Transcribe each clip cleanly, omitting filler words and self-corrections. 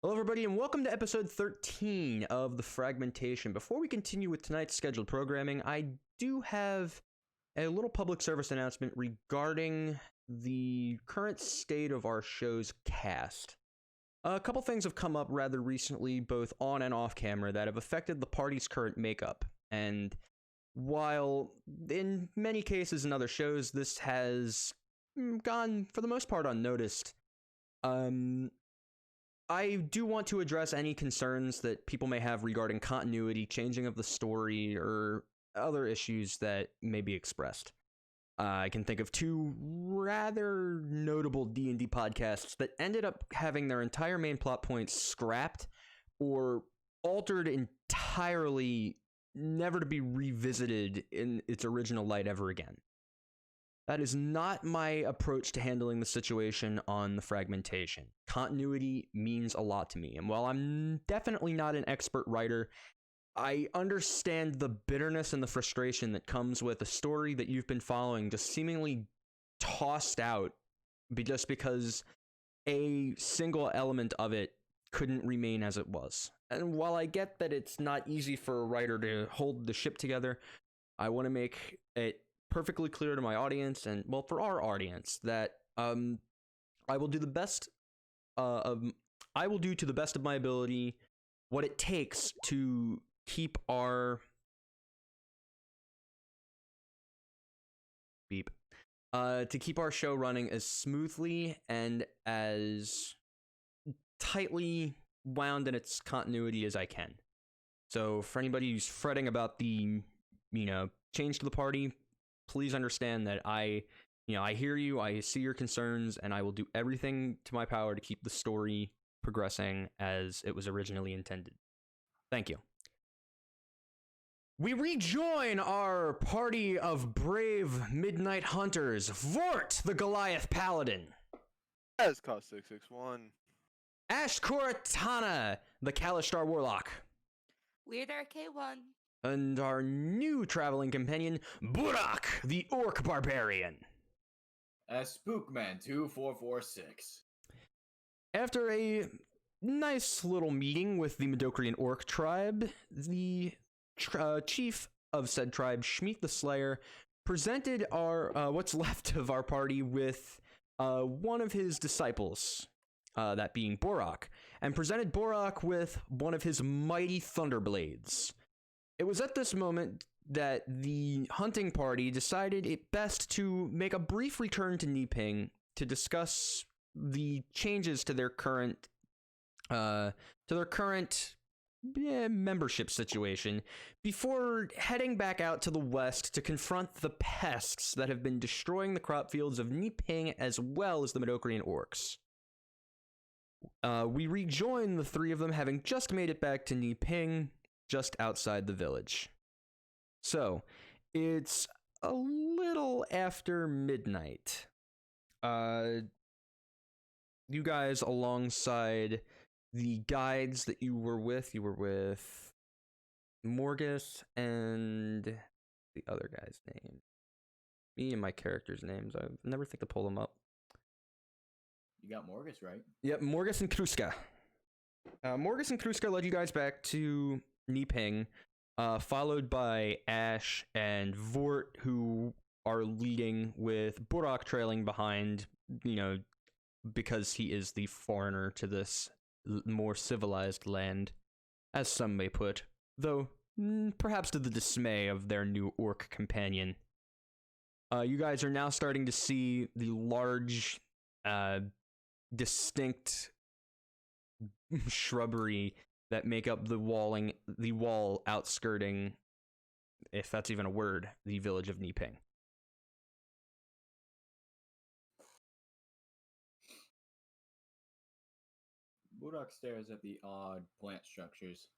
Hello, everybody, and welcome to episode 13 of the Fragmentation. Before we continue with tonight's scheduled programming, I do have a little public service announcement regarding the current state of our show's cast. A couple things have come up rather recently, both on and off camera, that have affected the party's current makeup. And while in many cases in other shows this has gone, for the most part, unnoticed, I do want to address any concerns that people may have regarding continuity, changing of the story, or other issues that may be expressed. I can think of two rather notable D&D podcasts that ended up having their entire main plot points scrapped or altered entirely, never to be revisited in its original light ever again. That is not my approach to handling the situation on the Fragmentation. Continuity means a lot to me, and while I'm definitely not an expert writer, I understand the bitterness and the frustration that comes with a story that you've been following just seemingly tossed out just because a single element of it couldn't remain as it was. And while I get that it's not easy for a writer to hold the ship together, I want to make it perfectly clear to my audience, and well, for our audience, that I will do the best I will do to the best of my ability what it takes to keep our show running as smoothly and as tightly wound in its continuity as I can. So for anybody who's fretting about the change to the party, please understand that I hear you, I see your concerns, and I will do everything to my power to keep the story progressing as it was originally intended. Thank you. We rejoin our party of brave midnight hunters, Vordt the Goliath Paladin. As cost 661. Ash Koratana, the Kalishtar Warlock. Weird K1. And our new traveling companion, Burrok, the Orc Barbarian. Spookman 2446. After a nice little meeting with the Medocrian Orc tribe, the chief of said tribe, Shmeet the Slayer, presented our what's left of our party with one of his disciples, that being Burrok, and presented Burrok with one of his mighty Thunderblades. It was at this moment that the hunting party decided it best to make a brief return to Niping to discuss the changes to their current membership situation before heading back out to the west to confront the pests that have been destroying the crop fields of Niping as well as the Medocrian Orcs. We rejoin the three of them, having just made it back to Niping, just outside the village. So, it's a little after midnight. You guys, alongside the guides that you were with Morgus and the other guy's name. Me and my character's names. I never think to pull them up. You got Morgus, right? Yep, Morgus and Kruska. Morgus and Kruska led you guys back to Niping, followed by Ash and Vordt, who are leading, with Burrok trailing behind, because he is the foreigner to this more civilized land, as some may put, though perhaps to the dismay of their new orc companion. You guys are now starting to see the large, distinct shrubbery that make up the wall outskirting, if that's even a word, the village of Niping. Burrok stares at the odd plant structures.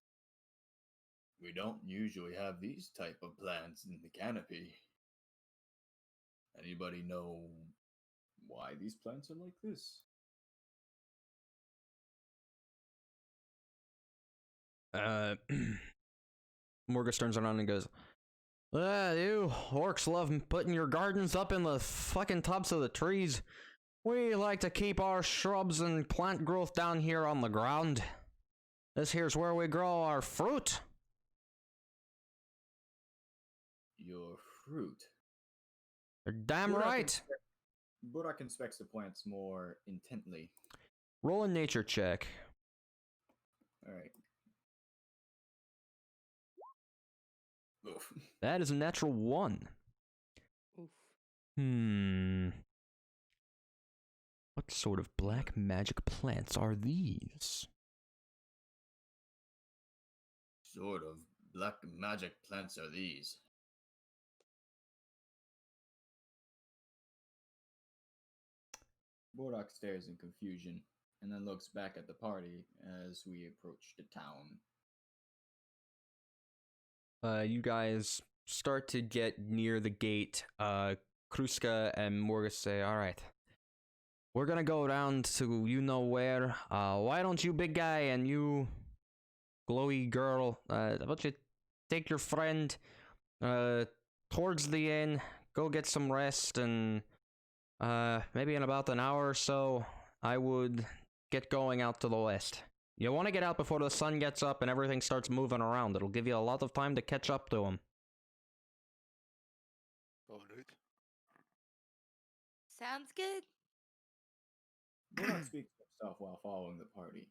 We don't usually have these type of plants in the canopy. Anybody know why these plants are like this? Morgus turns around and goes, you orcs love putting your gardens up in the fucking tops of the trees. We like to keep our shrubs and plant growth down here on the ground. This here's where we grow our fruit. Your fruit. You're damn Burrok right. Burrok inspects the plants more intently. Roll a nature check. Alright. Oof. That is a natural 1. Oof. What sort of black magic plants are these? Sort of black magic plants are these. Burrok stares in confusion and then looks back at the party as we approach the town. You guys start to get near the gate. Kruska and Morgus say, all right, we're gonna go down to you know where. Why don't you, big guy, and you, glowy girl, why don't you take your friend towards the inn, go get some rest, and maybe in about an hour or so, I would get going out to the west. You want to get out before the sun gets up and everything starts moving around. It'll give you a lot of time to catch up to him. Alright. Sounds good. Burrok speaks to himself while following the party.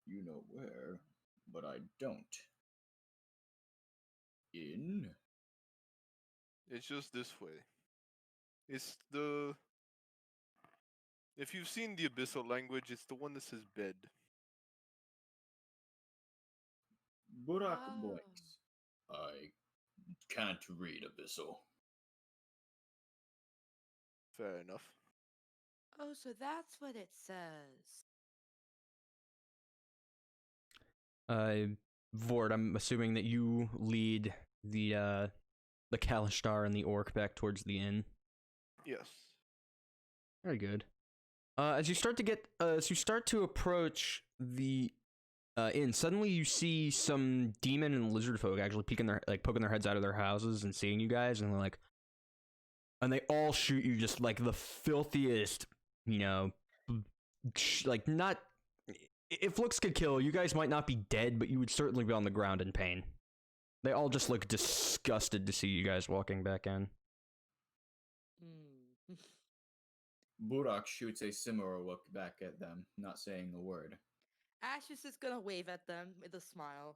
You know where, but I don't. In? It's just this way. It's the... If you've seen the Abyssal language, it's the one that says bed. Burrok Oh. blinks. I can't read Abyssal. Fair enough. Oh, so that's what it says. Vordt, I'm assuming that you lead the Kalishtar and the orc back towards the inn. Yes. Very good. As you start to approach the inn, suddenly you see some demon and lizard folk actually poking their heads out of their houses and seeing you guys, and they're like, and they all shoot you just like the filthiest, you know, like not. If looks could kill, you guys might not be dead, but you would certainly be on the ground in pain. They all just look disgusted to see you guys walking back in. Burrok shoots a similar look back at them, not saying a word. Ash is just gonna wave at them with a smile.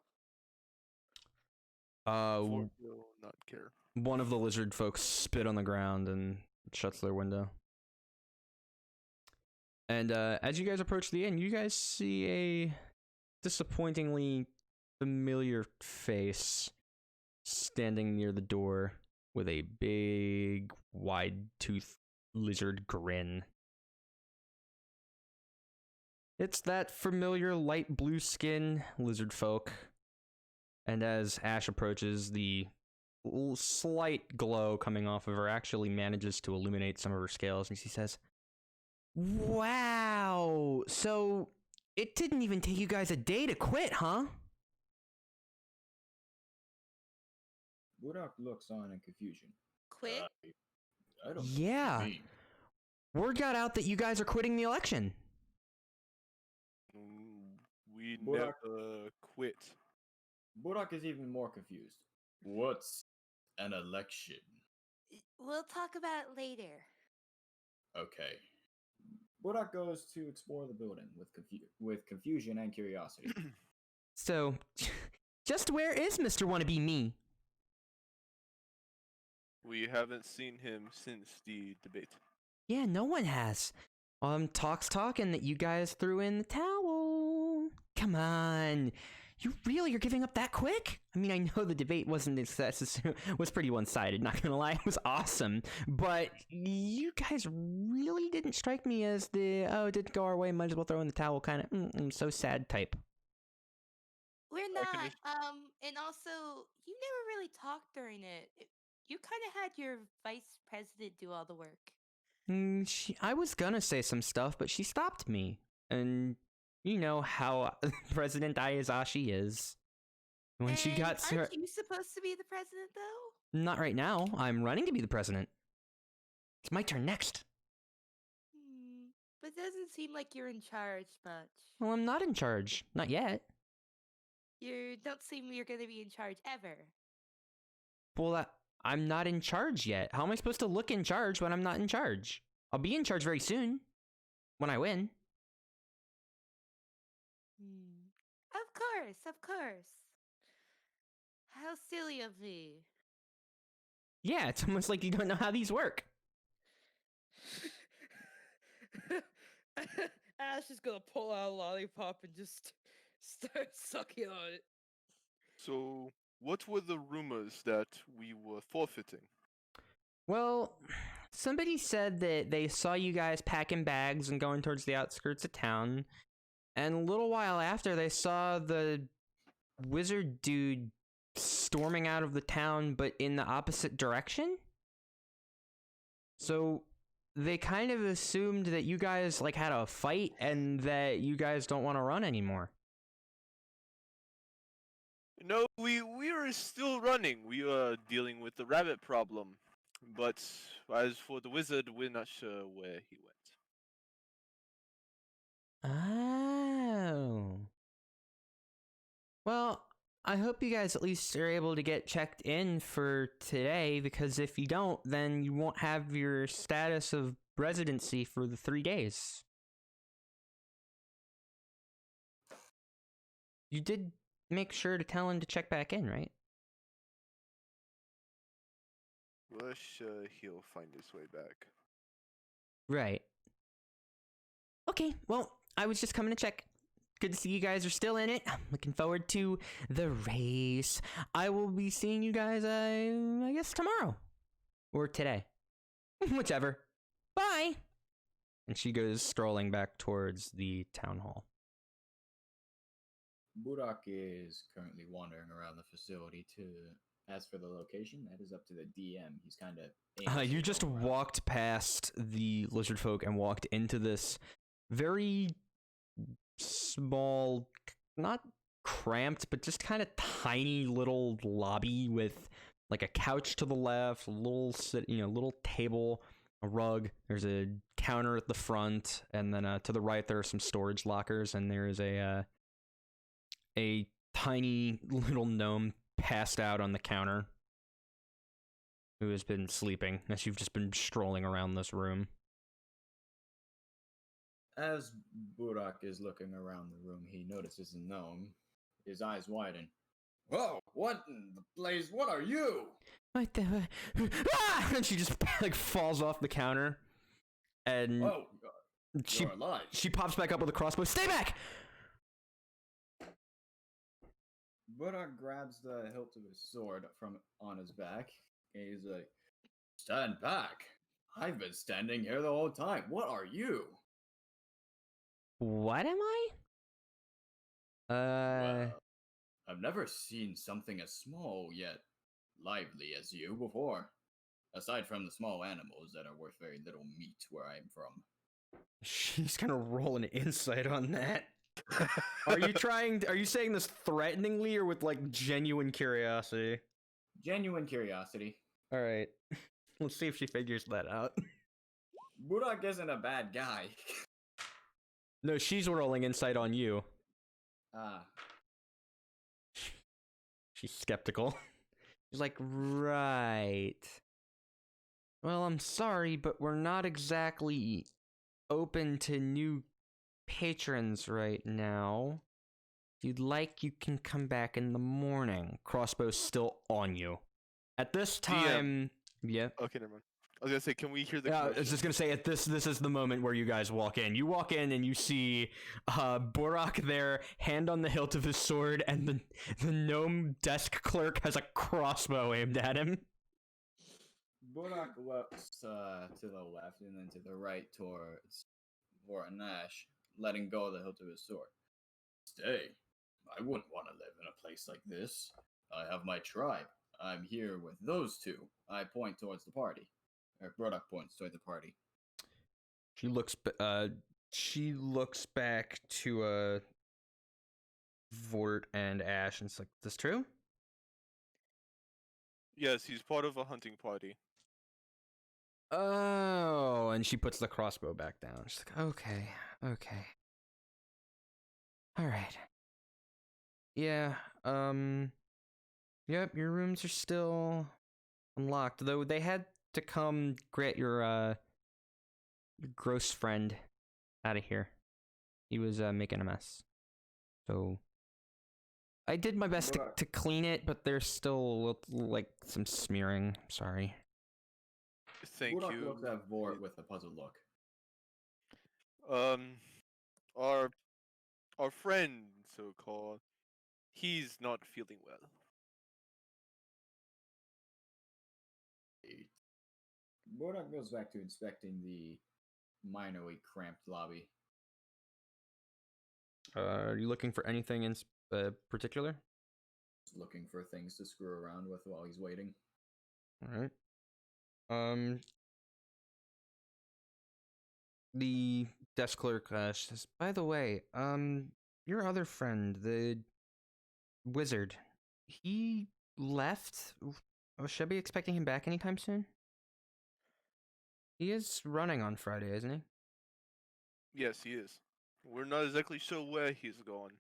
Vordt will not care. One of the lizard folks spit on the ground and shuts their window. And as you guys approach the inn, you guys see a disappointingly familiar face standing near the door with a big, wide-toothed lizard grin. It's that familiar light blue skin lizard folk. And as Ash approaches, the slight glow coming off of her actually manages to illuminate some of her scales, and she says, "Wow, so it didn't even take you guys a day to quit, huh?" Burrok looks on in confusion. Quit? I don't know Yeah. what you mean. Word got out that you guys are quitting the election. We Burrok- never quit. Burrok is even more confused. What's an election? We'll talk about it later. Okay. Burrok goes to explore the building with confusion and curiosity. So, just where is Mr. Wannabe Me? We haven't seen him since the debate. Yeah, no one has. Talk's talking that you guys threw in the towel. Come on. You're giving up that quick? I mean, I know the debate wasn't was pretty one-sided, not gonna lie, it was awesome. But you guys really didn't strike me as the, oh, it didn't go our way, might as well throw in the towel kind of, so sad type. We're I not. can And also, you never really talked during it. You kind of had your vice president do all the work. I was gonna say some stuff, but she stopped me. And you know how President Ayazashi is. When she got Aren't you supposed to be the president, though? Not right now. I'm running to be the president. It's my turn next. but it doesn't seem like you're in charge much. Well, I'm not in charge. Not yet. You don't seem you're gonna be in charge ever. Well, I'm not in charge yet. How am I supposed to look in charge when I'm not in charge? I'll be in charge very soon. When I win. Of course, of course. How silly of me. Yeah, it's almost like you don't know how these work. Ash is gonna pull out a lollipop and just start sucking on it. So, what were the rumors that we were forfeiting? Well, somebody said that they saw you guys packing bags and going towards the outskirts of town. And a little while after, they saw the wizard dude storming out of the town, but in the opposite direction. So they kind of assumed that you guys like had a fight and that you guys don't want to run anymore. No, we were still running. We were dealing with the rabbit problem. But as for the wizard, we're not sure where he went. Oh. Well, I hope you guys at least are able to get checked in for today, because if you don't, then you won't have your status of residency for the 3 days. You did make sure to tell him to check back in, right? We're sure he'll find his way back. Right. Okay, well, I was just coming to check. Good to see you guys are still in it. I'm looking forward to the race. I will be seeing you guys, I guess, tomorrow. Or today. Whichever. Bye! And she goes strolling back towards the town hall. Burrok is currently wandering around the facility to... As for the location, that is up to the DM. He's kind of... You just walked past the lizard folk and walked into this very small, not cramped, but just kind of tiny little lobby with like a couch to the left, a little little table, a rug. There's a counter at the front, and then to the right there are some storage lockers, and there is a tiny little gnome passed out on the counter who has been sleeping as you've just been strolling around this room. As Burrok is looking around the room, he notices a gnome. His eyes widen. Whoa! What in the blaze? What are you? What the? Ah! And she just like falls off the counter, and Oh, she you're alive. she pops back up with a crossbow. Stay back! Burrok grabs the hilt of his sword from on his back, and he's like, "Stand back! I've been standing here the whole time. What are you?" What am I? Well, I've never seen something as small yet lively as you before. Aside from the small animals that are worth very little meat where I'm from. She's gonna roll an insight on that. Are you saying this threateningly or with like genuine curiosity? Genuine curiosity. All right. Let's see if she figures that out. Burrok isn't a bad guy. No, she's rolling insight on you. Ah. She's skeptical. She's like, right. Well, I'm sorry, but we're not exactly open to new patrons right now. If you'd like, you can come back in the morning. Crossbow's still on you. At this time, yeah. Okay, never mind. I was gonna say, can we hear the? Yeah, I commotion? was just gonna say, this is the moment where you guys walk in. You walk in and you see Burrok there, hand on the hilt of his sword, and the gnome desk clerk has a crossbow aimed at him. Burrok looks to the left and then to the right towards Vordt and Ash, letting go of the hilt of his sword. Stay. I wouldn't want to live in a place like this. I have my tribe. I'm here with those two. I point towards the party. Or Burrok points toward the party. She looks back to Vordt and Ash and it's like, "Is this true?" Yes, he's part of a hunting party. Oh, and she puts the crossbow back down. She's like, okay. All right. Yeah, yep, your rooms are still unlocked, though they had to come get your gross friend out of here. He was making a mess. So I did my best to clean it, but there's still like some smearing. Sorry. Thank Burrok you. looks at Vordt with a puzzled look. Our friend, so called, he's not feeling well. Burrok goes back to inspecting the minorly cramped lobby. Are you looking for anything in particular? Looking for things to screw around with while he's waiting. All right. The desk clerk says, by the way, your other friend, the wizard, he left. Should I be expecting him back anytime soon? He is running on Friday, isn't he? Yes, he is. We're not exactly sure where he's gone.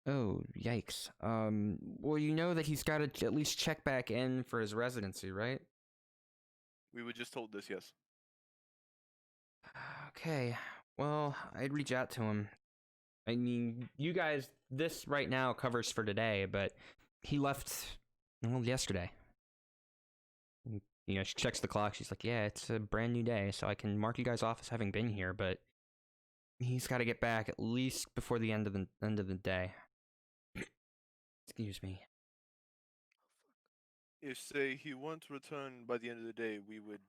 Oh, yikes. Well, you know that he's got to at least check back in for his residency, right? We were just told this, yes. Okay, well, I'd reach out to him. I mean, you guys, this right now covers for today, but he left, well, yesterday. You know, she checks the clock. She's like, yeah, it's a brand new day, so I can mark you guys off as having been here, but he's got to get back at least before the end of the day. Excuse me. If, say, he won't return by the end of the day, we would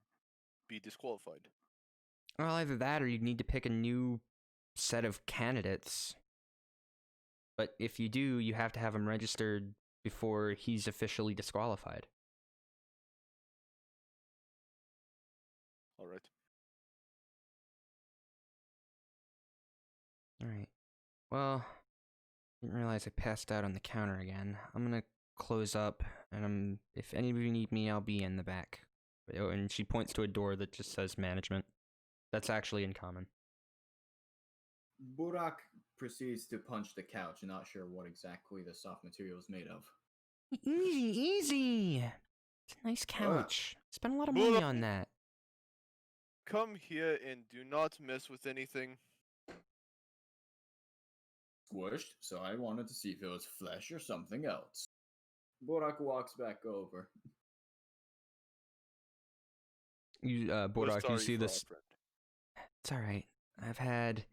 be disqualified. Well, either that or you'd need to pick a new set of candidates. But if you do, you have to have him registered before he's officially disqualified. Alright. Alright. Well, didn't realize I passed out on the counter again. I'm gonna close up, and if any of you need me, I'll be in the back. Oh, and she points to a door that just says management. That's actually in common. Burrok proceeds to punch the couch, not sure what exactly the soft material is made of. Easy! It's a nice couch. Spent a lot of money on that. Come here and do not mess with anything. Squished, so I wanted to see if it was flesh or something else. Burrok walks back over. Burrok, you see this? It's alright. I've had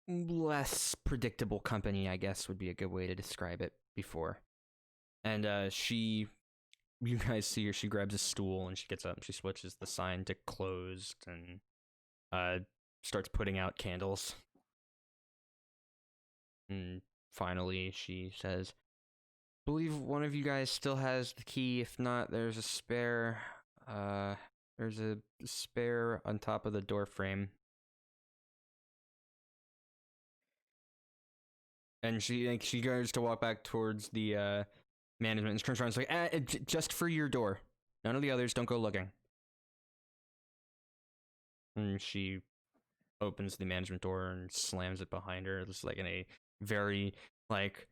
less predictable company, I guess would be a good way to describe it, before. And you guys see her, she grabs a stool and she gets up and she switches the sign to closed and starts putting out candles. And finally she says, believe one of you guys still has the key. If not, there's a spare on top of the door frame. And she goes to walk back towards the management and turns around and is like, just for your door. None of the others, don't go looking. And she opens the management door and slams it behind her. It's like in a very, like,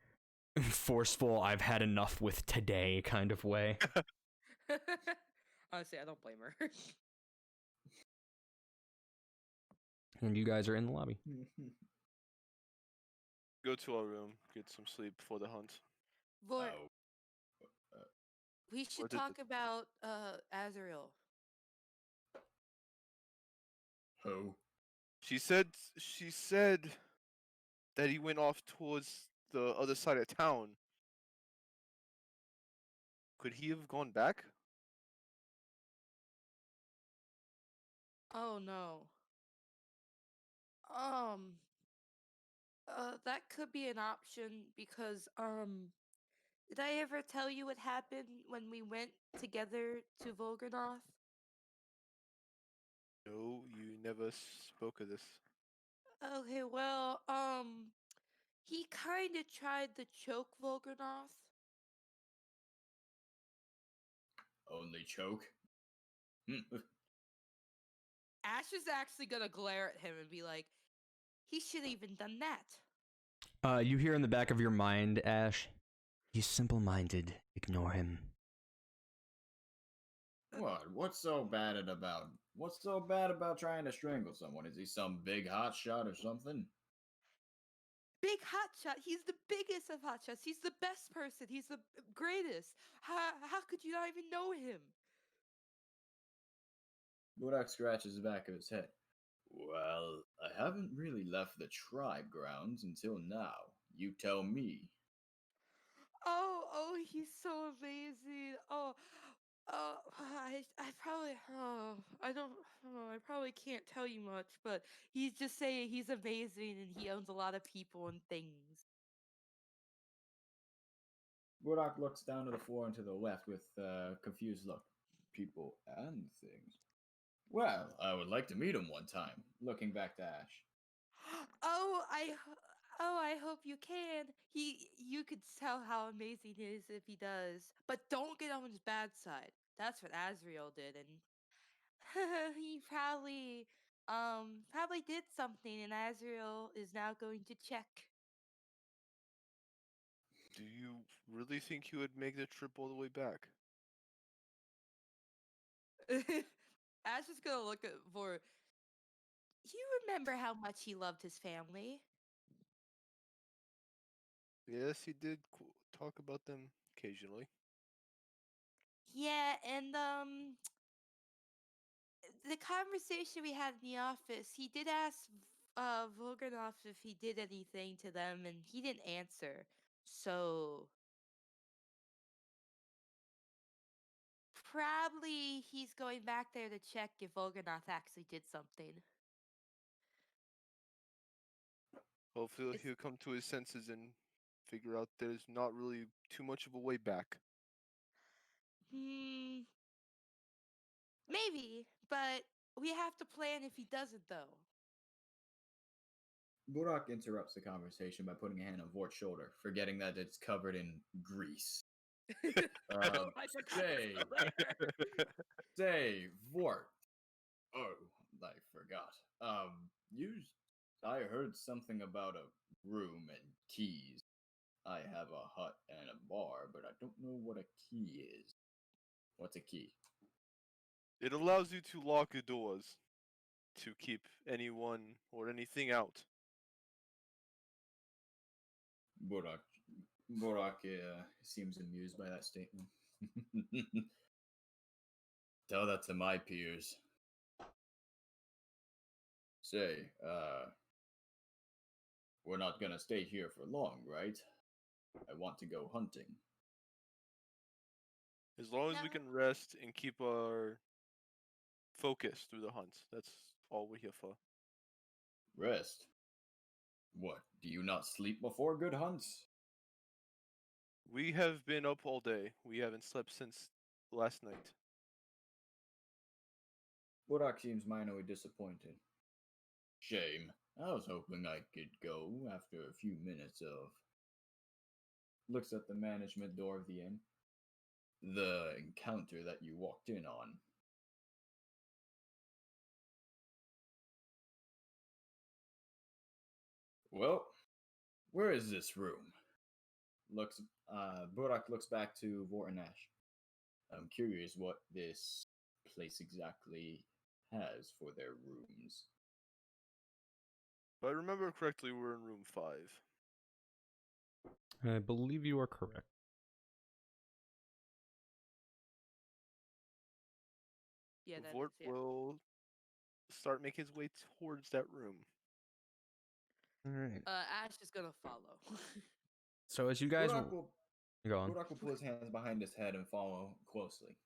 forceful, I've had enough with today kind of way. Honestly, I don't blame her. And you guys are in the lobby. Go to our room, get some sleep before the hunt. Vordt, we should What did talk about Azrael. Who? She said that he went off towards the other side of town. Could he have gone back? Oh no. That could be an option because did I ever tell you what happened when we went together to Volganoth? No, you never spoke of this. Okay, well, he kind of tried to choke Volganoth. Only choke? Ash is actually gonna glare at him and be like, he should have even done that. You hear in the back of your mind, Ash, he's simple-minded. Ignore him. What? What's so bad about trying to strangle someone? Is he some big hotshot or something? Big hotshot. He's the biggest of hotshots. He's the best person. He's the greatest. How could you not even know him? Burrok scratches the back of his head. Well, I haven't really left the tribe grounds until now. You tell me. Oh, he's so amazing. I probably, I probably can't tell you much, but he's just saying he's amazing and he owns a lot of people and things. Burrok looks down to the floor and to the left with a confused look. People and things. Well, I would like to meet him one time. Looking back to Ash. I hope you can. You could tell how amazing he is if he does, but don't get on his bad side. That's what Azrael did, and he probably did something, and Azrael is now going to check. Do you really think he would make the trip all the way back? Ash is gonna look at for. You remember how much he loved his family? Yes, he did talk about them occasionally. Yeah, and the conversation we had in the office, he did ask Voganov if he did anything to them, and he didn't answer. So probably he's going back there to check if Voganov actually did something. Hopefully It's he'll come to his senses and figure out there's not really too much of a way back. maybe, but we have to plan if he doesn't, though. Burrok interrupts the conversation by putting a hand on Vort's shoulder, forgetting that it's covered in grease. I forgot say, say, Vordt. Oh, I forgot. I heard something about a room and keys. I have a hut and a bar, but I don't know what a key is. What's a key? It allows you to lock the doors to keep anyone or anything out. Burrok seems amused by that statement. Tell that to my peers. Say, we're not gonna stay here for long, right? I want to go hunting. As long as we No. can rest and keep our focus through the hunt. That's all we're here for. Rest? What, do you not sleep before good hunts? We have been up all day. We haven't slept since last night. Burrok seems minorly disappointed. Shame. I was hoping I could go after a few minutes of. Looks at the management door of the inn. The encounter that you walked in on. Well, where is this room? Burrok looks back to Vordt and Ash. I'm curious what this place exactly has for their rooms. If I remember correctly, we're in room 5. I believe you are correct. Yeah, that Vort is, yeah. will start making his way towards that room. All right. Ash is gonna follow. So as you guys Burrok will go on. Burrok will put his hands behind his head and follow closely.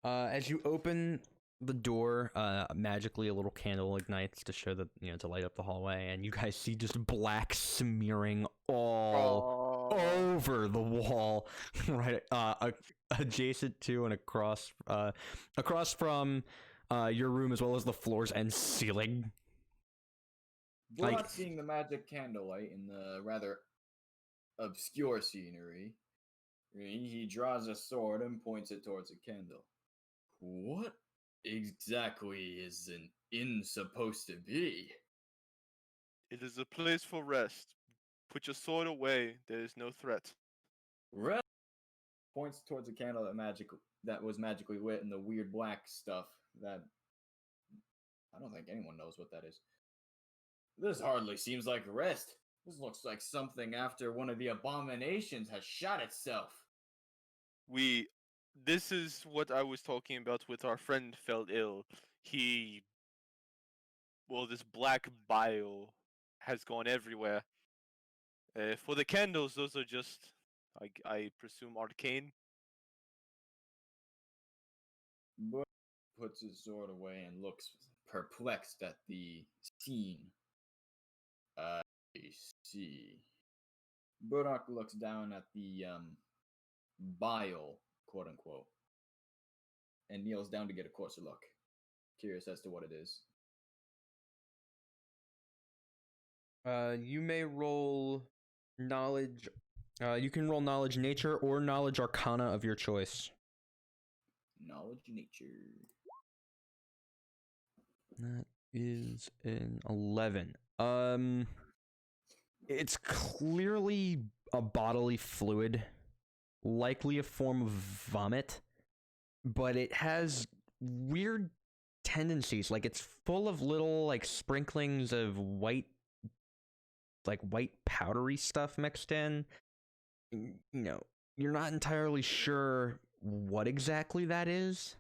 As you open the door, magically a little candle ignites to show that, to light up the hallway, and you guys see just black smearing all over the wall, right, adjacent to and across from your room, as well as the floors and ceiling. Burrok, seeing the magic candlelight in the rather obscure scenery, he draws a sword and points it towards a candle. What exactly is an inn supposed to be? It is a place for rest. Put your sword away. There is no threat. Rest points towards a candle that was magically lit in the weird black stuff that I don't think anyone knows what that is. This hardly seems like rest. This looks like something after one of the abominations has shot itself. This is what I was talking about with our friend fell ill. This black bile has gone everywhere. For the candles, those are just, I presume, arcane. But puts his sword away and looks perplexed at the scene. I see. Burrok looks down at the bile, quote unquote, and kneels down to get a closer look. Curious as to what it is. You may roll knowledge. You can roll knowledge nature or knowledge arcana of your choice. Knowledge nature. That is an 11. It's clearly a bodily fluid, likely a form of vomit, but it has weird tendencies. Like it's full of little like sprinklings of white powdery stuff mixed in. You know, you're not entirely sure what exactly that is.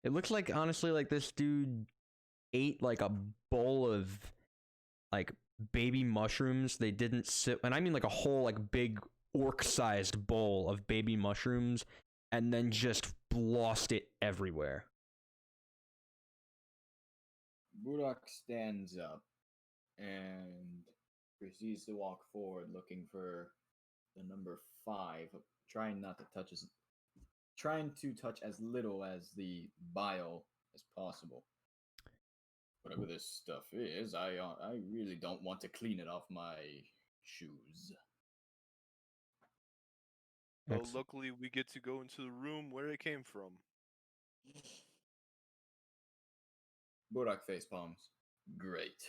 It looks like, honestly, like this dude ate like a bowl of like baby mushrooms. They didn't sit, and I mean like a whole like big orc-sized bowl of baby mushrooms, and then just lost it everywhere. Burrok stands up and proceeds to walk forward, looking for the number 5, trying to touch as little as the bile as possible. Whatever this stuff is, I really don't want to clean it off my shoes. Well, Excellent. luckily we get to go into the room where it came from. Burrok face palms. Great.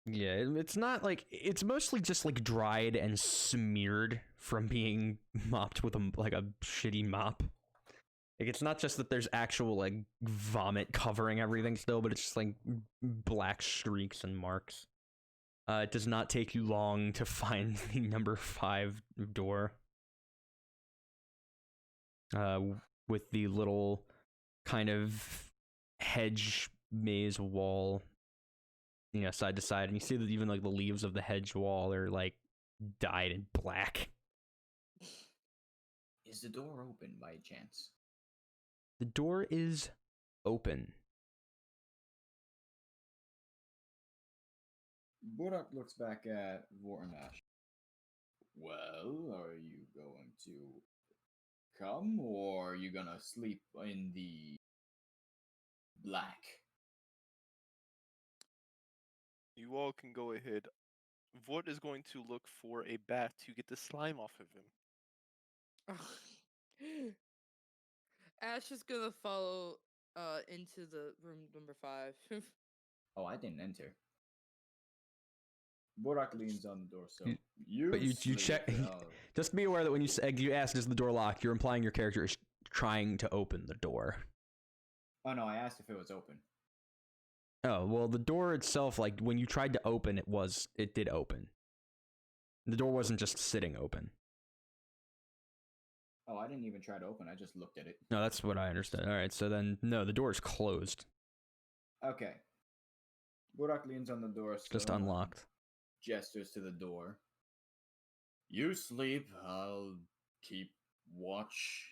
Yeah, it's not like, it's mostly just like dried and smeared from being mopped with a shitty mop. Like it's not just that there's actual like vomit covering everything still, but it's just like black streaks and marks. It does not take you long to find the number 5 door. With the little kind of hedge maze wall, you know, side to side, and you see that even like the leaves of the hedge wall are like dyed in black. Is the door open by chance? The door is open. Burrok looks back at Vordt Ash. Well, are you going to come, or are you gonna sleep in the black? You all can go ahead. Vordt is going to look for a bat to get the slime off of him. Ash is gonna follow into the room number 5. Oh, I didn't enter. Burrok leans on the door, so But you check. Just be aware that when you ask, "Is the door locked?" you're implying your character is trying to open the door. Oh no, I asked if it was open. Oh well, the door itself, like when you tried to open, it did open. The door wasn't just sitting open. Oh, I didn't even try to open. I just looked at it. No, that's what I understood. All right, so then no, the door is closed. Okay. Burrok leans on the door, so Just unlocked. gestures to the door. You sleep. I'll keep watch,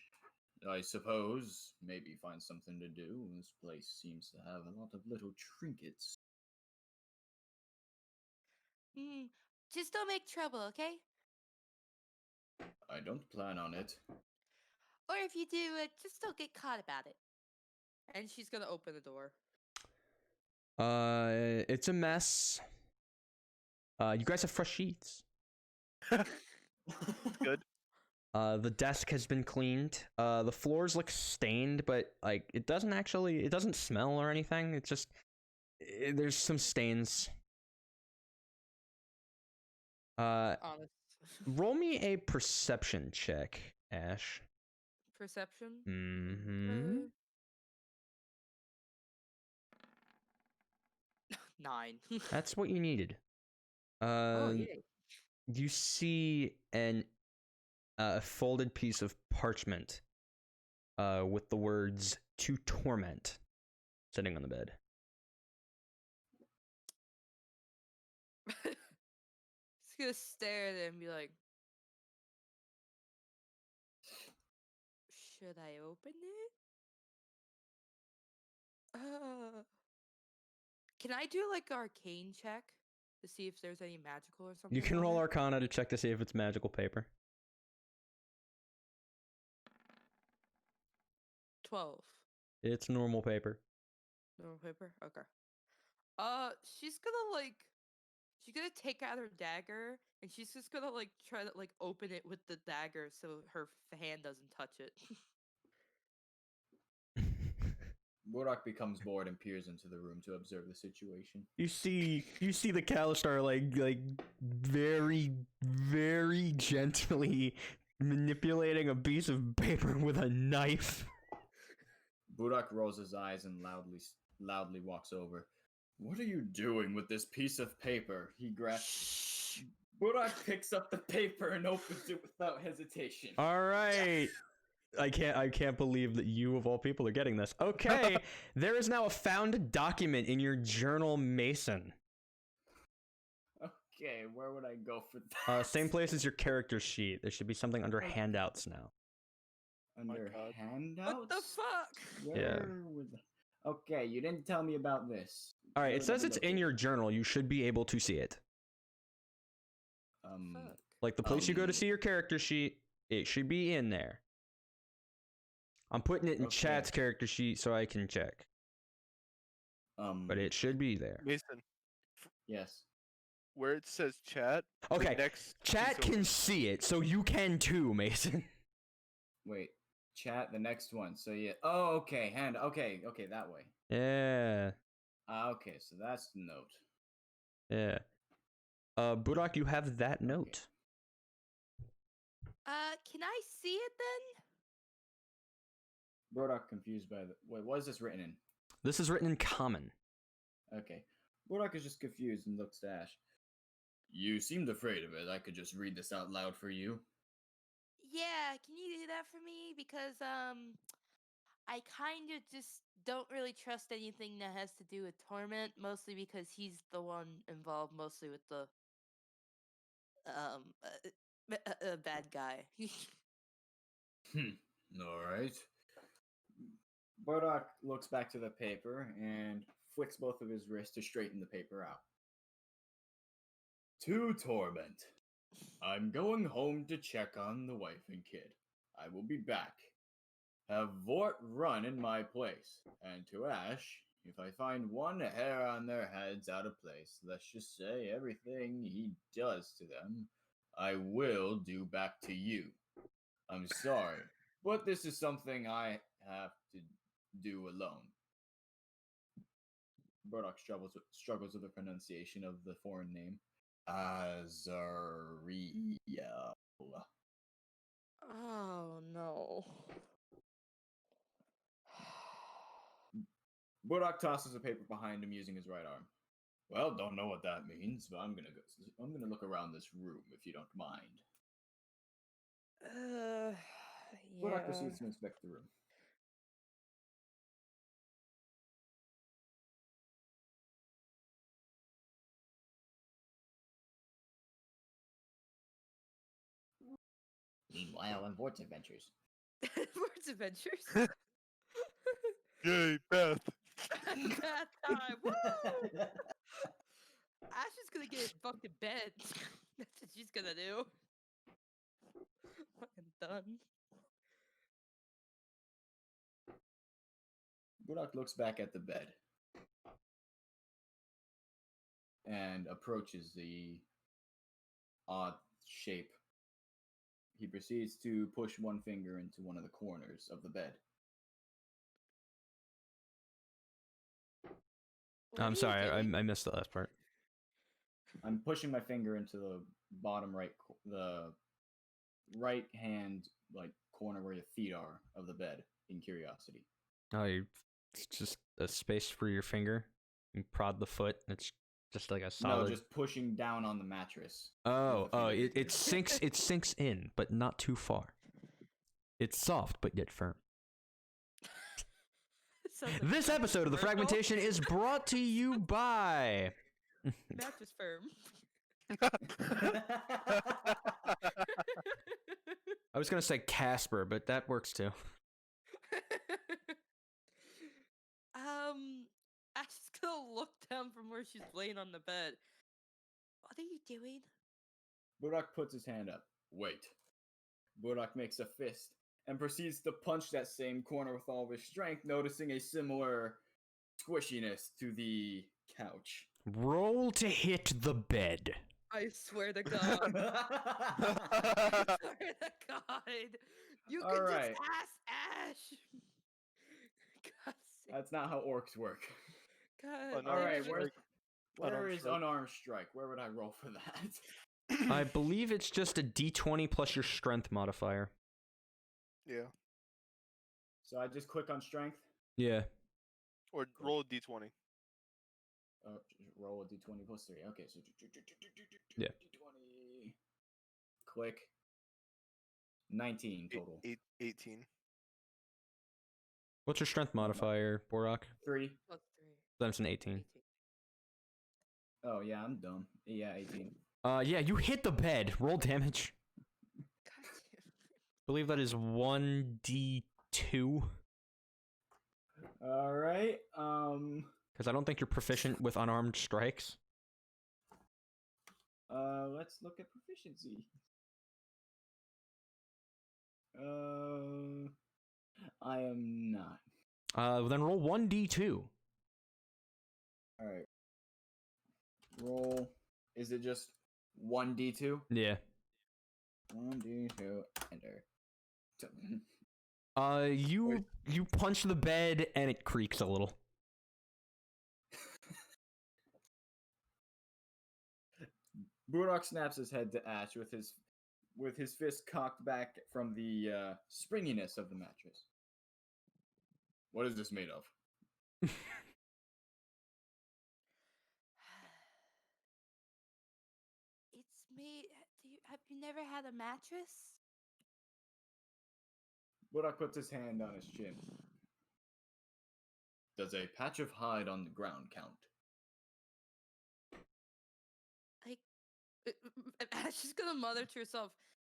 I suppose. Maybe find something to do. This place seems to have a lot of little trinkets. Just don't make trouble, okay? I don't plan on it. Or if you do, just don't get caught about it. And she's gonna open the door. It's a mess. You guys have fresh sheets. Good. The desk has been cleaned. The floors look stained, but like it doesn't smell or anything. It's just there's some stains. Honest. Roll me a perception check, Ash. Perception. Mm-hmm. 9. That's what you needed. Oh yay. You see an folded piece of parchment with the words "to torment" sitting on the bed. Just gonna stare at it and be like, should I open it? Can I do like arcane check to see if there's any magical or something? You can on roll it? Arcana to check to see if it's magical paper. 12. It's normal paper. Normal paper? Okay. She's gonna take out her dagger and she's just gonna like try to like open it with the dagger so her hand doesn't touch it. Burrok becomes bored and peers into the room to observe the situation. You see the Kalistar like very very gently manipulating a piece of paper with a knife. Burrok rolls his eyes and loudly walks over. What are you doing with this piece of paper? He grasps. Burrok picks up the paper and opens it without hesitation. All right. I can't believe that you of all people are getting this. Okay, there is now a found document in your journal, Mason. Okay, where would I go for that? Same place as your character sheet. There should be something under handouts now. Under God. handouts? What the fuck? Yeah. Okay, you didn't tell me about this. All right, Where it would says I it's look in at- your journal. You should be able to see it. Fuck. Like the place you go to see your character sheet, it should be in there. I'm putting it in Okay. chat's character sheet so I can check. But it should be there. Mason, Yes. where it says chat. the Okay, next chat piece over- can see it, so you can too, Mason. Wait. Chat, the next one. So yeah. Oh, okay. Okay, that way. Yeah, Okay, so that's the note. yeah. Burrok, you have that note. Can I see it then? Burrok confused by the. Wait, what is this written in? This is written in common. Okay. Burrok is just confused and looks to Ash. You seemed afraid of it. I could just read this out loud for you. Yeah, can you do that for me? Because I kind of just don't really trust anything that has to do with Torment, mostly because he's the one involved mostly with the bad guy. Alright. Burrok looks back to the paper and flicks both of his wrists to straighten the paper out. To Torment. I'm going home to check on the wife and kid. I will be back. Have Vordt run in my place. And to Ash, if I find one hair on their heads out of place, let's just say everything he does to them, I will do back to you. I'm sorry, but this is something I have to do alone. Burrok struggles with the pronunciation of the foreign name. Azariel. Oh no. Burrok tosses a paper behind him using his right arm. Well, don't know what that means, but I'm gonna look around this room if you don't mind. Burrok Yeah. proceeds to inspect the room. Meanwhile, on Vordt's adventures. Words Adventures. Yay, Beth. Bath time. Woo! Ash is gonna get fucked in bed. That's what she's gonna do. Fucking done. Burrok looks back at the bed and approaches the odd shape he proceeds to push one finger into one of the corners of the bed. What are I'm you sorry, doing? I missed the last part. I'm pushing my finger into the bottom right, the right hand like corner where your feet are of the bed in curiosity. Oh, it's just a space for your finger. You prod the foot. It's just like a solid. No, just pushing down on the mattress. Oh, with the finger it finger. sinks. It sinks in, but not too far. It's soft but yet firm. Sounds like This a episode of the commercial. Fragmentation is brought to you by. Mattress firm. I was gonna say Casper, but that works too. Ash's gonna look down from where she's laying on the bed. What are you doing? Burrok puts his hand up. Wait. Burrok makes a fist and proceeds to punch that same corner with all of his strength, noticing a similar squishiness to the couch. Roll to hit the bed. I swear to God. I swear to God. You can Alright. just ask Ash. God's sake. That's not how orcs work. God. Unarmed Alright, strike. where Unarmed is strike. unarmed strike? Where would I roll for that? I believe it's just a d20 plus your strength modifier. Yeah. So I just click on strength. Yeah. Or roll a d20. Roll a d20 plus 3. Okay, so Yeah. d20. Click. 19 total. 18. What's your strength modifier, Borok? 3. Plus 3. Then it's an 18. Oh yeah, I'm dumb. Yeah, 18. Yeah, you hit the bed. Roll damage. God damn. I believe that is 1d2. All right. Because I don't think you're proficient with unarmed strikes. Let's look at proficiency. I am not. Then roll 1d2. All right. Roll. Is it just 1d2? Yeah. 1d2. Enter. You punch the bed and it creaks a little. Burrok snaps his head to Ash with his fist cocked back from the springiness of the mattress. What is this made of? It's made. Have you never had a mattress? Burrok puts his hand on his chin. Does a patch of hide on the ground count? Like, Ash is gonna mother to herself.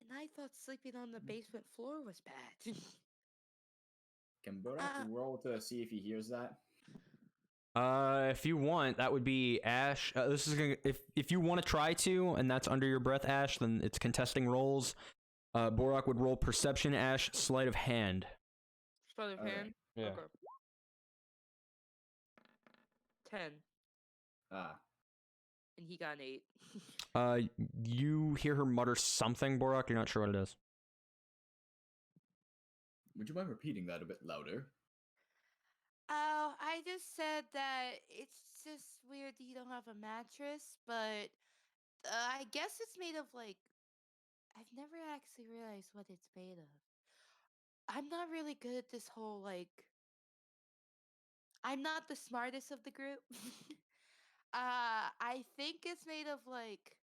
And I thought sleeping on the basement floor was bad. Can Burrok roll to see if he hears that? If you want, that would be Ash. This is gonna, if you want to try to, and that's under your breath, Ash, then it's contesting rolls. Borok would roll perception, Ash, sleight of hand. Sleight of Alright. hand? Yeah. Okay. 10. Ah. And he got an 8. You hear her mutter something, Borok. You're not sure what it is. Would you mind repeating that a bit louder? Oh, I just said that it's just weird that you don't have a mattress, but I guess it's made of like. I've never actually realized what it's made of. I'm not really good at this whole like. I'm not the smartest of the group. I think it's made of like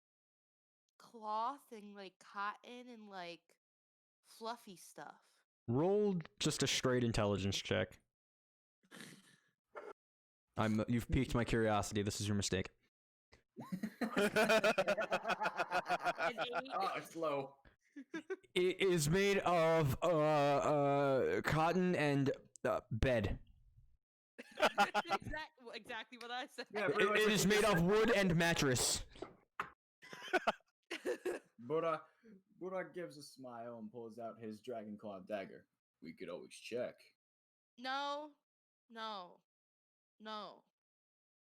cloth and like cotton and like fluffy stuff. Roll just a straight intelligence check. You've piqued my curiosity. This is your mistake. An 8. Oh, it's low. It is made of cotton and bed. Exactly what I said. Yeah, It is made of wood and mattress. Burrok gives a smile and pulls out his dragon claw dagger. We could always check. No.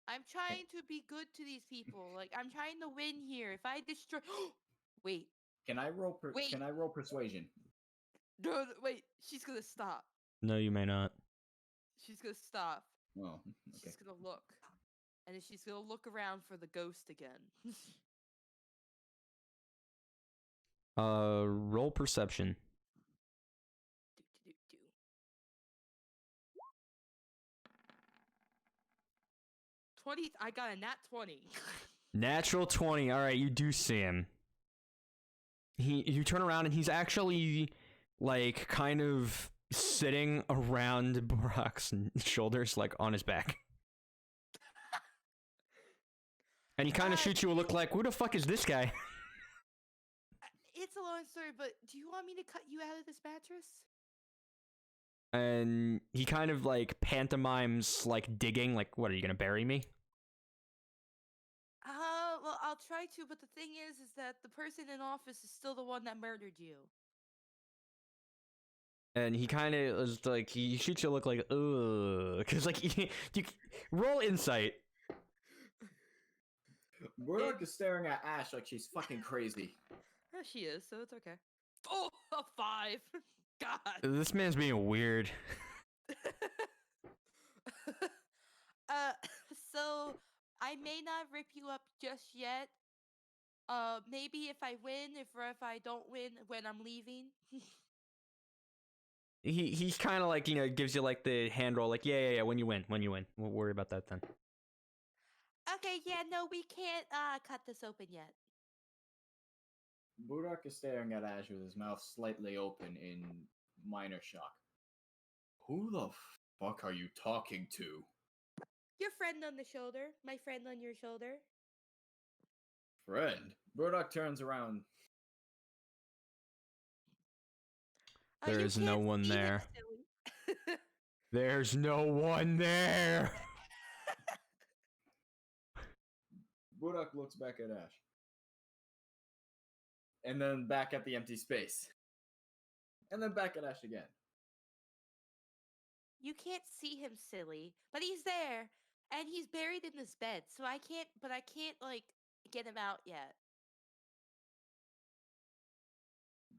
I'm trying to be good to these people. Like, I'm trying to win here. If I destroy. Wait, Can I roll? Wait. Can I roll persuasion? No, wait. She's gonna stop. No, you may not. She's gonna stop. Oh, okay. She's gonna look, and then she's gonna look around for the ghost again. Roll perception. Do. 20. I got a nat 20. Natural 20. All right, you do see him. You turn around and he's actually like kind of sitting around Burrok's shoulders, like on his back. And he kind of shoots you a look like, who the fuck is this guy? It's a long story, but do you want me to cut you out of this mattress? And he kind of like pantomimes like digging, like, what, are you gonna bury me? Well, I'll try to, but the thing is that the person in office is still the one that murdered you. And he kind of is like, he shoots you a look like, ugh, because like you roll insight. Burrok is staring at Ash like she's fucking crazy. She is, so it's okay. Oh, a 5. God. This man's being weird. So I may not rip you up just yet. Maybe if I win, if I don't win when I'm leaving. He's kind of like, gives you like the hand roll, like, yeah, when you win. We'll worry about that then. Okay, yeah, no, we can't cut this open yet. Burrok is staring at Ash with his mouth slightly open in minor shock. Who the fuck are you talking to? Your friend on the shoulder. My friend on your shoulder. Friend. Burrok turns around. You There's no can't one see him, there. silly. There's no one there. Burrok looks back at Ash. And then back at the empty space. And then back at Ash again. You can't see him, silly, but he's there, and he's buried in this bed. So I can't like get him out yet.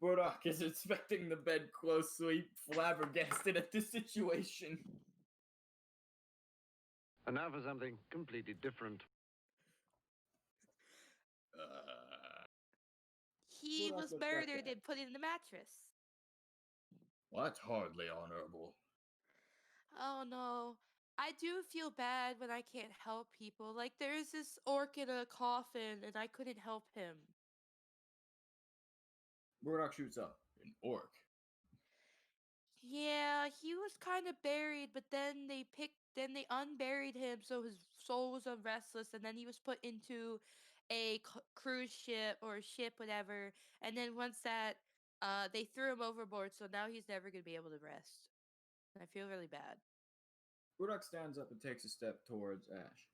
Burrok is inspecting the bed closely, flabbergasted at this situation. And now for something completely different. He Burrok was looks back murdered at- and put in the mattress. Well, that's hardly honorable. Oh no. I do feel bad when I can't help people. Like there's this orc in a coffin and I couldn't help him. Burrok shoots up. An orc. Yeah, he was kind of buried, but then they unburied him so his soul was restless and then he was put into a cruise ship or a ship whatever, and then once that they threw him overboard, so now he's never going to be able to rest. I feel really bad. Burrok stands up and takes a step towards Ash.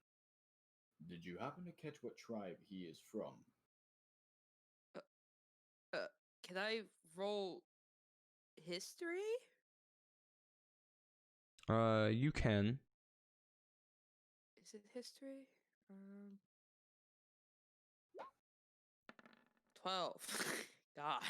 Did you happen to catch what tribe he is from? Can I roll history? You can. Is it history? 12. God.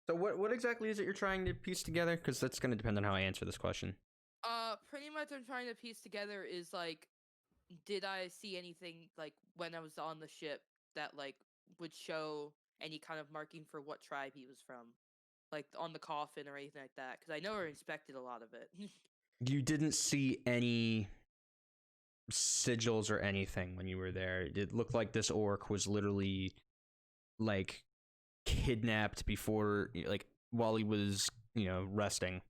So what exactly is it you're trying to piece together? Because that's going to depend on how I answer this question. Pretty much I'm trying to piece together is like, did I see anything like when I was on the ship that like would show any kind of marking for what tribe he was from, like on the coffin or anything like that? Because I know I inspected a lot of it. You didn't see any sigils or anything when you were there. It looked like this orc was literally like kidnapped before, like while he was, resting.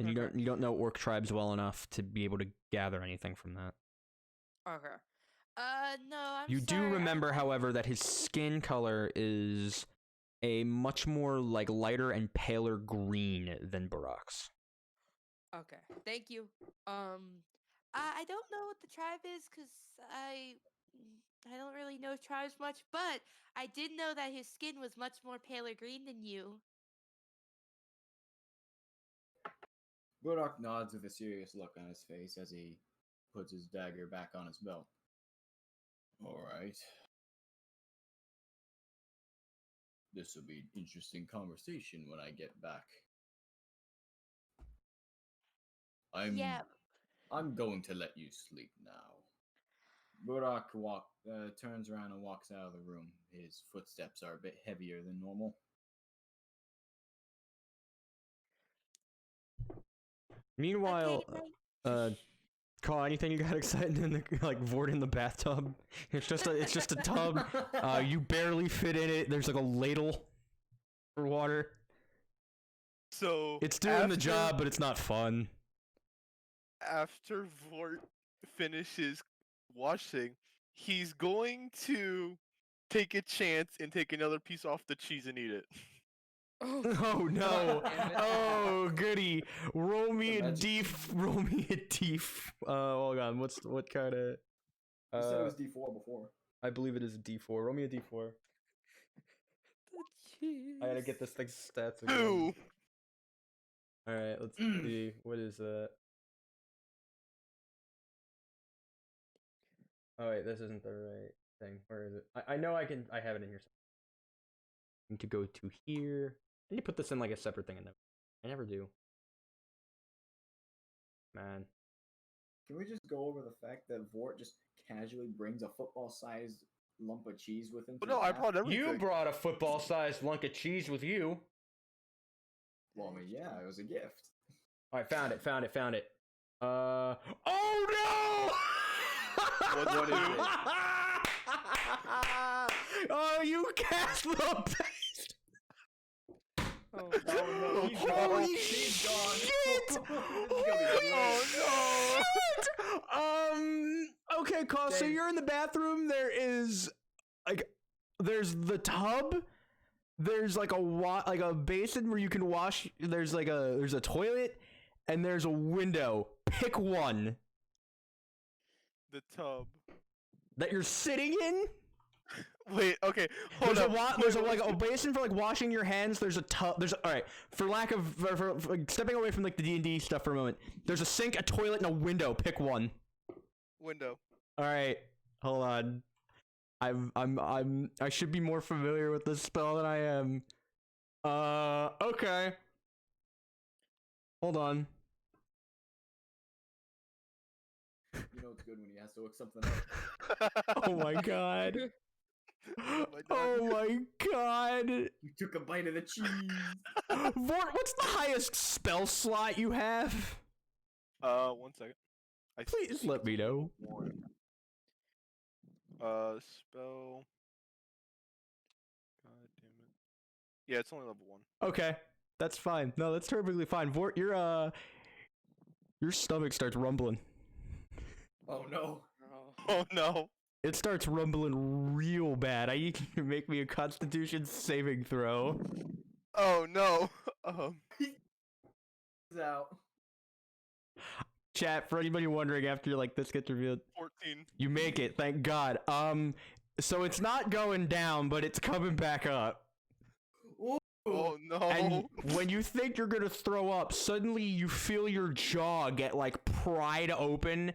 And Okay. you don't know orc tribes well enough to be able to gather anything from that. Okay. No, I'm You sorry. do remember, however, that his skin color is a much more like lighter and paler green than Burrok's. Okay, thank you. I don't know what the tribe is because I don't really know tribes much, but I did know that his skin was much more paler green than you. Burrok nods with a serious look on his face as he puts his dagger back on his belt. Alright. This will be an interesting conversation when I get back. Yeah. I'm going to let you sleep now. Burrok turns around and walks out of the room. His footsteps are a bit heavier than normal. Meanwhile, Okay, Call, anything you got excited in the like Vordt in the bathtub? It's just a tub. You barely fit in it. There's like a ladle for water. So It's doing the job, but it's not fun. After Vordt finishes washing, he's going to take a chance and take another piece off the cheese and eat it. Oh no! Oh goody! Roll me a Magic D. Roll me a D. Hold on. What kind of? You said it was D4 before. I believe it is a D4. Roll me a D4. I gotta get this thing's stats again. 2. All right, let's see. What is that? Oh wait, this isn't the right thing. Where is it? I know I can. I have it in here. I need to go to here. I need to put this in like a separate thing. I never do. Man. Can we just go over the fact that Vordt just casually brings a football-sized lump of cheese with him? But no, I brought everything. You brought a football-sized lunk of cheese with you. Well, I mean, yeah, it was a gift. All right, found it. Oh no! What is it? Oh, you cast the best! Oh no, he's Holy gone. He's shit! gone. Oh no! Okay, Call. So Dang. you're in the bathroom. There's the tub. There's like a basin where you can wash. There's a toilet, and there's a window. Pick one The tub. that you're sitting in. Wait, okay, hold There's up. there's a basin for like washing your hands. There's a tub. All right. For lack of for stepping away from like the D&D stuff for a moment. There's a sink, a toilet, and a window. Pick one. Window. All right. Hold on. I should be more familiar with this spell than I am. Okay. Hold on. You know it's good when he has to look something up. Oh my god. my Oh my god. You took a bite of the cheese. Vordt, what's the highest spell slot you have? 1 second. Please let me know. Spell. God damn it. Yeah, it's only level 1. Okay. That's fine. No, that's perfectly fine. Vordt, your stomach starts rumbling. Oh no. Oh no. It starts rumbling real bad. I need you to make me a Constitution saving throw. Oh no. He's out. Chat, for anybody wondering after like this gets revealed, 14. you make it, thank God. So it's not going down, but it's coming back up. Oh no. And when you think you're gonna throw up, suddenly you feel your jaw get like pried open,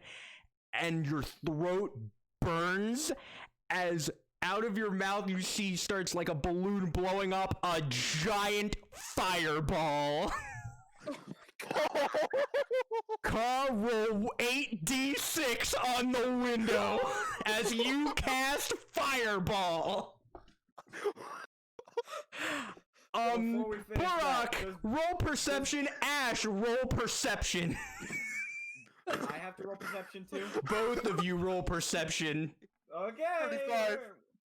and your throat burns as out of your mouth you see starts like a balloon blowing up a giant fireball. Call roll 8d6 on the window as you cast fireball. Before we finish that, Burrok, does- roll perception. Ash, roll perception. I have to roll perception too. Both of you roll perception. Okay. 35.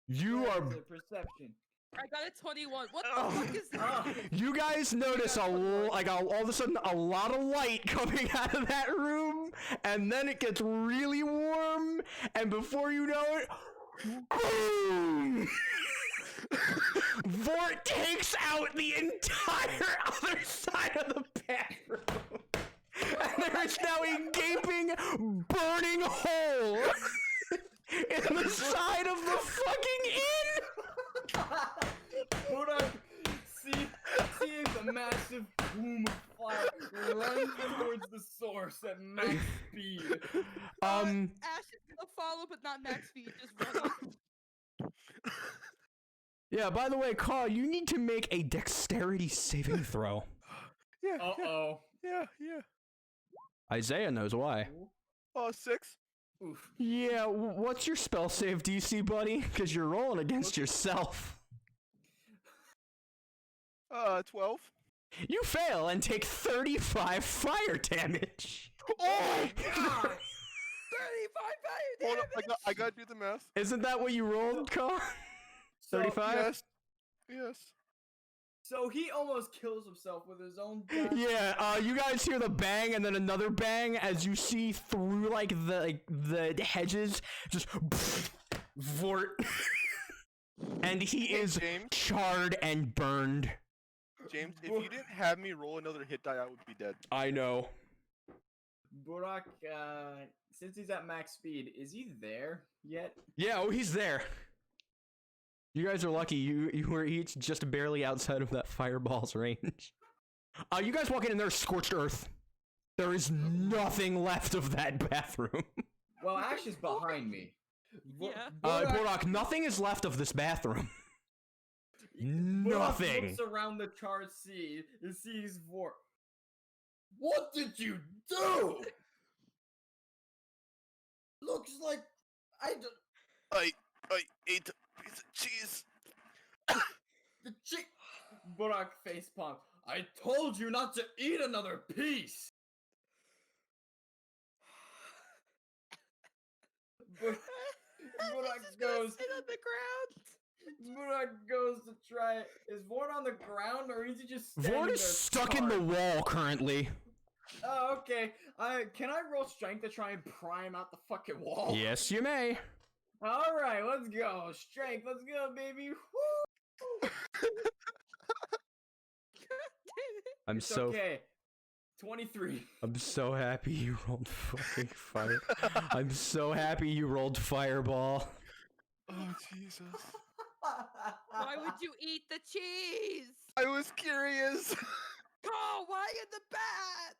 You Where are. is it? Perception. I got a 21. What the fuck is Ah. that? You guys notice all of a sudden a lot of light coming out of that room, and then it gets really warm, and before you know it, boom! Vordt takes out the entire other side of the bathroom, and there is now a gaping, burning hole in the side of the fucking inn. Burrok seeing the massive boom of fire run horse at max speed. Ash is gonna follow, but not max speed. Just run up. Yeah, by the way, Carl, you need to make a dexterity saving throw. Yeah. Uh-oh. Yeah. Isaiah knows why. 6. Oof. Yeah, what's your spell save DC, buddy? Because you're rolling against yourself. 12. You fail and take 35 fire damage. Oh! God! 35 fire Hold damage! up, I gotta do the math. Isn't that what you rolled, Carl? So- 35? Yes. So he almost kills himself with his own gun. Yeah, you guys hear the bang and then another bang as you see through the hedges, just Vordt, and he Hey, is James. charred and burned. James, if you didn't have me roll another hit die, I would be dead. I know. Burrok, since he's at max speed, is he there yet? Yeah, oh, he's there. You guys are lucky. You were each just barely outside of that fireball's range. You guys walk in and there's scorched earth. There is nothing left of that bathroom. Well, Ash is behind me. Yeah. Burrok, nothing is left of this bathroom. Nothing. Burrok looks around the charred sea and sees Vordt. What did you do? Looks like I ate a piece of cheese. the chick. Burrok facepalm. I told you not to eat another piece. Burrok He's just gonna goes. sit on the ground. Burrok goes to try it. Is Vordt on the ground or is he just standing Vordt there is stuck in the charred? wall currently. Oh, okay. Can I roll strength to try and prime out the fucking wall? Yes, you may. All right, let's go. Strength, let's go, baby. Woo! I'm It's so okay. 23. I'm so happy you rolled fucking fire. I'm so happy you rolled fireball. Oh, Jesus. Why would you eat the cheese? I was curious. Oh, why in the bat?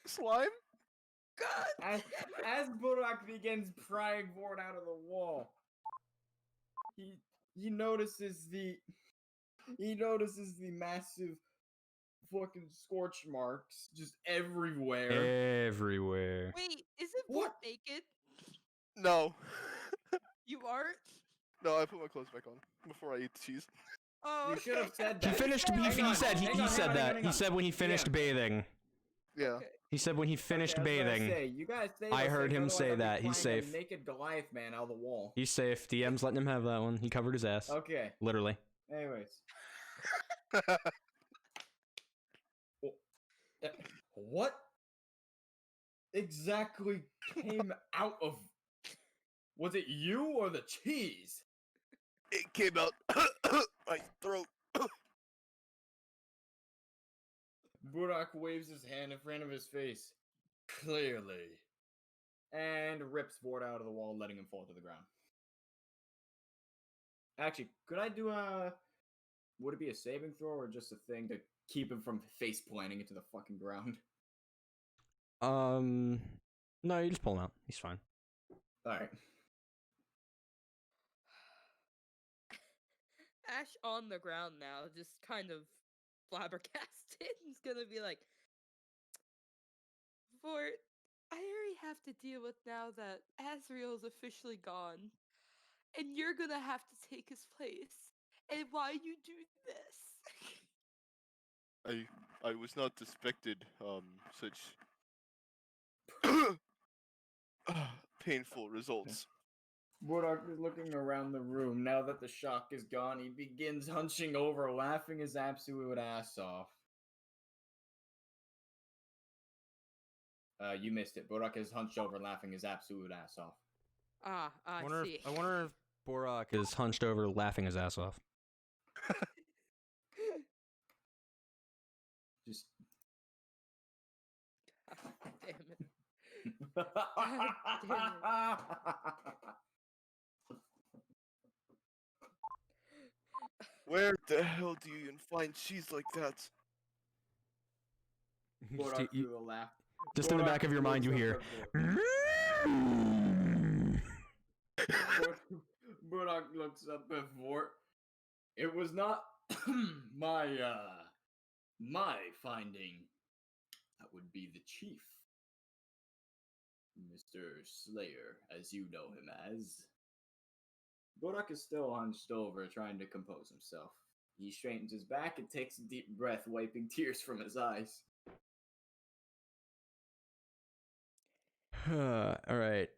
Slime? God. As Burrok begins prying Vordt out of the wall, he notices the massive fucking scorch marks just everywhere. Everywhere. Wait, isn't What? Vordt naked? No. You aren't? No, I put my clothes back on before I eat the cheese. Oh, You should have said He that. finished. Hang on, He hang on, said hang that. on. He said when he finished bathing. Yeah. Okay. He said when he finished Okay, I was gonna bathing. say, you guys say I those heard things, him otherwise say I'll be that. He's prying a safe. naked Goliath man out of the wall. He's safe. DM's letting him have that one. He covered his ass. Okay. Literally. Anyways. What exactly came out of? Was it you or the cheese? It came out my throat. Burrok waves his hand in front of his face. Clearly. And rips Vordt out of the wall, letting him fall to the ground. Actually, could I do a... Would it be a saving throw or just a thing to keep him from face planting into the fucking ground? No, you just pull him out. He's fine. Alright. Ash on the ground now, just kind of flabbergasted. He's gonna be like, Vordt, I already have to deal with now that Azrael's officially gone. And you're gonna have to take his place. And why you do this? I was not expected such painful results. Burrok is looking around the room. Now that the shock is gone, he begins hunching over, laughing his absolute ass off. You missed it. Burrok is hunched over, laughing his absolute ass off. I see. I wonder if Burrok is hunched over, laughing his ass off. Just. Damn it. Where the hell do you even find cheese like that? Burrok through the laugh. Just in the back of your mind, you hear. Burrok looks up at Vordt. It was not my finding. That would be the chief, Mr. Slayer, as you know him as. Burrok is still hunched over, trying to compose himself. He straightens his back and takes a deep breath, wiping tears from his eyes. All right.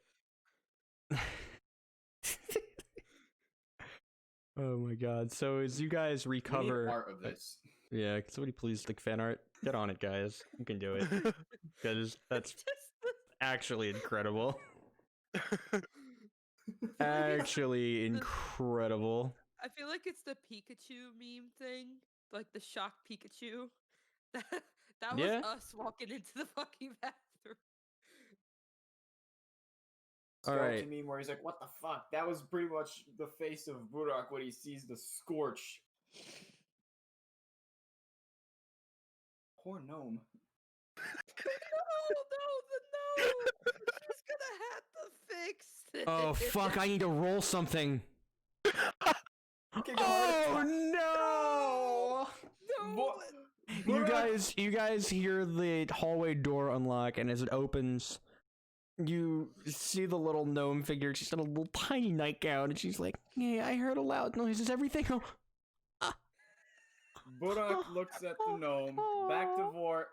Oh my god. So as you guys We need recover, art of this. yeah, can somebody please stick fan art? Get on it, guys. You can do it. Because that's Just the- actually incredible. Actually incredible. I feel like it's the Pikachu meme thing, like the shocked Pikachu. That was Yeah. us walking into the fucking bathroom. All right. To meme where he's like, "What the fuck?" That was pretty much the face of Burrok when he sees the scorch. Poor gnome. No! She's gonna have to fix this. Oh fuck, I need to roll something. Okay, go hard. Oh no! No! You guys hear the hallway door unlock, and as it opens, you see the little gnome figure. She's in a little tiny nightgown, and she's like, "Hey, I heard a loud noise. Is everything?" Burrok looks at the gnome, back to Vordt,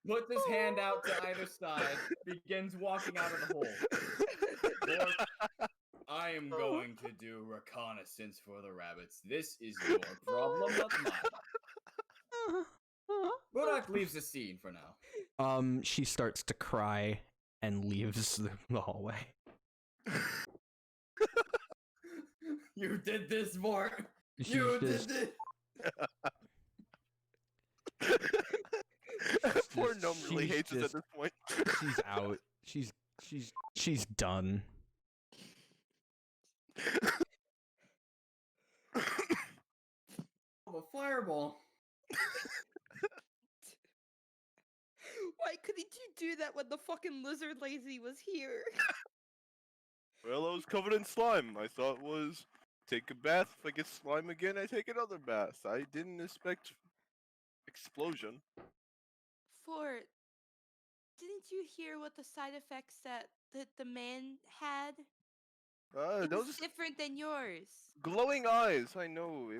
puts his hand out to either side, begins walking out of the hole. Vordt, I am going to do reconnaissance for the rabbits. This is your problem, not mine. Burrok leaves the scene for now. She starts to cry and leaves the hallway. You did this, Vordt. She's You just- did this. Poor gnome really she's hates us at just- this point. She's out. She's done. A fireball. Why couldn't you do that when the fucking lizard lazy was here? Well, I was covered in slime. I thought it was take a bath. If I get slime again, I take another bath. I didn't expect explosion. Fort, didn't you hear what the side effects that the man had? It was Those different than yours. glowing eyes. I know.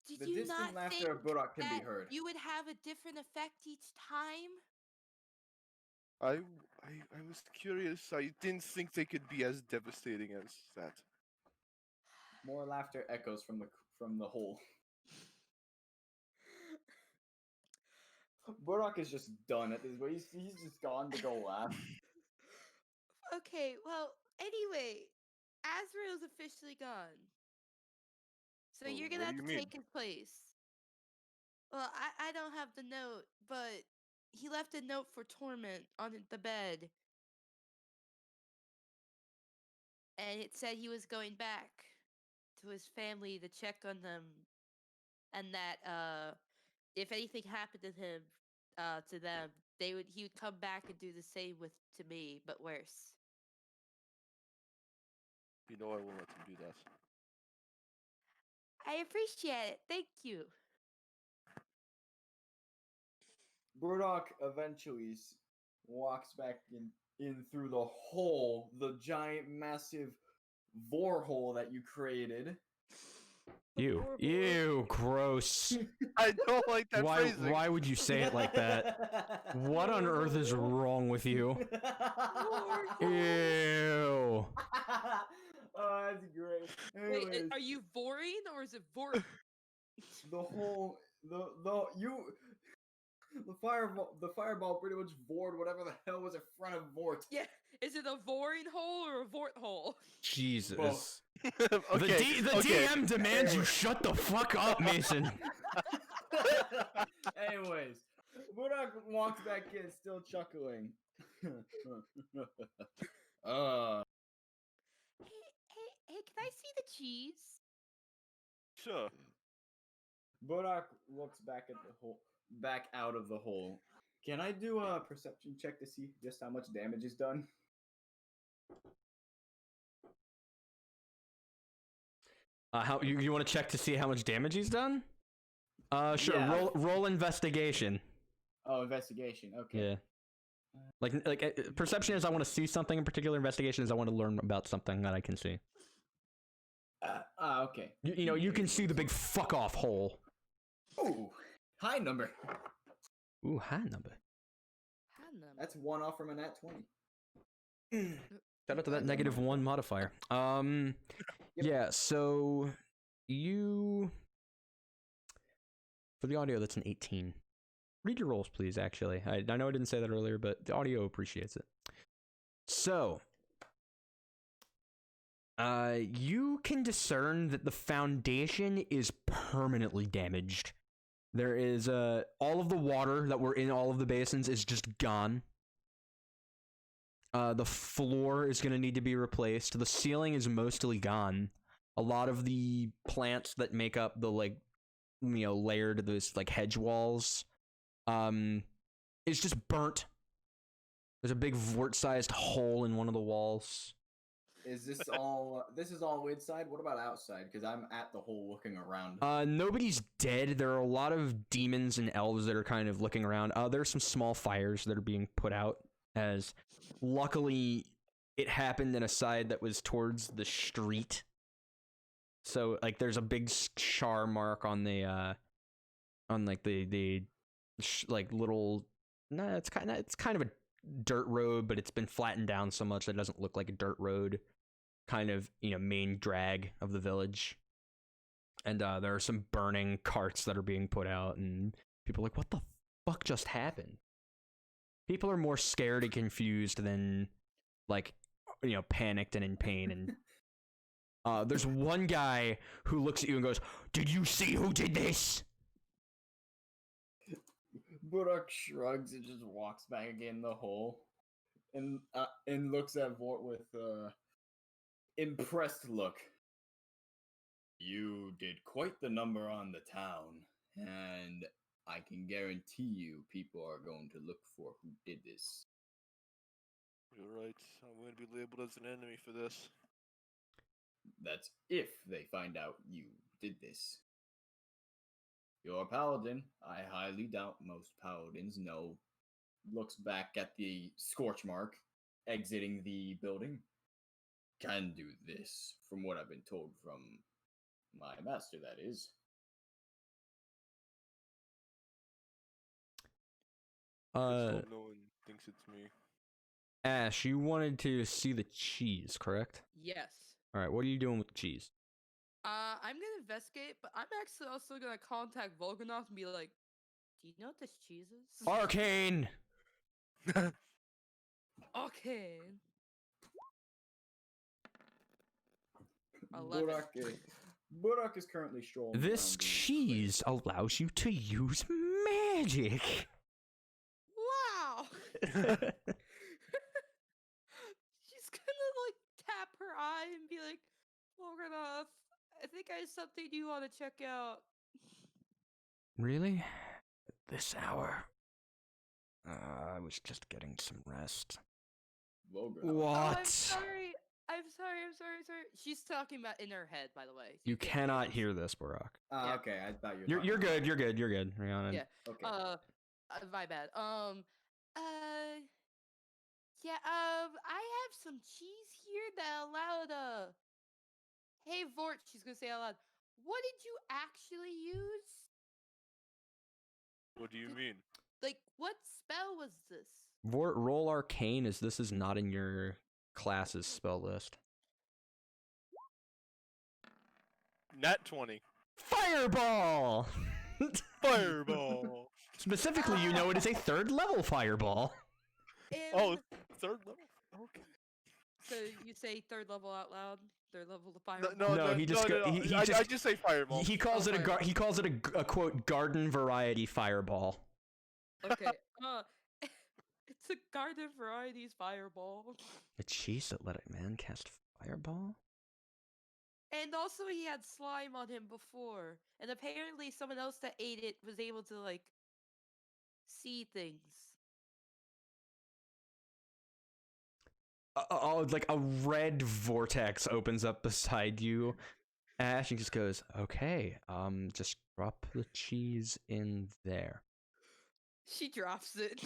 Did The you distant not laughter think of Burrok can be that heard. you would have a different effect each time? I was curious. I didn't think they could be as devastating as that. More laughter echoes from the hole. Burrok is just done at this point. He's just gone to go laugh. Okay, well, anyway, Azrael's officially gone. So Well, you're what gonna do have you to mean? take his place. Well, I don't have the note, but he left a note for Torment on the bed. And it said he was going back to his family to check on them. And that if anything happened to him, to them, he would come back and do the same to me, but worse. You know I won't let them do that. I appreciate it. Thank you. Burrok eventually walks back in through the hole, the giant, massive vor hole that you created. Ew, gross. I don't like that Why phrasing. why would you say it like that? What on earth is wrong with you? Ew. Oh, that's great. Wait, Anyways, are you voring or is it Vordt? the whole the fireball pretty much vored whatever the hell was in front of Vordt. Yeah, is it a voring hole or a Vordt hole? Jesus. Both. Okay, The okay. DM demands you shut the fuck up, Mason. Anyways, Burrok walks back in, still chuckling. Hey, can I see the cheese? Sure. Burrok looks back at the hole. back out of the hole. Can I do a perception check to see just how much damage is done? How you want to check to see how much damage he's done? Sure. Yeah. Roll investigation. Oh, investigation. Okay. Yeah. Like perception is I want to see something in particular. Investigation is I want to learn about something that I can see. Okay. You can see the big fuck off hole. Ooh, high number. Ooh, high number. That's 1 off from a nat 20. Shout out to that -1 modifier. Yep. Yeah. So you for the audio that's an 18. Read your rolls, please. Actually, I know I didn't say that earlier, but the audio appreciates it. So, you can discern that the foundation is permanently damaged. There is all of the water that were in all of the basins is just gone. The floor is going to need to be replaced. The ceiling is mostly gone. A lot of the plants that make up the layered those like hedge walls is just burnt. There's a big Vordt-sized hole in one of the walls. Is this all? This is all inside. What about outside? Because I'm at the hole looking around. Nobody's dead. There are a lot of demons and elves that are kind of looking around. There's some small fires that are being put out. As luckily, it happened in a side that was towards the street. So like, there's a big char mark on the little. No, it's kind of a dirt road, but it's been flattened down so much that it doesn't look like a dirt road. Kind of, main drag of the village. And there are some burning carts that are being put out, and people are like, what the fuck just happened? People are more scared and confused than, panicked and in pain. And there's one guy who looks at you and goes, "Did you see who did this?" Burrok shrugs and just walks back again in the hole, and looks at Vordt with impressed look. You did quite the number on the town, and I can guarantee you people are going to look for who did this. You're right. I'm going to be labeled as an enemy for this. That's if they find out you did this. You're a paladin. I highly doubt most paladins know. Looks back at the scorch mark, exiting the building. Can do this, from what I've been told from my master, that is. No one thinks it's me. Ash, you wanted to see the cheese, correct? Yes. All right, what are you doing with the cheese? I'm gonna investigate, but I'm actually also gonna contact Volganoth and be like, "Do you know what this cheese is?" Arcane! Okay. 11. Burrok is currently strolling. This around the cheese allows you to use magic. Wow. She's gonna tap her eye and be like, Volganoth, I think I have something you want to check out. Really? At this hour? I was just getting some rest. Volganoth. What? Oh, I'm sorry. She's talking about in her head, by the way. You cannot hear this, Burrok. Yeah. Okay, I thought you were You're good. You're good, Rihanna. Yeah. Okay. My bad. I have some cheese here that allowed Hey Vordt, she's gonna say out loud, what did you actually use? What do you mean? What spell was this? Vordt, roll arcane, as this is not in your class's spell list. Nat 20. Fireball! Fireball! Specifically, you know it is a 3rd level fireball. Oh, 3rd level? Okay. So you say 3rd level out loud? 3rd level to fire? No, he just I just say fireball. He calls it a quote garden variety fireball. Okay. It's a garden varieties fireball. A cheese athletic man cast fireball? And also he had slime on him before. And apparently someone else that ate it was able to see things. Oh, like a red vortex opens up beside you. Ash and just goes, okay, just drop the cheese in there. She drops it.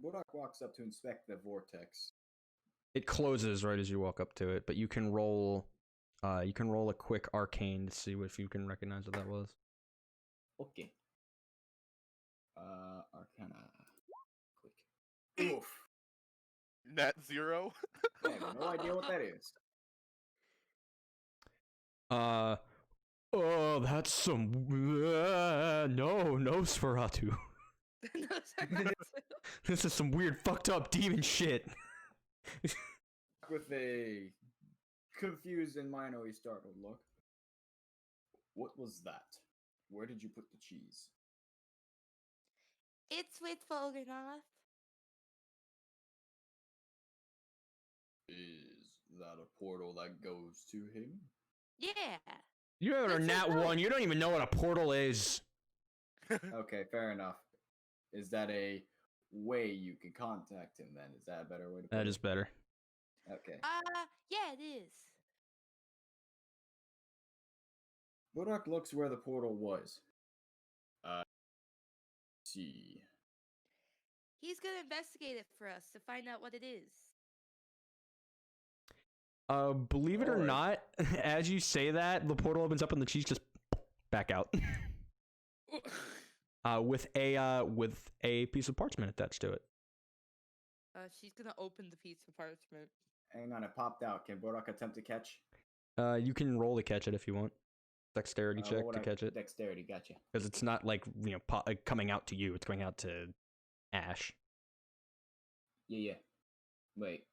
Burrok walks up to inspect the vortex. It closes right as you walk up to it, but you can roll a quick arcane to see if you can recognize what that was. Okay. Arcana. Quick. Oof. Nat 0. I have no idea what that is. Oh, that's some no Sferatu. No, sorry. This is some weird fucked up demon shit. With a confused and minorly startled look. What was that? Where did you put the cheese? It's with Voldemort. Is that a portal that goes to him? Yeah. You have a That's nat right. 1. You don't even know what a portal is. Okay, fair enough. Is that a way you can contact him then? Is that a better way to put That it? is better. Okay. Yeah, it is. Burrok looks where the portal was. See. He's gonna investigate it for us to find out what it is. Believe it or Alright. not, as you say that, the portal opens up and the cheese just back out. With a piece of parchment attached to it. She's gonna open the piece of parchment. Hang on, it popped out. Can Burrok attempt to catch? You can roll to catch it if you want. Dexterity check What to would catch it. Dexterity, gotcha. Because it's not like, coming out to you, it's going out to Ash. Yeah. Wait.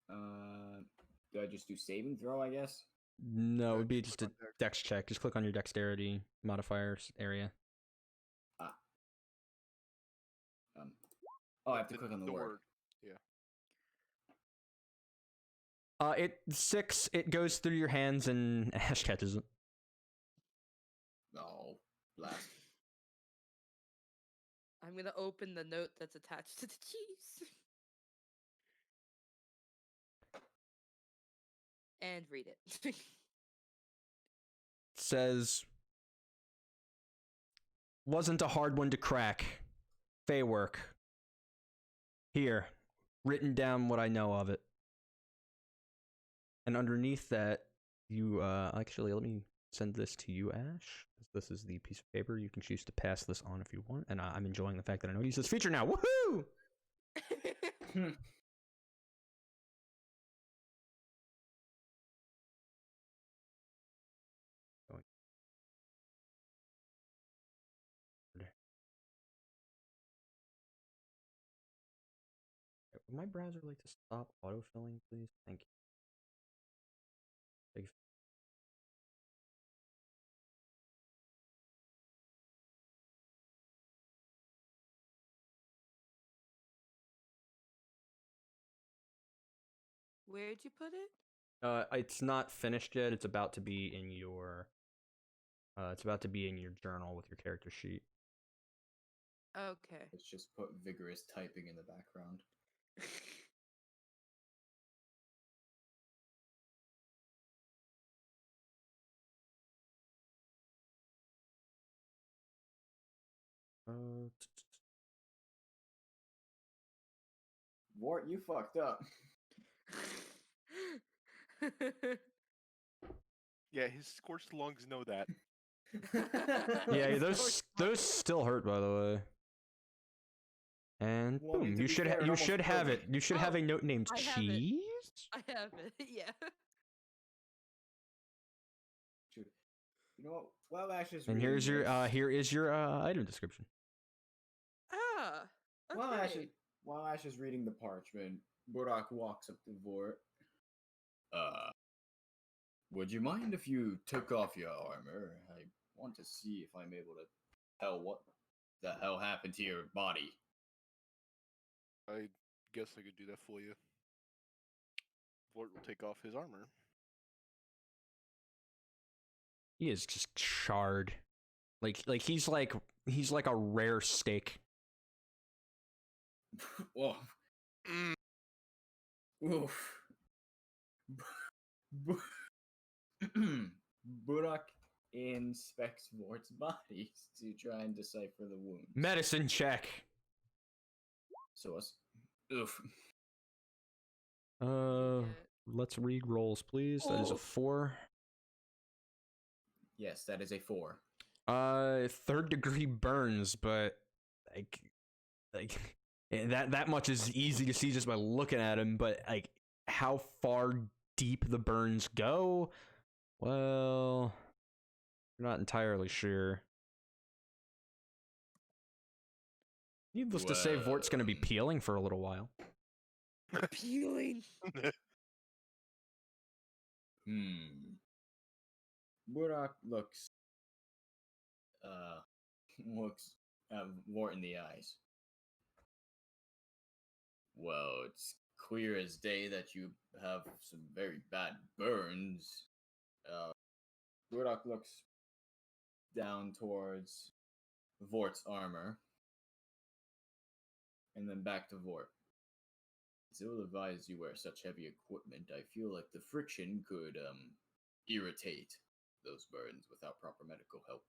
Do I just do saving throw, I guess? No, it would be Just just a click on dex check. Just click on your dexterity modifiers area. Oh, I have to click on the word. Yeah. It goes through your hands and Ash catches it. No. Blast. I'm gonna open the note that's attached to the cheese. And read it. It says, wasn't a hard one to crack. Fey work. Here, written down what I know of it. And underneath that, you, actually, let me send this to you, Ash. This is the piece of paper. You can choose to pass this on if you want. And I'm enjoying the fact that I know you use this feature now. Woohoo! Would my browser like to stop autofilling, please? Thank you. Big Where'd you put it? It's not finished yet. It's about to be in your. It's about to be in your journal with your character sheet. Okay. Let's just put vigorous typing in the background. Vordt, you fucked up. Yeah, his scorched lungs know that. Yeah, those still hurt, by the way. And Well, I mean, boom, to you be should fair, it you almost should have killed it. me. You should have Oh, a note named I have it. cheese. I have it. Yeah. You know what? While Ash is And reading here's your this- here is your item description. Ah. Okay. While Ash is reading the parchment, Burrok walks up to Vordt. Would you mind if you took off your armor? I want to see if I'm able to tell what the hell happened to your body. I guess I could do that for you. Vordt will take off his armor. He is just charred. Like he's like a rare steak. Whoa. Mm, Oof. Burrok inspects Vort's body to try and decipher the wounds. Medicine check. So us. Oof. Let's read rolls, please. That is a Oh. 4. Yes, that is a 4. 3rd degree burns, but like that much is easy to see just by looking at him. But like how far deep the burns go, well, I'm not entirely sure. Needless to say, Vort's gonna be Well. peeling for a little while. Peeling. Burrok looks looks at Vort in the eyes. Well, it's clear as day that you have some very bad burns. Burrok looks down towards Vort's armor, and then back to Vort. It's ill advised you wear such heavy equipment. I feel like the friction could irritate those burns without proper medical help.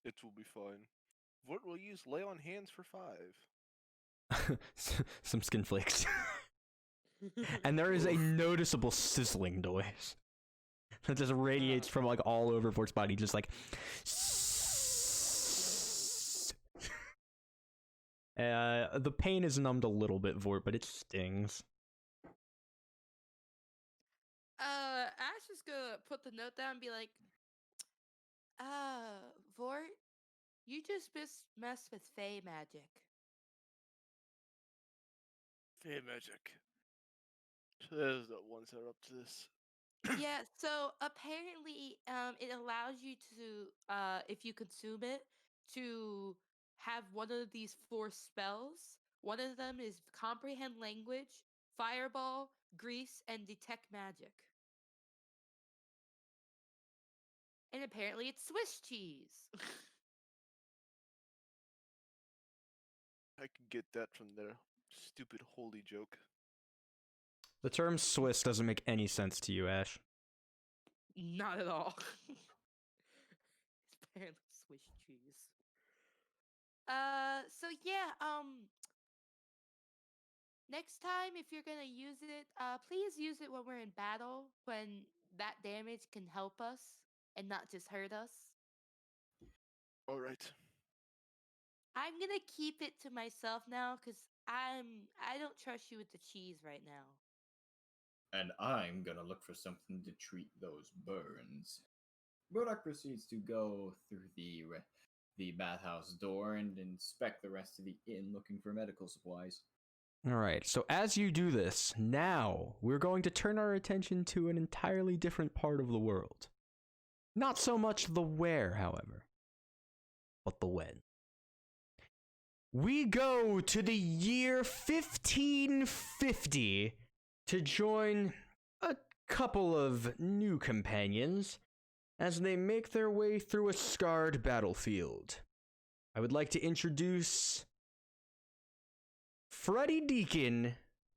it will be fine. Vort will use lay on hands for 5. Some skin flakes. And there is a noticeable sizzling noise that just radiates from like all over Vort's body, just like. The pain is numbed a little bit, Vort, but it stings. Ash is gonna put the note down and be like, Vort, you just messed with Fey magic. Fey magic. There's the ones that are up to this. Yeah, so apparently it allows you to, if you consume it, to have one of these 4 spells. One of them is comprehend language, fireball, grease, and detect magic. And apparently it's Swiss cheese. I can get that from their stupid holy joke. The term Swiss doesn't make any sense to you, Ash. Not at all. It's apparently Swiss cheese. So yeah, next time if you're gonna use it, please use it when we're in battle, when that damage can help us and not just hurt us. Alright. I'm gonna keep it to myself now because I don't trust you with the cheese right now. And I'm gonna look for something to treat those burns. Burrok proceeds to go through the bathhouse door and inspect the rest of the inn, looking for medical supplies. Alright, so as you do this, now we're going to turn our attention to an entirely different part of the world. Not so much the where, however, but the when. We go to the year 1550 to join a couple of new companions as they make their way through a scarred battlefield. I would like to introduce Fred Deacon,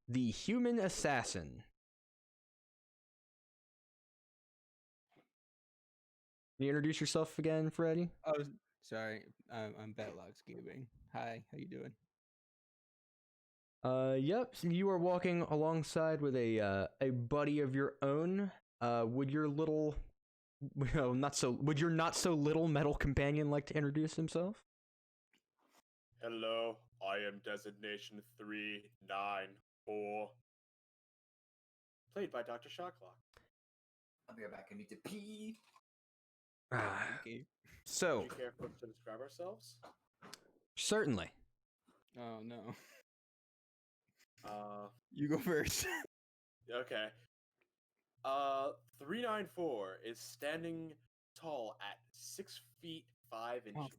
the human assassin. Can you introduce yourself again, Freddy? Oh, sorry. I'm Betlogs Gaming. Hi, how you doing? Yep. So you are walking alongside with a buddy of your own. Would your little, would your not so little metal companion like to introduce himself? Hello, I am Designation 394. Played by Dr. Shotclock. I'll be right back. I need to pee. Okay. So Would you care for us to describe ourselves? certainly. Oh no. Uh, You go first. okay. 394 is standing tall at 6 feet 5 inches. Oh.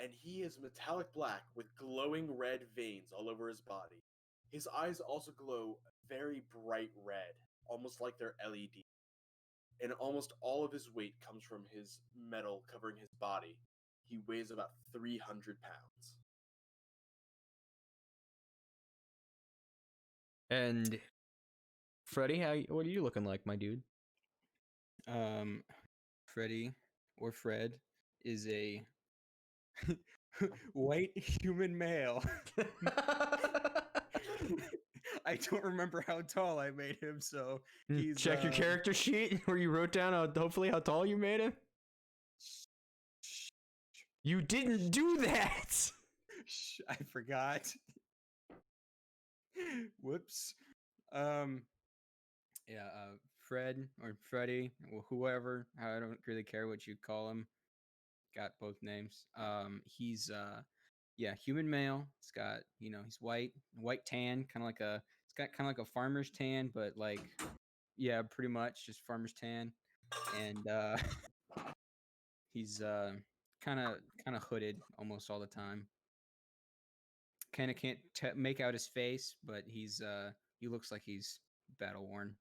And he is metallic black with glowing red veins all over his body. His eyes also glow very bright red, almost like they're LED. and almost all of his weight comes from his metal covering his body. He weighs about 300 pounds. And Freddy, what are you looking like, my dude? Freddy or Fred is a white human male. I don't remember how tall I made him, so he's Check your character sheet where you wrote down hopefully how tall you made him. You didn't do that. I forgot. Whoops. Yeah, Fred or Freddy, or whoever. I don't really care what you call him. Got both names. He's human male. He's got, he's white tan, it's got kind of like a farmer's tan, but like, yeah, pretty much just farmer's tan, and he's kind of hooded almost all the time. Kind of can't make out his face, but he looks like he's battle worn.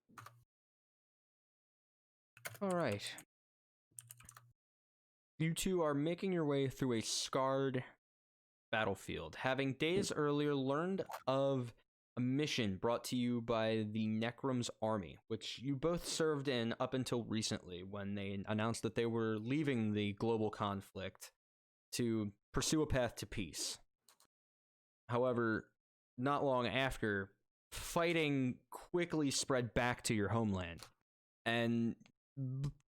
All right. You two are making your way through a scarred battlefield, having days earlier learned of a mission brought to you by the Necrum's army, which you both served in up until recently when they announced that they were leaving the global conflict to pursue a path to peace. However, not long after, fighting quickly spread back to your homeland, and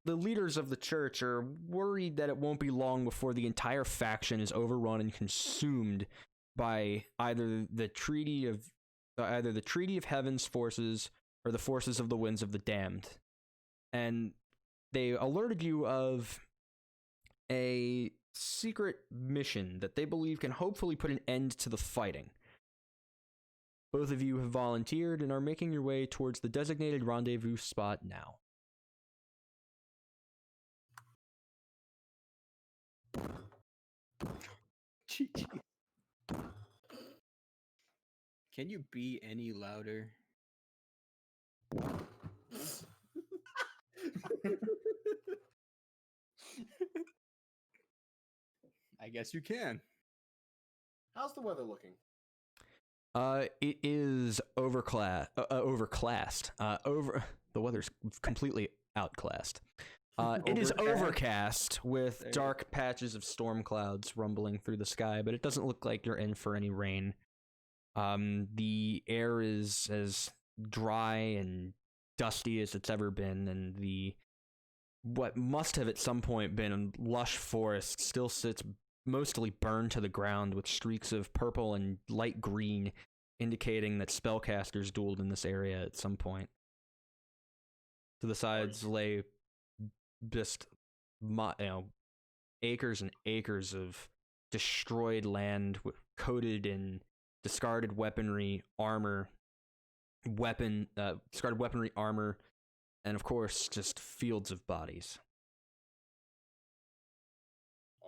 the leaders of the church are worried that it won't be long before the entire faction is overrun and consumed by either the Treaty of Heaven's forces or the forces of the Winds of the Damned. And they alerted you of a secret mission that they believe can hopefully put an end to the fighting. Both of you have volunteered and are making your way towards the designated rendezvous spot now. Can you be any louder? I guess you can. How's the weather looking? It is overclassed. The weather's completely outclassed. It is overcast with dark patches of storm clouds rumbling through the sky, but it doesn't look like you're in for any rain. The air is as dry and dusty as it's ever been, and what must have at some point been a lush forest still sits mostly burned to the ground with streaks of purple and light green indicating that spellcasters dueled in this area at some point. To the sides lay just acres and acres of destroyed land coated in discarded weaponry, armor, and of course just fields of bodies.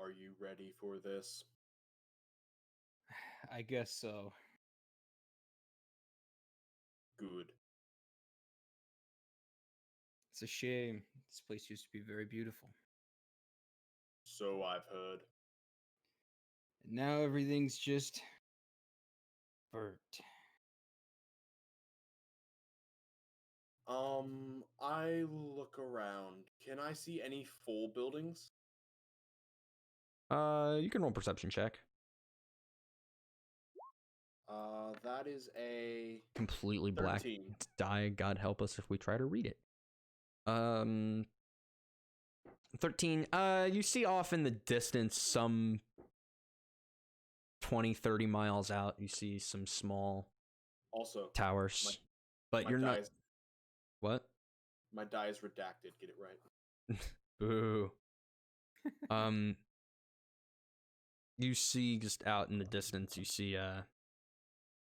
Are you ready for this? I guess so. Good. It's a shame. This place used to be very beautiful. So I've heard. And now everything's just burnt. I look around. Can I see any full buildings? You can roll a perception check. That is a Completely black 13. die. God help us if we try to read it. 13. You see off in the distance, some 20, 30 miles out, you see some small Also towers. But my you're not. is, What? My die is redacted. Get it right. Boo. You see just out in the distance, you see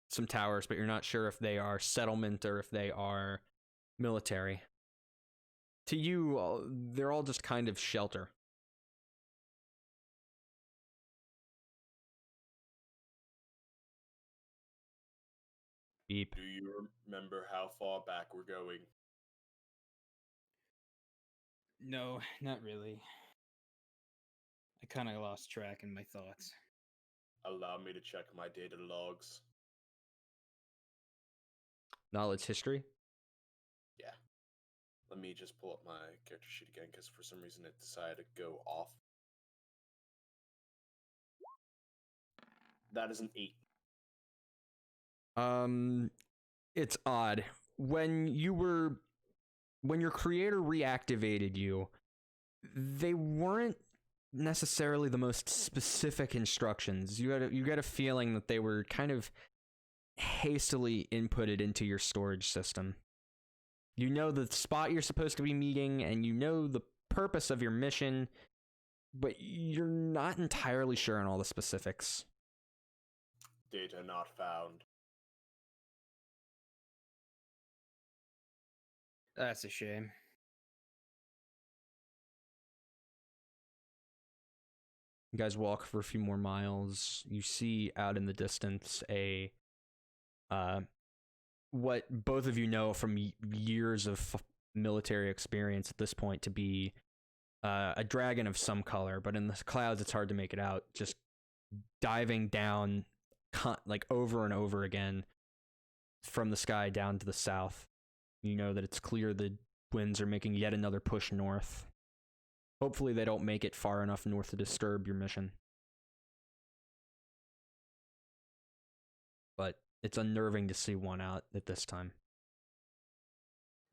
some towers, but you're not sure if they are settlement or if they are military. To you, they're all just kind of shelter. Beep. Do you remember how far back we're going? No, not really. I kind of lost track in my thoughts. Allow me to check my data logs. Knowledge history. Yeah. Let me just pull up my character sheet again, because for some reason it decided to go off. That is an 8. It's odd. When your creator reactivated you, they weren't necessarily the most specific instructions. You get a feeling that they were kind of hastily inputted into your storage system. You know the spot you're supposed to be meeting, and you know the purpose of your mission, but you're not entirely sure on all the specifics. Data not found. That's a shame. You guys walk for a few more miles. You see out in the distance what both of you know from years of military experience at this point to be a dragon of some color, but in the clouds it's hard to make it out. Just diving down, like over and over again from the sky down to the south. You know that it's clear the winds are making yet another push north. Hopefully they don't make it far enough north to disturb your mission. But it's unnerving to see one out at this time.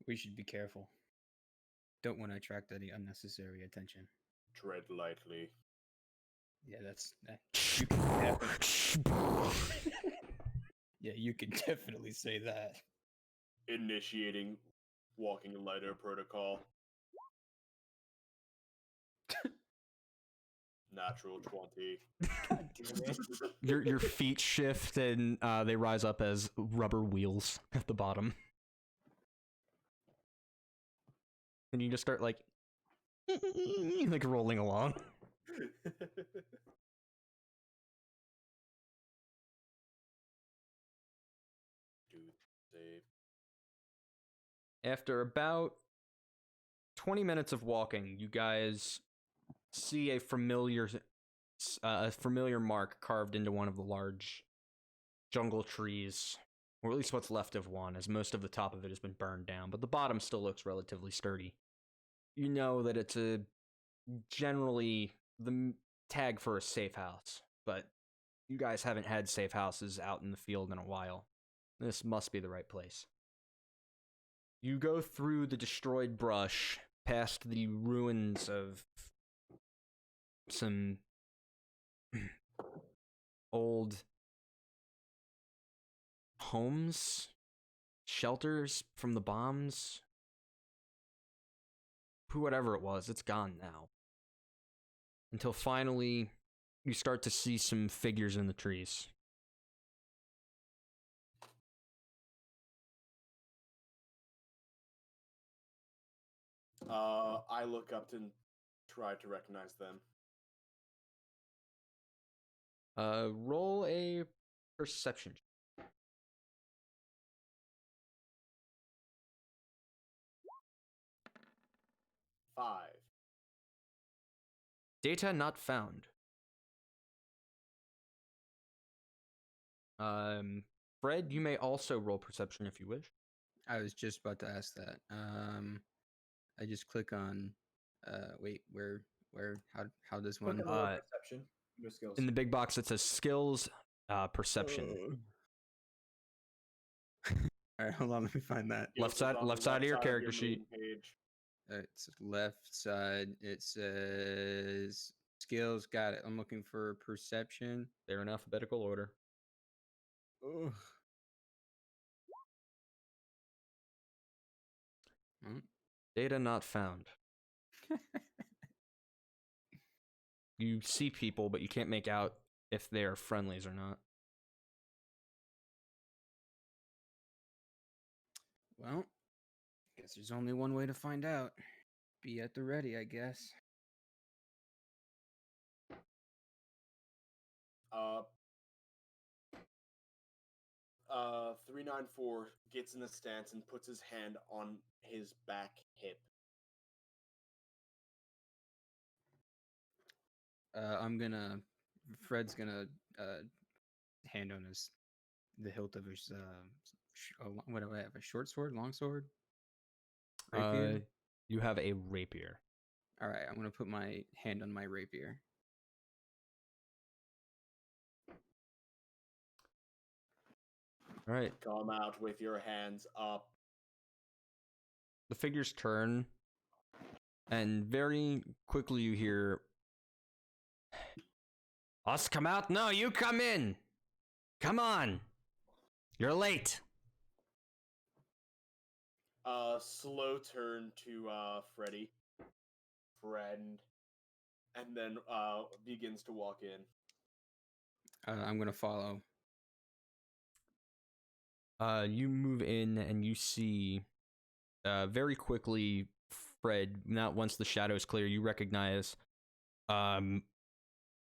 We should be careful. Don't want to attract any unnecessary attention. Tread lightly. Yeah, that's... you can definitely, yeah, you can definitely say that. Initiating walking lighter protocol. Natural 20. God damn it. Your feet shift and they rise up as rubber wheels at the bottom. And you just start like rolling along. Dude, save. After about 20 minutes of walking, you guys see a familiar mark carved into one of the large jungle trees, or at least what's left of one, as most of the top of it has been burned down, but the bottom still looks relatively sturdy. You know that it's generally the tag for a safe house, but you guys haven't had safe houses out in the field in a while. This must be the right place. You go through the destroyed brush, past the ruins of some old homes, shelters from the bombs. Whatever it was, it's gone now. Until finally, you start to see some figures in the trees. I look up and try to recognize them. Roll a perception. 5. Data not found. Fred, you may also roll perception if you wish. I was just about to ask that. I just click on wait, how does one Click on the perception. Your skills. In the big box it says skills, perception. All right, hold on, let me find that. Left side of your character sheet. Page. It's left side. It says skills. Got it. I'm looking for perception. They're in alphabetical order. Ugh. Data not found. You see people, but you can't make out if they're friendlies or not. Well, guess there's only one way to find out. Be at the ready, I guess. 394 gets in the stance and puts his hand on his back hip. Fred's gonna hand on the hilt of his what do I have? A short sword, long sword, rapier. You have a rapier. All right, I'm gonna put my hand on my rapier. All right. Come out with your hands up. The figures turn, and very quickly you hear, "Us come out? No, you come in. Come on. You're late." Slow turn to Freddy. Friend. And then begins to walk in. I'm gonna follow. You move in and you see very quickly, Fred, not once the shadows clear, you recognize one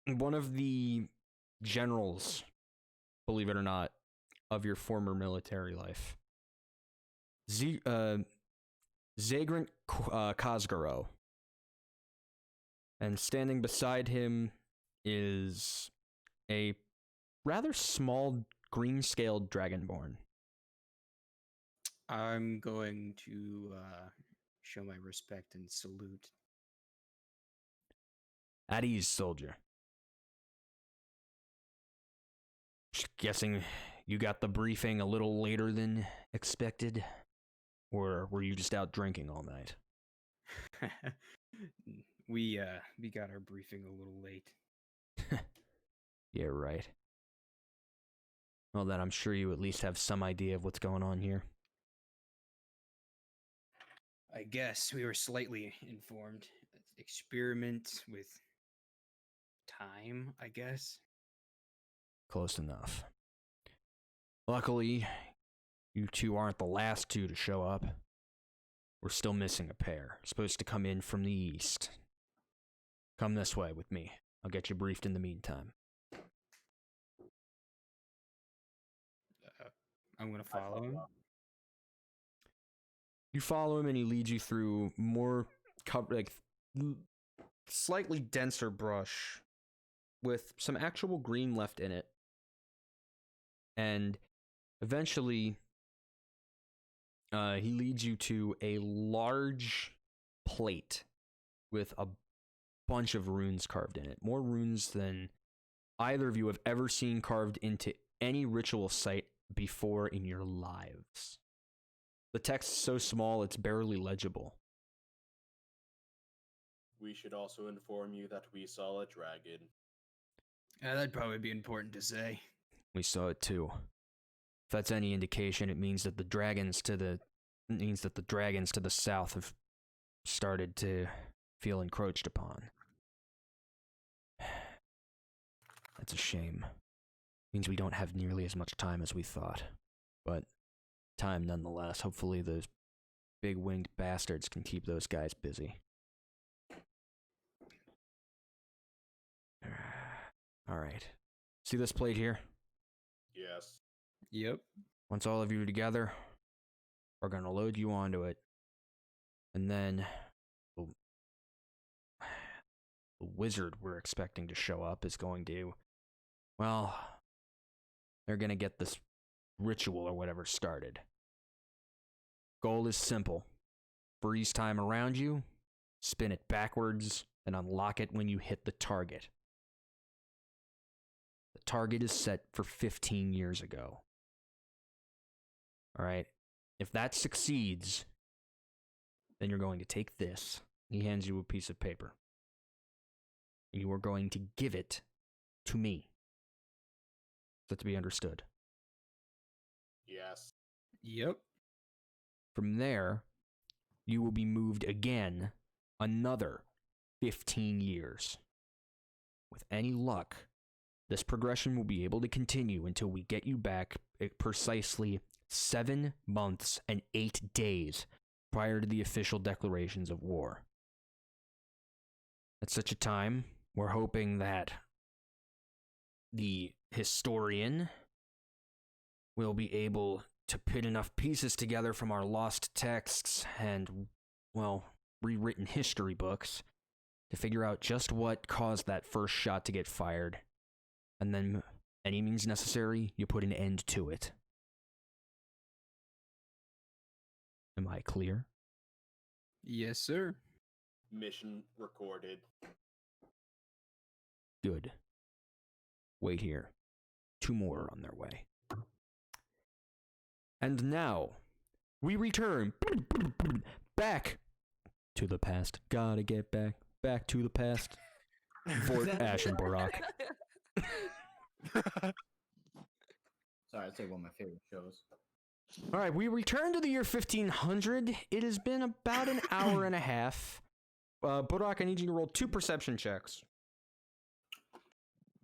of the generals, believe it or not, of your former military life. Zagrant Kosgaro. And standing beside him is a rather small green-scaled dragonborn. I'm going to show my respect and salute. At ease, soldier. Just guessing you got the briefing a little later than expected? Or were you just out drinking all night? We got our briefing a little late. Yeah, right. Well, then I'm sure you at least have some idea of what's going on here. I guess we were slightly informed. Experiment with time, I guess. Close enough. Luckily, you two aren't the last two to show up. We're still missing a pair. Supposed to come in from the east. Come this way with me. I'll get you briefed in the meantime. I'm gonna follow him. You follow him and he leads you through more slightly denser brush with some actual green left in it. And eventually, he leads you to a large plate with a bunch of runes carved in it. More runes than either of you have ever seen carved into any ritual site before in your lives. The text is so small it's barely legible. We should also inform you that we saw a dragon. That'd probably be important to say. We saw it too. If that's any indication, it means that the dragons to the south have started to feel encroached upon. That's a shame. Means we don't have nearly as much time as we thought. But time nonetheless. Hopefully those big winged bastards can keep those guys busy. Alright. See this plate here? Yes. Yep. Once all of you are together, we're gonna load you onto it. And then the wizard we're expecting to show up is going to, well, they're gonna get this ritual or whatever started. Goal is simple. Freeze time around you, spin it backwards, and unlock it when you hit the target. The target is set for 15 years ago. Alright? If that succeeds, then you're going to take this. He hands you a piece of paper. And you are going to give it to me. Is that to be understood? Yes. Yep. From there, you will be moved again another 15 years. With any luck, this progression will be able to continue until we get you back at precisely 7 months and 8 days prior to the official declarations of war. At such a time, we're hoping that the historian will be able to put enough pieces together from our lost texts and, well, rewritten history books to figure out just what caused that first shot to get fired. And then, any means necessary, you put an end to it. Am I clear? Yes, sir. Mission recorded. Good. Wait here. 2 more are on their way. And now, we return back to the past. Gotta get back to the past. Vordt, Ash, and Burrok. Sorry, I'd say one of my favorite shows. Alright, we return to the year 1500. It has been about an hour and a half. Burrok, I need you to roll 2 perception checks.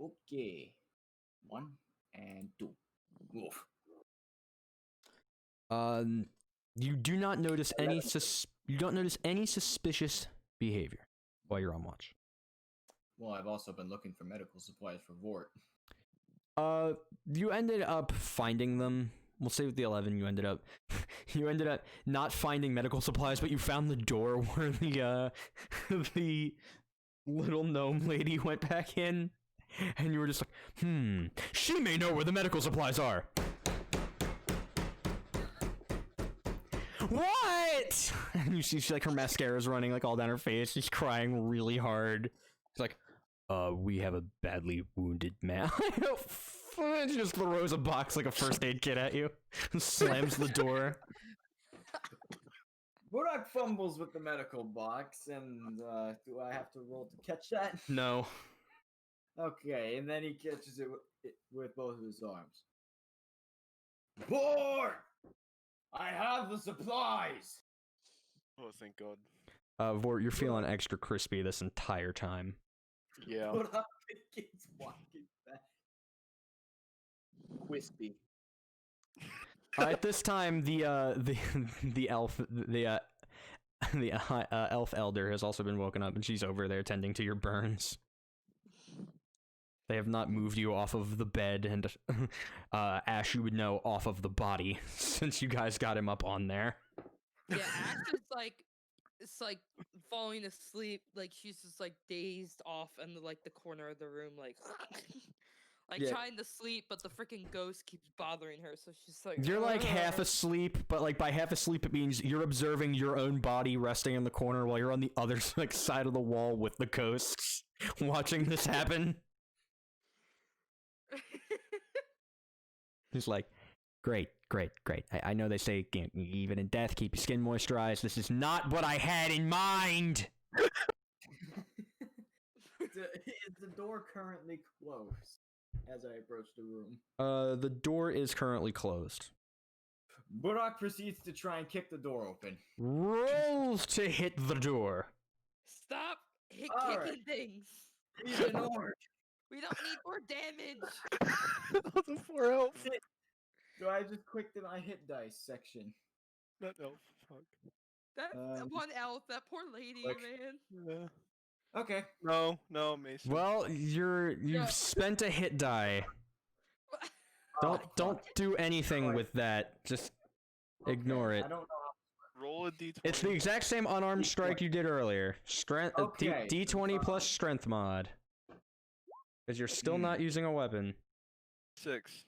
Okay. 1 and 2. Oof. You do not notice any you don't notice any suspicious behavior while you're on watch. Well, I've also been looking for medical supplies for Vordt. You ended up finding them. We'll say with the 11, you ended up not finding medical supplies, but you found the door where the the little gnome lady went back in, and you were just like, she may know where the medical supplies are. What? And you see she, like, her mascara's running like all down her face. She's crying really hard. She's like, we have a badly wounded man. She just throws a box like a first aid kit at you. Slams the door. Burrok fumbles with the medical box, and do I have to roll to catch that? No. Okay, and then he catches it with both of his arms. Vordt! I have the supplies! Oh, thank God. Vordt, you're feeling extra crispy this entire time. Yeah. Burrok begins walking back. Wispy. At this time, the elf, elf elder has also been woken up, and she's over there tending to your burns. They have not moved you off of the bed, and Ash, you would know, off of the body, since you guys got him up on there. Yeah, Ash is like, it's like falling asleep, like she's just like dazed off in the corner of the room, like Yeah. trying to sleep, but the freaking ghost keeps bothering her, so she's like. You're like half asleep, but like by half asleep it means you're observing your own body resting in the corner while you're on the other side of the wall with the ghosts, watching this happen. He's like, great. I know they say even in death, keep your skin moisturized. This is not what I had in mind. Is the door currently closed as I approach the room? The door is currently closed. Burrok proceeds to try and kick the door open. Roll to hit the door. Stop kicking Alright. things. He's an orc. We don't need more damage. That's a 4 health. Do I just click my hit dice section? No, fuck. That one elf, that poor lady, Click. man. Yeah. Okay. No, Mason. Well, you've No. spent a hit die. Don't do anything with that. Just ignore it. I don't know. Roll a d20. It's the exact same unarmed strike you did earlier. Strength Okay. D20 plus strength mod. Because you're still not using a weapon. 6.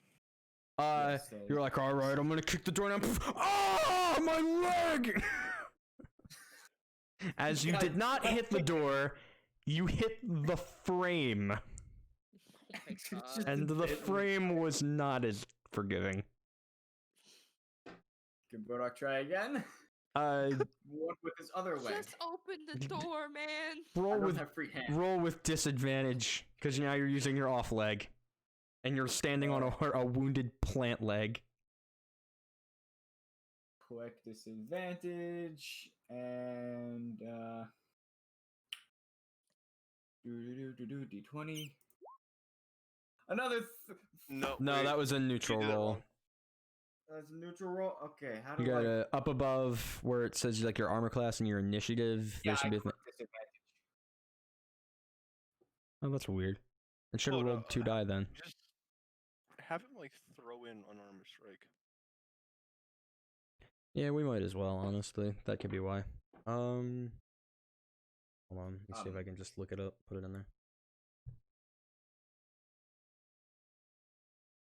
Yes, You're like, all right, I'm gonna kick the door down. Oh, my leg! As you did not hit the door, you hit the frame, Oh my god. and the frame was not as forgiving. Can Burrok try again? Uh, One with his other leg. Just open the door, man. I roll don't with have free hand. roll with disadvantage because now you're using your off leg, and you're standing on a wounded plant leg. Quick disadvantage and D20. Another. No, No, wait. that was a neutral did that roll. wrong. That's a neutral roll. Okay, how do You I? gotta up above where it says like your armor class and your initiative. Yeah, There should I be. click disadvantage. Oh, that's weird. It should have Oh, no, rolled 2 die then. Just have him like throw in unarmed strike. Yeah, we might as well. Honestly, that could be why. Hold Hold on, let me see if I can just look it up, put it in there.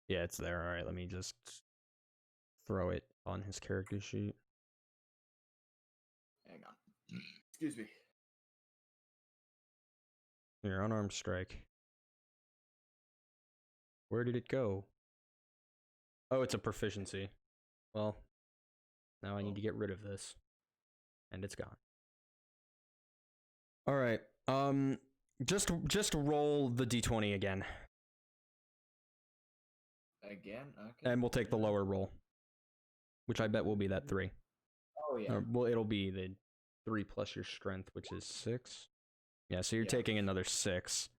Yeah, it's there. Alright, let me just throw it on his character sheet. Hang on. Excuse me. Your unarmed strike. Where did it go? Oh, it's a proficiency. Well, now I need to get rid of this. And it's gone. Alright, just roll the d20 again. Again? Okay. And we'll take the lower roll. Which I bet will be that 3. Oh, yeah. Well, it'll be the 3 plus your strength, which is 6. Yeah, so you're taking another 6.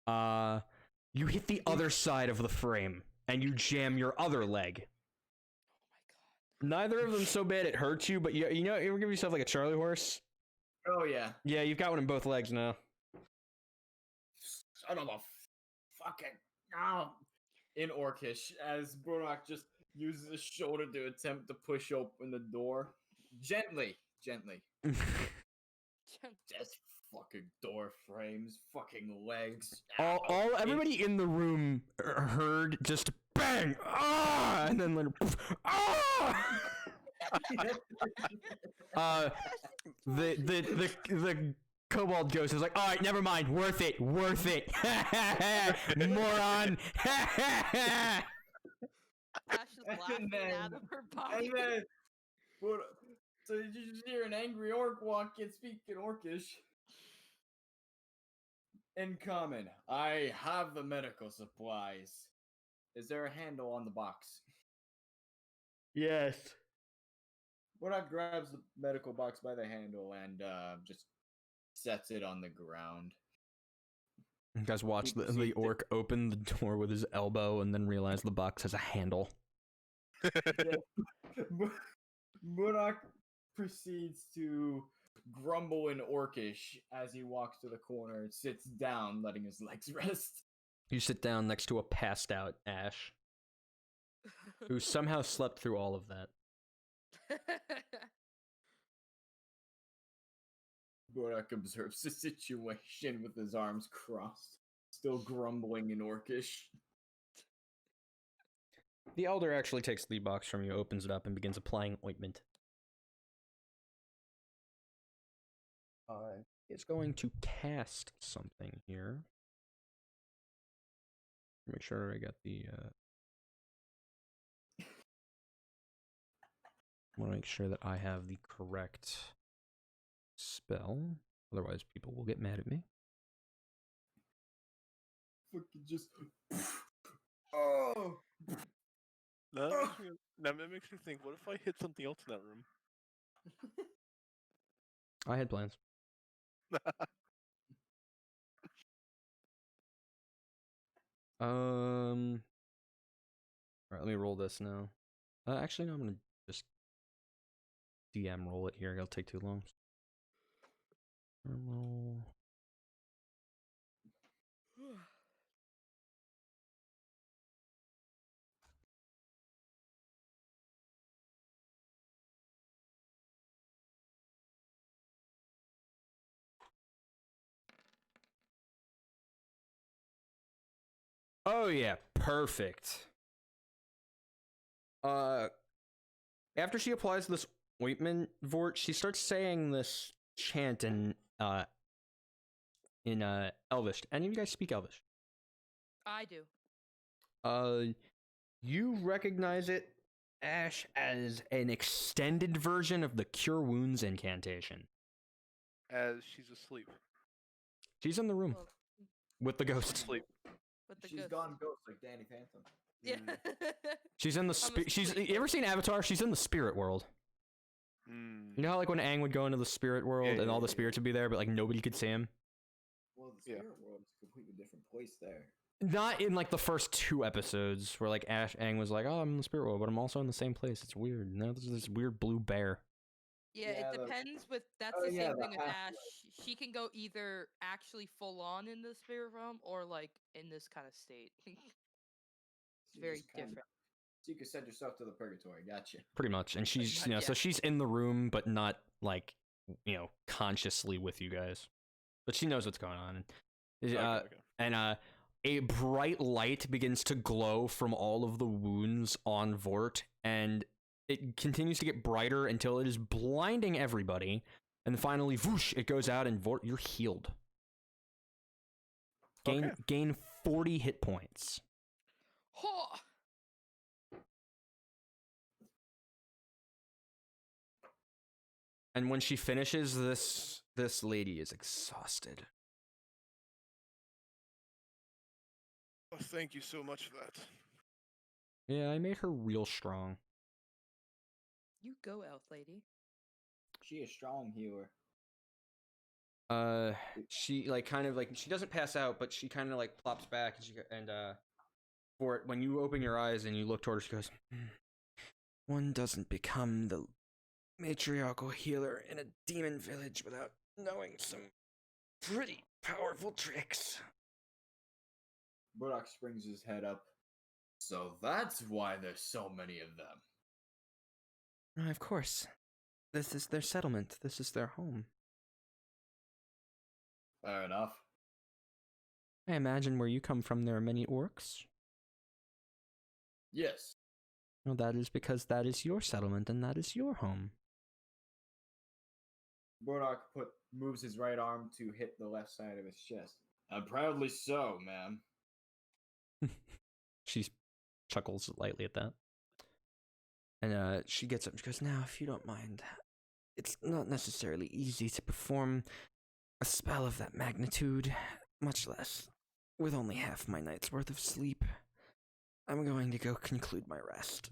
You hit the other side of the frame, and you jam your other leg. Oh my god. Neither of them so bad it hurts you, but you know, you ever give yourself like a Charlie horse? Oh, yeah. Yeah, you've got one in both legs now. Son of a fucking... Oh. In Orcish, as Burrok just uses his shoulder to attempt to push open the door. Gently. Just fucking door frames, fucking legs. Everybody in the room heard just bang, ah, and then like, ah. The kobold ghost is like, all right, never mind, worth it, moron. Ash is laughing out of her body. And then, so you just hear an angry orc walk in, speak in Orcish. In common, I have the medical supplies. Is there a handle on the box? Yes. Burrok grabs the medical box by the handle and just sets it on the ground. You guys watch the orc open the door with his elbow and then realize the box has a handle. Burrok proceeds to grumble in Orcish as he walks to the corner and sits down, letting his legs rest. You sit down next to a passed out Ash, who somehow slept through all of that. Burrok observes the situation with his arms crossed, still grumbling in Orcish. The elder actually takes the box from you, opens it up, and begins applying ointment. It's going to cast something here. Make sure I got the, I want to make sure that I have the correct spell. Otherwise, people will get mad at me. Fucking just... Oh! Now that makes me think, what if I hit something else in that room? I had plans. Alright, let me roll this now. Actually, no, I'm gonna just DM roll it here. It'll take too long. Roll. Oh yeah, perfect. After she applies this ointment, Vordt, she starts saying this chant in Elvish. Any of you guys speak Elvish? I do. You recognize it, Ash, as an extended version of the Cure Wounds incantation. As she's asleep. She's in the room Well, with the ghost. Asleep. with the She's ghost. gone ghost like Danny Phantom. Yeah. She's in the you ever seen Avatar? She's in the spirit world. Mm. You know how like when Aang would go into the spirit world and all the spirits would be there, but like nobody could see him? Well, the spirit world is a completely different place there. Not in like the first 2 episodes where like Aang was like, oh, I'm in the spirit world, but I'm also in the same place. It's weird. Now there's this weird blue bear. Yeah, Yeah, it depends with that's Oh, the yeah, same the thing with Ash. half-life. She can go either actually full on in the spirit realm or like in this kind of state. It's You very just kinda- different. So you can send yourself to the purgatory. Gotcha. Pretty much. And she's, much, you know, so yeah. she's in the room, but not like, you know, consciously with you guys. but she knows what's going on. Okay, okay. And a bright light begins to glow from all of the wounds on Vordt, and it continues to get brighter until it is blinding everybody. And finally, whoosh, it goes out, and Vordt, you're healed. Gain 40 hit points. Huh. And when she finishes, this lady is exhausted. Oh, thank you so much for that. Yeah, I made her real strong. You go, elf lady. She a strong healer. She like kind of like she doesn't pass out, but she kind of like plops back, and for it, when you open your eyes and you look toward her, she goes, "One doesn't become the matriarchal healer in a demon village without knowing some pretty powerful tricks." Burrok springs his head up. So that's why there's so many of them. Of course, this is their settlement. This is their home. Fair enough. I imagine where you come from, there are many orcs. Yes. Well, that is because that is your settlement and that is your home. Burrok moves his right arm to hit the left side of his chest. And proudly so, ma'am. She chuckles lightly at that. And she gets up and she goes, "Now, if you don't mind, it's not necessarily easy to perform a spell of that magnitude, much less with only half my night's worth of sleep. I'm going to go conclude my rest."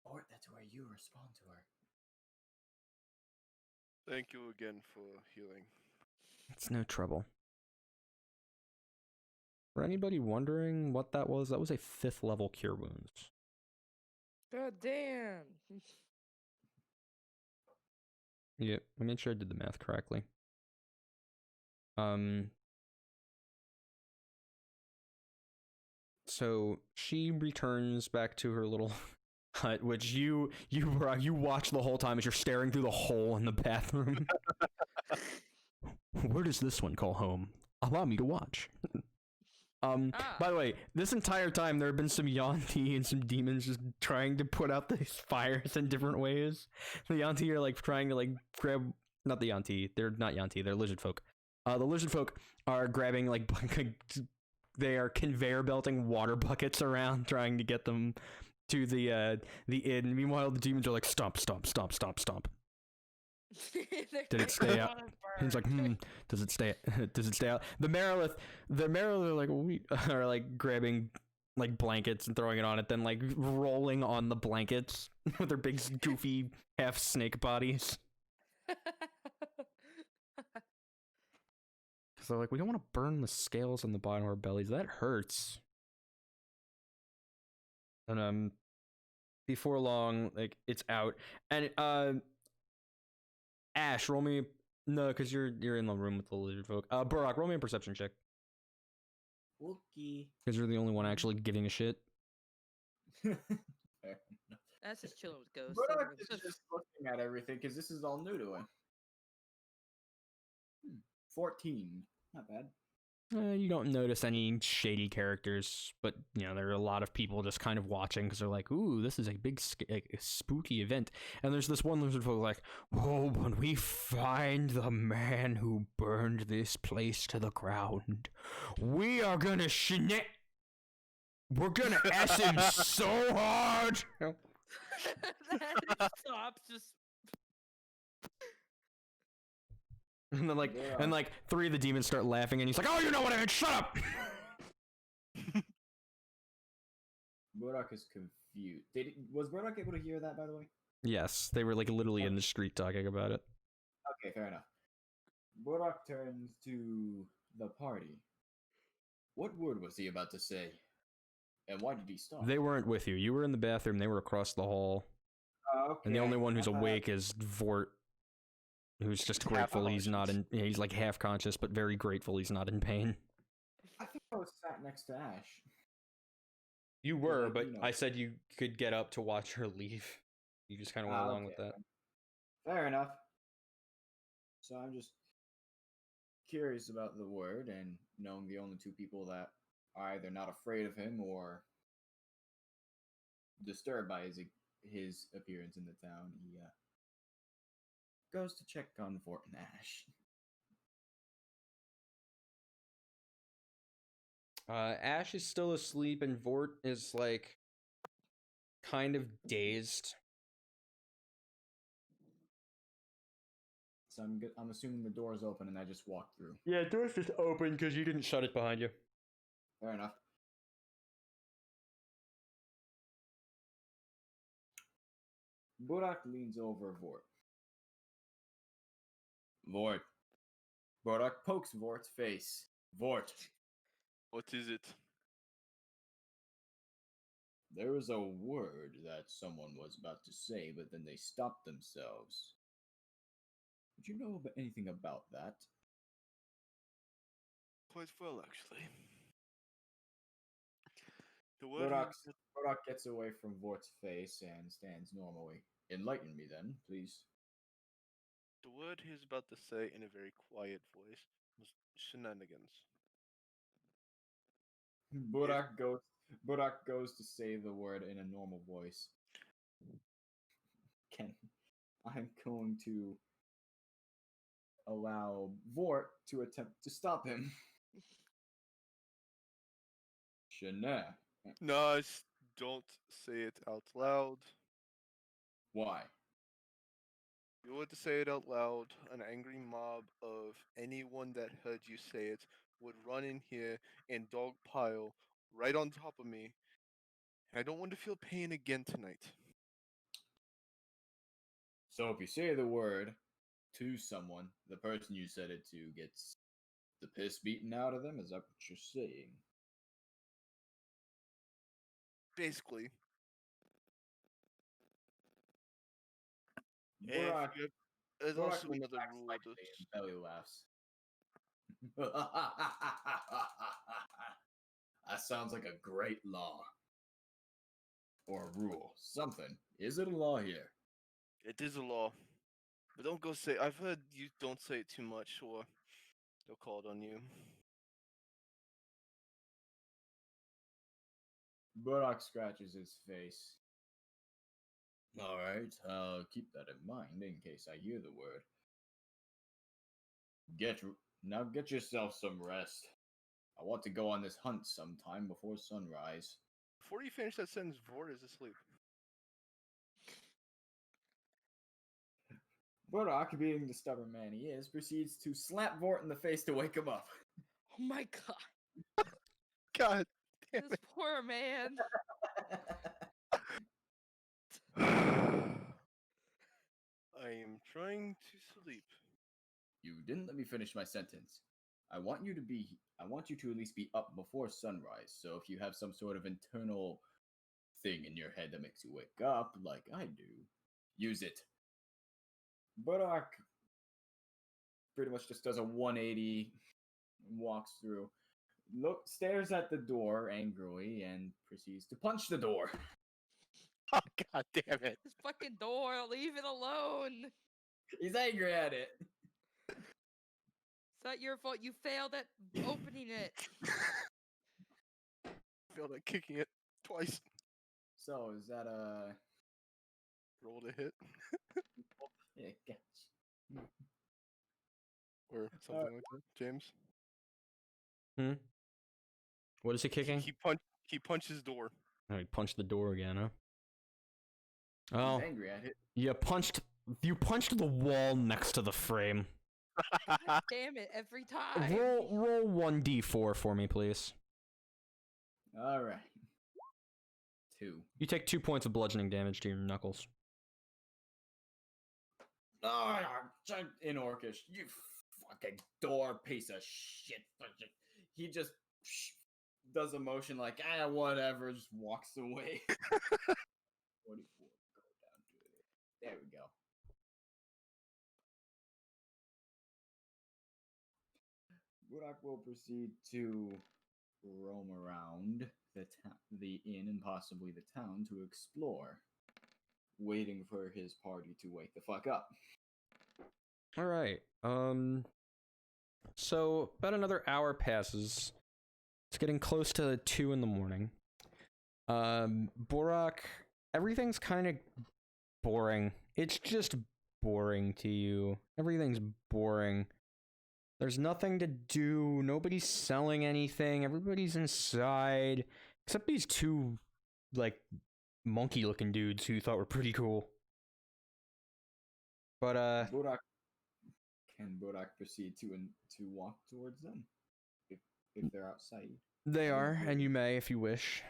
Or that's where you respond to her. Thank you again for healing. It's no trouble. For anybody wondering what that was a 5th level Cure Wounds. God damn. Yep, I made sure I did the math correctly. So she returns back to her little hut, which you watch the whole time as you're staring through the hole in the bathroom. Where does this one call home? Allow me to watch. By the way, this entire time there have been some Yanti and some demons just trying to put out these fires in different ways. The Yanti are like trying to like grab, not the Yanti, they're not Yanti, they're lizard folk. The lizard folk are grabbing like they are conveyor belting water buckets around, trying to get them to the inn. Meanwhile, the demons are like stomp, stomp, stomp, stomp, stomp. Did it stay out? He's like, does it stay? Does it stay out? The Marilith are like, are like grabbing like blankets and throwing it on it, then like rolling on the blankets with their big goofy half snake bodies. Because they're like, we don't want to burn the scales on the bottom of our bellies. That hurts. And before long, like it's out, and Ash, roll me. No, because you're in the room with the lizard folk. Burrok, roll me a perception check. Okay. Because you're the only one actually giving a shit. That's just chilling with ghosts. Burrok is just looking at everything because this is all new to him. 14. Not bad. You don't notice any shady characters, but you know there are a lot of people just kind of watching because they're like, "Ooh, this is a big spooky event." And there's this one lizard folk like, "Oh, when we find the man who burned this place to the ground, we are gonna we're gonna ass him so hard." That stops just. And then like 3 of the demons start laughing, and he's like, "Oh, you know what I meant? Shut up!" Burrok is confused. Was Burrok able to hear that, by the way? Yes, they were like literally in the street talking about it. Okay, fair enough. Burrok turns to the party. What word was he about to say? And why did he stop? They weren't with you. You were in the bathroom. They were across the hall. Okay. And the only one who's awake is Vordt, who's just grateful he's not in. He's like half conscious, but very grateful he's not in pain. I think I was sat next to Ash. You were, like, but you know. I said you could get up to watch her leave. You just kind of went along with that. Fair enough. So I'm just curious about the word, and knowing the only two people that are either not afraid of him or disturbed by his appearance in the town, he goes to check on Vordt and Ash. Ash is still asleep, and Vordt is like kind of dazed. So I'm assuming the door is open, and I just walk through. Yeah, door's just open because you didn't shut it behind you. Fair enough. Burrok leans over Vordt. Vordt. Burrok pokes Vort's face. Vordt. What is it? There was a word that someone was about to say, but then they stopped themselves. Would you know anything about that? Quite well, actually. The word is Burrok gets away from Vort's face and stands normally. Enlighten me then, please. the word he's about to say in a very quiet voice was shenanigans. Burrok goes to say the word in a normal voice. I'm going to allow Vordt to attempt to stop him. Shana. No, don't say it out loud. Why? If you were to say it out loud, an angry mob of anyone that heard you say it would run in here and dogpile right on top of me. I don't want to feel pain again tonight. So if you say the word to someone, the person you said it to gets the piss beaten out of them? Is that what you're saying? Basically. Burrok, There's Burrok also leans another back rule. slightly and belly laughs. That sounds like a great law. Or a rule. Something. Is it a law here? It is a law. But don't go say. I've heard you don't say it too much, or they'll call it on you. Burrok scratches his face. Alright, I'll keep that in mind in case I hear the word. Now get yourself some rest. I want to go on this hunt sometime before sunrise. Before you finish that sentence, Vordt is asleep. Burrok, being the stubborn man he is, proceeds to slap Vordt in the face to wake him up. Oh my god. God damn This poor man. I am trying to sleep. You didn't let me finish my sentence. I want you to at least be up before sunrise. So if you have some sort of internal thing in your head that makes you wake up, like I do, use it. Burrok pretty much just does a 180, walks through, stares at the door angrily, and proceeds to punch the door. Oh, God damn it. This fucking door, leave it alone. He's angry at it. It's not your fault. You failed at opening it. Failed at kicking it twice. So is that a Roll to hit. yeah, gotcha. Or something like that. James? What is he kicking? He punches door. Oh, he punched the door again, huh? He's Oh, angry at it. you punched the wall next to the frame. God damn it, every time. Roll 1d4 for me, please. All right. 2. You take 2 points of bludgeoning damage to your knuckles. Oh, in Orcish, you fucking door piece of shit. He just does a motion like, whatever, just walks away. 44, go down to it. There we go. Burrok will proceed to roam around the inn and possibly the town to explore. waiting for his party to wake the fuck up. All right. So about another hour passes. It's getting close to 2 in the morning. Burrok, everything's kind of boring. It's just boring to you. Everything's boring. There's nothing to do. Nobody's selling anything. Everybody's inside. Except these two, like, monkey-looking dudes who you thought were pretty cool. But, Can Burrok proceed to walk towards them? If they're outside. they are, and you may if you wish.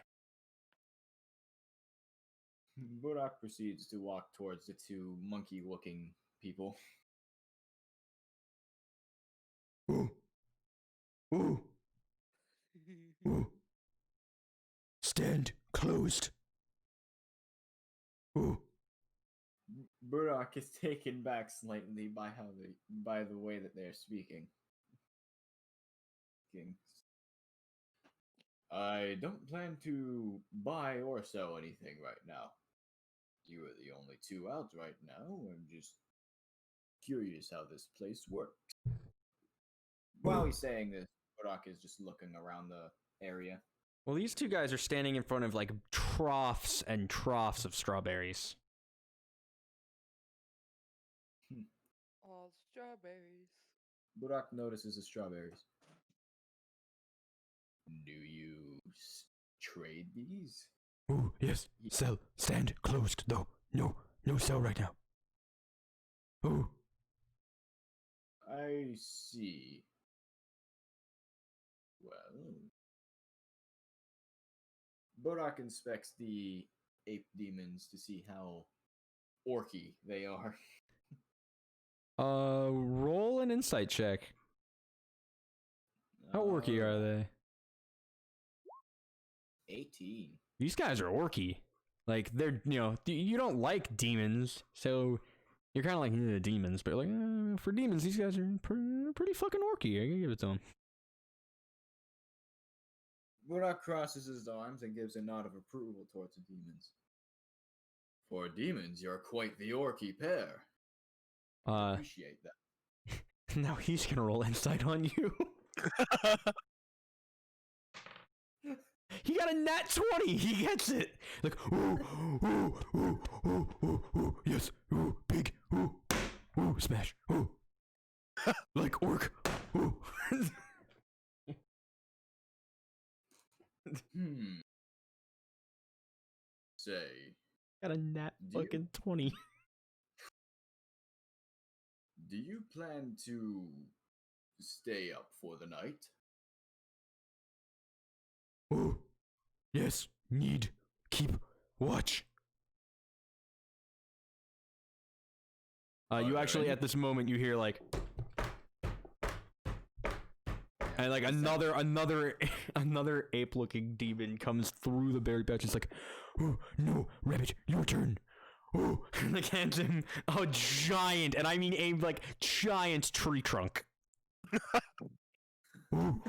Burrok proceeds to walk towards the two monkey-looking people. Ooh. Ooh. Ooh. Stand closed. Ooh. Burrok is taken back slightly by the way that they're speaking. I don't plan to buy or sell anything right now. You are the only two out right now. I'm just curious how this place works. While he's saying this, Burrok is just looking around the area. Well, these two guys are standing in front of, like, troughs and troughs of strawberries. All strawberries. Burrok notices the strawberries. Do you trade these? Ooh, yes. Sell. Stand closed, though. No sell right now. Ooh. I see. Well, Burrok inspects the ape demons to see how orky they are. Roll an insight check. How orky are they? 18. These guys are orky. Like, they're, you don't like demons, so you're kind of like, demons, but like, for demons, these guys are pretty fucking orky. I can give it to them. Burrok crosses his arms and gives a nod of approval towards the demons. For demons, you're quite the orky pair. I appreciate that. Now he's gonna roll insight on you. He got a nat 20. He gets it. Like, ooh, yes, ooh, pig, ooh, smash, ooh, like orc, ooh. Say, Got a nat fucking 20. do you plan to stay up for the night? Oh, yes, keep watch. You actually, at this moment, you hear like, and like another ape-looking demon comes through the berry patch. It's like, oh no, rabbit, your turn. Oh, and like hands him a giant, and I mean a like giant tree trunk. Oh,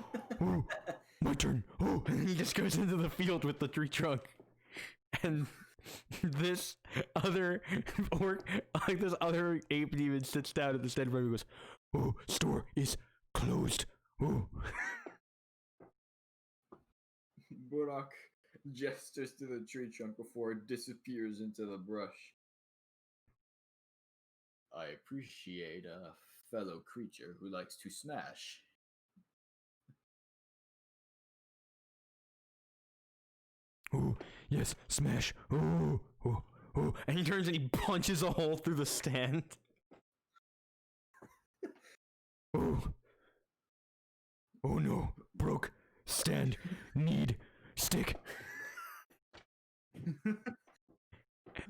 my turn. Oh, and he just goes into the field with the tree trunk, and this other orc, like this other ape demon, sits down at the stand and goes, "Oh, store is closed." Oh. Burrok gestures to the tree trunk before it disappears into the brush. I appreciate a fellow creature who likes to smash. Oh, yes, smash. Oh. And he turns and he punches a hole through the stand. Oh. Oh no, broke. Stand. Need. Stick.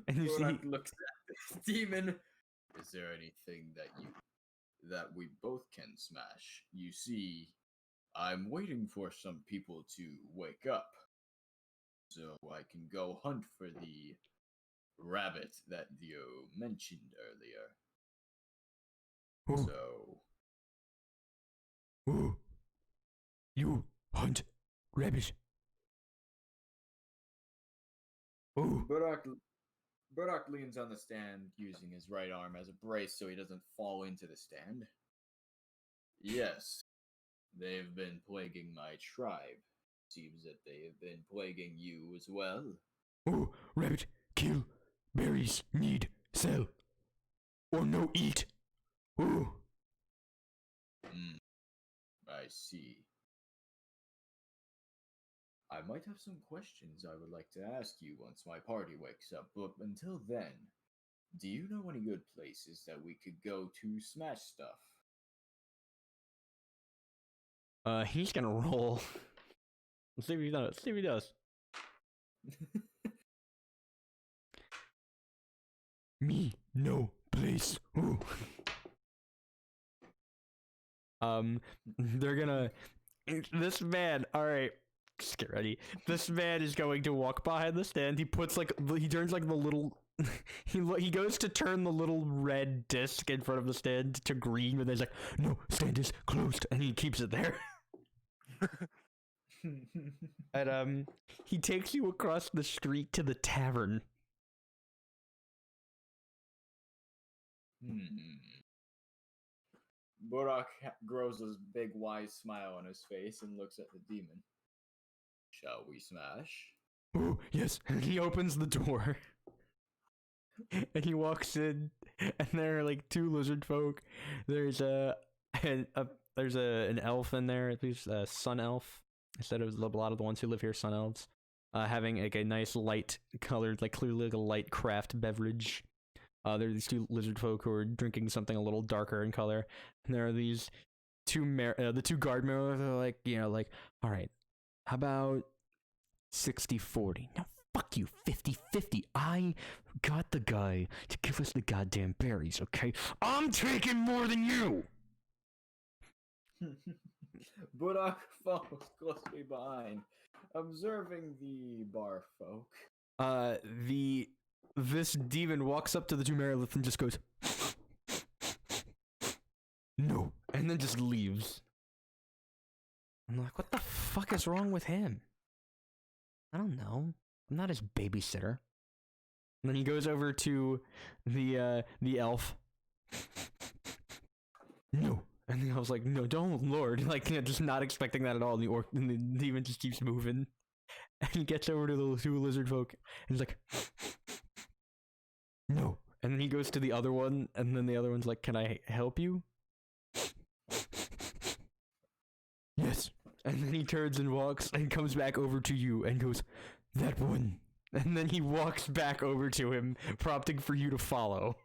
And you see... looks at this demon. Is there anything that we both can smash? You see, I'm waiting for some people to wake up, so I can go hunt for the rabbit that you mentioned earlier. Oh. So... Oh. You hunt rabbit. Oh. Burrok leans on the stand using his right arm as a brace so he doesn't fall into the stand. Yes, they've been plaguing my tribe. Seems that they have been plaguing you as well. Oh, rabbit, kill, berries, need, sell, or no eat. Oh. I see. I might have some questions I would like to ask you once my party wakes up, but until then, do you know any good places that we could go to smash stuff? He's gonna roll. Let's see if he does. Let's see if he does. Me, no place. Ooh. They're gonna. This man. All right, just get ready. This man is going to walk behind the stand. He puts he turns like the little. he goes to turn the little red disc in front of the stand to green, but there's like, no, stand is closed, and he keeps it there. And he takes you across the street to the tavern. Burrok grows a big wise smile on his face and looks at the demon. Shall we smash? Oh, yes. And he opens the door. And he walks in, and there are like two lizard folk. There's an elf in there, at least a sun elf. Instead of a lot of the ones who live here, sun elves. Having like a nice light colored, like clearly like a light craft beverage. There are these two lizard folk who are drinking something a little darker in color. And there are these the two guard members. They're like, like, all right, how about 60-40? No, fuck you, 50-50. I got the guy to give us the goddamn berries, okay? I'm taking more than you! Burrok follows closely behind, observing the bar folk. This demon walks up to the two Merilith and just goes, no, and then just leaves. I'm like, what the fuck is wrong with him? I don't know. I'm not his babysitter. And then he goes over to the elf. No. And the elf's like, no, don't, Lord. Like, just not expecting that at all. And the demon just keeps moving. And he gets over to the two lizard folk. And he's like, no. And then he goes to the other one. And then the other one's like, can I help you? Yes. And then he turns and walks and comes back over to you and goes, that one. And then he walks back over to him, prompting for you to follow.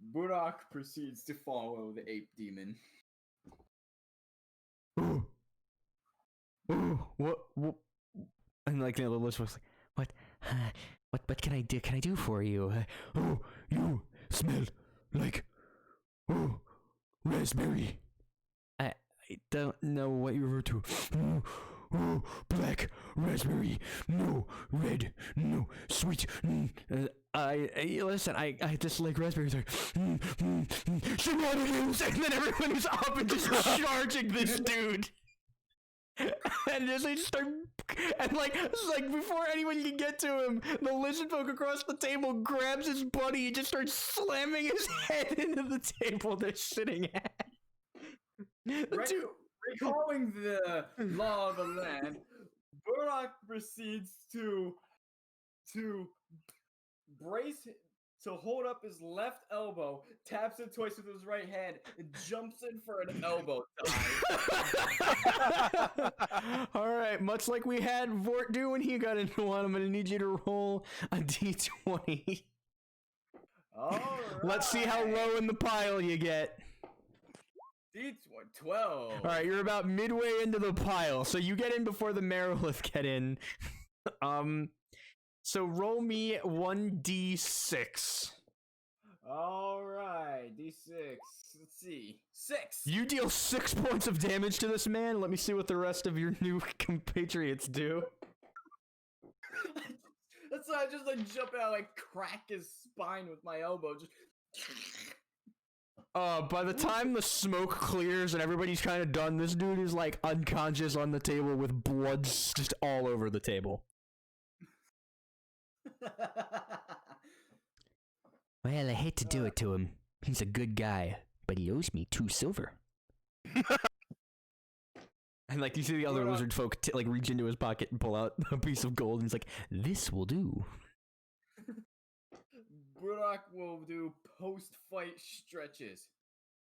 Burrok proceeds to follow the ape demon. Ooh. Ooh, what? And like the other list was like, what can I do? Can I do for you? Oh, you smell like, raspberry. I don't know what you refer to. Oh, black raspberry. No, red. No, sweet. Listen, I just like raspberries. Shenanigans! And then everyone is up and just charging this dude. And as they start, and like before anyone can get to him, the lizard folk across the table grabs his buddy and just starts slamming his head into the table they're sitting at. Recalling the law of the land, Burrok proceeds to hold up his left elbow, taps it twice with his right hand, and jumps in for an elbow dive. Alright, much like we had Vordt do when he got into one, I'm gonna need you to roll a d20. Alright. Let's see how low in the pile you get. D12. Alright, you're about midway into the pile, so you get in before the Merilith get in. So roll me 1d6. Alright, d6. Let's see. 6! You deal 6 points of damage to this man. Let me see what the rest of your new compatriots do. That's why I just like jump out, like crack his spine with my elbow. Just. By the time the smoke clears and everybody's kind of done, this dude is like unconscious on the table with blood just all over the table. Well, I hate to do it to him. He's a good guy, but he owes me 2 silver. And like you see the other lizard folk like reach into his pocket and pull out a piece of gold, and he's like, "This will do." Burrok will do post-fight stretches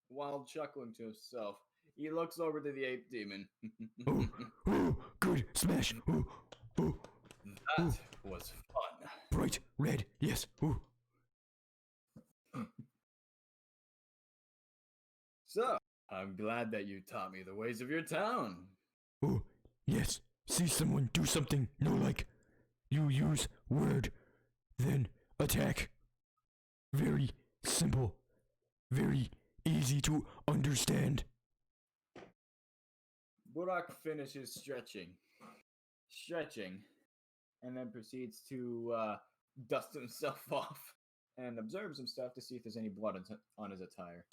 while chuckling to himself. He looks over to the ape demon. Oh, good smash. That was fun. Bright red, yes. So, I'm glad that you taught me the ways of your town. Oh, yes. See someone do something, no like. You use word, then attack. Very simple. Very easy to understand. Burrok finishes stretching, and then proceeds to dust himself off and observes himself to see if there's any blood on his attire.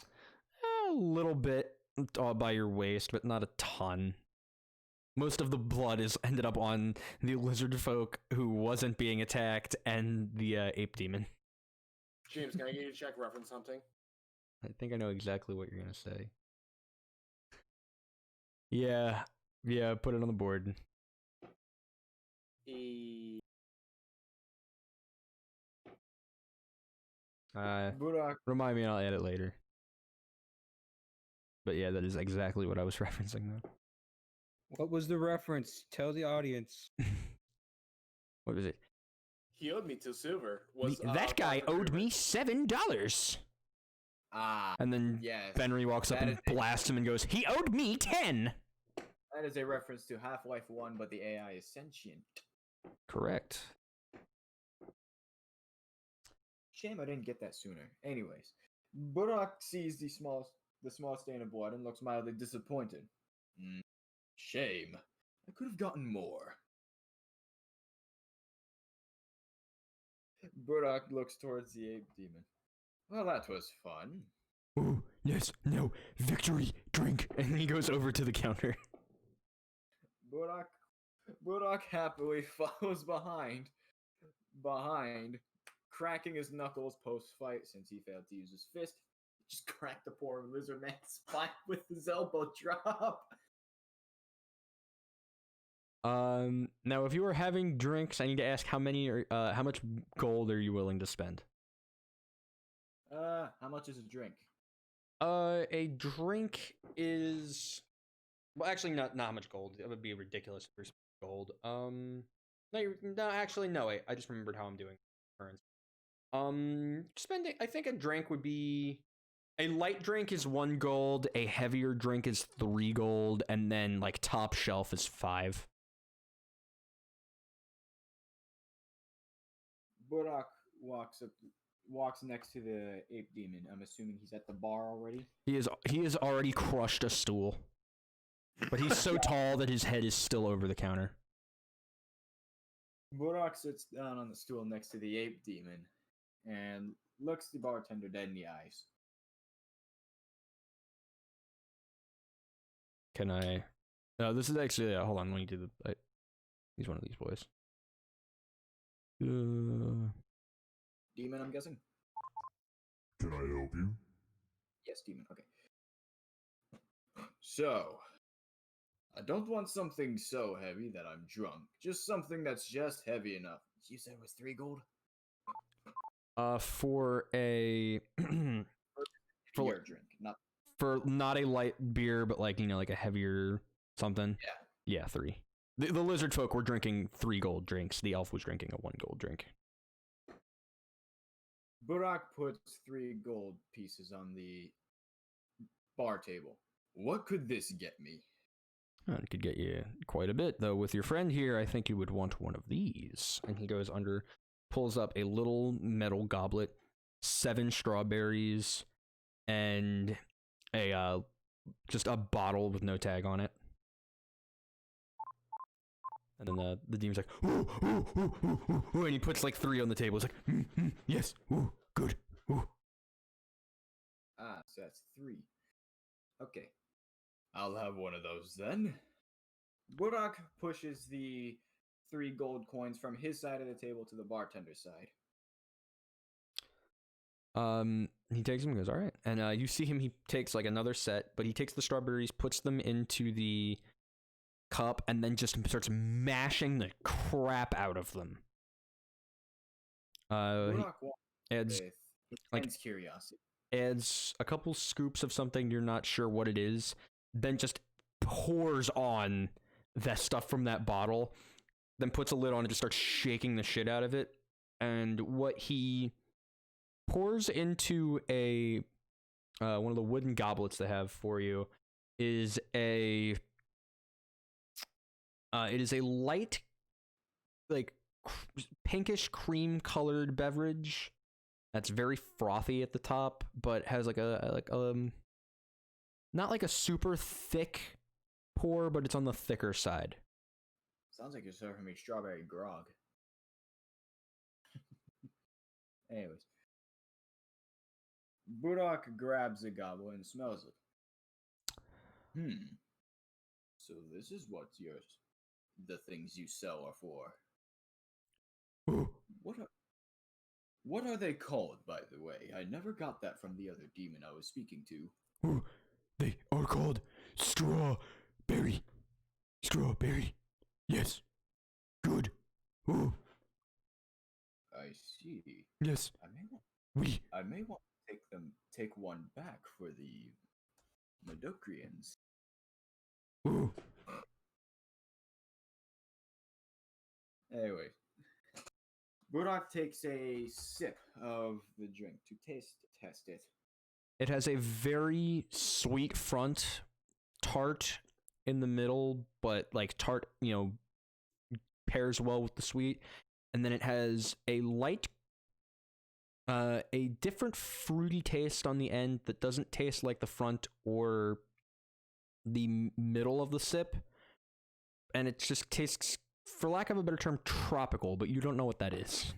A little bit by your waist, but not a ton. Most of the blood is ended up on the lizard folk who wasn't being attacked and the ape demon. James, can I get you to check reference something? I think I know exactly what you're gonna say. Yeah, put it on the board. Burrok, Remind me and I'll add it later. But yeah, that is exactly what I was referencing though. What was the reference? Tell the audience. What was it? He owed me 2 silver. Was That guy owed me $7. And then yes. Benry walks up and blasts him and goes, "He owed me 10." That is a reference to Half-Life 1, but the AI is sentient. Correct. Shame I didn't get that sooner. Anyways, Burrok sees the small stain of blood and looks mildly disappointed. Shame. I could have gotten more. Burrok looks towards the ape demon. Well, that was fun. Oh, yes, no, victory, drink. And he goes over to the counter. Burrok happily follows behind, cracking his knuckles post-fight since he failed to use his fist. Just cracked the poor lizard man's spine with his elbow drop. Now if you were having drinks, I need to ask how much gold are you willing to spend? How much is a drink? A drink is, well, actually not how much gold. That would be ridiculous for gold. No, wait, I just remembered how I'm doing currency. Spending, I think a drink would be, a light drink is 1 gold, a heavier drink is 3 gold, and then like top shelf is 5. Burrok walks next to the ape demon. I'm assuming he's at the bar already. He has already crushed a stool. But he's so tall that his head is still over the counter. Burrok sits down on the stool next to the ape demon and looks the bartender dead in the eyes. Can I? No, this is actually. Hold on, let me do the. He's one of these boys. Demon, I'm guessing. Can I help you? Yes, demon. Okay. So, I don't want something so heavy that I'm drunk. Just something that's just heavy enough. You said it was 3 gold? For a Beer drink, not a light beer, but like like a heavier something. Yeah, 3. The lizard folk were drinking 3 gold drinks. The elf was drinking a 1 gold drink. Burrok puts 3 gold pieces on the bar table. What could this get me? It could get you quite a bit, though. With your friend here, I think you would want one of these. And he goes under, pulls up a little metal goblet, 7 strawberries, and just a bottle with no tag on it. And then the demon's like, ooh, ooh, ooh, ooh, ooh, ooh, and he puts like 3 on the table. He's like, yes, ooh, good, ooh. So that's 3. Okay. I'll have one of those then. Burrok pushes the 3 gold coins from his side of the table to the bartender's side. He takes them and goes, all right. And you see him, he takes like another set, but he takes the strawberries, puts them into the cup, and then just starts mashing the crap out of them. Burrok adds with like intense curiosity. adds a couple scoops of something you're not sure what it is, then just pours on that stuff from that bottle, then puts a lid on and just starts shaking the shit out of it. And what he pours into a one of the wooden goblets they have for you is a it is a light, like pinkish cream colored beverage that's very frothy at the top, but has like not like a super thick pour, but it's on the thicker side. Sounds like you're serving me strawberry grog. Anyways. Burrok grabs a goblet and smells it. So this is what the things you sell are for. What are they called, by the way? I never got that from the other demon I was speaking to. They are called strawberry. Strawberry. Yes. Good. Ooh. I see. Yes. I may want to take one back for the Medocrians. Ooh. Anyway, Burrok takes a sip of the drink to test it. It has a very sweet front, tart in the middle, but like tart, pairs well with the sweet. And then it has a light, a different fruity taste on the end that doesn't taste like the front or the middle of the sip. And it just tastes, for lack of a better term, tropical, but you don't know what that is.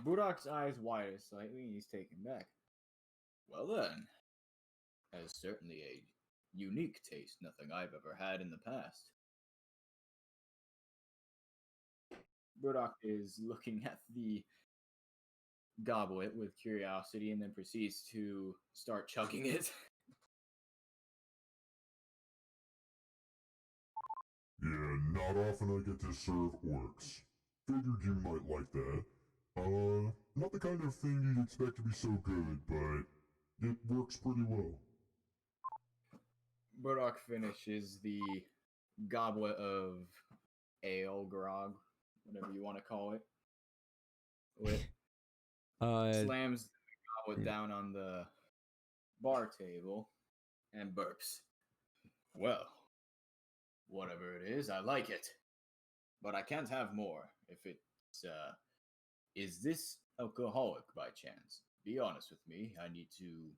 Burrok's eyes widen slightly and he's taken back. Well then, has certainly a unique taste, nothing I've ever had in the past. Burrok is looking at the goblet with curiosity and then proceeds to start chugging it. Yeah, not often I get to serve orcs. Figured you might like that. Not the kind of thing you'd expect to be so good, but it works pretty well. Burrok finishes the goblet of ale, grog, whatever you want to call it. Slams the goblet down on the bar table and burps. Well, whatever it is, I like it. But I can't have more if it's, is this alcoholic by chance? Be honest with me, I need to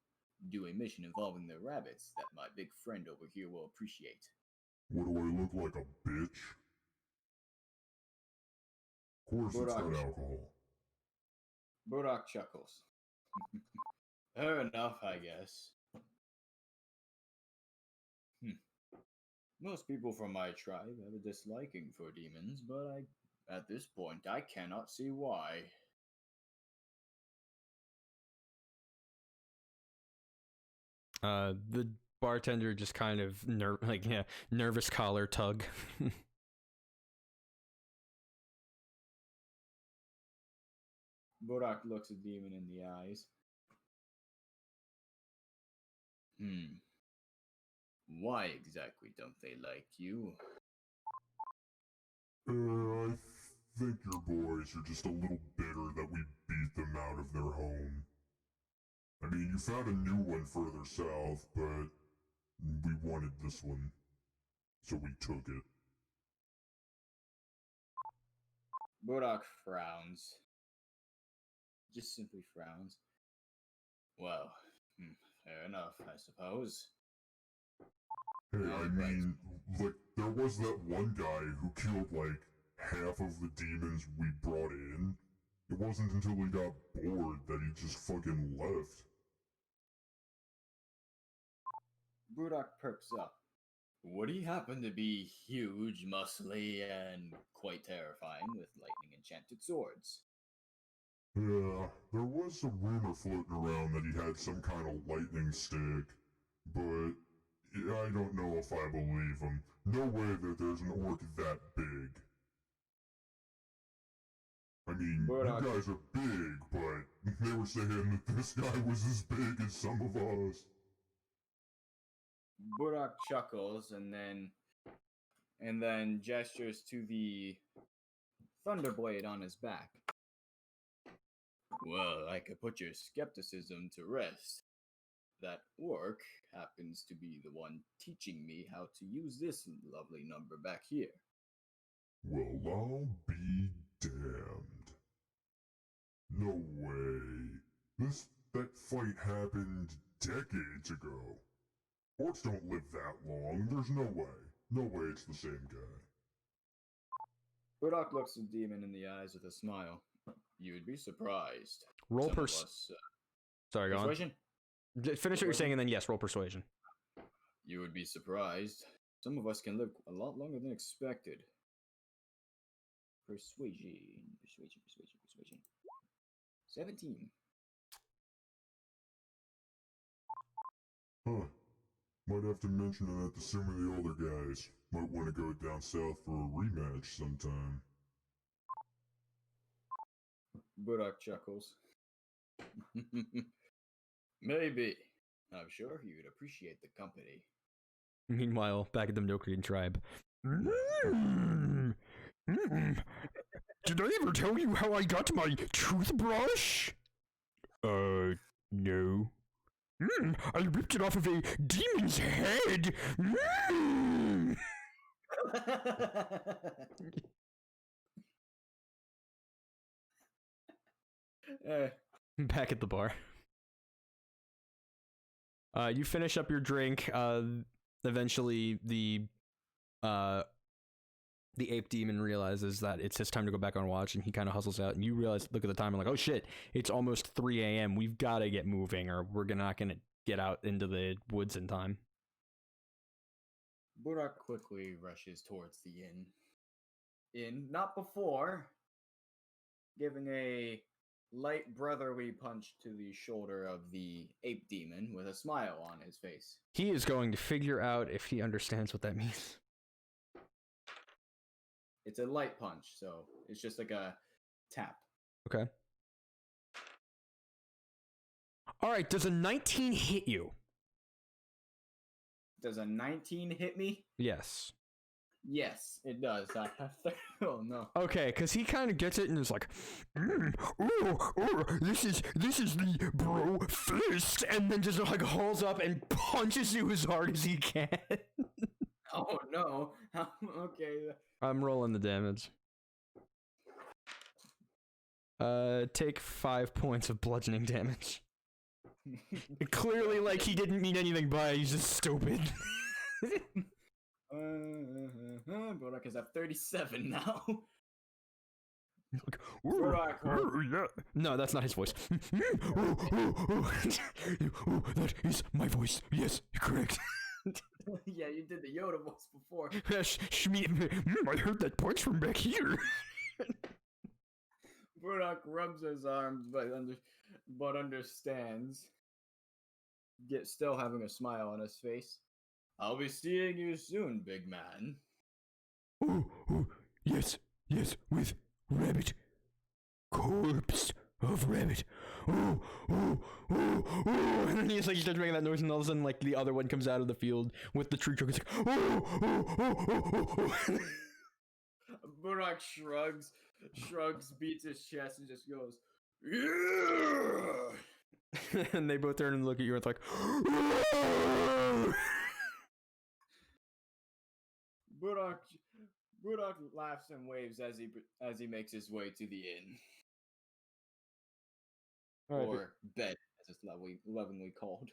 do a mission involving the rabbits that my big friend over here will appreciate. What do I look like, a bitch? Of course it's not alcohol. Burrok chuckles. Fair enough, I guess. Most people from my tribe have a disliking for demons, but at this point, I cannot see why. The bartender just kind of nervous collar tug. Burrok looks a demon in the eyes. Why exactly don't they like you? I think your boys are just a little bitter that we beat them out of their home. I mean, you found a new one further south, but we wanted this one, so we took it. Burrok frowns. Just simply frowns. Well, fair enough, I suppose. Hey, I mean, like, there was that one guy who killed, like, half of the demons we brought in. It wasn't until he got bored that he just fucking left. Burrok perks up. Would he happen to be huge, muscly, and quite terrifying with lightning enchanted swords? Yeah, there was a rumor floating around that he had some kind of lightning stick, but I don't know if I believe him. No way that there's an orc that big. I mean, Burrok. you guys are big, but they were saying that this guy was as big as some of us. Burrok chuckles and then gestures to the thunderblade on his back. Well, I could put your skepticism to rest. That orc happens to be the one teaching me how to use this lovely number back here. Well, I'll be damned. No way. That fight happened decades ago. Orcs don't live that long. There's no way. No way it's the same guy. Burrok looks the demon in the eyes with a smile. You would be surprised. Roll Some of us, Sorry, go on. persuasion? Finish what you're saying and then yes, roll persuasion. You would be surprised. Some of us can live a lot longer than expected. Persuasion. 17. Huh. Might have to mention that to some of the older guys. Might want to go down south for a rematch sometime. Burrok chuckles. Maybe. I'm sure he would appreciate the company. Meanwhile, back at the Nokian tribe. Did I ever tell you how I got my toothbrush? No. I ripped it off of a demon's head. Back at the bar. You finish up your drink. Eventually, the ape demon realizes that it's his time to go back on watch, and he kind of hustles out. And you realize, look at the time, and like, oh shit, it's almost 3 a.m. We've got to get moving, or we're not gonna get out into the woods in time. Burrok quickly rushes towards the inn, not before giving a light brotherly punch to the shoulder of the ape demon with a smile on his face. He is going to figure out if he understands what that means. It's a light punch, so it's just like a tap. Okay. All right, does a 19 hit you? Does a 19 hit me? Yes. Yes, it does. I have oh no. Okay, because he kind of gets it and is like, this is the bro fist, and then just like hauls up and punches you as hard as he can. Oh no. Okay. I'm rolling the damage. Take 5 points of bludgeoning damage. Clearly, like, he didn't mean anything by it, he's just stupid. Burrok is at 37 now. Like, no, that's not his voice. That is my voice. Yes, correct. Yeah, you did the Yoda voice before. I heard that punch from back here. Burrok rubs his arms, but understands. Still having a smile on his face. I'll be seeing you soon, big man. Oh, yes, with rabbit. Corpse of rabbit. Oh. And then he starts making that noise, and all of a sudden, like, the other one comes out of the field with the tree trunk. It's like, oh. Burrok shrugs, beats his chest, and just goes, yeah! And they both turn and look at you, and it's like, Burrok laughs and waves as he makes his way to the inn. All right, or bed, as it's lovingly called.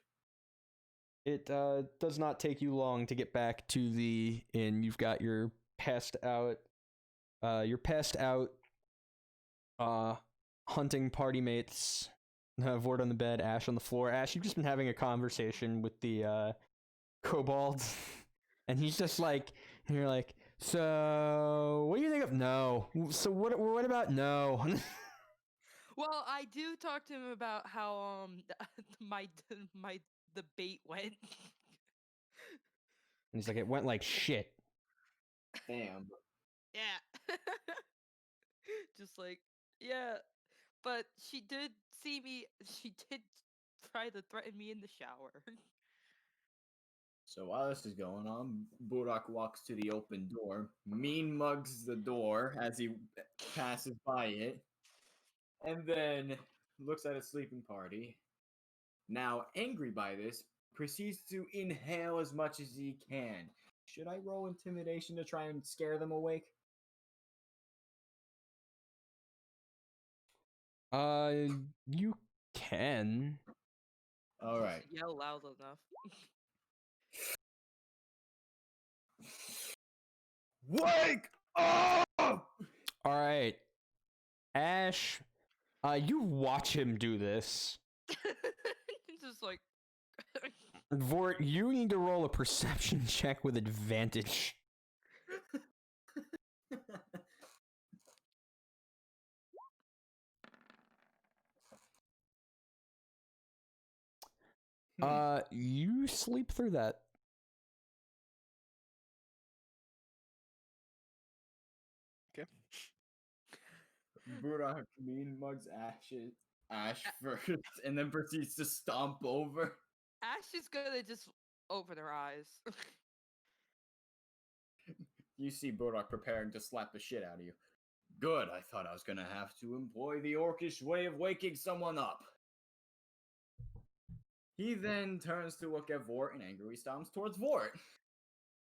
It does not take you long to get back to the inn. You've got your passed out hunting party mates. Vordt on the bed, Ash on the floor. Ash, you've just been having a conversation with the kobold, and he's just like, and you're like, so what do you think of no? So what about no? Well, I do talk to him about how my the bait went. And he's like, it went like shit. Damn. Yeah. Just like, yeah. But she did see me. She did try to threaten me in the shower. So while this is going on, Burrok walks to the open door, mean mugs the door as he passes by it, and then looks at his sleeping party. Now, angry by this, proceeds to inhale as much as he can. Should I roll intimidation to try and scare them awake? You can. All right. Yell loud enough. Wake up! All right, Ash. You watch him do this. Just like. Vordt, you need to roll a perception check with advantage. You sleep through that. Okay. Burrok mean mugs Ash first, and then proceeds to stomp over. Ash is gonna just open her eyes. You see Burrok preparing to slap the shit out of you. Good, I thought I was gonna have to employ the orcish way of waking someone up. He then turns to look at Vordt and angrily stomps towards Vordt.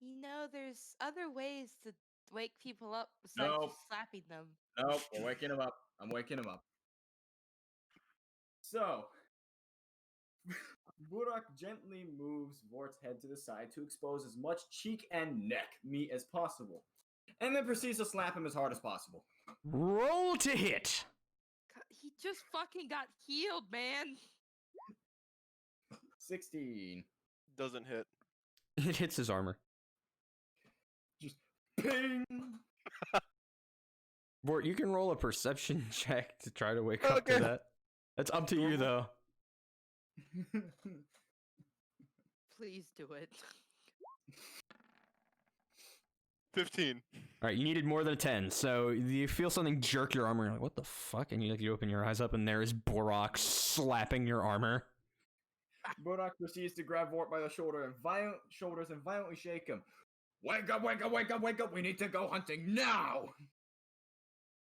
You know, there's other ways to wake people up besides Nope. just slapping them. Nope, we're waking him up. I'm waking him up. So, Burrok gently moves Vort's head to the side to expose as much cheek and neck meat as possible, and then proceeds to slap him as hard as possible. Roll to hit. God, he just fucking got healed, man. 16. Doesn't hit. It hits his armor. Just ping! Vordt, you can roll a perception check to try to wake up Okay. to that. That's up to you, though. Please do it. 15. All right, you needed more than a 10, so you feel something jerk your armor. You're like, what the fuck? And you open your eyes up, and there is Burrok slapping your armor. Burrok proceeds to grab Vordt by the shoulders and violently shake him. Wake up, wake up, wake up, wake up! We need to go hunting now!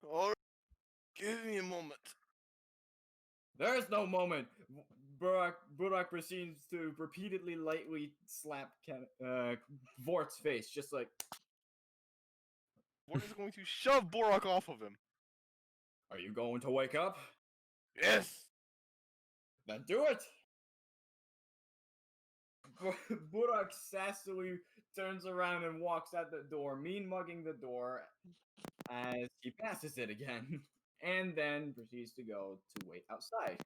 Alright. Give me a moment. There's no moment! Burrok proceeds to repeatedly lightly slap Vort's face, just like... Vordt is going to shove Burrok off of him. Are you going to wake up? Yes! Then do it! Burrok sassily turns around and walks at the door, mean-mugging the door as he passes it again, and then proceeds to go to wait outside.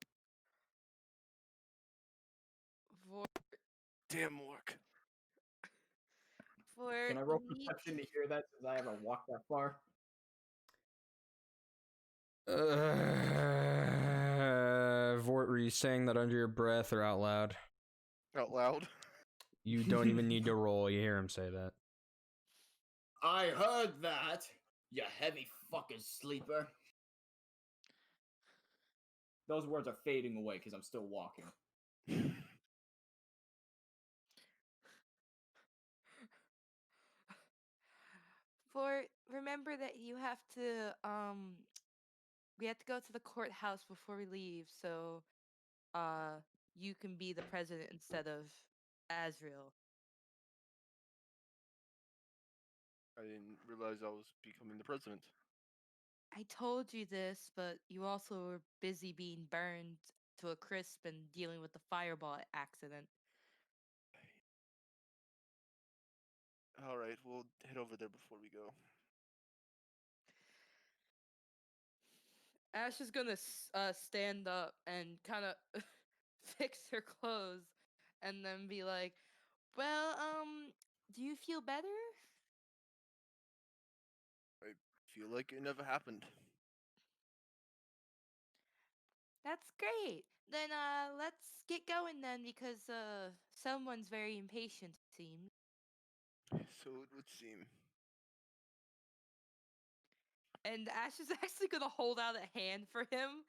Damn work. For Can I roll perception to hear that since I haven't walked that far? Vordt, were you saying that under your breath or out loud? Out loud. You don't even need to roll. You hear him say that. I heard that, you heavy fucking sleeper. Those words are fading away because I'm still walking. For remember that you have to we have to go to the courthouse before we leave, so you can be the president instead of Azrael. I didn't realize I was becoming the president. I told you this, but you also were busy being burned to a crisp and dealing with the fireball accident. Alright, we'll head over there before we go. Ash is gonna stand up and kind of fix her clothes, and then be like, Well, do you feel better? I feel like it never happened. That's great. Then let's get going then, because someone's very impatient, it seems. So it would seem. And Ash is actually gonna hold out a hand for him,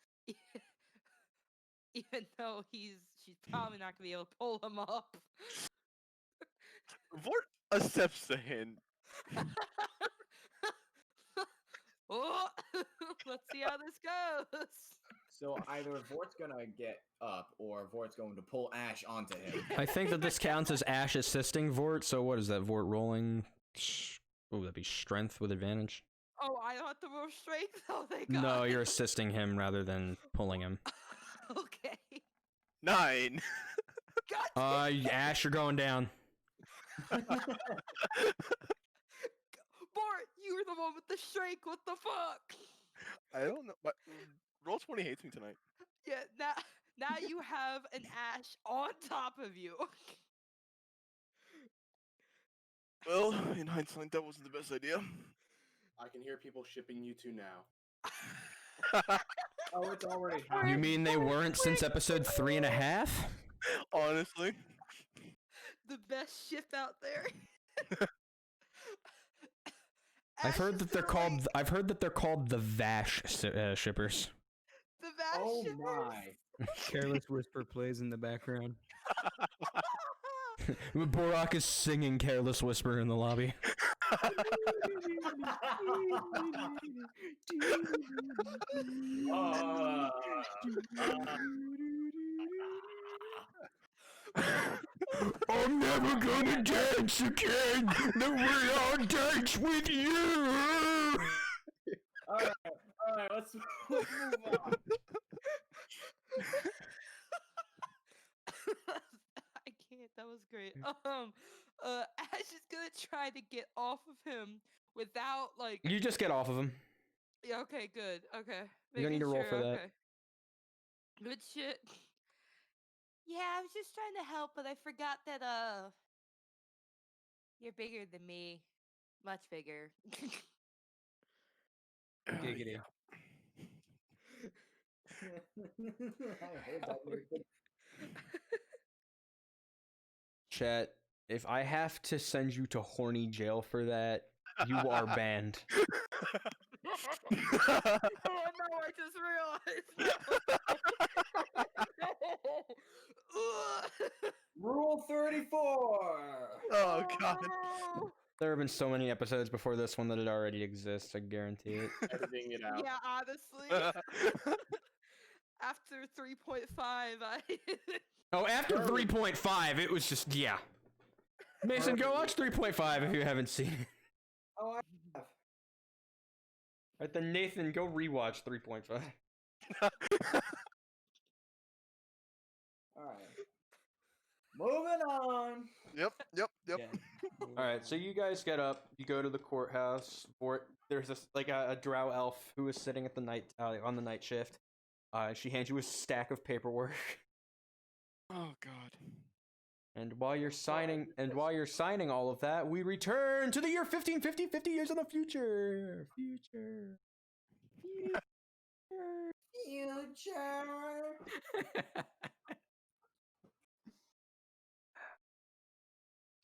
even though she's probably not gonna be able to pull him up. Vordt accepts the hint. Oh, let's see how this goes. So either Vort's gonna get up, or Vort's going to pull Ash onto him. I think that this counts as Ash assisting Vordt. So what is that? Vordt rolling? What would that be? Strength with advantage? Oh, I don't have to roll strength. Oh, thank God. No, you're assisting him rather than pulling him. Okay. 9. God. Ash, you're going down. Bart, you were the one with the strength. What the fuck? I don't know. But Roll 20 hates me tonight. Yeah, now you have an Ash on top of you. Well, in hindsight, that wasn't the best idea. I can hear people shipping you two now. Oh, it's already You happened. mean they weren't since episode 3.5? Honestly. The best ship out there. I've Ash heard is that they're gonna, called. like, I've heard that they're called the Vash shippers. the Vash Oh shippers. my! Careless Whisper plays in the background. Burrok is singing "Careless Whisper" in the lobby. I'm never gonna dance again the way I dance with you. All right, let's move on. I can't. That was great. Ash is gonna try to get off of him without like. You just get off of him. Yeah. Okay. Good. Okay. You don't need Making to roll for sure, that. Okay. Good shit. Yeah, I was just trying to help, but I forgot that you're bigger than me, much bigger. Giggity. I heard that music. Chat, if I have to send you to horny jail for that, you are banned. Oh no! I just realized. No. Rule 34. Oh, God. No. There have been so many episodes before this one that it already exists. I guarantee it. Editing it out. Yeah, honestly. After 3.5, I. Oh, after 3.5, it was just yeah. Mason, go watch 3.5 if you haven't seen it. Oh, I have. Right then, Nathan, go rewatch 3.5. All right. Moving on. Yep. All right, so you guys get up. You go to the courthouse. There's a drow elf who is sitting at the night on the night shift. She hands you a stack of paperwork. Oh, God. And while you're signing all of that, we return to the year 1550, 50 years in the future. Future.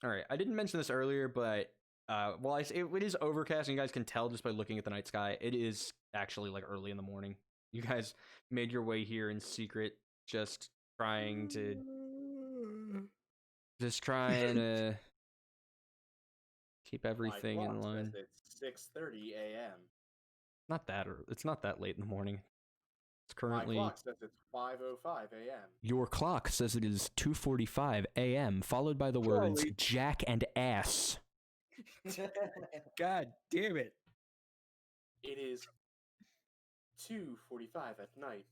All right, I didn't mention this earlier, but it is overcast, and you guys can tell just by looking at the night sky. It is actually like early in the morning. You guys made your way here in secret, just trying to keep everything My in clock line. says it's 6:30 a.m. Not that it's not that late in the morning. It's currently. My clock says it's 5:05 a.m. Your clock says it is 2:45 a.m., followed by the words Holy- "Jack and ass." God damn it. It is 2:45 at night.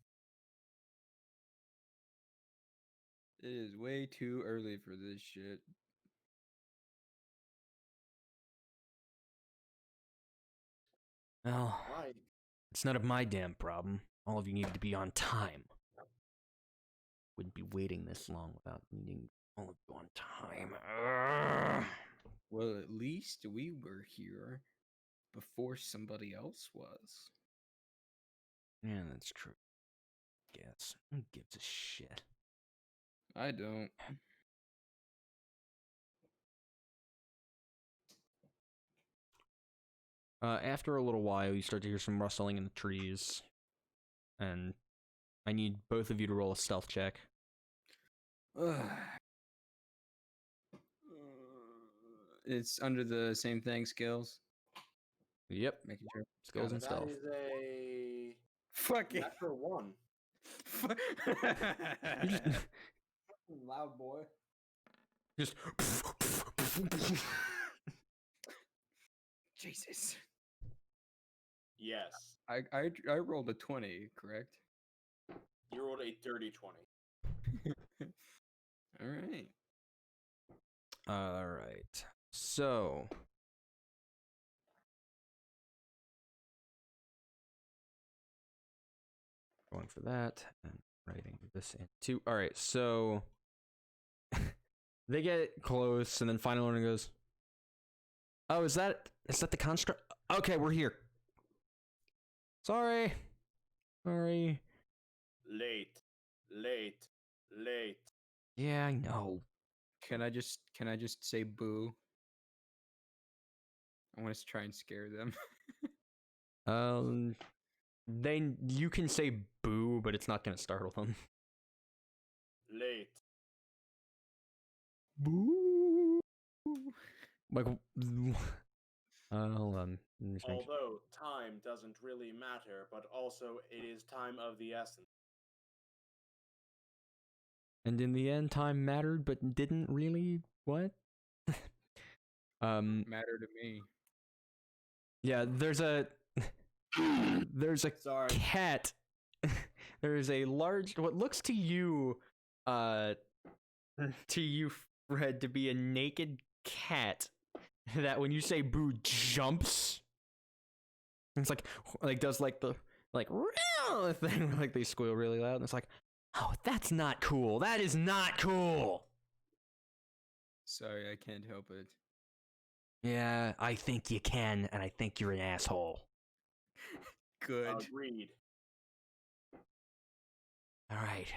It is way too early for this shit. Well, Why? it's none of my damn problem. All of you needed to be on time. Wouldn't be waiting this long without needing all of you on time. Ugh. Well, at least we were here before somebody else was. Yeah, that's true. guess. Who gives a shit? I don't. After a little while, you start to hear some rustling in the trees, and I need both of you to roll a stealth check. It's under the same thing, skills. Yep, Making sure. skills Got and it. That stealth. is a Fuck it. natural 1. Loud boy. Just Jesus. Yes. I rolled a 20, correct? You rolled a dirty 20. All right. all right. So going for that and writing this in too. All right, so they get close, and then final one goes, "Oh, is that the construct? Okay, we're here. Sorry. Late. Yeah, I know. Can I just say boo? I want to try and scare them. You can say boo, but it's not gonna startle them. Late. Boo. Like, hold on. Let me just make sure. Although time doesn't really matter, but also it is time of the essence. And in the end, time mattered, but didn't really. What? Matter to me. Yeah, there's a Sorry. cat. There is a large, what looks to you, Fred, to be a naked cat that when you say boo jumps. It's like does like the thing, like they squeal really loud, and it's like, oh, that's not cool. That is not cool. Sorry, I can't help it. Yeah, I think you can, and I think you're an asshole. Good. Agreed. All right.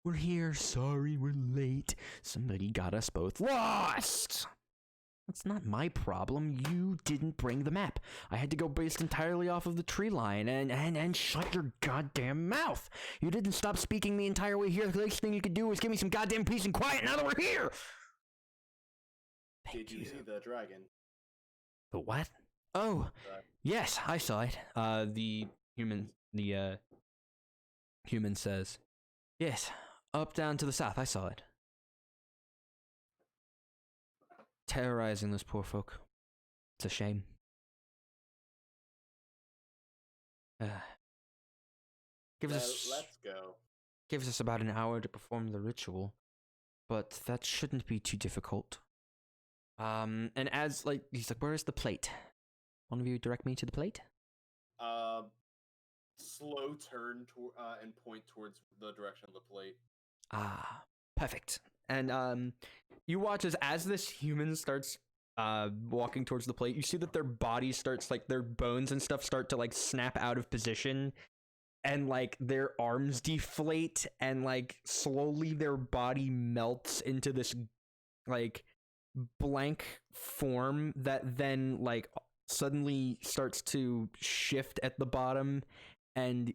We're here. Sorry, we're late. Somebody got us both lost. That's not my problem. You didn't bring the map. I had to go based entirely off of the tree line, and shut your goddamn mouth. You didn't stop speaking the entire way here. The least thing you could do was give me some goddamn peace and quiet now that we're here. Did you see the dragon? The what? Oh, yes, I saw it. The human says, yes, up down to the south. I saw it. Terrorizing those poor folk. It's a shame. Let's go. Gives us about an hour to perform the ritual, but that shouldn't be too difficult. And as he's like, where is the plate? One of you direct me to the plate? Slow turn and point towards the direction of the plate. Ah, perfect. And you watch as this human starts walking towards the plate, you see that their body starts, their bones and stuff start to snap out of position, and their arms deflate, and slowly their body melts into this blank form that then suddenly starts to shift at the bottom, and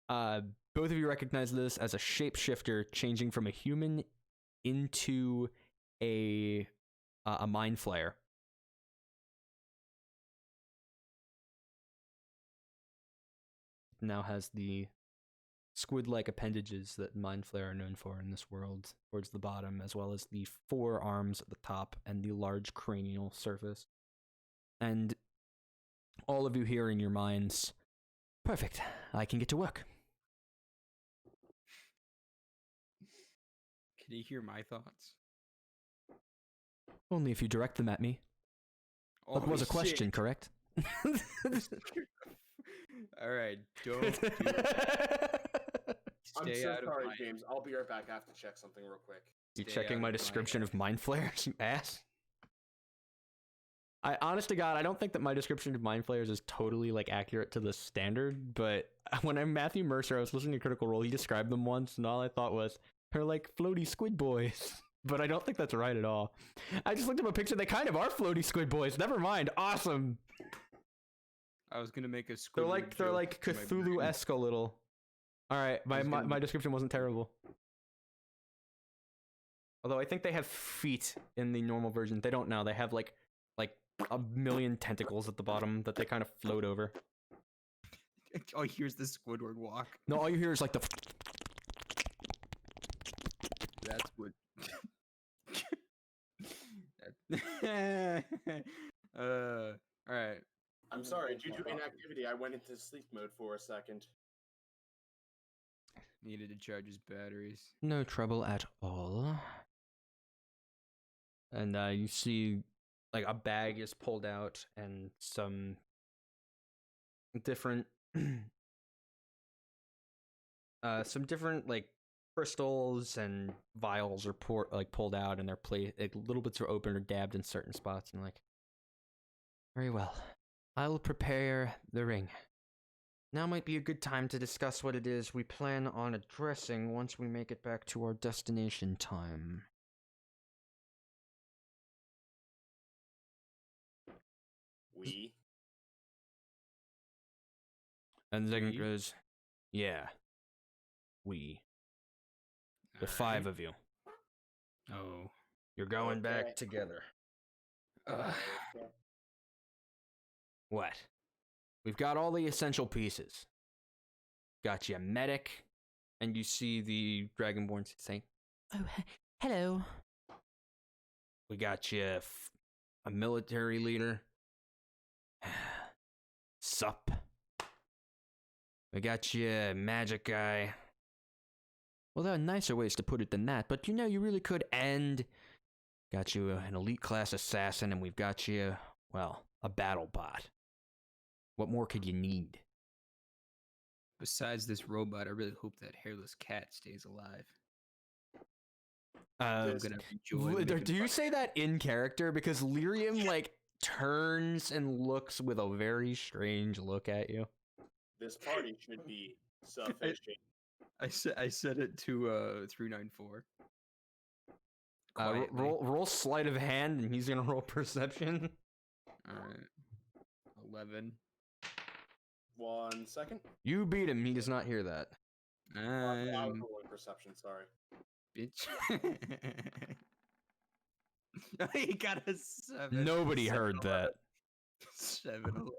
both of you recognize this as a shapeshifter changing from a human into a mind flayer. Now has the squid-like appendages that mind flayer are known for in this world towards the bottom, as well as the 4 arms at the top and the large cranial surface. And all of you hear in your minds, perfect, I can get to work. Can you hear my thoughts? Only if you direct them at me. That was a question, correct? All right, don't do I'm Stay so out of sorry, my- James. I'll be right back. I have to check something real quick. You Stay checking out my of my description of mind flayers, you ass? I honest to God, I don't think that my description of Mind Flayers is totally like accurate to the standard, but when I'm Matthew Mercer, I was listening to Critical Role, he described them once, and all I thought was, they're like floaty squid boys. But I don't think that's right at all. I just looked up a picture, they kind of are floaty squid boys. Never mind. Awesome. I was gonna make a squid. They're like Cthulhu-esque a little. Alright, my description wasn't terrible. Although I think they have feet in the normal version. They don't now. They have like a million tentacles at the bottom that they kind of float over. Oh, here's the Squidward walk. No, all you hear is like the. That's what. All right. I'm sorry, due to inactivity, I went into sleep mode for a second. Needed to charge his batteries. No trouble at all. And you see, like, a bag is pulled out and some different, like crystals and vials are pulled out, and they're like little bits are open or dabbed in certain spots, and like, very well, I'll prepare the ring. Now might be a good time to discuss what it is we plan on addressing once we make it back to our destination time. We? And the second We? goes, yeah, we. The five of you. Oh. You're going Okay. back together. What? We've got all the essential pieces. Got you a medic, and you see the Dragonborn saying, "Oh, hello." We got you a military leader. Sup. We got you a magic guy. Well, there are nicer ways to put it than that, but you know, you really could end. Got you an elite class assassin, and we've got you, well, a battle bot. What more could you need? Besides this robot, I really hope that hairless cat stays alive. I'm This- gonna enjoy. Do you say that in character? Because Lyrium, like, turns and looks with a very strange look at you. This party should be sufficient. I said it to 394. Roll sleight of hand, and he's gonna roll perception. All right. 11. 1 second. You beat him. He does not hear that. I was rolling perception, sorry. Bitch. He got a 7. Nobody heard that. 7-11.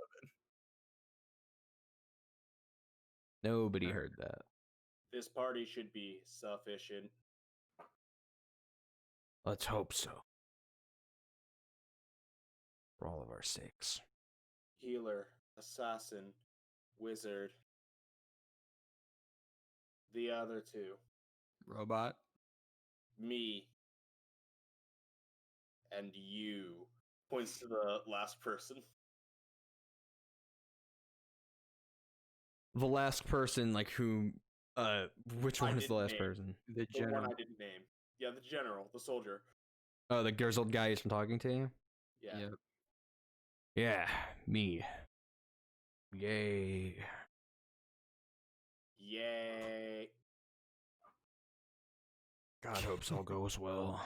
Nobody heard that. This party should be sufficient. Let's hope so. For all of our sakes. Healer, assassin, wizard. The other two. Robot. Me. And you. Points to the last person. The last person, like, who, which I one is the didn't last name. person? The The general. one I didn't name. Yeah, the general, the soldier. Oh, the grizzled guy who's been talking to you? Yeah. Yep. Yeah, me. Yay. Yay. God hopes all goes well.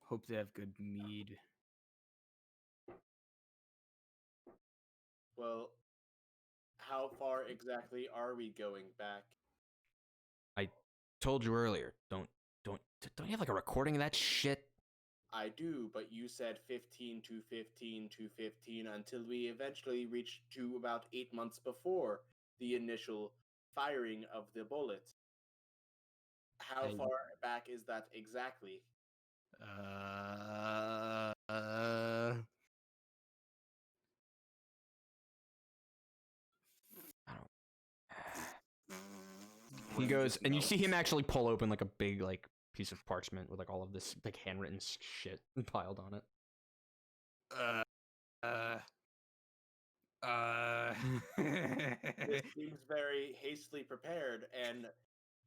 Hope they have good mead. Well, how far exactly are we going back? Told you earlier, don't you have like a recording of that shit? I do, but you said 15 to 15 to 15 until we eventually reached to about 8 months before the initial firing of the bullet. How Hey. far back is that exactly? He When goes, this and you see him melts. actually pull open like a big like piece of parchment with like all of this like handwritten shit piled on it. This seems very hastily prepared, and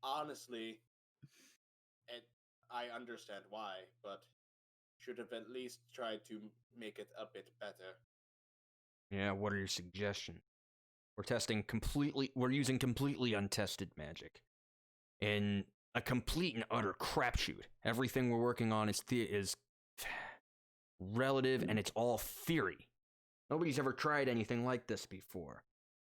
honestly, I understand why, but should have at least tried to make it a bit better. Yeah, what are your suggestions? We're using completely untested magic. In a complete and utter crapshoot. Everything we're working on is relative, and it's all theory. Nobody's ever tried anything like this before.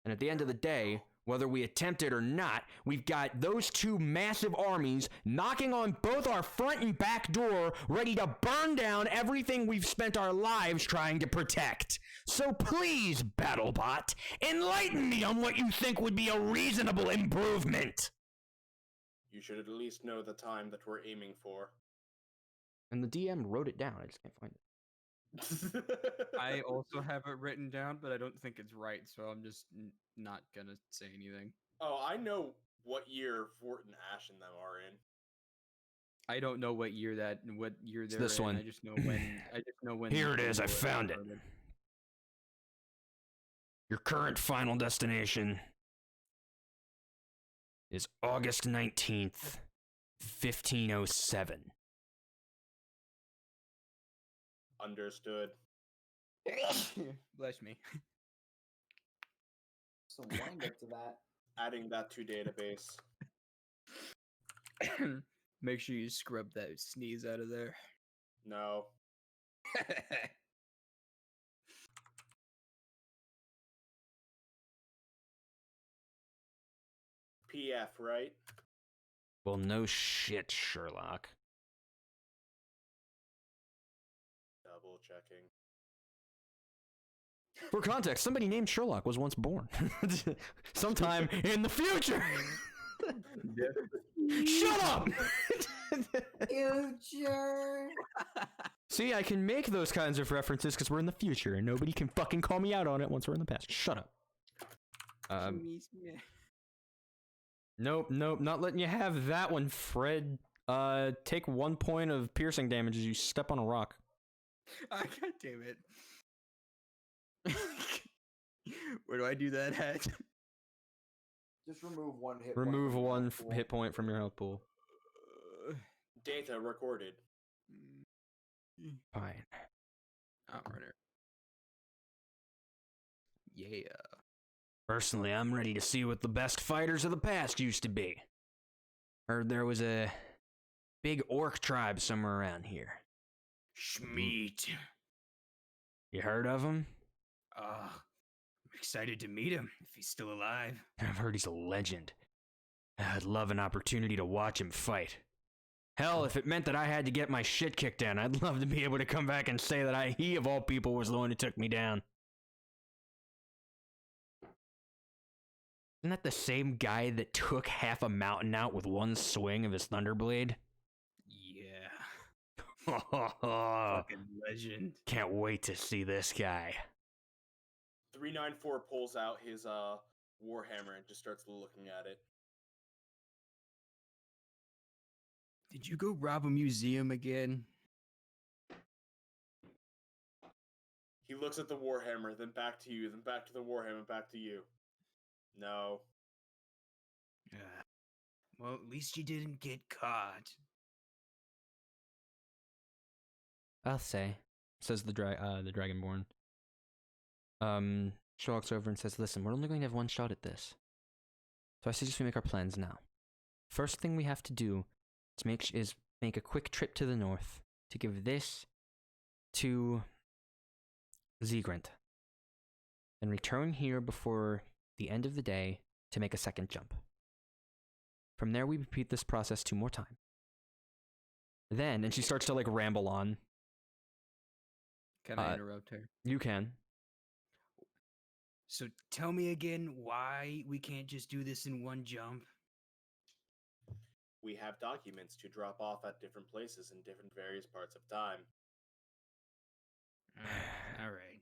And at the end of the day, whether we attempt it or not, we've got those two massive armies knocking on both our front and back door, ready to burn down everything we've spent our lives trying to protect. So please, BattleBot, enlighten me on what you think would be a reasonable improvement. You should at least know the time that we're aiming for. And the DM wrote it down. I just can't find it. I also have it written down, but I don't think it's right, so I'm just not gonna say anything. Oh, I know what year Vordt and Ash and them are in. I don't know what year they're this in. one. I just know when. Here it is. I the war found it. started. Your current final destination is August 19th, 1507. Understood. Bless me. So wind up to that. Adding that to database. Make sure you scrub that sneeze out of there. No. PF, right? Well, no shit, Sherlock. Double checking. For context, somebody named Sherlock was once born. Sometime in the future. Shut up! Future. See, I can make those kinds of references because we're in the future, and nobody can fucking call me out on it once we're in the past. Shut up. Nope, not letting you have that one, Fred. Take 1 point of piercing damage as you step on a rock. God damn it. Where do I do that at? Just remove one hit. Remove point from your one health pool. hit point from your health pool. Data recorded. Fine. Outrunner. Yeah. Personally, I'm ready to see what the best fighters of the past used to be. Heard there was a big orc tribe somewhere around here. Schmeat. You heard of him? I'm excited to meet him, if he's still alive. I've heard he's a legend. I'd love an opportunity to watch him fight. Hell, if it meant that I had to get my shit kicked in, I'd love to be able to come back and say that he of all people was the one who took me down. Isn't that the same guy that took half a mountain out with one swing of his Thunderblade? Yeah. Fucking legend. Can't wait to see this guy. 394 pulls out his warhammer and just starts looking at it. Did you go rob a museum again? He looks at the warhammer, then back to you, then back to the warhammer, back to you. No. Well, at least you didn't get caught. I'll say, says the Dragonborn. She walks over and says, "Listen, we're only going to have one shot at this. So I suggest we make our plans now. First thing we have to do is make a quick trip to the north to give this to Zegrant. Then return here before the end of the day to make a second jump. From there, we repeat this process 2 more times. Then," and she starts to like ramble on. Can I interrupt her? You can. So tell me again why we can't just do this in one jump. We have documents to drop off at different places in different various parts of time. All right.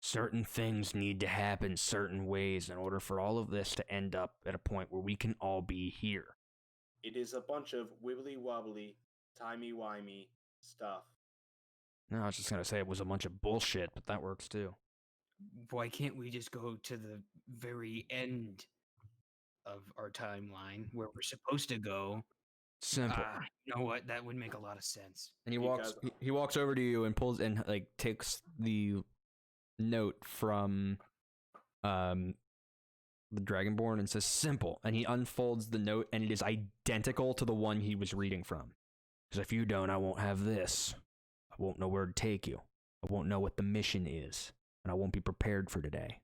Certain things need to happen certain ways in order for all of this to end up at a point where we can all be here. It is a bunch of wibbly wobbly, timey-wimey stuff. No, I was just gonna say it was a bunch of bullshit, but that works too. Why can't we just go to the very end of our timeline where we're supposed to go? Simple. You know what? That would make a lot of sense. And he Because- walks over to you and pulls and like takes the note from the Dragonborn and says simple, and he unfolds the note and it is identical to the one he was reading from. Because if you don't, I won't have this. I won't know where to take you. I won't know what the mission is, and I won't be prepared for today.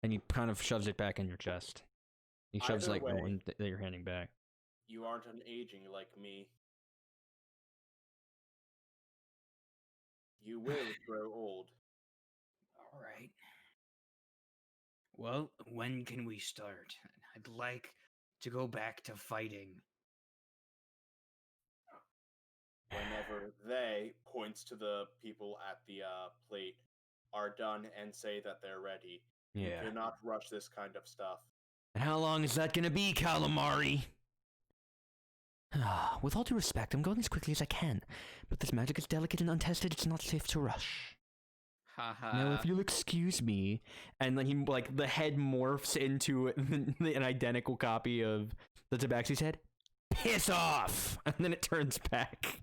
And he kind of shoves it back in your chest. He shoves Either like the way- one that you're handing back. You aren't an aging like me. You will grow old. All right. Well, when can we start? I'd like to go back to fighting. Whenever they points to the people at the plate are done and say that they're ready. You Yeah. cannot rush this kind of stuff. And how long is that gonna be, calamari? With all due respect, I'm going as quickly as I can. But this magic is delicate and untested, it's not safe to rush. Haha. Now, if you'll excuse me, and then he, like, the head morphs into an identical copy of the Tabaxi's head. Piss off! And then it turns back.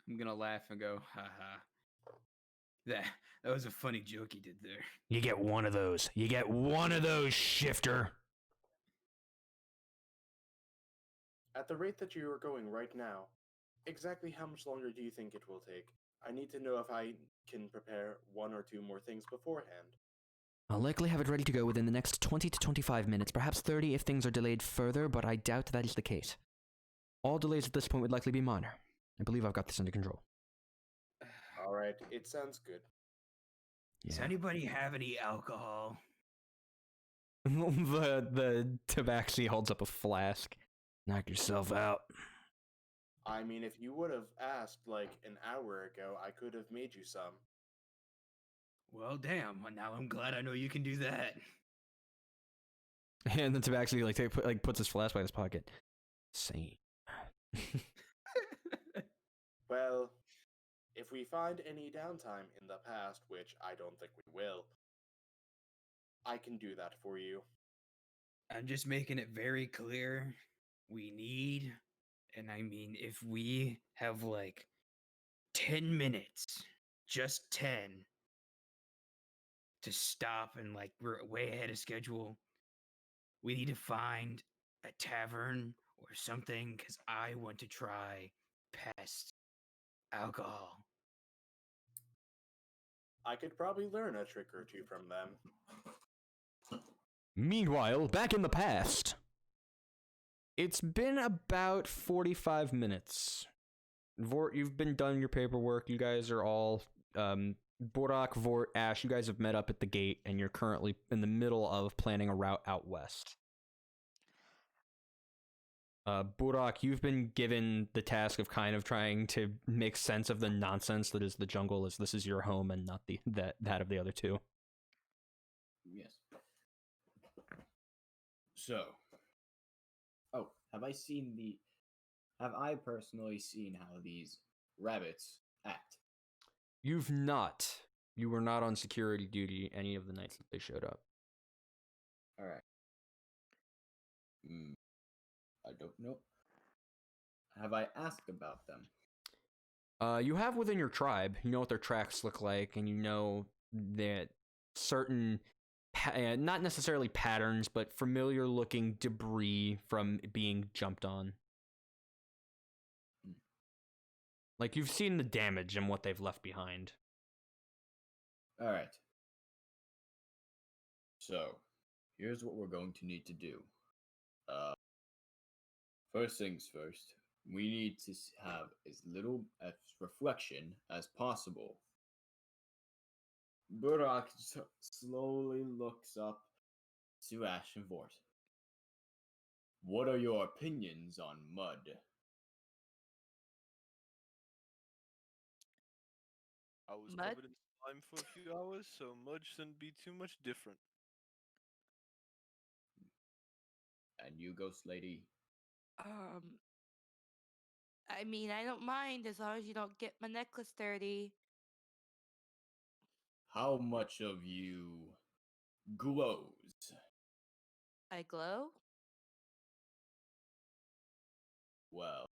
I'm gonna laugh and go, haha. That was a funny joke he did there. You get one of those. You get one of those, shifter. At the rate that you are going right now, exactly how much longer do you think it will take? I need to know if I can prepare one or two more things beforehand. I'll likely have it ready to go within the next 20 to 25 minutes, perhaps 30 if things are delayed further, but I doubt that is the case. All delays at this point would likely be minor. I believe I've got this under control. Alright, it sounds good. Does anybody have any alcohol? the Tabaxi holds up a flask. Knock yourself out. I mean, if you would have asked like an hour ago, I could have made you some. Well, damn. Now I'm glad I know you can do that. And then Tabaxi puts his flask by his pocket. Sane. Well, if we find any downtime in the past, which I don't think we will, I can do that for you. I'm just making it very clear. We need, and I mean, if we have like 10 minutes, just 10, to stop and like we're way ahead of schedule, we need to find a tavern or something because I want to try pest alcohol. I could probably learn a trick or two from them. Meanwhile, back in the past. It's been about 45 minutes. Vordt, you've been done your paperwork. You guys are all Burrok, Vordt, Ash, you guys have met up at the gate, and you're currently in the middle of planning a route out west. Burrok, you've been given the task of kind of trying to make sense of the nonsense that is the jungle, as this is your home and not that of the other two. Yes. So, have I personally seen how these rabbits act? You've not. You were not on security duty any of the nights that they showed up. All right. I don't know. Have I asked about them? You have within your tribe. You know what their tracks look like, and you know that certain, not necessarily patterns, but familiar-looking debris from being jumped on. Like, you've seen the damage and what they've left behind. All right. So, here's what we're going to need to do. First things first, we need to have as little reflection as possible. Burrok slowly looks up to Ash and Vordt. What are your opinions on mud? I was Mud? covered in slime for a few hours, so mud shouldn't be too much different. And you, Ghost Lady? I mean, I don't mind as long as you don't get my necklace dirty. How much of you glows? I glow? Well,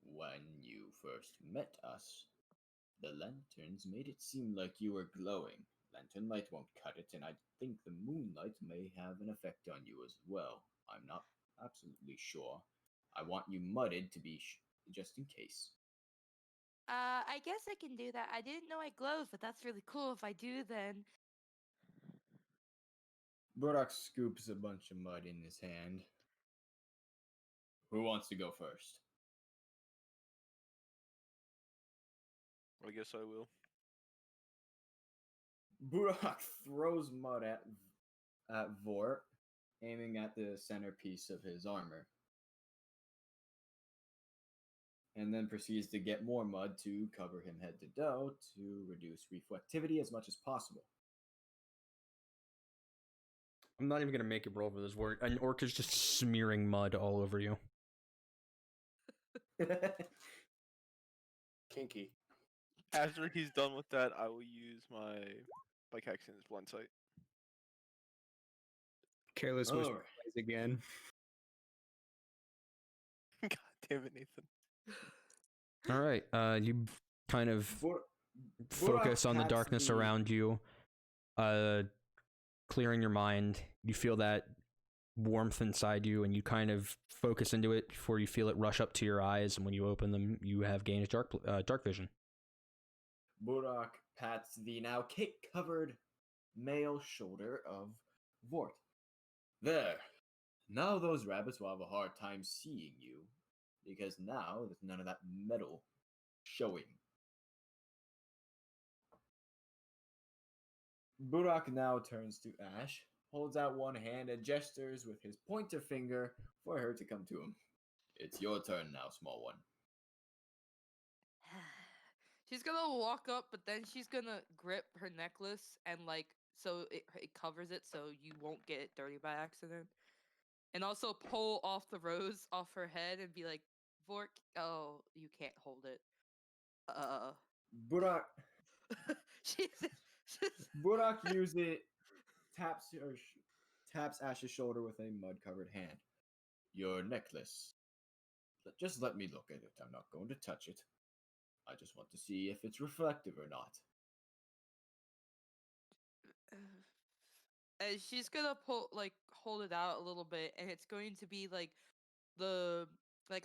when you first met us, the lanterns made it seem like you were glowing. Lantern light won't cut it, and I think the moonlight may have an effect on you as well. I'm not absolutely sure. I want you mudded to be just in case. I guess I can do that. I didn't know I glowed, but that's really cool. If I do, then Burrok scoops a bunch of mud in his hand. Who wants to go first? I guess I will. Burrok throws mud at Vordt, aiming at the centerpiece of his armor, and then proceeds to get more mud to cover him head to toe to reduce reflectivity as much as possible. I'm not even gonna make you roll for this word. An orc is just smearing mud all over you. Kinky. After he's done with that, I will use my Pickaxe's blunt sight. Careless whisper Alright. plays again. God damn it, Nathan. All right. You kind of Burrok focus on the taps darkness the- around you, clearing your mind. You feel that warmth inside you, and you kind of focus into it before you feel it rush up to your eyes. And when you open them, you have gained dark vision. Burrok pats the now cake-covered male shoulder of Vordt. There. Now those rabbits will have a hard time seeing you, because now there's none of that metal showing. Burrok now turns to Ash, holds out one hand, and gestures with his pointer finger for her to come to him. It's your turn now, small one. She's gonna walk up, but then she's gonna grip her necklace and so it covers it so you won't get it dirty by accident. And also pull off the rose off her head and be like, Vork, oh, you can't hold it. Burrok she's Burrok taps Ash's shoulder with a mud-covered hand. Your necklace. Just let me look at it. I'm not going to touch it. I just want to see if it's reflective or not. and she's gonna hold it out a little bit, and it's going to be like a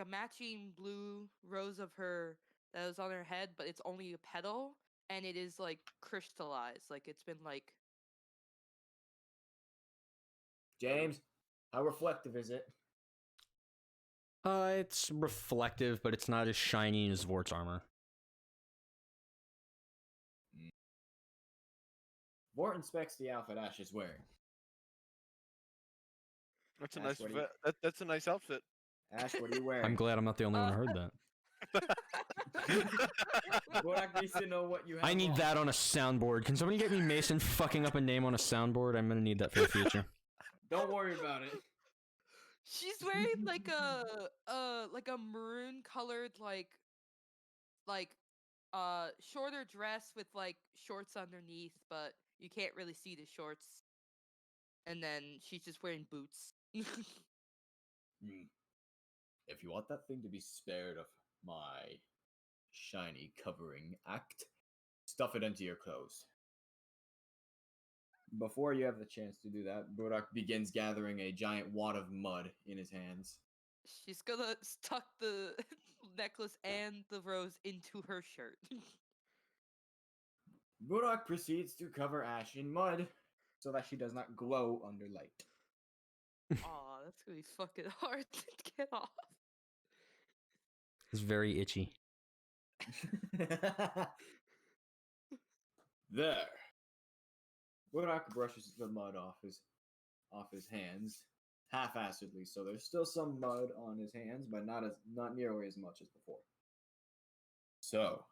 matching blue rose of her that was on her head, but it's only a petal, and it is like crystallized, like it's been like. James, how reflective is it? It's reflective, but it's not as shiny as Vordt's armor. Vordt inspects the outfit Ash is wearing. That's a Ash, nice. what do you- That's a nice outfit. Ash, what are you wearing? I'm glad I'm not the only one who heard that. Burrok needs to know what you have I need on. that on a soundboard. Can somebody get me Mason fucking up a name on a soundboard? I'm gonna need that for the future. Don't worry about it. She's wearing like a maroon colored shorter dress with like shorts underneath, but you can't really see the shorts. And then she's just wearing boots. If you want that thing to be spared of my shiny covering act, stuff it into your clothes. Before you have the chance to do that, Burrok begins gathering a giant wad of mud in his hands. She's gonna tuck the necklace and the rose into her shirt. Burrok proceeds to cover Ash in mud so that she does not glow under light. Aw, that's gonna be fucking hard to get off. It's very itchy. There. Burrok brushes the mud off his hands, half-assedly, so there's still some mud on his hands, but not nearly as much as before. So,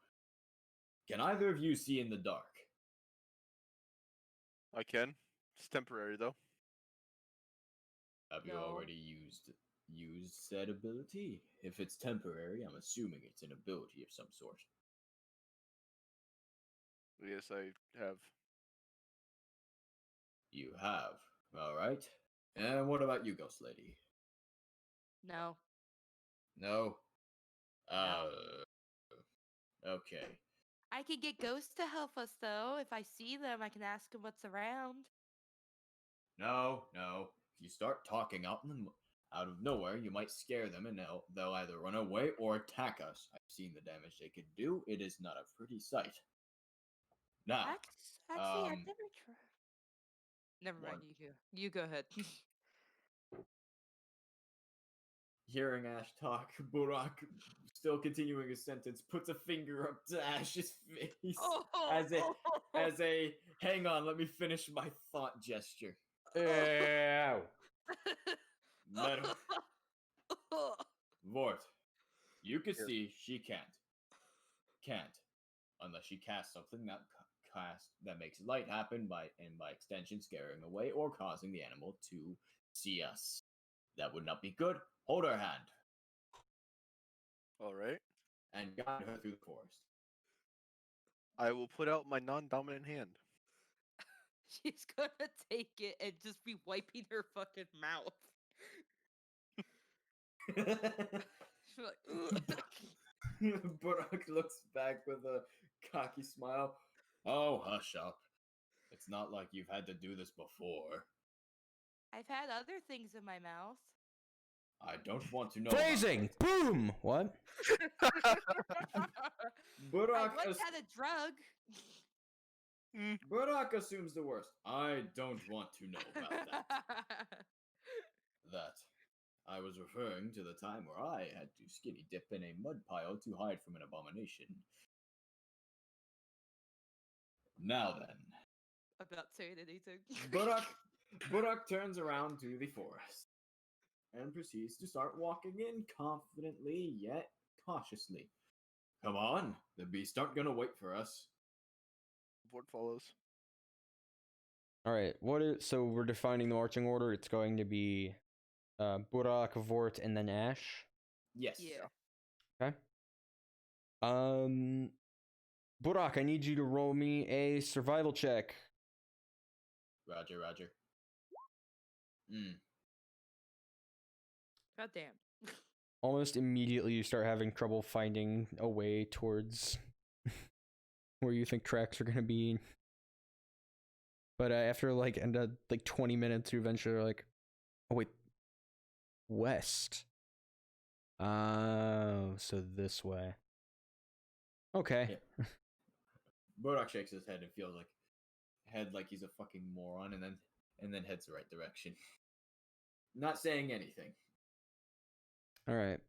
can either of you see in the dark? I can. It's temporary though. Have you No. already used said ability? If it's temporary, I'm assuming it's an ability of some sort. Yes, I have. You have. All right. And what about you, Ghost Lady? No. No. Okay. I could get ghosts to help us though. If I see them, I can ask them what's around. No. If you start talking out of nowhere, you might scare them, and they'll either run away or attack us. I've seen the damage they can do. It is not a pretty sight. Now, Actually, I've never tried. Never mind. one- You go ahead. hearing Ash talk, Burrok, still continuing his sentence, puts a finger up to Ash's face as a hang on, let me finish my thought gesture. Ew. Metal. Vordt, you can Yes. see she can't, unless she casts something that makes light happen by extension scaring away or causing the animal to see us. That would not be good. Hold her hand All right. and guide her through the forest. I will put out my non-dominant hand. She's gonna take it and just be wiping her fucking mouth. She's like, "Ugh." Burrok looks back with a cocky smile. Oh, hush up. It's not like you've had to do this before. I've had other things in my mouth. I don't want to know. about Phrasing! it. Boom! What? Burrok, I once had a drug. Burrok assumes the worst. I don't want to know about that. I was referring to the time where I had to skinny dip in a mud pile to hide from an abomination. Now then, I'm not saying anything. Burrok turns around to the forest and proceeds to start walking in confidently yet cautiously. Come on, the beasts aren't gonna wait for us. Vordt follows. All right. So we're defining the marching order. It's going to be Burrok, Vordt, and then Ash. Yes. Yeah. Okay. Burrok, I need you to roll me a survival check. Roger. God damn. Almost immediately, you start having trouble finding a way towards where you think tracks are gonna be. But after like 20 minutes, you eventually are like, oh wait, west. Oh, so this way. Okay. Yeah. Burrok shakes his head and feels like he's a fucking moron, and then heads the right direction. Not saying anything. All right.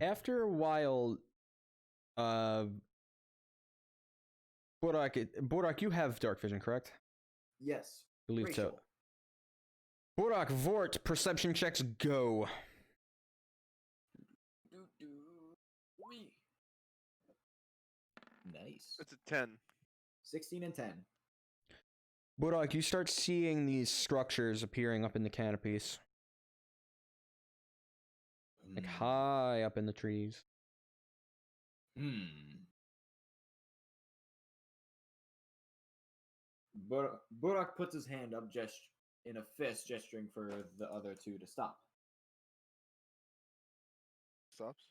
After a while, Burrok, you have dark vision, correct? Yes. I believe so. Racial. Burrok, Vordt, perception checks, go. Wee. Nice. It's a 10. 16 and 10. Burrok, you start seeing these structures appearing up in the canopies, like high up in the trees. Burrok puts his hand up in a fist, gesturing for the other two to stop. Stops.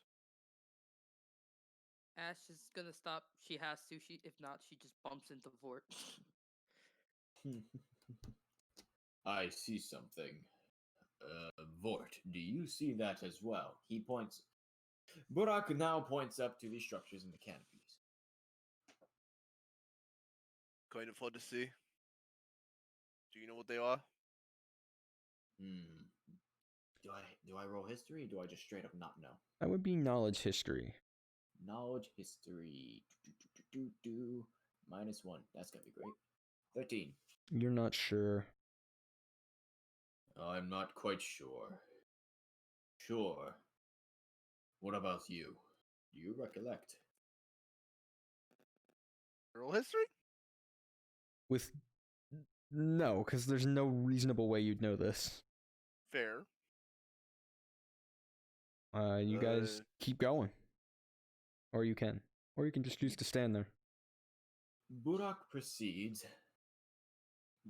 Ash is gonna stop. She has to. If not, she just bumps into Vordt. I see something. Vordt, do you see that as well? He points. Burrok now points up to the structures in the canopies. Kind of fun to see. Do you know what they are? Do I roll history? Or do I just straight up not know? That would be knowledge history. Knowledge history. -1. That's gonna be great. 13. You're not sure. I'm not quite sure. Sure. What about you? Do you recollect? Roll history? No, because there's no reasonable way you'd know this. Fair. You guys keep going. Or you can just choose to stand there. Burrok proceeds,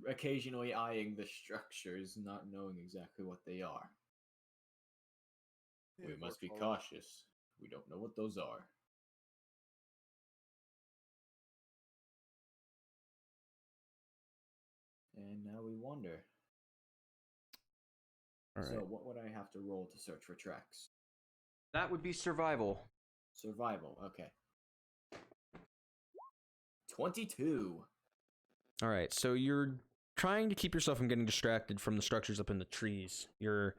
occasionally eyeing the structures, not knowing exactly what they are. Yeah, We must be Vordt follows. cautious. We don't know what those are. And now we wonder. All right. So, what would I have to roll to search for tracks? That would be survival. Survival, okay. 22. All right, so you're trying to keep yourself from getting distracted from the structures up in the trees. You're,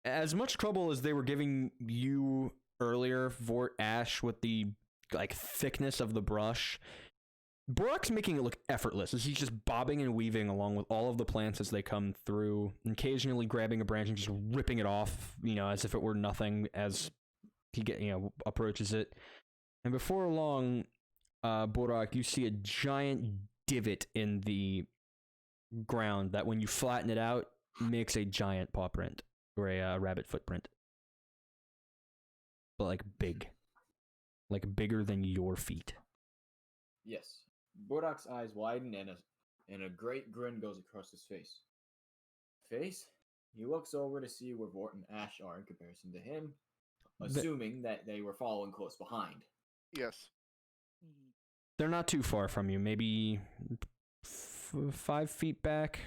as much trouble as they were giving you earlier, Vordt Ash, with the thickness of the brush. Burrok's making it look effortless as he's just bobbing and weaving along with all of the plants as they come through, occasionally grabbing a branch and just ripping it off, as if it were nothing as he approaches it. And before long, Burrok, you see a giant divot in the ground that when you flatten it out, makes a giant paw print or a rabbit footprint. But big. Bigger than your feet. Yes. Burrok's eyes widen and a great grin goes across his face. He looks over to see where Vordt and Ash are in comparison to him, assuming that they were following close behind. Yes. They're not too far from you, maybe 5 feet back.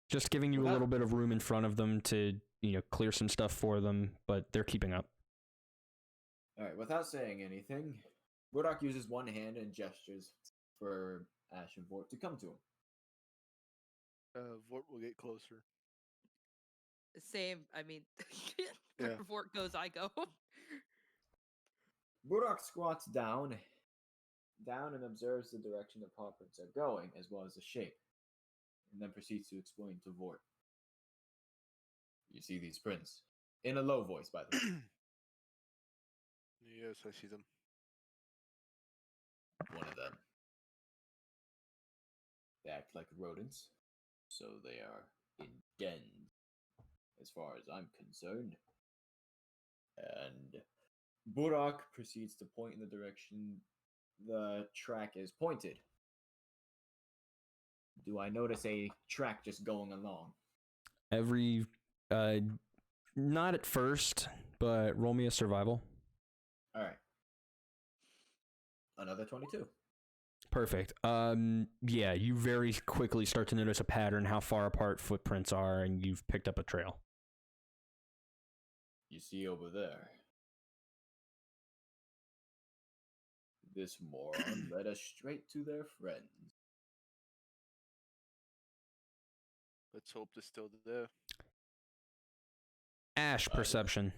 Just giving you a little bit of room in front of them to, clear some stuff for them, but they're keeping up. Alright, without saying anything, Burrok uses one hand and gestures for Ash and Vordt to come to him. Vordt will get closer. Same. I mean, Yeah. where Vordt goes, I go. Burrok squats down and observes the direction the paw prints are going, as well as the shape, and then proceeds to explain to Vordt. You see these prints? In a low voice, by the way. Yes, I see them. One of them. They act like rodents, so they are in dens, as far as I'm concerned. And Burrok proceeds to point in the direction the track is pointed. Do I notice a track just going along? Not at first, but roll me a survival. Alright. Another 22. Perfect. Yeah, you very quickly start to notice a pattern, how far apart footprints are, and you've picked up a trail. You see over there. This moron led us straight to their friends. Let's hope they're still there. Ash, perception.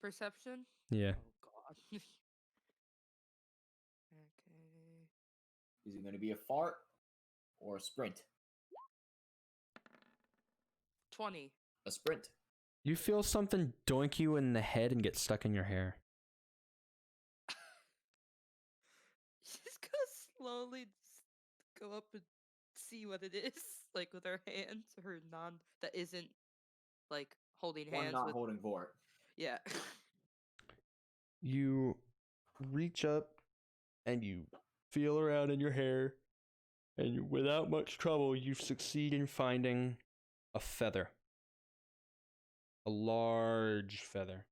Perception? Yeah. Oh, God. Okay. Is it going to be a fart or a sprint? 20. A sprint. You feel something doink you in the head and get stuck in your hair. She's gonna slowly go up and see what it is, with her hands, her that isn't, holding One hands not with... holding Vordt. Yeah. You reach up and you feel around in your hair, and without much trouble, you succeed in finding a feather. A large feather.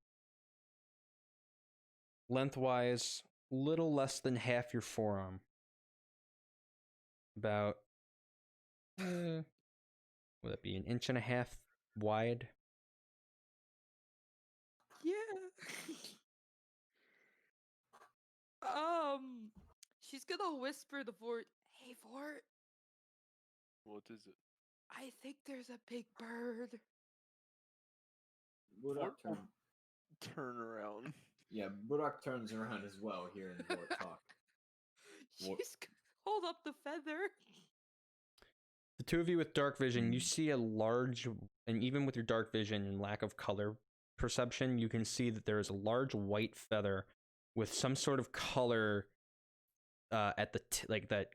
Lengthwise, little less than half your forearm. About, would that be 1.5 inches wide? Yeah. She's gonna whisper to Vordt, "Hey, Vordt, What is it? I think there's a big bird." Burrok Vordt will turn around. Yeah, Burrok turns around as well, hearing Vordt talk. She's gonna hold up the feather. The two of you with dark vision, you see a large, and even with your dark vision and lack of color perception, you can see that there is a large white feather with some sort of color at the that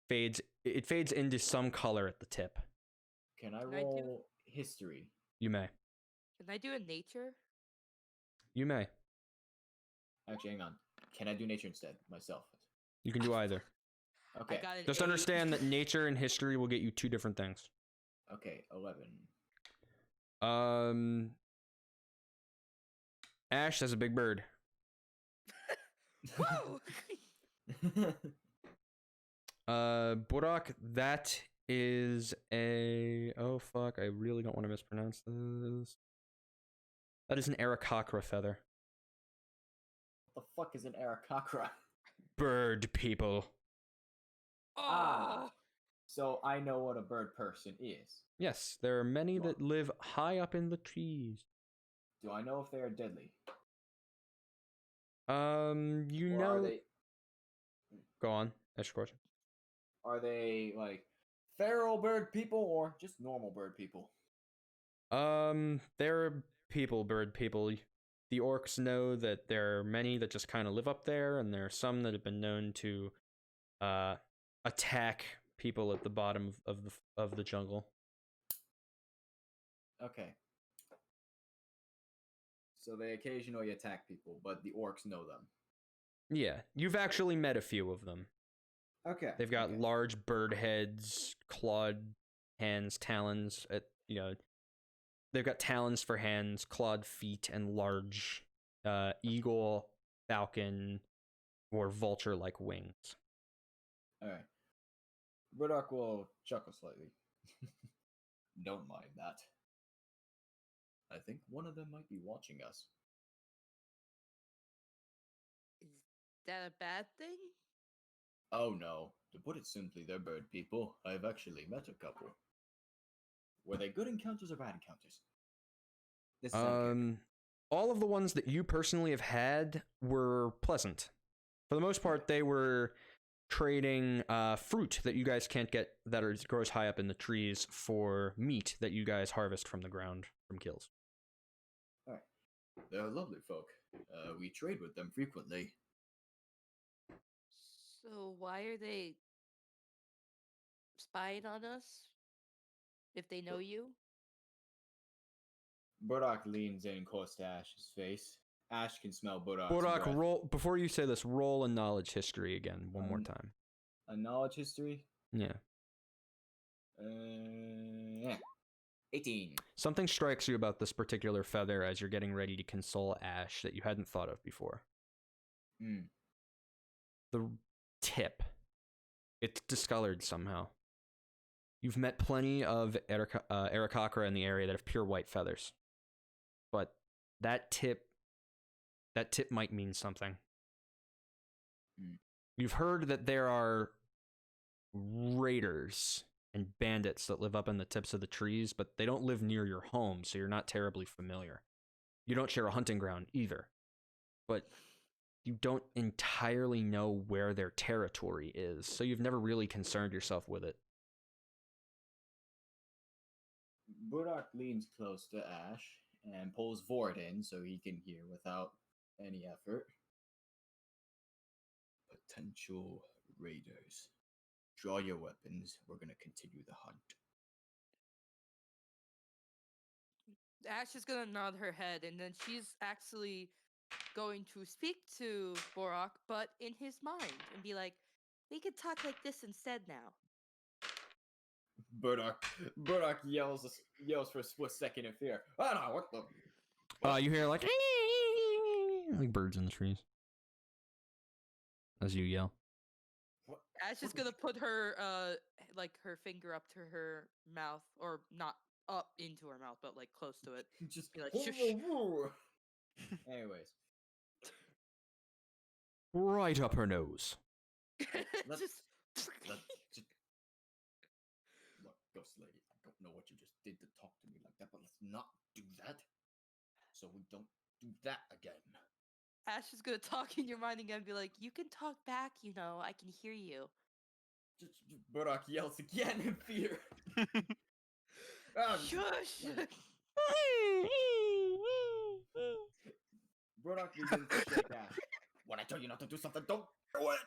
fades. It fades into some color at the tip. Can I Can roll history? You may. Can I do a nature? You may. Actually, hang on. Can I do nature instead, myself? You can do either. Okay. I got an Just 8. understand that nature and history will get you 2 different things. Okay, 11. Ash, that's a big bird. Whoa! Burrok, that is a... Oh, fuck, I really don't want to mispronounce this. That is an Aarakocra feather. What the fuck is an Aarakocra? Bird people. Ah. So I know what a bird person is. Yes, there are many that live high up in the trees. Do I know if they are deadly? You Or know... are they Go on, that's your question. Are they like feral bird people or just normal bird people? They're bird people. The orcs know that there are many that just kind of live up there, and there are some that have been known to attack people at the bottom of the jungle. Okay. So they occasionally attack people, but the orcs know them. Yeah, you've actually met a few of them. Okay. They've got large bird heads, clawed hands, talons. They've got talons for hands, clawed feet, and large eagle, falcon, or vulture-like wings. All right. Burrok will chuckle slightly. Don't mind that. I think one of them might be watching us. Is that a bad thing? Oh no. To put it simply, they're bird people. I've actually met a couple. Were they good encounters or bad encounters? This is out of character. All of the ones that you personally have had were pleasant. For the most part, they were trading fruit that you guys can't get that grows high up in the trees for meat that you guys harvest from the ground from kills. All right. They're lovely folk. We trade with them frequently. So why are they spying on us? If they know you? Burrok leans in close to Ash's face. Ash can smell Burrok's Burrok, breath. roll before you say this. Roll a knowledge history again, one more time. A knowledge history? Yeah. 18. Something strikes you about this particular feather as you're getting ready to console Ash that you hadn't thought of before. The tip. It's discolored somehow. You've met plenty of Aarakocra in the area that have pure white feathers. But that tip might mean something. You've heard that there are raiders and bandits that live up in the tips of the trees, but they don't live near your home, so you're not terribly familiar. You don't share a hunting ground either. But you don't entirely know where their territory is, so you've never really concerned yourself with it. Burrok leans close to Ash and pulls Vordt in so he can hear without any effort. Potential raiders. Draw your weapons. We're going to continue the hunt. Ash is gonna nod her head, and then she's actually going to speak to Burrok, but in his mind, and be like, "We could talk like this instead now." Burrok yells for a split second in fear. Oh no! What the? You hear like birds in the trees as you yell. What? Ash is gonna put her her finger up to her mouth, or not up into her mouth, but like close to it. Just be like, shush. "Shush." Anyways, Right up her nose. let's Just look, Ghost Lady. I don't know what you just did to talk to me like that, but let's not do that. So we don't do that again. Ash is gonna talk in your mind again, and be like, "You can talk back, you know. I can hear you." Burrok yells again in fear. Shush! Burrok begins to shake Ash. When I tell you not to do something, don't do it!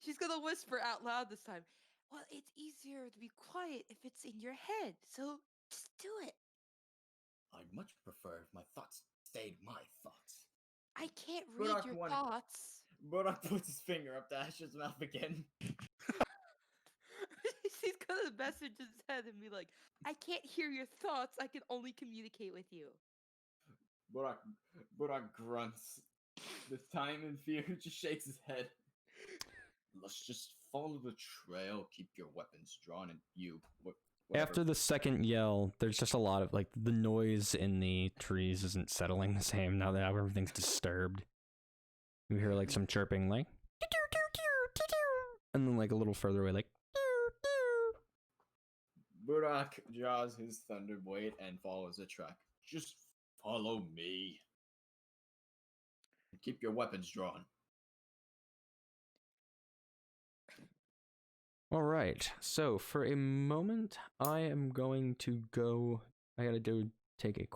She's gonna whisper out loud this time. "Well, it's easier to be quiet if it's in your head, so just do it." I'd much prefer if my thoughts stayed my thoughts. "I can't read Burrok your wanted- thoughts." Burrok puts his finger up to Ash's mouth again. He's gonna message his head and be like, I can't hear your thoughts. I can only communicate with you. Burrok grunts. This time in fear, just shakes his head. Let's just follow the trail. Keep your weapons drawn, and you. Whatever. After the second yell, there's just a lot of like the noise in the trees isn't settling the same now that everything's disturbed. You hear like some chirping, like, and then like a little further away, like. Burrok draws his thunderblade and follows the track. Just follow me. Keep your weapons drawn. All right. So for a moment, I am going to go. I gotta take a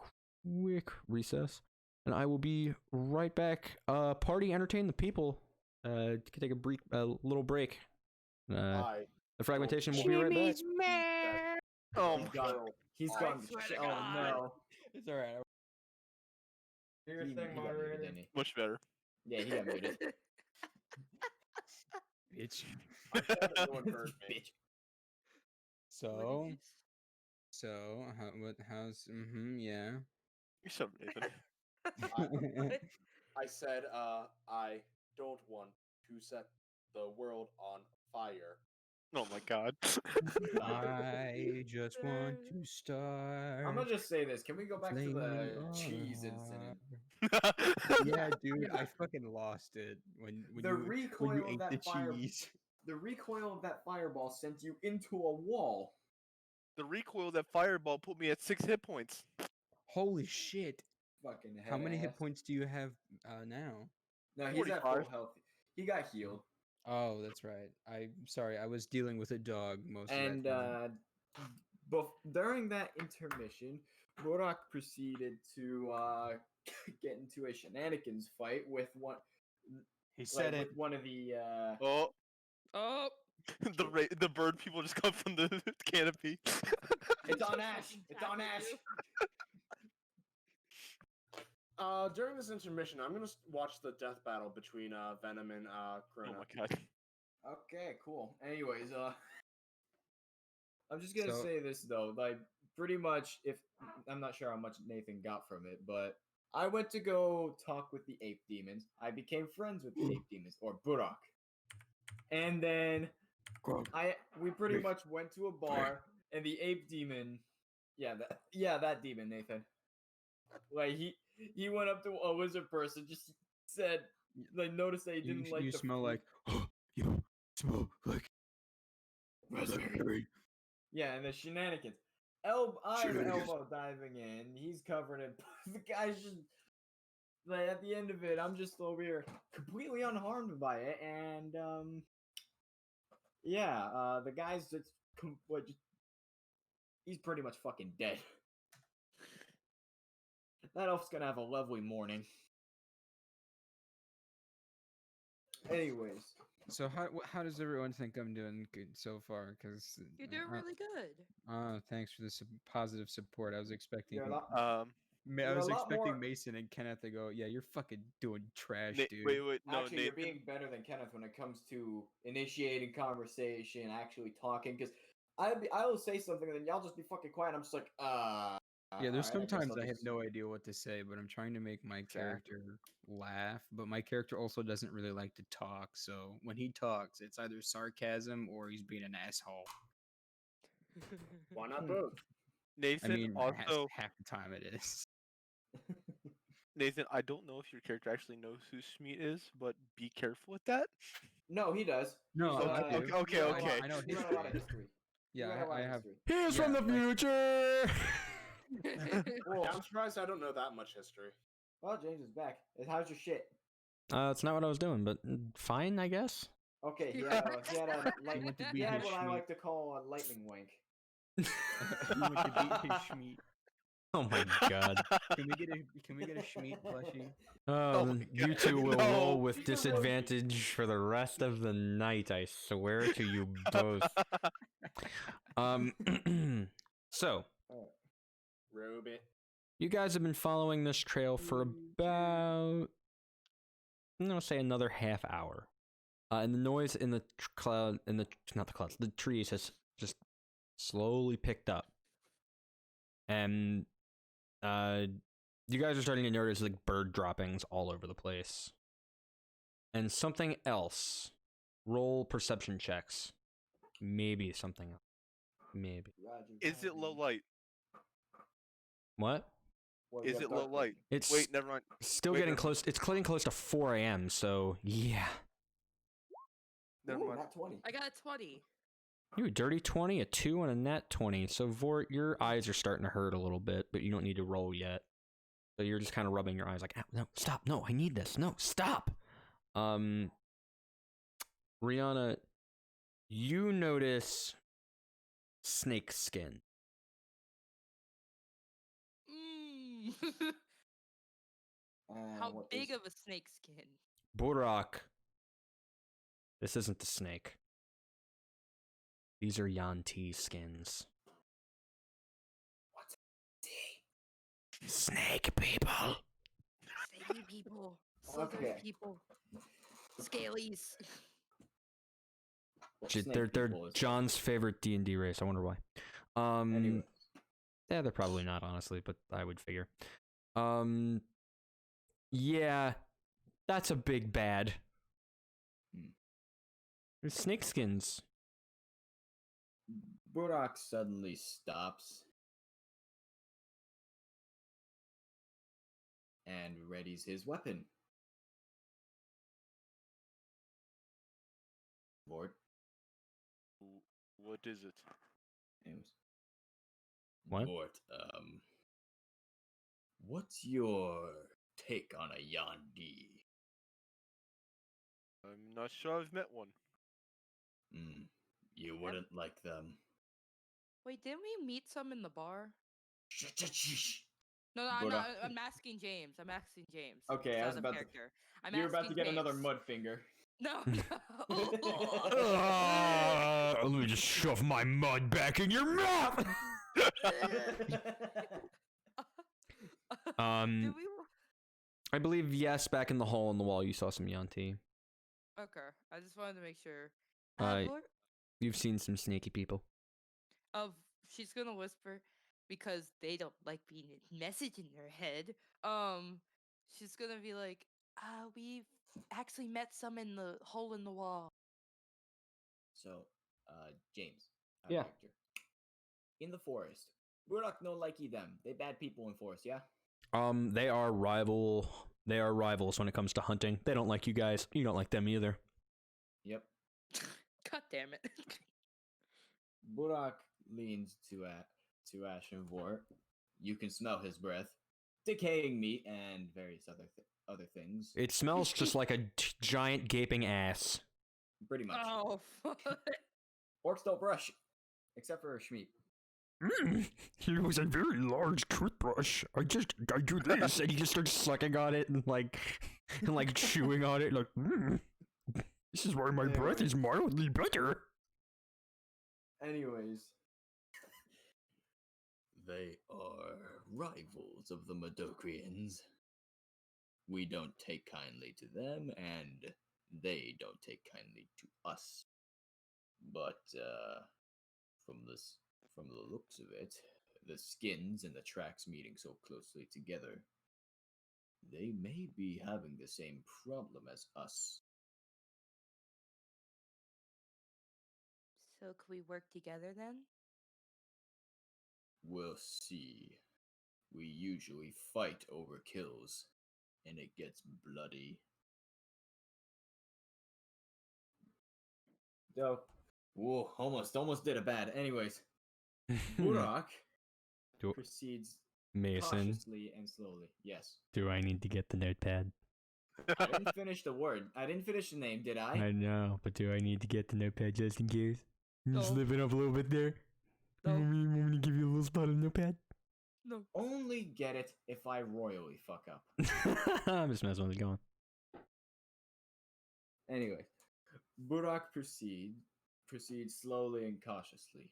quick recess, and I will be right back. Party, entertain the people. Take a little break. The fragmentation will be right back. Oh my God. He's I gone. swear to Oh God. no. It's all right. He got muted, didn't he? much better. Yeah, he got muted. Bitch. I thought everyone heard me. Bitch. So, how's, yeah. You son of Nathan. I said, I don't want to set the world on fire. Oh my god. I just want to start. I'm gonna just say this. Can we go back to flaming the on cheese incident? Yeah, dude, I fucking lost it when The you recoil ate of that the cheese. The recoil of that fireball sent you into a wall. The recoil of that fireball put me at 6 hit points. Holy shit! Fucking How many hit ass. points do you have now? No, he's at full 45. health. He got healed. Oh, that's right. I'm sorry. I was dealing with a dog most And of that time. during that intermission, Burrok proceeded to get into a shenanigans fight with one. He With one of the. Oh, Oh, the bird people just come from the canopy. It's on Ash. It's on Ash. During this intermission, I'm gonna watch the death battle between Venom and Corona. Oh my god. Okay, cool. Anyways, I'm just gonna So- say this though, like pretty much, if I'm not sure how much Nathan got from it, but I went to go talk with the ape demons. I became friends with the ape demons, or Burrok, and then we pretty much went to a bar, and the ape demon, that demon, Nathan, like he went up to a wizard person, just said, like, noticed that he didn't like you the smell fruit. like you smell like raspberry. Yeah, and the shenanigans. I'm Shenanigans. elbow diving in. He's covered in. The guy's just like at the end of it. I'm just over here completely unharmed by it, and the guy's just he's pretty much fucking dead. That elf's gonna have a lovely morning. Anyways. So how does everyone think I'm doing good so far? Because you're doing really good. thanks for the positive support. I was expecting. You're a lot- I you're was a lot expecting more- Mason and Kenneth to go, yeah, you're fucking doing trash, dude. Wait, no, Actually, Nathan. you're being better than Kenneth when it comes to initiating conversation, actually talking. Because I will say something and then y'all just be fucking quiet. I'm just like, Yeah, there's alright, guess sometimes I'll I have just- no idea what to say, but I'm trying to make my Exactly. character laugh. But my character also doesn't really like to talk, so when he talks, it's either sarcasm or he's being an asshole. Why not both? Nathan, I mean, also, half the time it is. Nathan, I don't know if your character actually knows who Smeet is, but be careful with that. No, he does. No, He's, I do. okay, he read a lot- okay. I know He read a lot of history. history. He Yeah, read a lot I of have. history. He's Yeah, from the like- future. I'm surprised I don't know that much history. Well, James is back. How's your shit? It's not what I was doing, but fine, I guess. Okay, he had a You want to he be had his what I Schmeat. like to call a lightning wink. You want to beat his Schmeat. Oh my god. Can we get a Schmeat plushie? Oh my You God, two will roll no. with disadvantage for the rest of the night, I swear to you both. So, Ruby. you guys have been following this trail for about, I'm gonna say another half hour. And the noise in the the trees has just slowly picked up. And you guys are starting to notice like bird droppings all over the place. And something else. Roll perception checks. Maybe something else. Maybe. Is it low light? What? Is it low light? It's Wait, never mind. still Wait, getting never close. It's getting close to 4 a.m. So yeah. Never Ooh, mind. not 20. I got a 20. You a dirty 20, a 2, and a net 20. So Vordt, your eyes are starting to hurt a little bit, but you don't need to roll yet. So you're just kind of rubbing your eyes like, no, stop, no, I need this, no, stop. Rihanna, you notice snake skin. Mm. And How what big is- of a snake skin? Burrok, this isn't the snake. These are Yanti skins. What's Snake people. Snaky people. Slithery Okay. people. Scalies. what They're snake people is John's favorite D&D race. I wonder why. Anyway, Yeah, they're probably not, honestly, but I would figure. Yeah, that's a big bad. They're snake skins. Burrok suddenly stops and readies his weapon. Vordt. What is it? Anyways. What? Vordt, what's your take on a Yandi? I'm not sure I've met one. You wouldn't like them. Wait, didn't we meet some in the bar? Shh. No, Burrok. I'm asking James. I'm asking James. Okay, It's I out was of about to- character. I'm You're about to asking get another James. mud finger. No, Let me just shove my mud back in your mouth. Did we? I believe yes. Back in the hole in the wall, you saw some Yanti. Okay, I just wanted to make sure. Uh, You've seen some sneaky people. She's gonna whisper because they don't like being a message in their head. She's gonna be like, we've actually met some in the hole in the wall. So, James. Yeah. Character. In the forest. Burrok no likey them. They bad people in forest, yeah? They are rival. They are rivals when it comes to hunting. They don't like you guys. You don't like them either. Yep. God damn it. Burrok leans to Ash and Vordt. You can smell his breath. Decaying meat and various other things. It smells just like a giant gaping ass. Pretty much. Oh, fuck. Orcs don't brush. Except for Schmeep. He was a very large toothbrush. I do this, and he just starts sucking on it and like chewing on it, like. This is why my breath is mildly better. Anyways. They are rivals of the Madocrians. We don't take kindly to them, and they don't take kindly to us. But, from the looks of it, the skins and the tracks meeting so closely together, they may be having the same problem as us. So could we work together then? We'll see. We usually fight over kills, and it gets bloody. So, whoa, almost did a bad. Anyways, Burrok Do- proceeds Mason, cautiously and slowly. Yes. do I need to get the notepad? I didn't finish the word. I didn't finish the name, did I? I know, but do I need to get the notepad just in case? You just No. living up a little bit there. No. You want me to give you a little spot on the notepad? No. Only get it if I royally fuck up. I'm just messing with it. Go on. Anyway, Burrok proceeds slowly and cautiously.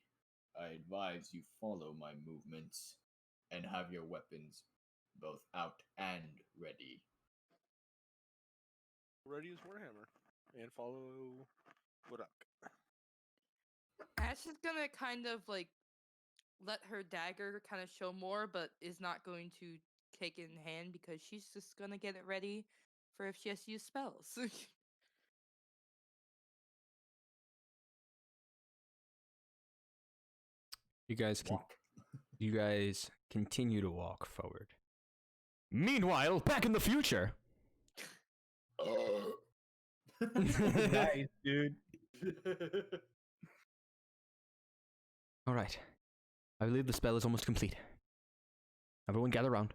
I advise you follow my movements and have your weapons both out and ready. Ready as Warhammer. And follow Burrok. Ash is gonna kind of like let her dagger kind of show more, but is not going to take it in hand because she's just gonna get it ready for if she has to use spells. You guys continue to walk forward. Meanwhile, back in the future. Nice, dude. All right. I believe the spell is almost complete. Everyone gather around.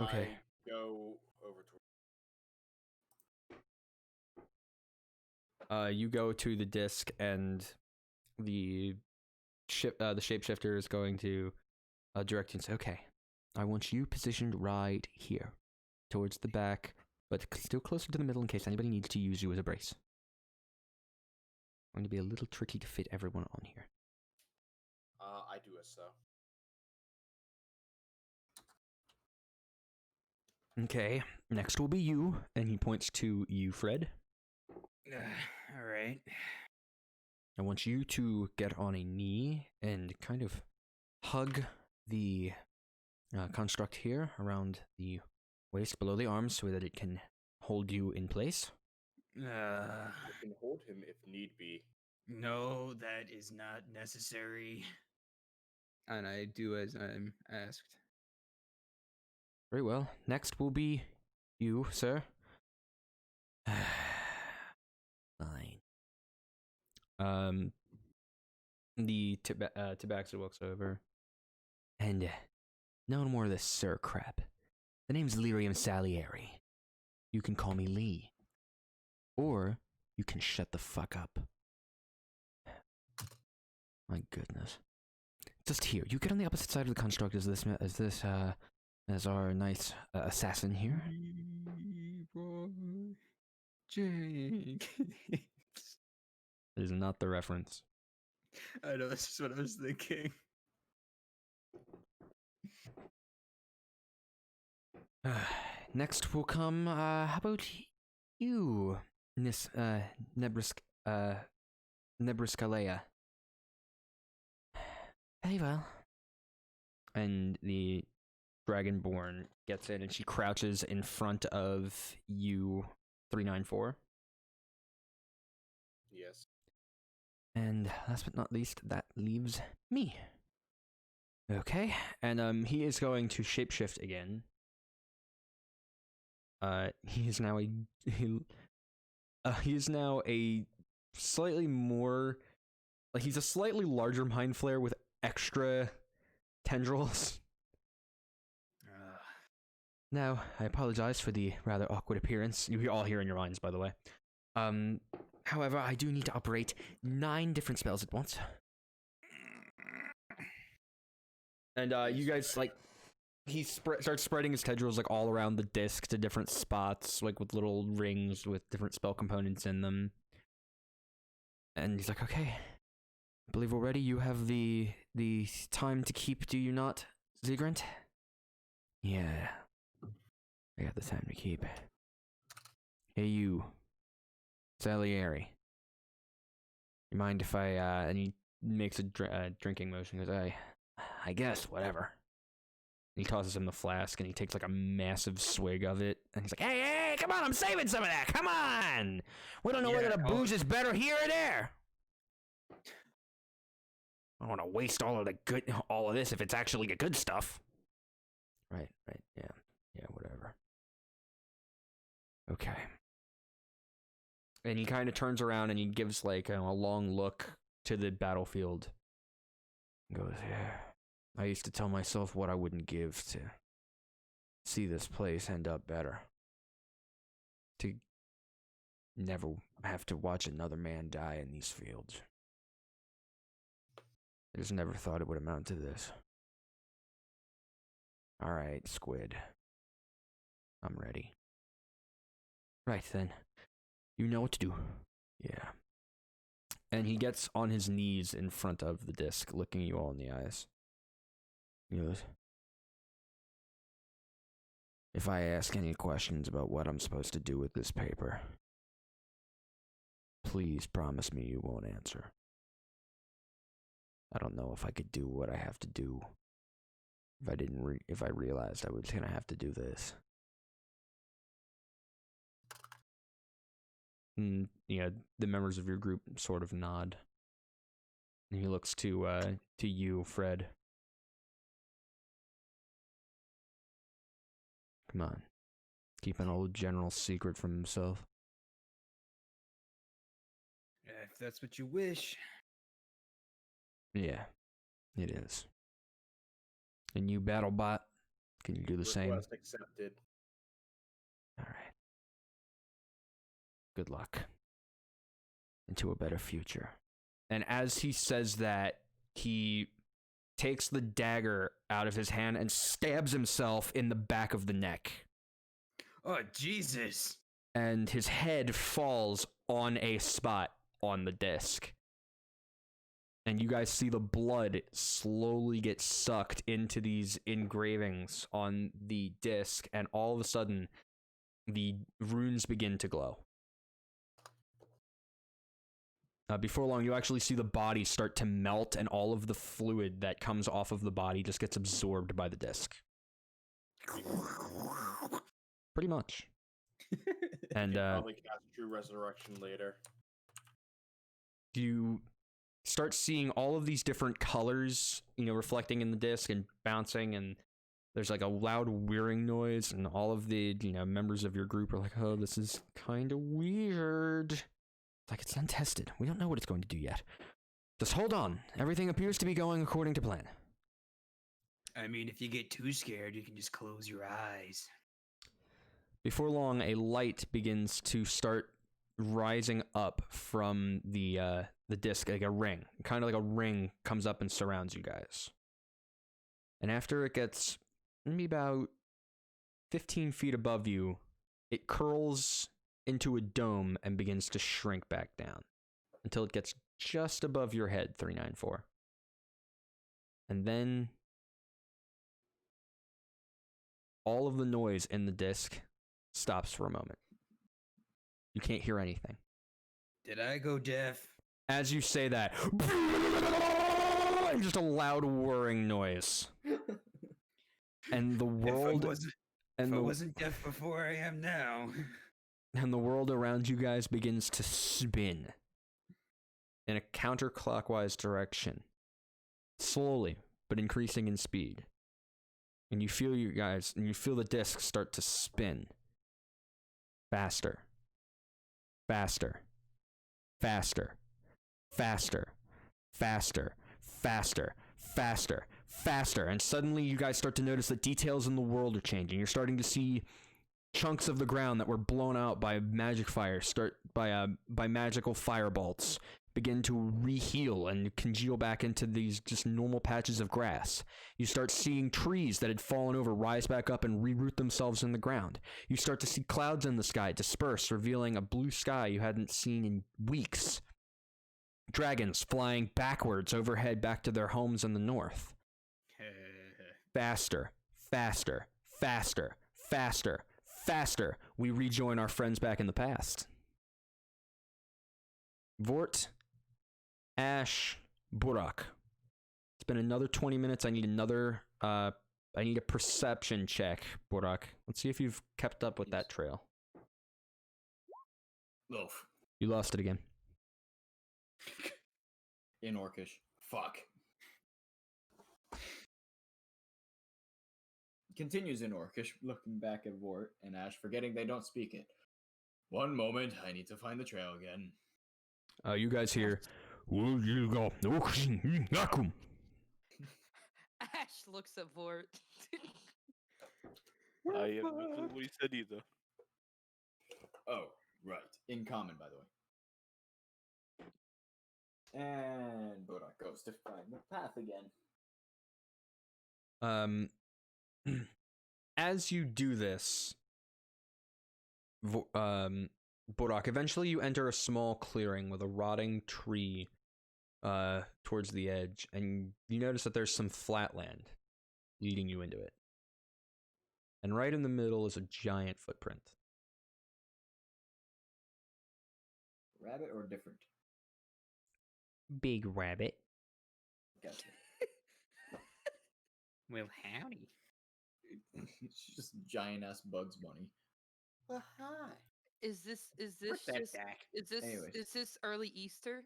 Okay. I go over to. You go to the disc, and the shapeshifter is going to direct you and say, "Okay, I want you positioned right here, towards the back, but still closer to the middle in case anybody needs to use you as a brace. Going to be a little tricky to fit everyone on here." I do it so. Okay, next will be you, and he points to you, Fred. All right. I want you to get on a knee and kind of hug the construct here around the waist below the arms so that it can hold you in place. I can hold him if need be. No, that is not necessary. And I do as I'm asked. Very well. Next will be you, sir. Fine. The Tabaxi walks over. And no more of this sir crap. The name's Lyrium Salieri. You can call me Lee. Or you can shut the fuck up. My goodness. Just here. You get on the opposite side of the construct as our nice assassin here. Jake. That is not the reference. I know, that's just what I was thinking. Next will come, how about you, Nebriscalea? Very well. And the Dragonborn gets in and she crouches in front of you, 394. Yes. And last but not least, that leaves me. Okay, and he is going to shapeshift again. He is now a slightly more, like, he's a slightly larger mind flare with extra tendrils. Now, I apologize for the rather awkward appearance. You all hear in your minds, by the way. However, I do need to operate 9 different spells at once. And you guys, like, he starts spreading his tendrils, like, all around the disc to different spots, like, with little rings with different spell components in them. And he's like, okay, I believe we're ready. You have the time to keep, do you not, Zigrant? Yeah, I got the time to keep. Hey, you, Salieri. You mind if I, and he makes a drinking motion, he goes, I guess, whatever. And he tosses him the flask, and he takes, like, a massive swig of it, and he's like, hey, come on, I'm saving some of that, come on! We don't know whether the booze is better here or there! I don't want to waste all of this if it's actually the good stuff. Right, yeah, whatever. Okay. And he kind of turns around and he gives, like, a long look to the battlefield. He goes, yeah, I used to tell myself what I wouldn't give to see this place end up better. To never have to watch another man die in these fields. I just never thought it would amount to this. Alright, Squid. I'm ready. Right then. You know what to do. Yeah. And he gets on his knees in front of the disc, looking you all in the eyes. He goes, If I ask any questions about what I'm supposed to do with this paper, please promise me you won't answer. I don't know if I could do what I have to do if I realized I was gonna have to do this. And the members of your group sort of nod. And he looks to you, Fred. Come on. Keep an old general secret from himself. If that's what you wish. Yeah, it is. And you, BattleBot, can you do the same? Request accepted. All right. Good luck. Into a better future. And as he says that, he takes the dagger out of his hand and stabs himself in the back of the neck. Oh, Jesus. And his head falls on a spot on the disc. And you guys see the blood slowly get sucked into these engravings on the disc, and all of a sudden, the runes begin to glow. Before long, you actually see the body start to melt, and all of the fluid that comes off of the body just gets absorbed by the disc. Pretty much. And probably cast True Resurrection later. You start seeing all of these different colors, reflecting in the disc and bouncing, and there's like a loud whirring noise, and all of the, members of your group are like, oh, this is kind of weird. Like, it's untested. We don't know what it's going to do yet. Just hold on. Everything appears to be going according to plan. I mean, if you get too scared, you can just close your eyes. Before long, a light begins to start rising up from the disc, like a ring. Kind of like a ring comes up and surrounds you guys. And after it gets maybe about 15 feet above you, it curls into a dome and begins to shrink back down until it gets just above your head, 394. And then all of the noise in the disc stops for a moment. You can't hear anything. Did I go deaf? As you say that, and just a loud whirring noise. And the world... If I wasn't deaf before, I am now. And the world around you guys begins to spin in a counterclockwise direction, slowly but increasing in speed. And you feel the disc start to spin faster, faster, faster, faster, faster, faster, faster, faster. And suddenly you guys start to notice that details in the world are changing. You're starting to see chunks of the ground that were blown out by magic fire by magical firebolts begin to reheal and congeal back into these just normal patches of grass. You start seeing trees that had fallen over rise back up and reroot themselves in the ground. You start to see clouds in the sky disperse, revealing a blue sky you hadn't seen in weeks. Dragons flying backwards overhead back to their homes in the north. Faster, faster, faster, faster, faster, we rejoin our friends back in the past. Vordt, Ash, Burrok. It's been another 20 minutes. I need a perception check, Burrok. Let's see if you've kept up with that trail. Loaf. You lost it again. In Orcish. Fuck. Continues in Orcish, looking back at Vordt and Ash, forgetting they don't speak it. One moment, I need to find the trail again. You guys hear... Ash looks at Vordt. I have no clue what he said either. Oh, right. In common, by the way. And Burrok goes to find the path again. As you do this, Burrok, eventually you enter a small clearing with a rotting tree towards the edge, and you notice that there's some flat land leading you into it. And right in the middle is a giant footprint. Rabbit or different? Big rabbit. Gotcha. Well, howdy. It's just giant ass Bugs Bunny. Well, hi. Is this What's that, just Dak? Anyways. is this early Easter?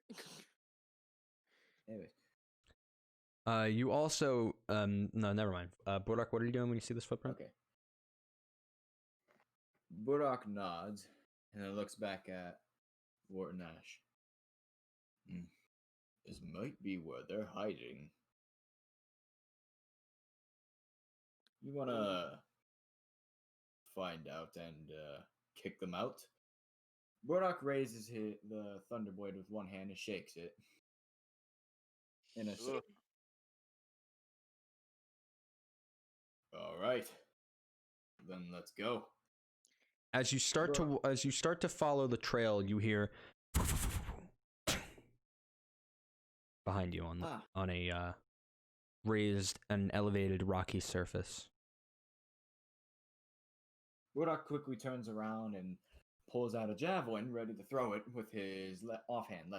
Anyways, You also no, never mind. Burrok, what are you doing when you see this footprint? okay. Burrok nods and then looks back at Vordt and Ash. This might be where they're hiding. You wanna find out and kick them out? Burrok raises the Thunderblade with one hand and shakes it. Ugh. All right, then let's go. As you start to follow the trail, you hear behind you on a raised and elevated rocky surface. Burrok quickly turns around and pulls out a javelin, ready to throw it with his left hand,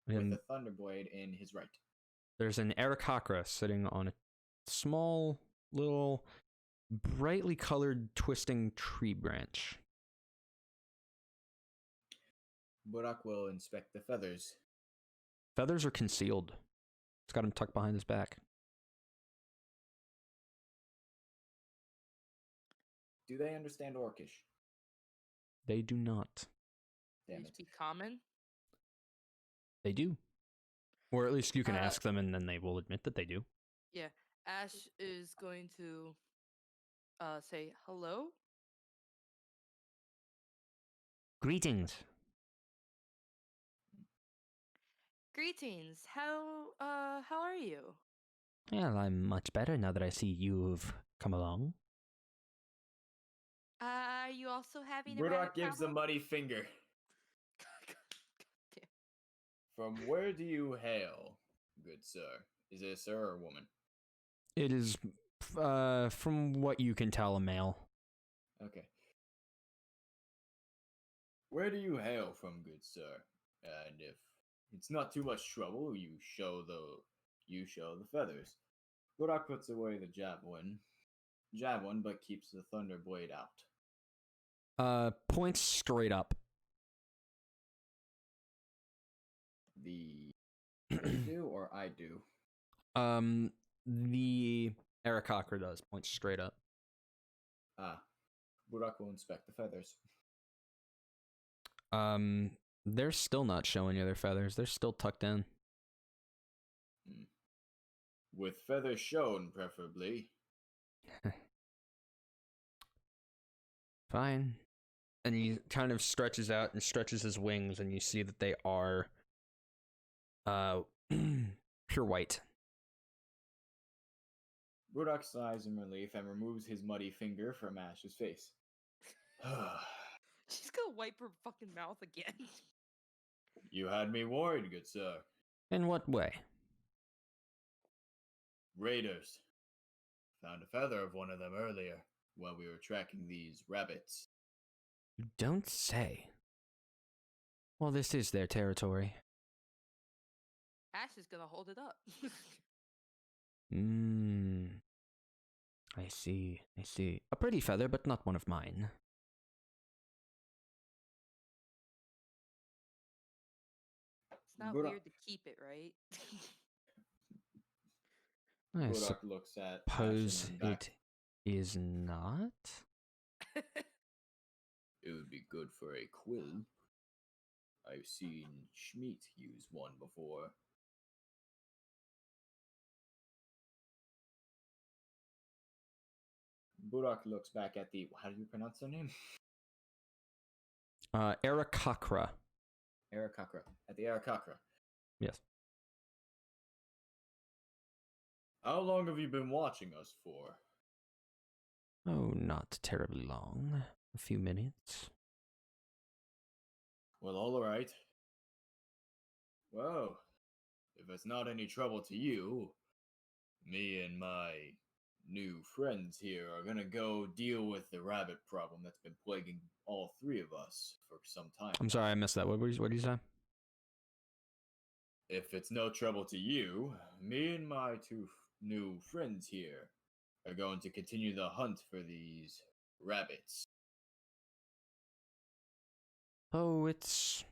with And the Thunderblade in his right. there's an Aarakocra sitting on a small, little, brightly colored, twisting tree branch. Burrok will inspect the feathers. Feathers are concealed. It's got him tucked behind his back. Do they understand Orcish? They do not. Damn They it. speak common. They do. Or at least you can Uh, ask them and then they will admit that they do. Yeah, Ash is going to say hello. Greetings. Greetings. How are you? Well, I'm much better now that I see you've come along. Are you also having a Burrok rabbit gives a problem? muddy finger. Damn. From where do you hail, good sir? Is it a sir or a woman? It is, from what you can tell, a male. Okay. Where do you hail from, good sir? And if it's not too much trouble, you show the feathers. Burrok puts away the javelin, but keeps the Thunderblade out. Points straight up. The do or I do? The Aarakocra does, points straight up. Burrok will inspect the feathers. They're still not showing you their feathers. They're still tucked in. With feathers shown, preferably. Fine. And he kind of stretches out and stretches his wings, and you see that they are pure white. Burrok sighs in relief and removes his muddy finger from Ash's face. She's gonna wipe her fucking mouth again. You had me worried, good sir. In what way? Raiders. Found a feather of one of them earlier while we were tracking these rabbits. You don't say. Well, this is their territory. Ash is gonna hold it up. I see. A pretty feather, but not one of mine. It's not Burrok- weird to keep it, right? I Burrok looks at suppose Ash and then back. it is not. It would be good for a quill. I've seen Schmidt use one before. Burrok looks back at the. How do you pronounce their name? Aarakocra. Aarakocra. At the Aarakocra. Yes. How long have you been watching us for? Oh, not terribly long. A few minutes. Well, all right. Well, if it's not any trouble to you, me and my new friends here are gonna go deal with the rabbit problem that's been plaguing all three of us for some time. I'm sorry, I missed that. What did you say? If it's no trouble to you, me and my two new friends here are going to continue the hunt for these rabbits. Oh, it's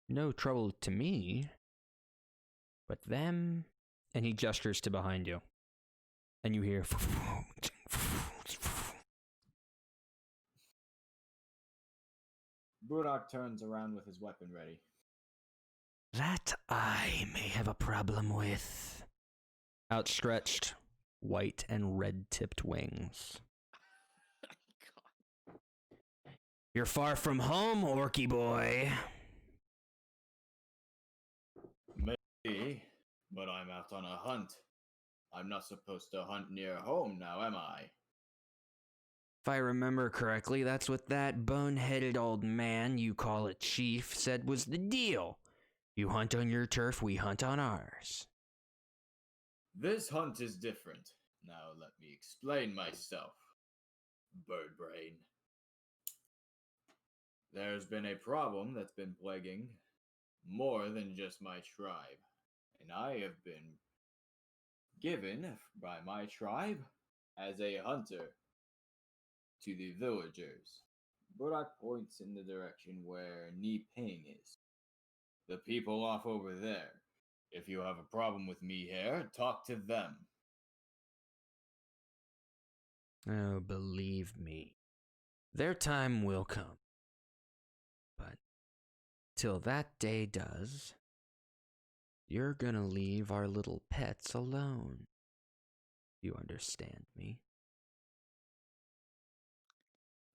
no trouble to me, but them. And he gestures to behind you, and you hear. Burrok turns around with his weapon ready. That I may have a problem with. Outstretched, white and red-tipped wings. You're far from home, Orky boy. Maybe, but I'm out on a hunt. I'm not supposed to hunt near home now, am I? If I remember correctly, that's what that bone-headed old man you call a chief said was the deal. You hunt on your turf, we hunt on ours. This hunt is different. Now let me explain myself, bird brain. There's been a problem that's been plaguing more than just my tribe, and I have been given by my tribe as a hunter to the villagers. Burrok points in the direction where Ni Ping is. The people off over there. If you have a problem with me here, talk to them. Oh, believe me, their time will come. But till that day does, you're gonna leave our little pets alone. You understand me?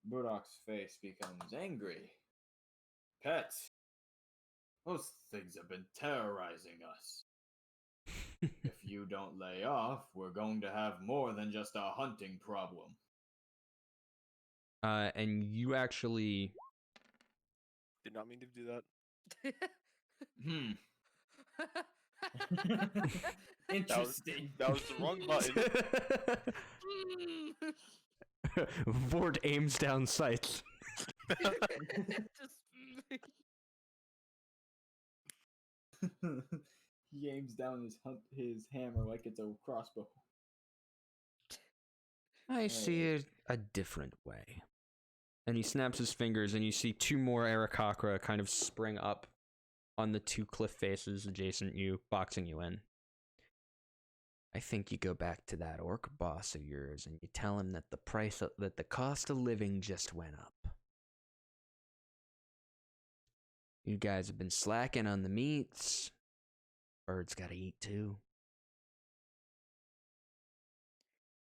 Burrok's face becomes angry. Pets? Those things have been terrorizing us. If you don't lay off, we're going to have more than just a hunting problem. And you actually... Did not mean to do that. Interesting. That was the wrong button. Vordt aims down sights. He aims down his hammer like it's a crossbow. I see it a different way. And he snaps his fingers, and you see two more Aarakocra kind of spring up on the two cliff faces adjacent you, boxing you in. I think you go back to that orc boss of yours, and you tell him that the cost of living just went up. You guys have been slacking on the meats. Birds gotta eat too.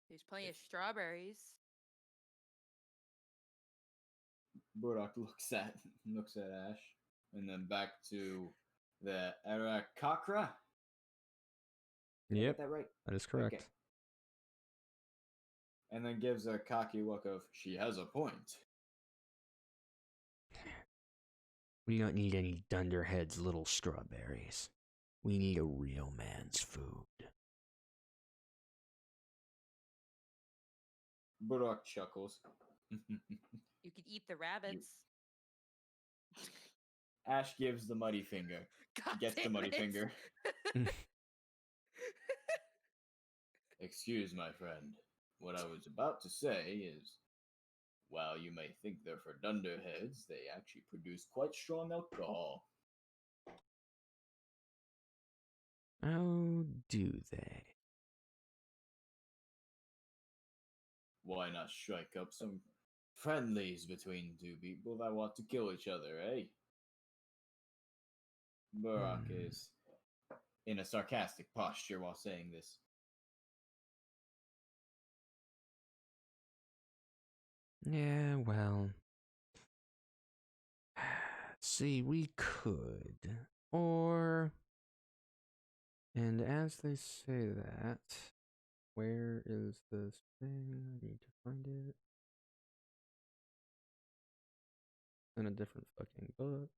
There's plenty of strawberries. Burrok looks at Ash, and then back to the Aarakocra. Did I Yep, get that right? that is correct. Okay. And then gives a cocky look of, she has a point. We don't need any dunderheads, little strawberries. We need a real man's food. Burrok chuckles. You could eat the rabbits. Ash gives the muddy finger. God Gets the damn muddy it. finger. Excuse my friend. What I was about to say is, while you may think they're for dunderheads, they actually produce quite strong alcohol. Oh, do they? Why not strike up some friendlies between two people that want to kill each other, eh? Burrok is in a sarcastic posture while saying this. Yeah, well. See, we could. Or. And as they say that, where is this thing? I need to find it. In a different fucking book.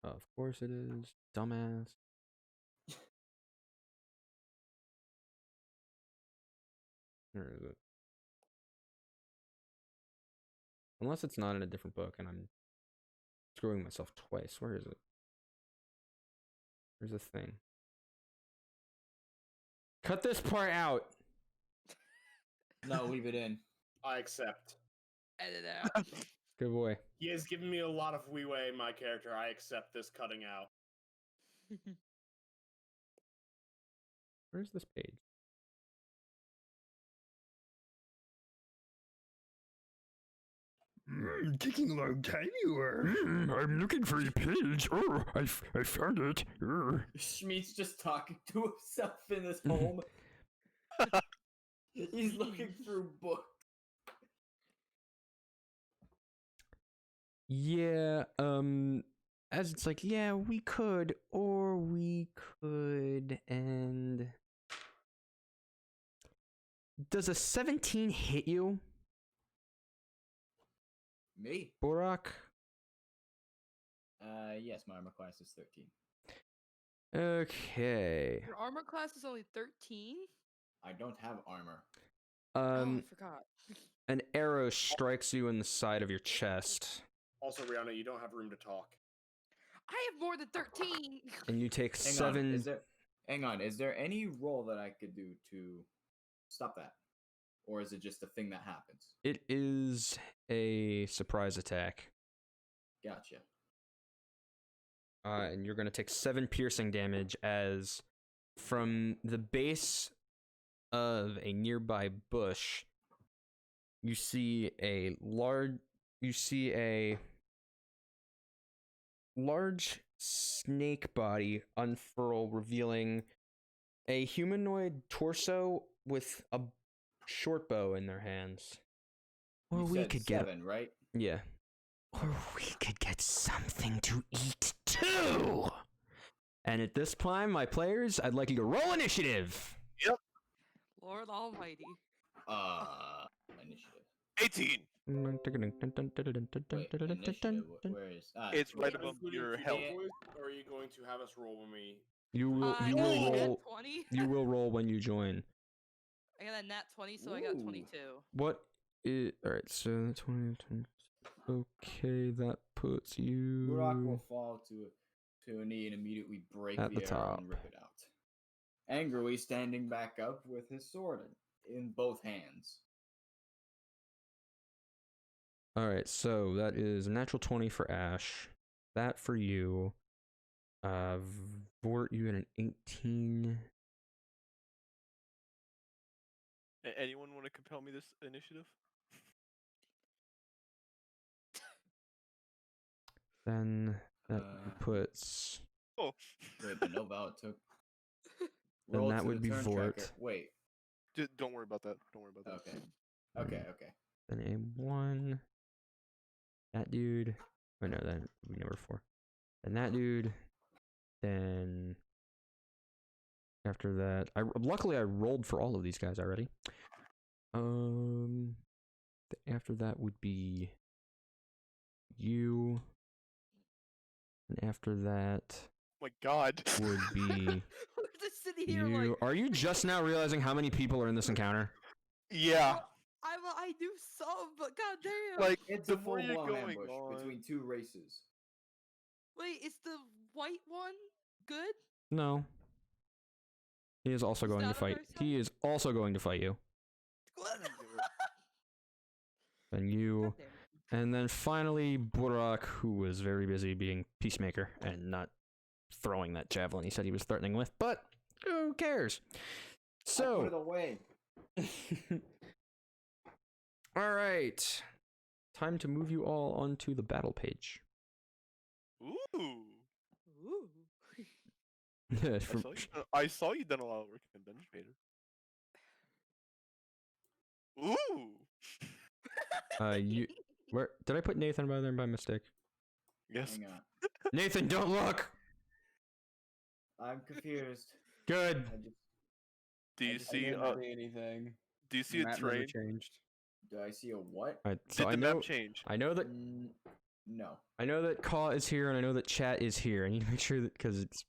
Of course it is. Dumbass. Where is it? Unless it's not in a different book and I'm screwing myself twice. Where is it? Where's the thing? Cut this part out. No, leave it in. I accept. Edit out. Good boy. He has given me a lot of leeway in my character. I accept this cutting out. Where's this page? Taking a long time you are. I'm looking for a page. Oh, I found it. Schmeat's just talking to himself in his home. He's looking through books. Yeah, as it's like, yeah, we could, or we could, and... Does a 17 hit you, Me? Burrok? Yes, my armor class is 13. Okay. Your armor class is only 13? I don't have armor. Oh, I forgot. An arrow strikes you in the side of your chest, Also, Rihanna, you don't have room to talk. I have more than 13! and you take Hang 7... on, hang on, is there any roll that I could do to stop that? Or is it just a thing that happens? It is a surprise attack. Gotcha. And you're going to take 7 piercing damage as from the base of a nearby bush, you see a large snake body unfurl, revealing a humanoid torso with a short bow in their hands. Or You we said could get 7, right? Yeah. Or we could get something to eat too. And at this time, my players, I'd like you to roll initiative. Lord almighty. Initiative. 18. Wait, initiative, where is... It's right Are you above including your the health. voice, or are you going to have us roll when we... You will I got a nat roll. 20. You will roll when you join. I got a nat 20, so I got Ooh. 22. What is alright, so 20. Okay, that puts Burrok you will fall to a knee and immediately break At the the arrow top. and rip it out. Angrily standing back up with his sword in both hands. Alright, so that is a natural 20 for Ash. That for you. Vordt, you got an 18. Anyone want to compel me this initiative? Then that Uh, puts. Oh, Wait, but no vow it took. Then Roll that to would the be turn Vordt. tracker. Wait. don't worry about that. Don't worry about that. Okay. Then a 1. That dude. Oh no, that would be number 4. Then that dude. Then. After that, luckily I rolled for all of these guys already. After that would be you. And after that Oh my God. would be We're just sitting here you. like... Are you just now realizing how many people are in this encounter? Yeah. I do some, but goddamn. Like It's the a more you're full-blown going ambush on. between two races. Wait, is the white one good? No. He is also Is going to that on fight. their side? He is also going to fight you. And you. Goddamn. And then finally, Burrok, who was very busy being peacemaker and not throwing that javelin he said he was threatening with, but who cares? I put it So, away. all right. Time to move you all onto the battle page. Ooh. Ooh. I saw you done a lot of work in Bench Painter. Ooh. You. Where did I put Nathan by there by mistake? Yes. Hang on. Nathan, don't look. I'm confused. Good. I just, Do you I just see? didn't see anything. Do you see a Map never train? changed. do I see a what? All right, so Did I the know. map change? I know that. No. I know that Caw is here, and I know that Chat is here. I need to make sure that because it's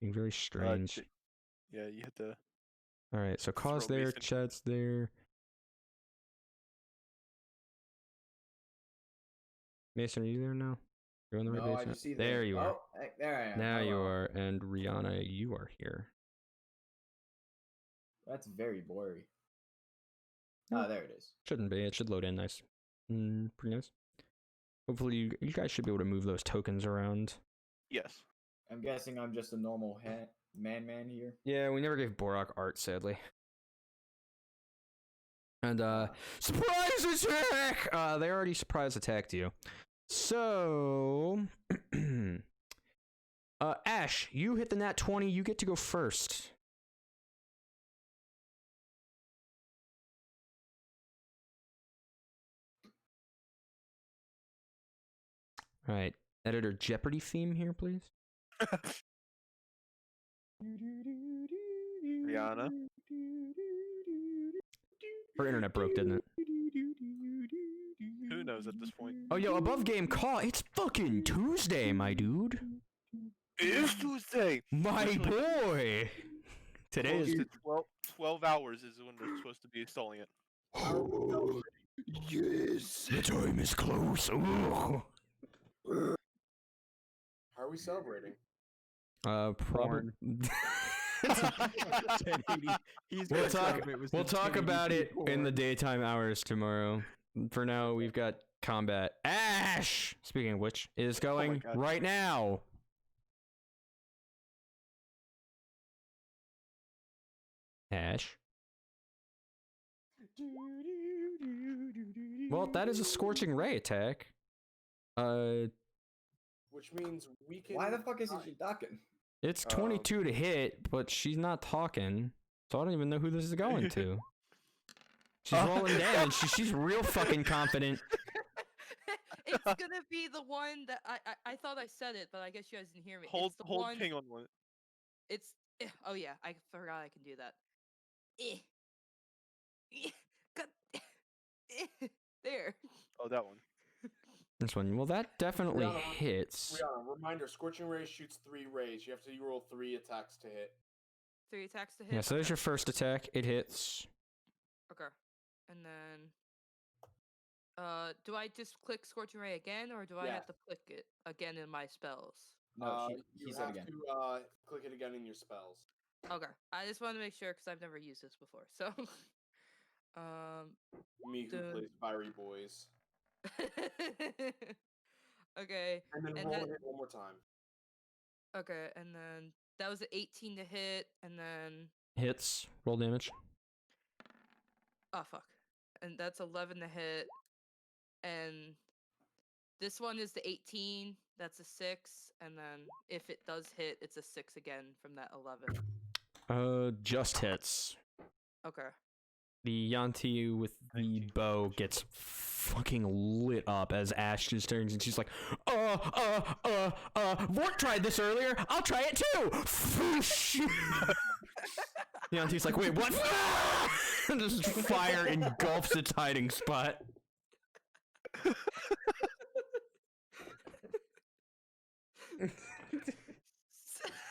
being very strange. Yeah, you had to. All right, so Caw's throw there, Mason. Chat's there. Mason, are you there now? You're on the right No, I basement. just see There you are. Oh, hey, there I am. Now you Hello. are, and Rihanna, you are here. That's very blurry. Ah, there it is. Shouldn't be. It should load in nice. Pretty nice. Hopefully, you guys should be able to move those tokens around. Yes. I'm guessing I'm just a normal man here. Yeah, we never gave Burrok art, sadly. And surprise attack! They already surprise attacked you. So, Ash, you hit the nat 20. You get to go first. All right, editor Jeopardy theme here, please. Rihanna. Her internet broke, didn't it? Who knows at this point? Oh, yo, above game call. It's fucking Tuesday, my dude. It is Tuesday. My Literally boy. Today close is. to 12 hours is when they're supposed to be installing it. Yes, the time is close. Ugh. How are we celebrating? Probably. He's We'll got talk. some of it was We'll the talk 1080p about it in the porn. daytime hours tomorrow. For now, we've got combat. Ash, speaking of which, is going God. right now. Ash. Well, that is a scorching ray attack. Which means we can. Why the fuck isn't she ducking? It's 22 to hit, but she's not talking, so I don't even know who this is going to. She's rolling damage. She's real fucking confident. It's gonna be the one that I thought I said it, but I guess you guys didn't hear me. Hold It's the hold one. ping on one. It's oh yeah, I forgot I can do that. God, there. Oh, that one. This one. Well, that definitely Rihanna, hits. Rihanna, reminder: Scorching Ray shoots 3 rays. You have to roll 3 attacks to hit. 3 attacks to hit. Yeah, so there's okay. your first attack. It hits. Okay, and then do I just click Scorching Ray again, or do I Yeah. have to click it again in my spells? No, You he said have again. to click it again in your spells. Okay, I just want to make sure because I've never used this before. So, Me who Dun. plays Fiery Boys. okay, And then And roll then- it one more time. okay, and then that was an 18 to hit, and then Hits. Roll damage. oh fuck, and that's 11 to hit, and this one is the 18. That's a 6, and then if it does hit, it's a 6 again from that 11. Just hits. Okay. The Yanti with the bow gets fucking lit up as Ash just turns and she's like, Vordt tried this earlier. I'll try it too. Foosh. Yanti's like, wait, what? And just fire engulfs its hiding spot.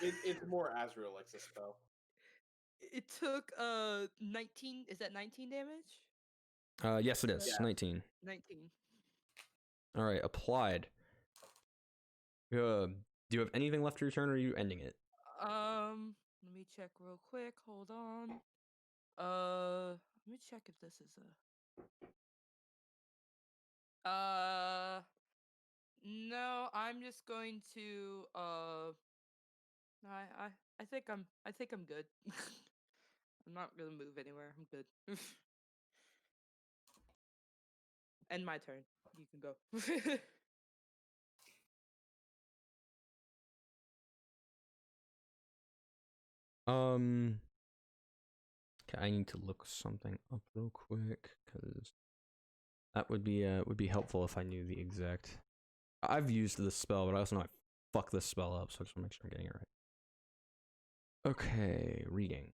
It's more Azrael likes this spell. It took 19. Is that 19 damage? Yes, it is. Yeah. 19. 19. All right, applied. Do you have anything left to your turn, or are you ending it? Let me check real quick. Hold on. Let me check if this is a. No, I'm just going to. I think I'm good. I'm not gonna move anywhere. I'm good. End my turn. You can go. Okay, I need to look something up real quick because that would be helpful if I knew the exact. I've used this spell, but I also know I fuck this spell up, so I just want to make sure I'm getting it right. Okay, reading.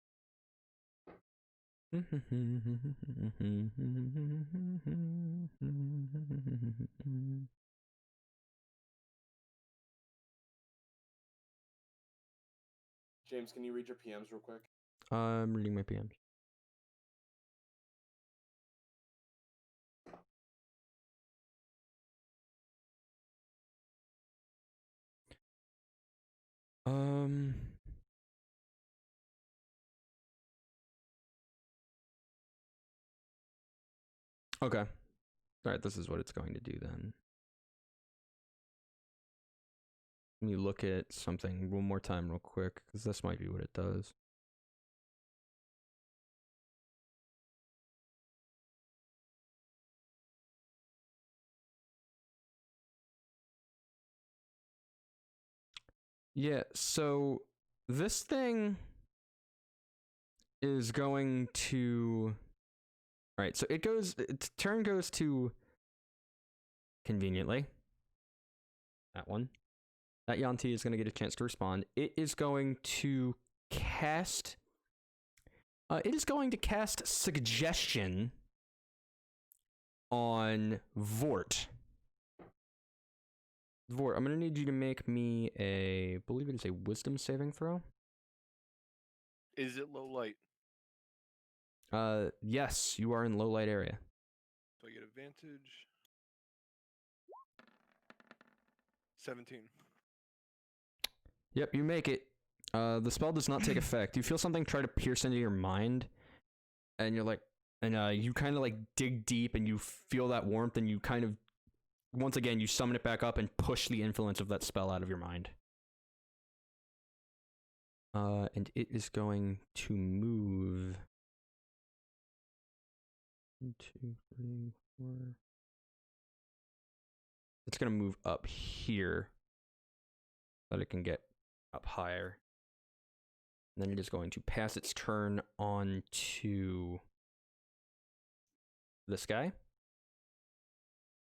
James, can you read your PMs real quick? I'm reading my PMs. Um. Okay. All right. This is what it's going to do then. Let me look at something one more time, real quick, because this might be what it does. Yeah. So this thing is going to. All right. So it goes. Its turn goes to. Conveniently. That one. That Yanti is going to get a chance to respond. It is going to cast. It is going to cast Suggestion on Vordt. Vordt, I'm going to need you to make me I believe it is a Wisdom saving throw. Is it low light? Yes, you are in low light area. So I get advantage. 17. Yep, you make it. The spell does not take effect. You feel something try to pierce into your mind, and you're like, you kind of like dig deep, and you feel that warmth, and you kind of, once again, you summon it back up and push the influence of that spell out of your mind. And it is going to move. 1, 2, 3, 4. It's gonna move up here, so that it can get up higher. And then it is going to pass its turn on to this guy.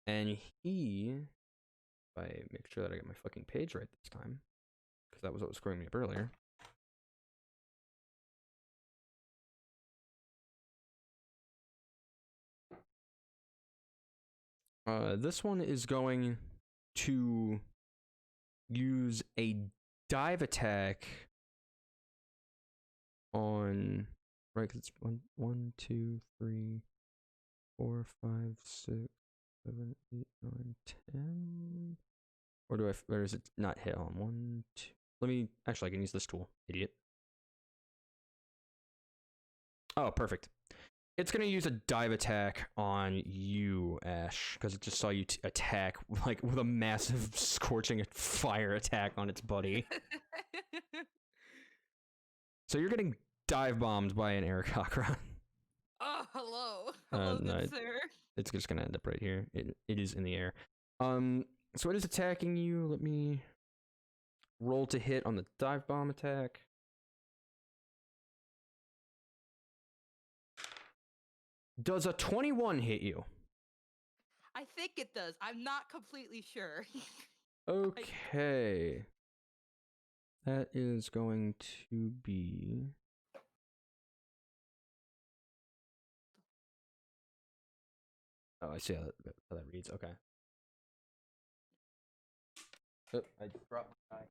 And he, if I make sure that I get my fucking page right this time, because that was what was screwing me up earlier. This one is going to use a dive attack on, right, because it's 1, 2, 3, 4, 5, 6, 7, 8, 9, 10. Or is it not hit on? 1, 2. Let me, actually, I can use this tool, idiot. Oh, perfect. It's going to use a dive attack on you, Ash, because it just saw you attack like with a massive scorching fire attack on its buddy. So you're getting dive bombed by an air cockron. Oh, hello. Hello, No, good sir. It's just going to end up right here. It is in the air. So it is attacking you. Let me roll to hit on the dive bomb attack. Does a 21 hit you? I think it does. I'm not completely sure. Okay. That is going to be... Oh, I see how that reads. Okay. Oh, I dropped my die.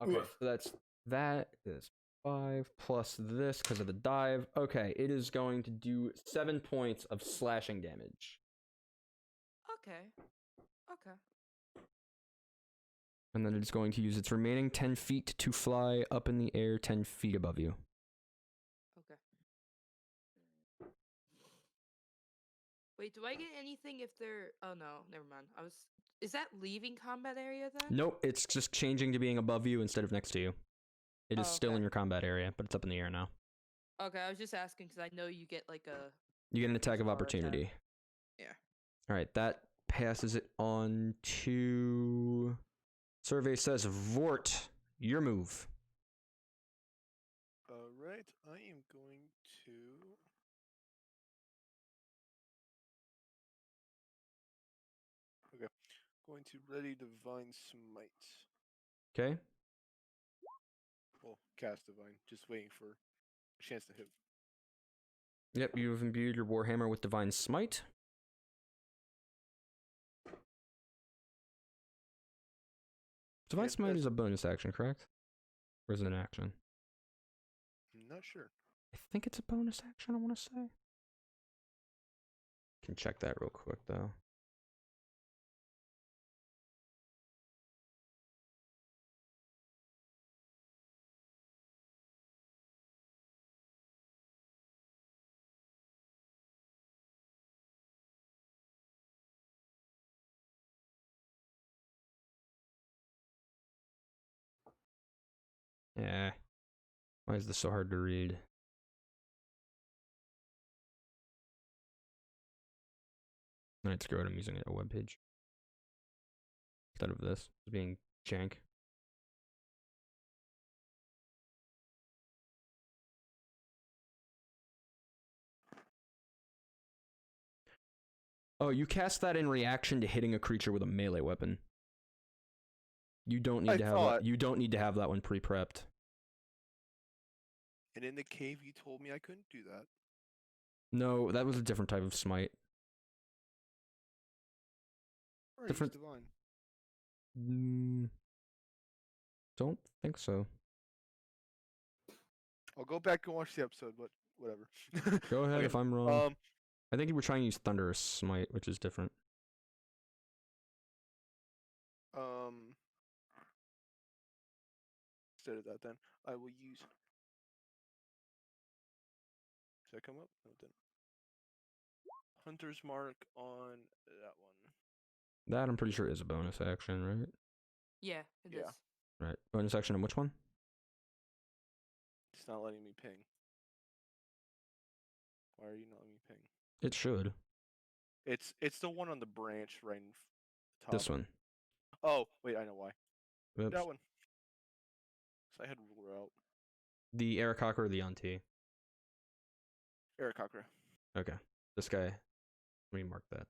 Okay, so that is 5 plus this because of the dive. Okay, it is going to do 7 points of slashing damage. Okay. Okay. And then it's going to use its remaining 10 feet to fly up in the air 10 feet above you. Okay. Wait, do I get anything if they're... Oh, no. Never mind. Is that leaving combat area then? Nope, it's just changing to being above you instead of next to you. It is still in your combat area, but it's up in the air now. Okay, I was just asking because I know you get like a... You get an attack of Far opportunity. attack. Yeah. Alright, that passes it on to... Survey says, Vordt, your move. Alright, I am going to... Okay, going to ready Divine Smite. Okay. Well, cast Divine, just waiting for a chance to hit. Yep, you have imbued your Warhammer with Divine Smite. Divine Smite is a bonus action, correct? Or is it an action? I'm not sure. I think it's a bonus action, I want to say. Can check that real quick, though. Yeah. Why is this so hard to read? Alright, screw it, I'm using a web page. Instead of this being jank. Oh, you cast that in reaction to hitting a creature with a melee weapon. You don't need to have that. You don't need to have that one pre-prepped. And in the cave, you told me I couldn't do that. No, that was a different type of smite. Or Different. divine. Don't think so. I'll go back and watch the episode, but whatever. Go ahead Okay, if I'm wrong. I think you were trying to use Thunderous Smite, which is different. Instead of that, then I will use. Does that come up? No, it didn't. Hunter's Mark on that one. That I'm pretty sure is a bonus action, right? Yeah, it is. Right. Bonus action on which one? It's not letting me ping. Why are you not letting me ping? It should. It's the one on the branch right in top. This one. Oh, wait, I know why. Oops. That one. So I had ruler out. The Aarakocra or the Yuan-Ti? Aarakocra. Okay. This guy. Let me mark that.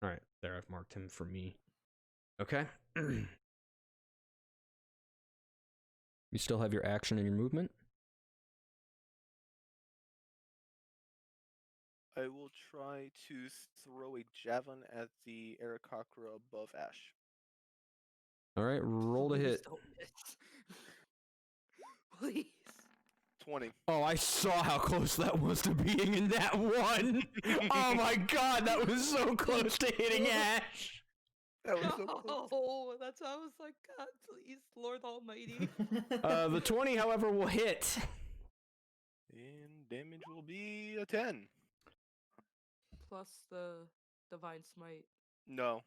Alright, there, I've marked him for me. Okay. You still have your action and your movement? I will try to throw a javelin at the Aarakocra above Ash. Alright, roll to Please hit. don't miss. Please. 20. Oh, I saw how close that was to being in that one! Oh my god, that was so close to hitting Ash! That was so close. Oh, that's why I was like, God, please, Lord Almighty. The 20, however, will hit. And damage will be a 10. Plus the Divine Smite. No.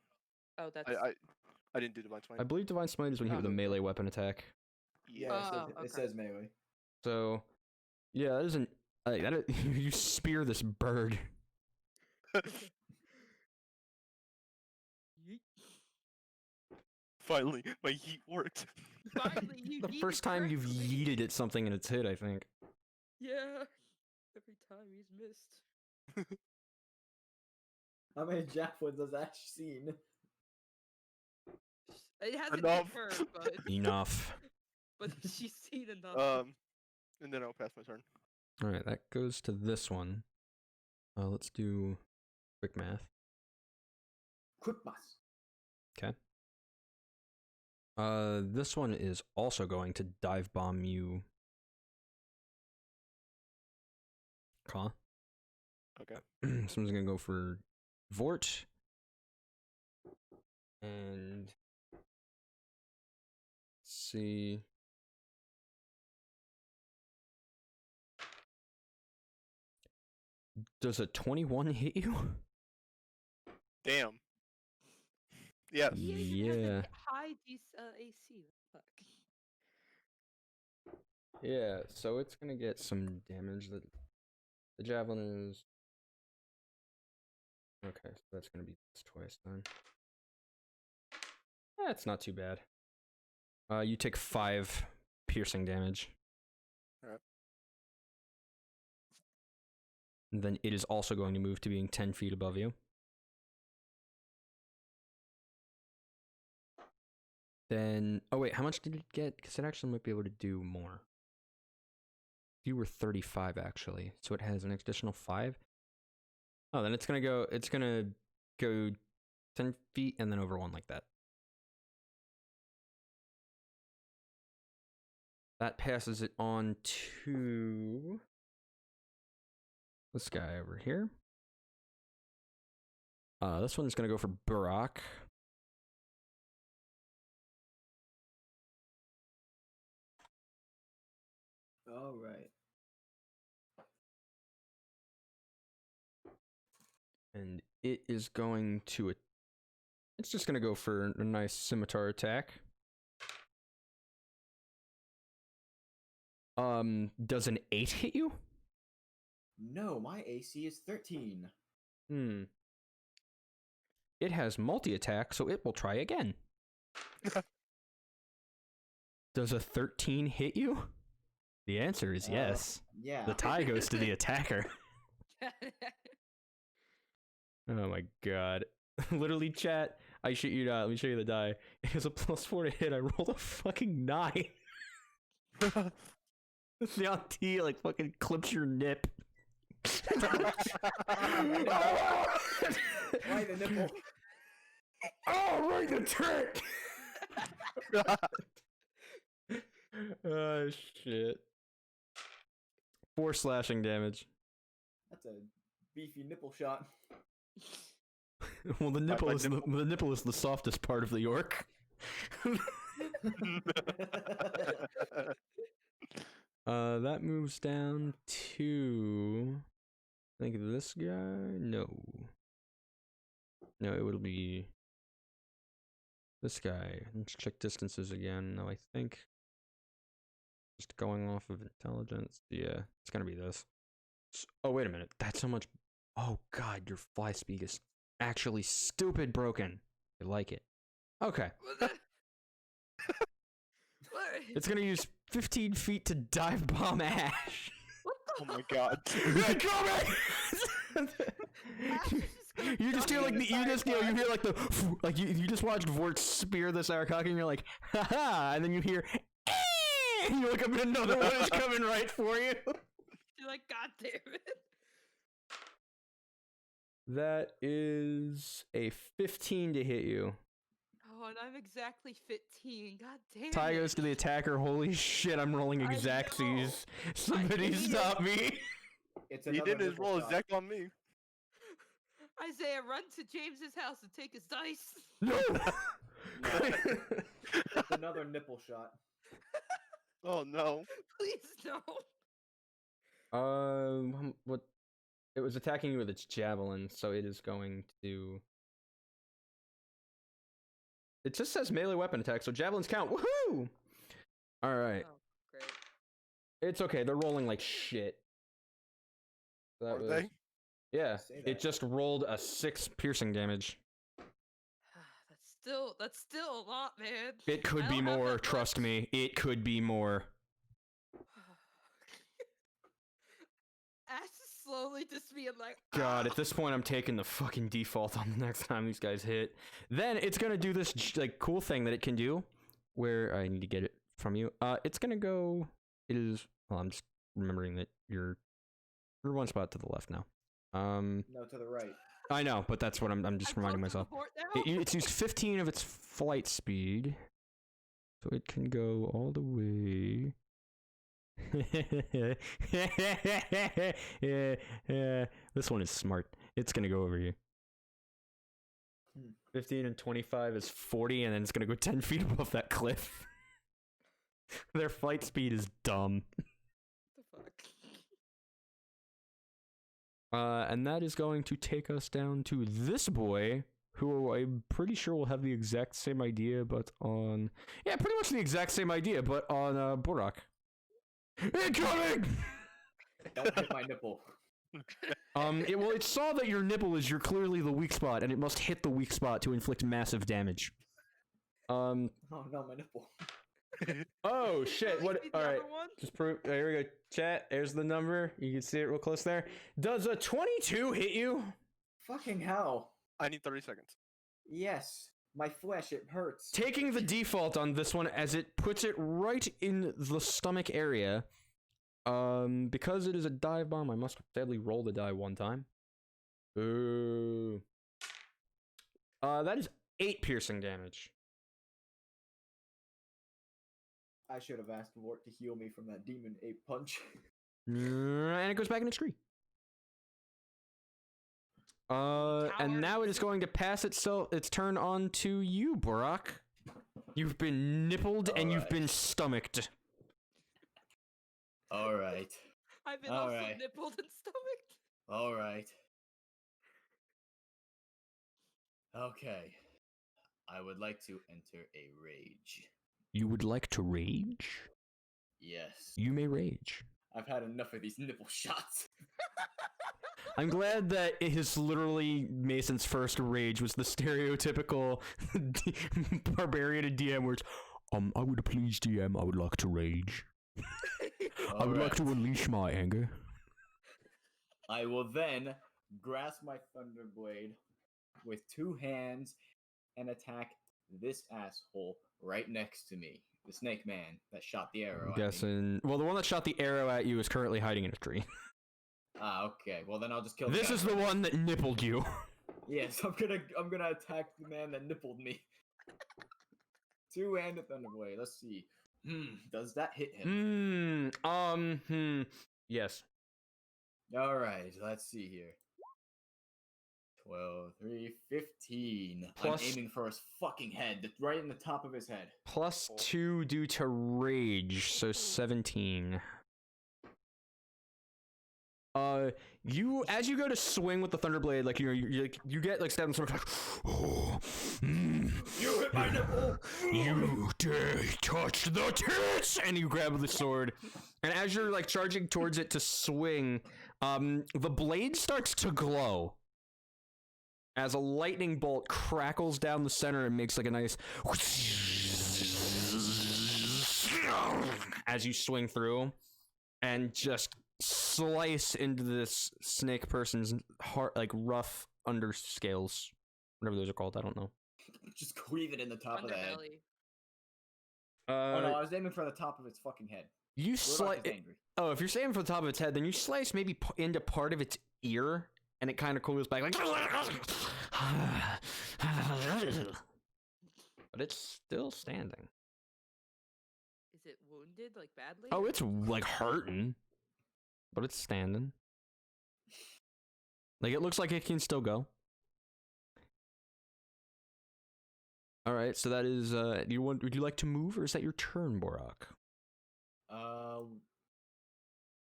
Oh, that's. I didn't do Divine Smite. I believe Divine Smite is when you hit with a melee weapon attack. Yeah, it says melee. So, yeah, that isn't. You spear this bird. Finally, my yeet worked. Finally, you The first time you've yeeted at something and it's hit, I think. Yeah. Every time he's missed. How many javelins has Ash seen? It hasn't Enough. hit her, but Enough. but she's seen enough. And then I'll pass my turn. Alright, that goes to this one. Let's do quick math. Quick math. Okay. This one is also going to dive bomb you. Huh? Okay. Someone's gonna go for Vordt. And let's see. Does a 21 hit you? Damn. Yes. Yeah. High AC. Fuck. Yeah, so it's gonna get some damage. The javelin is. Okay, so that's gonna be twice then. It's not too bad. You take 5 piercing damage. Alright. And then it is also going to move to being 10 feet above you. Then, oh wait, how much did it get? Because it actually might be able to do more. You were 35 actually, so it has an additional 5. Oh, then it's gonna go 10 feet and then over 1 like that. That passes it on to this guy over here. This one's gonna go for Burrok. All right. And it is going to. It's just gonna go for a nice scimitar attack. Does an 8 hit you? No, my AC is 13. It has multi-attack, so it will try again. Does a 13 hit you? The answer is yes. Yeah. The tie goes to the attacker. Oh my god. Literally, chat, I shit you not. Let me show you the die. It has a +4 to hit. I rolled a fucking 9. The on T, like, fucking clips your nip. Why the nipple? Oh, right the trick! Oh, shit. 4 slashing damage. That's a beefy nipple shot. Well, the nipple is the softest part of the orc. That moves down to, I think, this guy. No, it would be this guy. Let's check distances again. No, I think just going off of intelligence. Yeah, it's gonna be this. Oh, wait a minute. That's so much. Oh god, your fly speed is actually stupid broken. I like it. Okay. It's gonna use 15 feet to dive bomb Ash. Oh my god. They're coming! You just hear like you hear like the like you just watched Vordt spear this Arakaki and you're like, haha, and then you hear and you look up and another one is coming right for you. You're like, god damn it. That is a 15 to hit you. Oh, and I'm exactly 15. God damn Tie it. goes to the attacker. Holy shit, I'm rolling exactsies. Somebody stop me. It's He did his roll exact on me. Isaiah, run to James's house and take his dice. No! It's another nipple shot. Oh no. Please no. What? It was attacking you with its javelin, so it is going to. It just says melee weapon attack, so javelins count. Woohoo! All right. Oh, great. It's okay. They're rolling like shit. That Are was. they? Yeah. Say It that. just rolled a 6 piercing damage. That's still a lot, man. It could I be don't have more. that Trust much. me. It could be more. Ash is slowly just being like, God, at this point, I'm taking the fucking default on the next time these guys hit. Then it's gonna do this like cool thing that it can do, where I need to get it from you. It's gonna go. It is. Well, I'm just remembering that you're one spot to the left now. No, to the right. I know, but that's what I'm just reminding myself. It's used 15 of its flight speed, so it can go all the way. Yeah, this one is smart. It's gonna go over here. 15 and 25 is 40, and then it's gonna go 10 feet above that cliff. Their flight speed is dumb. the fuck? And that is going to take us down to this boy, who I'm pretty sure will have the exact same idea, but on... Yeah, pretty much the exact same idea, but on Burrok. Incoming! Don't hit my nipple. It saw that your nipple is clearly the weak spot, and it must hit the weak spot to inflict massive damage. Oh no, my nipple. Oh shit! What? Maybe the All right, other one? just prove. There we go. Chat. There's the number. You can see it real close there. Does a 22 hit you? Fucking hell. I need 30 seconds. Yes. My flesh, it hurts. Taking the default on this one as it puts it right in the stomach area. Because it is a dive bomb, I must sadly roll the die one time. Ooh. That is 8 piercing damage. I should have asked Vordt to heal me from that demon ape punch. And it goes back in its tree. And now it is going to pass its turn on to you, Burrok. You've been nippled and you've been stomached. Alright. I've been All also right. nippled and stomached. Alright. Okay. I would like to enter a rage. You would like to rage? Yes. You may rage. I've had enough of these nipple shots. I'm glad that it is literally Mason's first rage was the stereotypical barbarian and DM where it's, I would please DM, I would like to rage. I would like to unleash my anger. I will then grasp my Thunderblade with 2 hands and attack this asshole right next to me. The snake man that shot the arrow I'm guessing. Well, the one that shot the arrow at you is currently hiding in a tree. Ah, okay. Well, then I'll just kill. This is the one that nippled you. Yes, I'm gonna attack the man that nippled me. 2-handed Thunderblade. Let's see. Does that hit him? Yes. All right. Let's see here. 12, 3, 15. Plus- I'm aiming for his fucking head, right in the top of his head. +2 due to rage, so 17. As you go to swing with the Thunderblade, like you get like stabbed in the stomach, like, You hit my nipple. you dare touch the tits, and you grab the sword, and as you're like charging towards it to swing, the blade starts to glow as a lightning bolt crackles down the center and makes like a nice as you swing through and just slice into this snake person's heart, like rough underscales, whatever those are called. I don't know. Just cleave it in the top of the head. Underbelly. Oh no, I was aiming for the top of its fucking head. You slice. Angry. Oh, if you're aiming for the top of its head, then you slice maybe into part of its ear, and it kind of cools back like. But it's still standing. Is it wounded, like badly? Oh, it's like hurting, but it's standing. Like it looks like it can still go. All right, so that is. Would you like to move, or is that your turn, Burrok?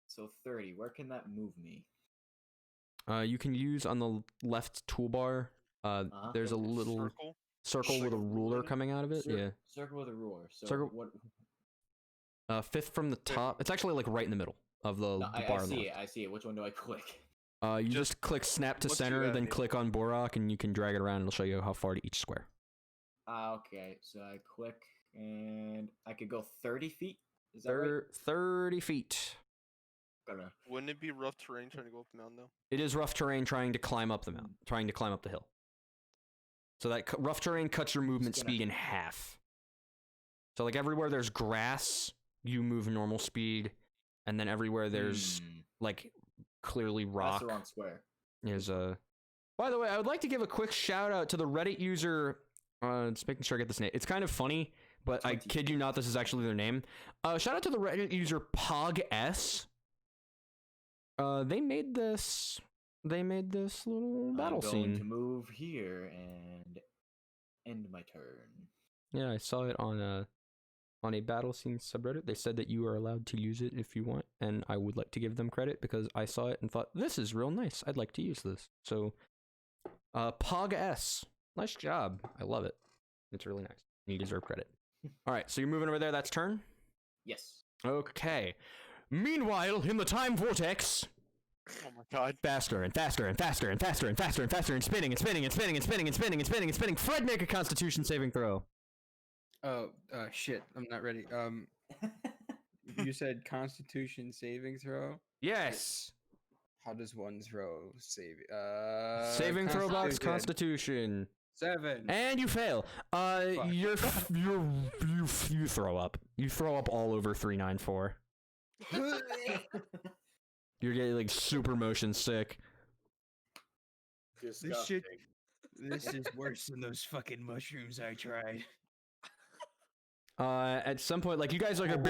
So 30. Where can that move me? You can use on the left toolbar. There's a little circle with a ruler coming out of it. Yeah. Circle with a ruler. So Circle- what? 5th from the top. It's actually like right in the middle of the No, bar. I see it. I see it. Which one do I click? You just click snap to what you center, have then here. click on Burrok, and you can drag it around. And it'll show you how far to each square. Okay. So I click, and I could go 30 feet. Is that right? 30 feet. Gonna. Wouldn't it be rough terrain trying to go up the mountain though? It is rough terrain trying to climb up the mountain, trying to climb up the hill. So that rough terrain cuts your movement speed in half. So like everywhere there's grass, you move normal speed, and then everywhere there's like clearly rock. That's the wrong square. Is By the way, I would like to give a quick shout out to the Reddit user. Just making sure I get this name. It's kind of funny, but I kid you not, this is actually their name. Shout out to the Reddit user PogS. They made this little battle I'm going scene. to move here and end my turn. Yeah, I saw it on a battle scene subreddit. They said that you are allowed to use it if you want, and I would like to give them credit because I saw it and thought this is real nice. I'd like to use this. So, PogS, nice job. I love it. It's really nice. You deserve credit. All right, so you're moving over there. That's turn. Yes. Okay. Meanwhile, in the time vortex. Oh my god. Faster and faster and faster and faster and faster and faster and spinning and spinning and spinning and spinning and spinning and spinning and spinning. Fred, make a Constitution saving throw. Oh, shit. I'm not ready. You said Constitution saving throw? Yes. How does one throw save? Saving throw box Constitution. Constitution. 7. And you fail. You throw up. You throw up all over 394. You're getting like super motion sick. Disgusting. This is worse than those fucking mushrooms I tried. At some point, like you guys can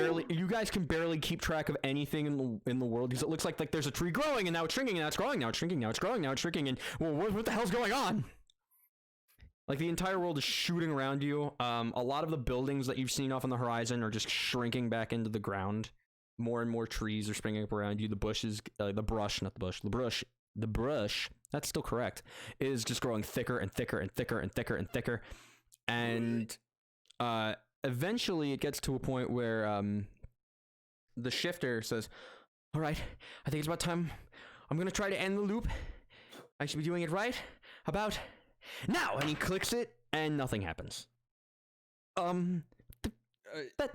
barely keep track of anything in the world because it looks like there's a tree growing and now it's shrinking and now it's growing, now it's shrinking, now it's growing, now it's shrinking, and well, what the hell's going on? Like the entire world is shooting around you. A lot of the buildings that you've seen off on the horizon are just shrinking back into the ground. More and more trees are springing up around you. The bush the brush, that's still correct, is just growing thicker and thicker and thicker and thicker and thicker. And eventually it gets to a point where the shifter says, all right, I think it's about time. I'm going to try to end the loop. I should be doing it right about now. And he clicks it and nothing happens. That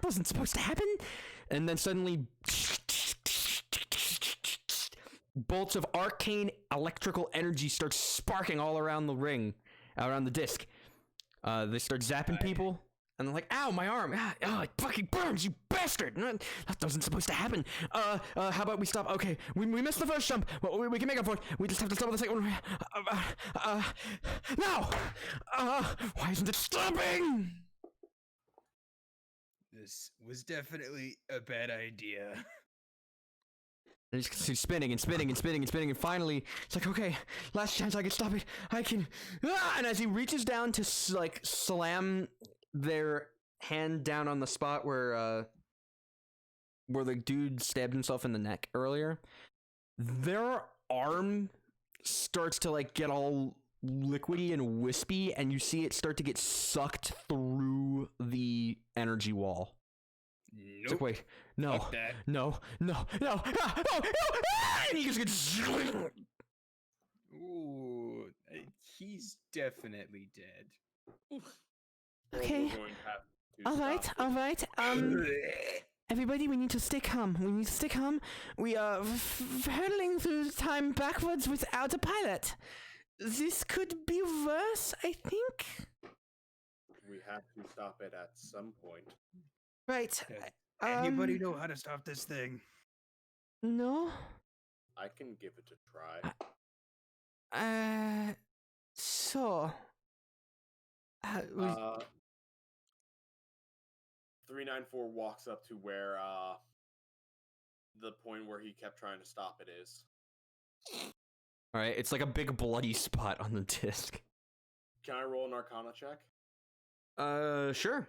wasn't supposed to happen. And then suddenly bolts of arcane electrical energy start sparking all around the ring, around the disc. They start zapping people, and they're like, ow, my arm! Oh, it fucking burns, you bastard! That wasn't supposed to happen. How about we stop? Okay, we missed the first jump, but we can make up for it. We just have to stop the second one. Now! Why isn't it stopping? This was definitely a bad idea. And he's spinning and spinning and spinning and spinning, and finally, it's like, okay, last chance, I can stop it. I can. And as he reaches down to like slam their hand down on the spot where the dude stabbed himself in the neck earlier, their arm starts to like get all liquidy and wispy, and you see it start to get sucked through the energy wall. It's like, wait, no, no, and he just gets. Ooh, he's definitely dead. Okay. All right. Everybody, we need to stay calm. We are hurtling through time backwards without a pilot. This could be worse, I think. We have to stop it at some point. Right. Anybody know how to stop this thing? No. I can give it a try. So. 394 walks up to where the point where he kept trying to stop it is. All right, it's like a big bloody spot on the disc. Can I roll an Arcana check? Sure.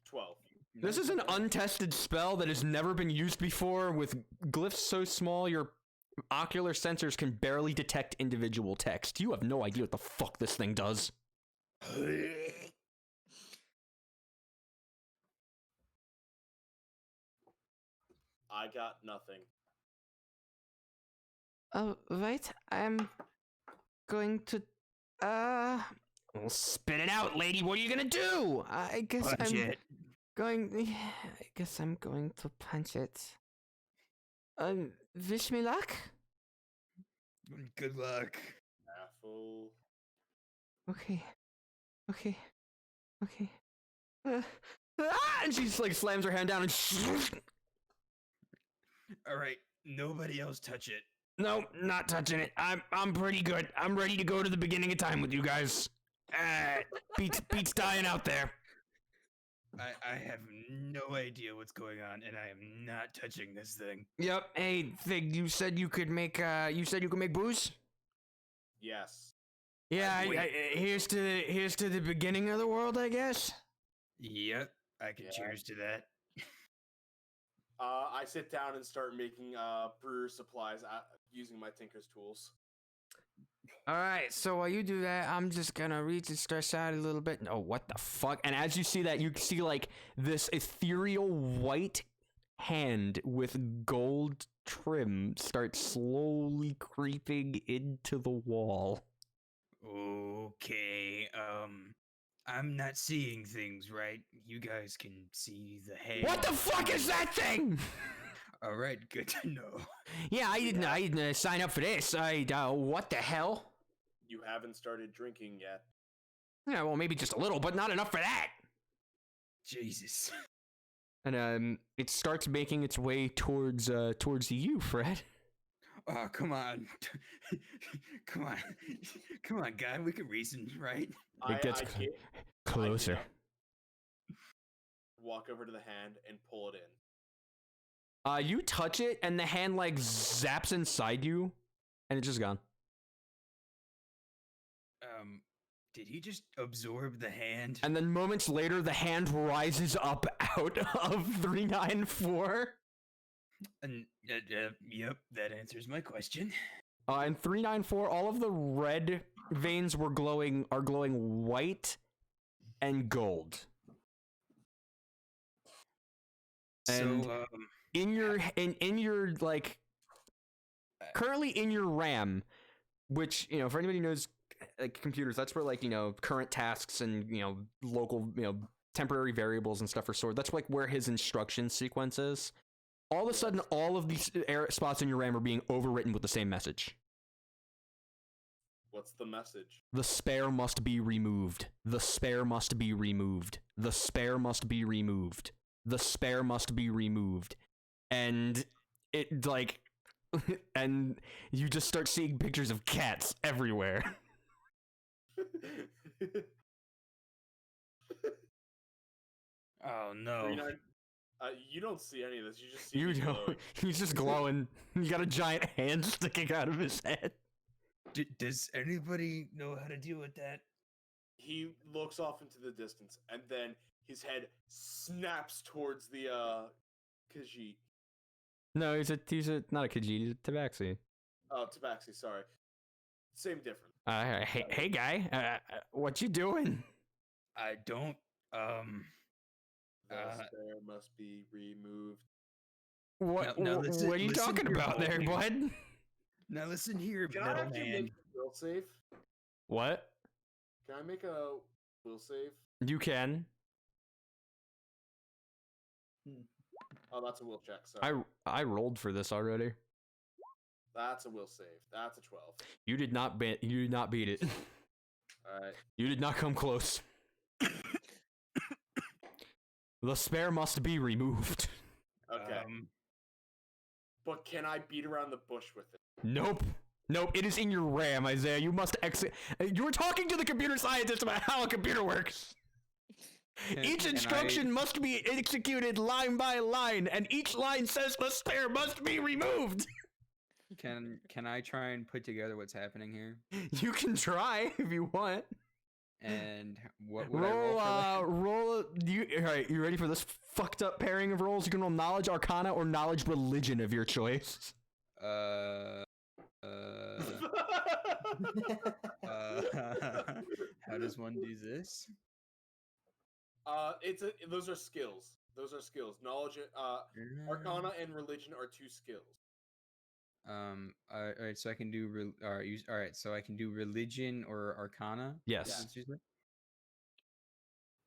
12. This is an untested spell that has never been used before, with glyphs so small your ocular sensors can barely detect individual text. You have no idea what the fuck this thing does. I got nothing. Right, I'm going to, well, spit it out, lady, what are you gonna do? I guess Punch it. I guess I'm going to punch it. Wish me luck? Good luck. Raffle. Okay. And she just like slams her hand down and Alright, nobody else touch it. no, not touching it. I'm pretty good. I'm ready to go to the beginning of time with you guys. Beats dying out there. I have no idea what's going on, and I am not touching this thing. Yep. Hey, Fig, you said you could make booze? Yes. Yeah, here's to the beginning of the world, I guess. Yep, I can Yeah. cheers to that. I sit down and start making brewer supplies using my tinker's tools. All right, so while you do that, I'm just gonna reach and stretch out a little bit. Oh, what the fuck? And as you see that, you see like this ethereal white hand with gold trim start slowly creeping into the wall. Okay, I'm not seeing things, right? You guys can see the hand. What the fuck is that thing? All right, good to know. Yeah, I didn't sign up for this. What the hell? You haven't started drinking yet. Yeah, well, maybe just a little, but not enough for that. Jesus. And it starts making its way towards you, Fred. Oh, come on. Come on, guy. We can reason, right? It gets closer. Walk over to the hand and pull it in. You touch it, and the hand like zaps inside you, and it's just gone. Did he just absorb the hand? And then moments later, the hand rises up out of 394. Yep, that answers my question. In 394, all of the red veins are glowing white and gold. And So, in your like currently in your RAM, which for anybody who knows like computers, that's where like current tasks and local temporary variables and stuff are stored. That's like where his instruction sequence is. All of a sudden, all of these spots in your RAM are being overwritten with the same message. What's the message? The spare must be removed. The spare must be removed. The spare must be removed. The spare must be removed. And it like, and you just start seeing pictures of cats everywhere. Oh no. You don't see any of this. You just see You me know, glowing. he's just glowing. You got a giant hand sticking out of his head. Does anybody know how to deal with that? He looks off into the distance, and then his head snaps towards the Khajiit. No, he's not a Khajiit, he's a Tabaxi. Oh, Tabaxi, sorry. Same difference. Hey guy, what you doing? I don't. The spare must be removed. What? Now What are you listen talking here, about there, Baldy. bud? Now listen here, Can I metal actually man. make a will save? What? Can I make a will save? You can. Oh, that's a will check. Sorry. I rolled for this already. That's a will save. That's a 12. You did not beat it. All right. You did not come close. The spare must be removed. Okay. But can I beat around the bush with it? Nope. It is in your RAM, Isaiah. You must exit. You were talking to the computer scientist about how a computer works. Each instruction must be executed line by line, and each line says the spare must be removed. Can I try and put together what's happening here? You can try if you want. And what would I roll for that? All right, you ready for this fucked up pairing of rolls? You can roll knowledge arcana or knowledge religion of your choice. How does one do this? Those are skills. Knowledge, arcana, and religion are 2 skills. All right, so I can do all right, so I can do religion or arcana. Yes.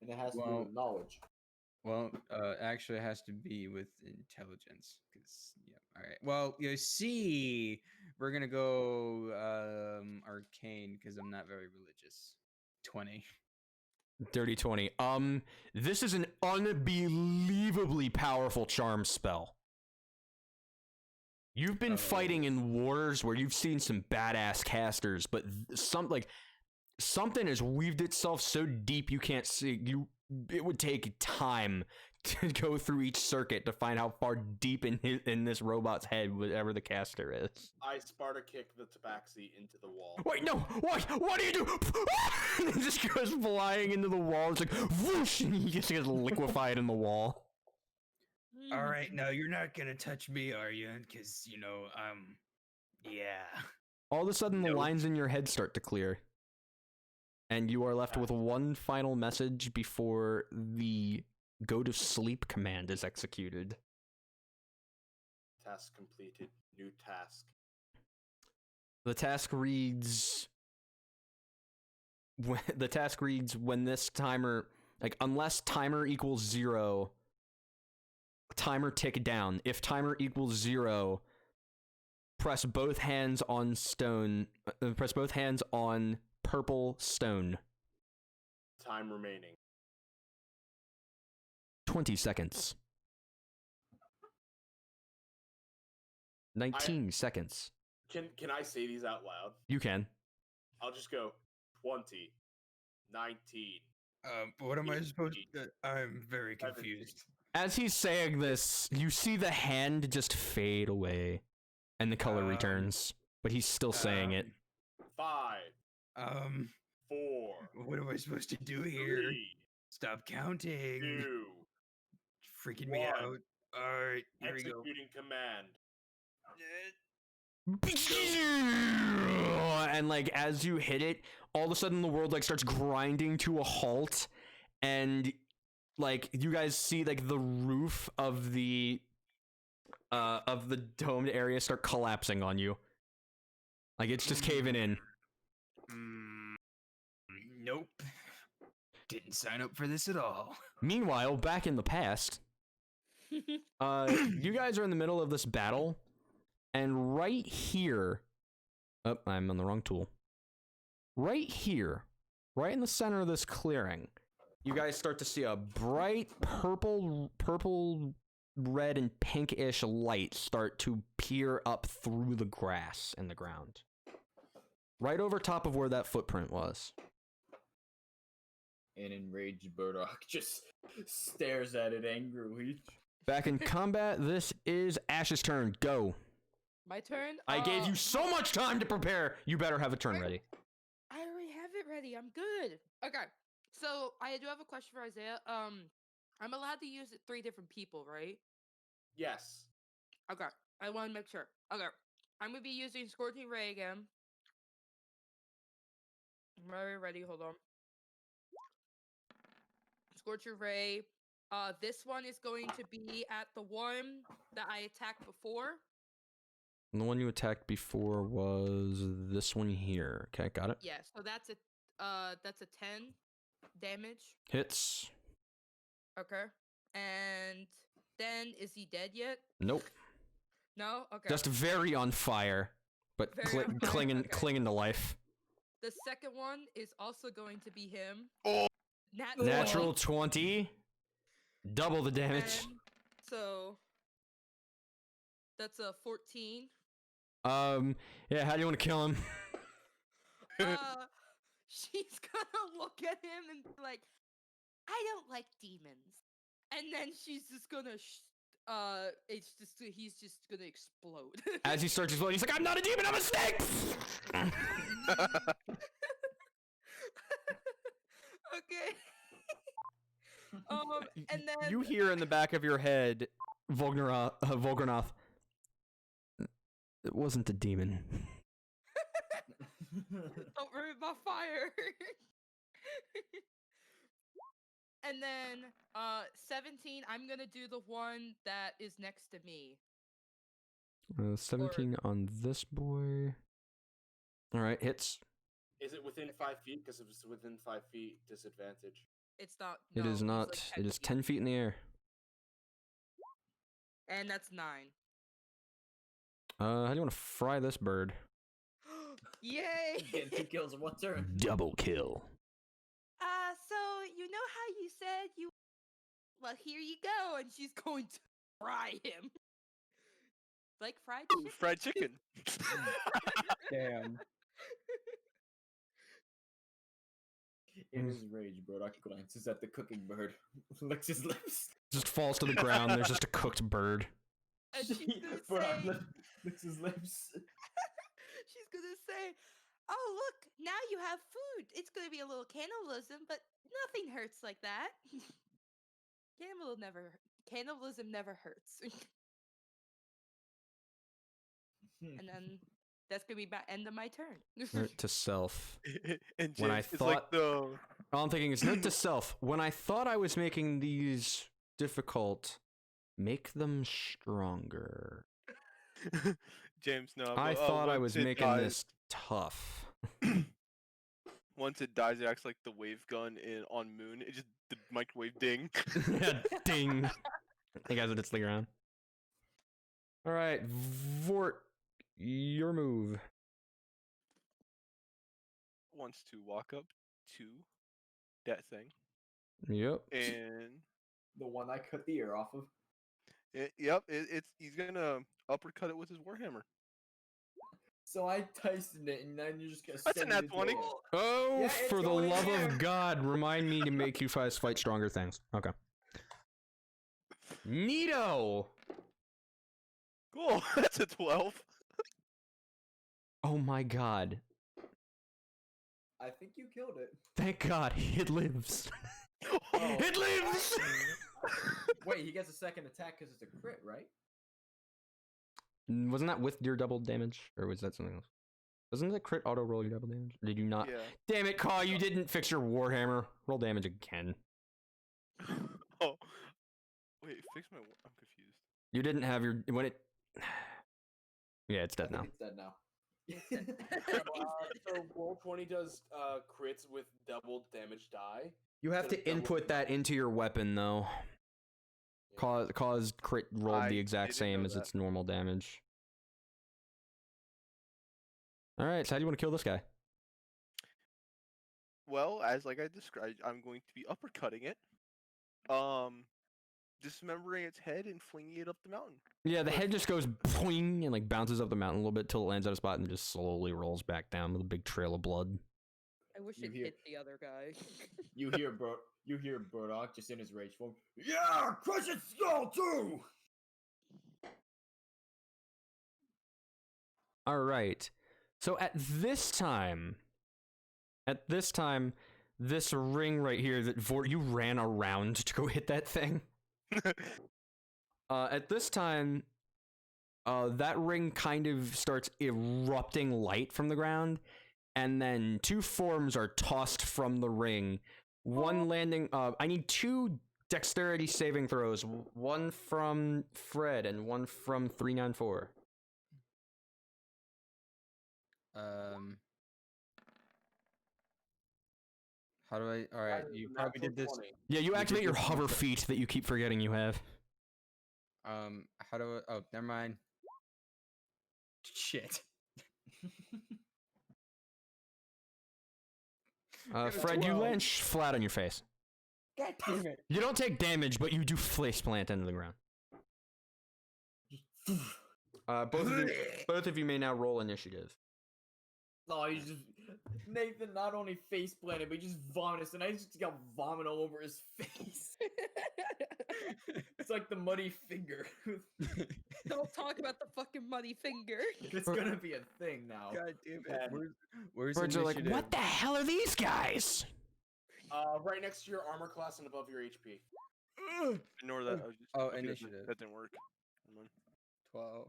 And it has to do with knowledge. Well, actually, it has to be with intelligence. Cause all right. Well, you see, we're gonna go arcane because I'm not very religious. 20. Dirty 20. This is an unbelievably powerful charm spell. You've been fighting in wars where you've seen some badass casters, but something has weaved itself so deep you can't see. It would take time to go through each circuit to find how far deep in this robot's head whatever the caster is. I Sparta kick the Tabaxi into the wall. Wait, no! What do you do? And it just goes flying into the wall. It's like whoosh, and he just gets liquefied in the wall. All right, now you're not gonna touch me, are you? Because yeah. All of a sudden, the lines in your head start to clear. And you are left with one final message before the go to sleep command is executed. Task completed. New task. The task reads when this timer, unless timer equals 0, timer tick down. If timer equals 0, press both hands on purple stone. Time remaining. 20 seconds. 19 seconds. Can I say these out loud? You can. I'll just go 20, 19. What am I supposed to? I'm very confused. As he's saying this, you see the hand just fade away, and the color returns, but he's still saying it. 5. 4. What am I supposed to do here? 3, Stop counting. 2. Freaking me out. Alright, here we go. Executing command. And like as you hit it, all of a sudden the world like starts grinding to a halt, and like you guys see like the roof of the domed area start collapsing on you. Like it's just caving in. Nope. Didn't sign up for this at all. Meanwhile, back in the past, you guys are in the middle of this battle, and right here, oh, I'm on the wrong tool. Right here, right in the center of this clearing, you guys start to see a bright purple, red, and pinkish light start to peer up through the grass in the ground. Right over top of where that footprint was. An enraged Burrok just stares at it angrily. Back in combat, this is Ash's turn. Go. My turn? I gave you so much time to prepare. You better have a turn ready. I already have it ready. I'm good. Okay. So I do have a question for Isaiah. I'm allowed to use it 3 different people, right? Yes. Okay. I want to make sure. Okay. I'm gonna be using Scorching Ray again. I'm very ready. Hold on. Scorching Ray. This one is going to be at the one that I attacked before. And the one you attacked before was this one here. Okay, got it. Yeah, so that's a 10 damage. Hits. Okay. And then is he dead yet? Nope. No? Okay. Just very on fire, but Very on fire, clinging okay. clinging to life. The second one is also going to be him. Oh. Natural 20. Double the damage. And so that's a 14. Yeah, how do you want to kill him? She's gonna look at him and be like, I don't like demons. And then she's just gonna he's just gonna explode. As he starts exploding, he's like, I'm not a demon, I'm a snake! Okay. And then You hear in the back of your head, Volgranoth, it wasn't a demon. don't ruin my fire. And then 17, I'm gonna do the one that is next to me. 17 on this boy. Alright, hits. Is it within 5 feet? Because if it's within 5 feet, disadvantage. It's not. It no, is he's not. like It is feet. 10 feet in the air. And that's 9. How do you want to fry this bird? Yay! Get 2 kills in 1 turn. Double kill. So you know how you said you... Well, here you go, and she's going to fry him. Like fried Ooh, chicken. fried chicken. Damn. In his rage, Burrok glances at the cooking bird, licks his lips. Just falls to the ground. There's just a cooked bird. And she's gonna Burrok say, licks his lips. she's gonna say, oh look, now you have food. It's gonna be a little cannibalism, but nothing hurts like that. Cannibalism never hurts. And then that's gonna be about end of my turn. Note to self. And When I James, it's like thought- the All I'm thinking is note to self. When I thought I was making these difficult, make them stronger. James. No, I but, thought I once was it making dies- this tough. Once it dies, it acts like the wave gun on Moon. It just the microwave ding. Yeah, ding. Hey guys, it's the ground. All right, Vordt, your move. Wants to walk up to that thing, Yep. and The one I cut the ear off of. he's gonna uppercut it with his warhammer. So I Tysoned it, and then you're just gonna That's send a it nat into 20. a- Oh, Yeah, it's for the going in love there. of God, remind me to make you guys fight stronger things. Okay. Neato! Cool. That's a 12. Oh my God. I think you killed it. Thank God, it lives. Oh. It lives! Wait, he gets a second attack because it's a crit, right? Wasn't that with your double damage, or was that something else? Doesn't the crit auto roll your double damage? Did you not? Yeah. Damn it, Kaw, you didn't fix your Warhammer. Roll damage again. Oh. Wait, fix my. I'm confused. You didn't have your when it. Yeah, it's dead now. It's dead now. So Roll20 does crits with double damage die. You have So to double- input that into your weapon though. Yeah. Cause crit rolled I the exact didn't same know as that. its normal damage. All right, so how do you want to kill this guy? Well, as like I described, I'm going to be uppercutting it. Dismembering its head and flinging it up the mountain. Yeah, the head just goes boing and like bounces up the mountain a little bit till it lands at a spot and just slowly rolls back down with a big trail of blood. I wish You it hear- hit the other guy. You hear Burrok just in his rage form. Yeah, crush its skull too. All right. So at this time, this ring right here that Vordt, you ran around to go hit that thing. At this time, that ring kind of starts erupting light from the ground, and then two forms are tossed from the ring. One landing. I need two dexterity saving throws. One from Fred and one from 394. How do I? All right, you probably did this. Yeah, you did activate your this hover once. feat that you keep forgetting you have. How do I? Oh, never mind. Shit. Fred, you land flat on your face. God damn it. You don't take damage, but you do face plant into the ground. Both of you may now roll initiative. No, he just Nathan not only face planted, but he just vomited, and I just got vomit all over his face. It's like the muddy finger. Don't talk about the fucking muddy finger. It's gonna be a thing now. God damn Yeah. it. Where's Birds are like, initiative? what the hell are these guys? Right next to your armor class and above your HP. Ignore that. I was just, Oh, okay, initiative. That didn't work. Never mind. 12.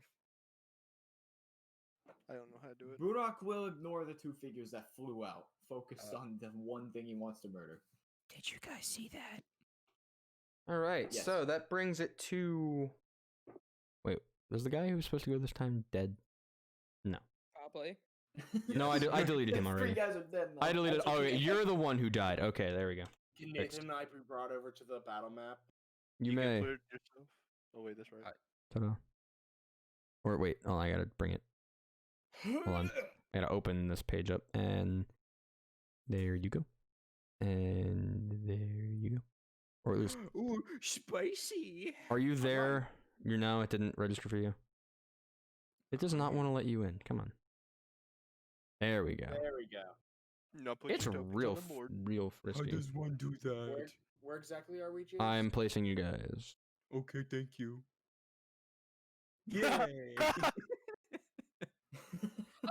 I don't know how to do it. Burrok will ignore the two figures that flew out, focused on the one thing he wants to murder. Did you guys see that? All right, Yes. so that brings it to. Wait, was the guy who was supposed to go this time dead? No. Probably. No, I deleted him already. Three guys are dead now. I deleted. Also, Oh, can- you're the one who died. Okay, there we go. Can Fixed. Nathan and I be brought over to the battle map? You can may. put it yourself. Oh wait, that's right. Ta-da. Or wait, oh, I gotta bring it. Hold on. I gotta open this page up, and there you go. And there you go. Or at least, Ooh, spicy. are you there? You know, it didn't register for you. It does not want to let you in. Come on. There we go. There we go. No, put It's your tokens real, on the board. real frisky. one do Where exactly are we, James? I'm placing you guys. Okay, thank you. Yay!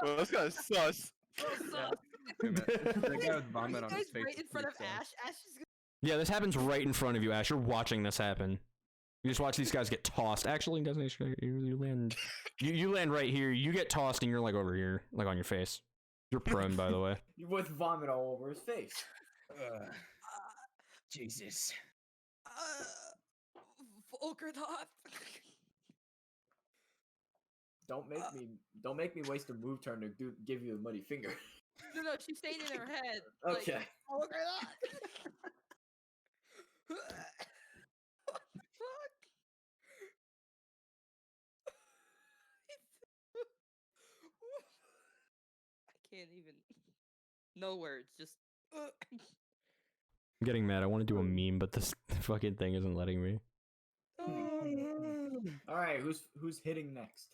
Well, that's kind of sus. That guy with vomit You on guys his face. right in is front of pretty sus. Ash. Ash is gonna. Yeah, this happens right in front of you, Ash. You're watching this happen. You just watch these guys get tossed. Actually, Designation, you land. You land right here. You get tossed, and you're like over here, like on your face. You're prone, by the way. With vomit all over his face. Jesus. Volkernath. Don't make me waste a move turn to give you a muddy finger. No, she's staying in her head. Okay. Like, Volkernath. What the fuck? I can't even. No words. Just. I'm getting mad. I want to do a meme, but this fucking thing isn't letting me. All right, who's hitting next?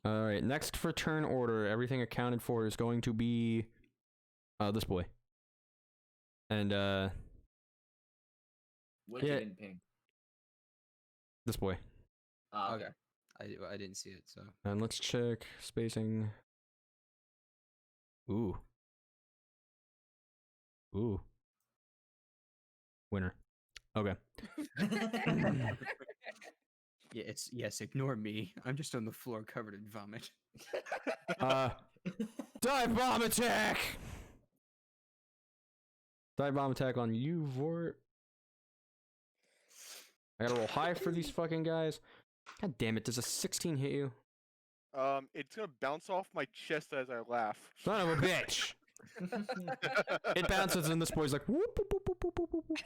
All right, next for turn order, everything accounted for is going to be this boy. And Wicked Yeah. and pink. this boy. Okay. I didn't see it, so. And let's check spacing. Ooh. Winner. Okay. Yeah, yes. Ignore me. I'm just on the floor covered in vomit. Dive bomb attack! Dive bomb attack on you, Vordt. I gotta roll high for these fucking guys. God damn it, does a 16 hit you? It's gonna bounce off my chest as I laugh. Son of a bitch! It bounces and this boy's like, whoop, whoop, whoop, whoop, whoop, whoop, whoop.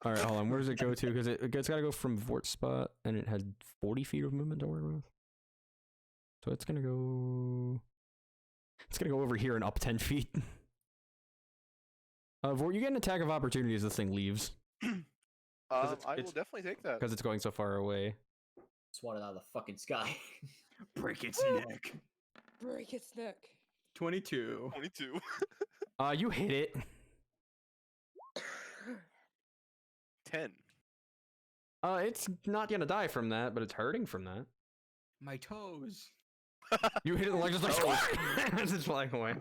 Alright, hold on, where does it go to? Because it's gotta go from Vordt's spot, and it has 40 feet of movement to work with. So it's gonna go... It's gonna go over here and up 10 feet. Vordt, you get an attack of opportunity as this thing leaves. I will definitely take that. Because it's going so far away. Swat it out of the fucking sky. Break its neck. Break its neck. 22. 22. You hit it. 10. It's not gonna die from that, but it's hurting from that. My toes. You hit it like just like it's just flying away.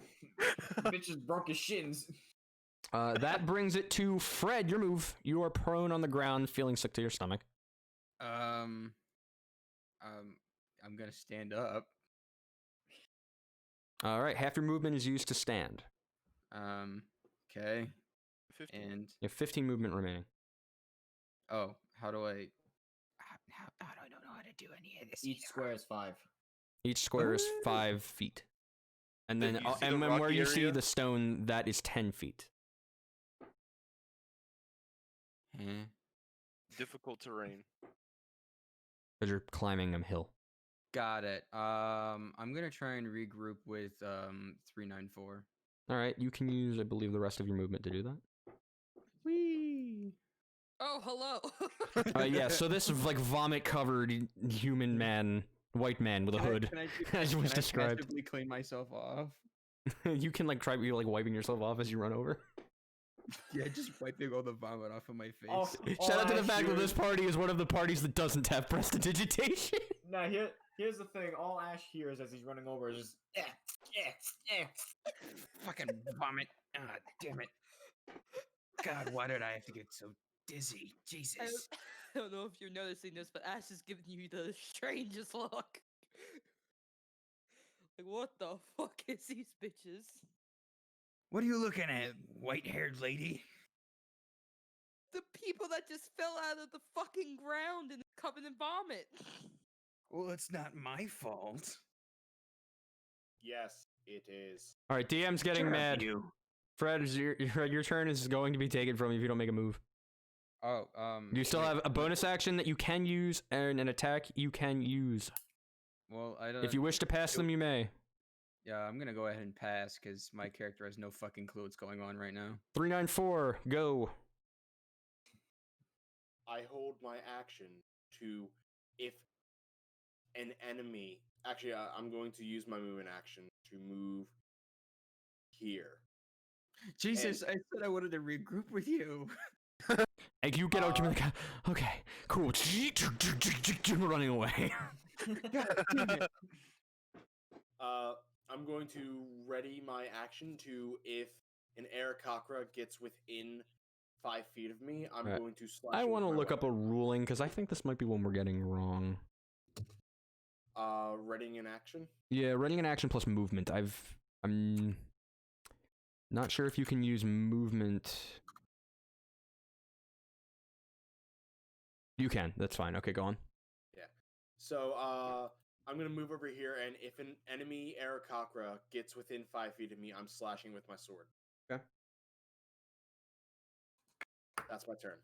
Bitch just broke his shins. That brings it to Fred. Your move. You are prone on the ground, feeling sick to your stomach. I'm gonna stand up. All right, half your movement is used to stand. Okay. 15. And You have 15 movement remaining. how do I? I don't know how to do any of this. Each square is 5. Each square is 5 feet, and Did then you see and the then where rocky you see area? the stone, that is 10 feet. Difficult terrain. Because you're climbing a hill. Got it. I'm gonna try and regroup with 394. All right, you can use, I believe, the rest of your movement to do that. Whee! Oh, hello. Yeah, so this like vomit-covered human man, white man with a hood, as was described. Passively clean myself off. You can like try like wiping yourself off as you run over. Yeah, just wiping all the vomit off of my face. Oh, Shout out to the Ash, fact that this party is one of the parties that doesn't have prestidigitation. Now here's the thing. All Ash hears as he's running over is just Fucking vomit. Ah, damn it. God, why did I have to get so dizzy? Jesus. I don't know if you're noticing this, but Ash is giving you the strangest look. Like, what the fuck is these bitches? What are you looking at, white-haired lady? The people that just fell out of the fucking ground and covered in vomit. Well, it's not my fault. Yes, it is. All right, DM's getting mad. Fred, your turn is going to be taken from you if you don't make a move. Oh, You still have a bonus action that you can use and an attack you can use. Well, I don't. If you wish to pass them, you may. Yeah, I'm gonna go ahead and pass because my character has no fucking clue what's going on right now. 394, go. I hold my action to, if an enemy. Actually, I'm going to use my movement action to move here. Jesus, I said I wanted to regroup with you. And you get out, you're like, okay, cool. Running away. God damn it. I'm going to ready my action to, if an Aarakocra gets within 5 feet of me, I'm Right. going to slash. I it with want to my look up a weapon. ruling because I think this might be one we're getting wrong. Readying an action. Yeah, running an action plus movement. I'm not sure if you can use movement. You can. That's fine. Okay, go on. Yeah. So, I'm gonna move over here, and if an enemy Aarakocra gets within 5 feet of me, I'm slashing with my sword. Okay. That's my turn.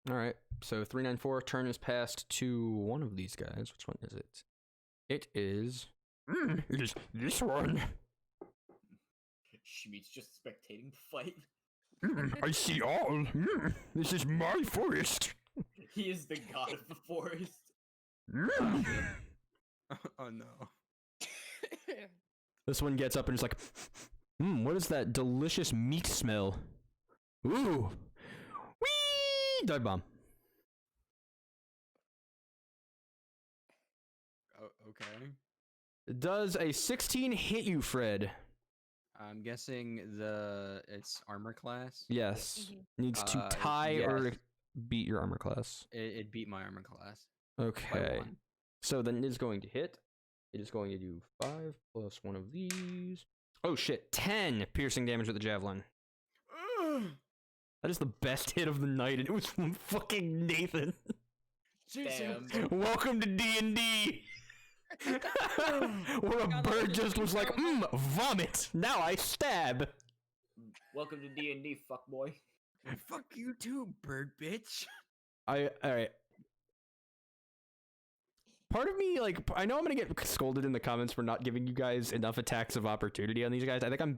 All right. So 394 turn is passed to one of these guys. Which one is it? It is. Is this one? Schmeat's just spectating the fight. I see all. This is my forest. He is the god of the forest. Oh no. This one gets up and is like, what is that delicious meat smell? Ooh. Whee! Dive bomb. Oh, okay. Does a 16 hit you, Fred? I'm guessing it's armor class. Yes. Needs to tie or yes. beat your armor class. It beat my armor class. Okay. one. So then it is going to hit. It is going to do 5 plus one of these. Oh shit, 10 piercing damage with the javelin. That is the best hit of the night, and it was from fucking Nathan. Damn. Welcome to D&D. Where a bird just was like, vomit. Now I stab. Welcome to D&D, fuckboy. Fuck you too, bird bitch. Alright. Part of me, like, I know I'm gonna get scolded in the comments for not giving you guys enough attacks of opportunity on these guys. I think I'm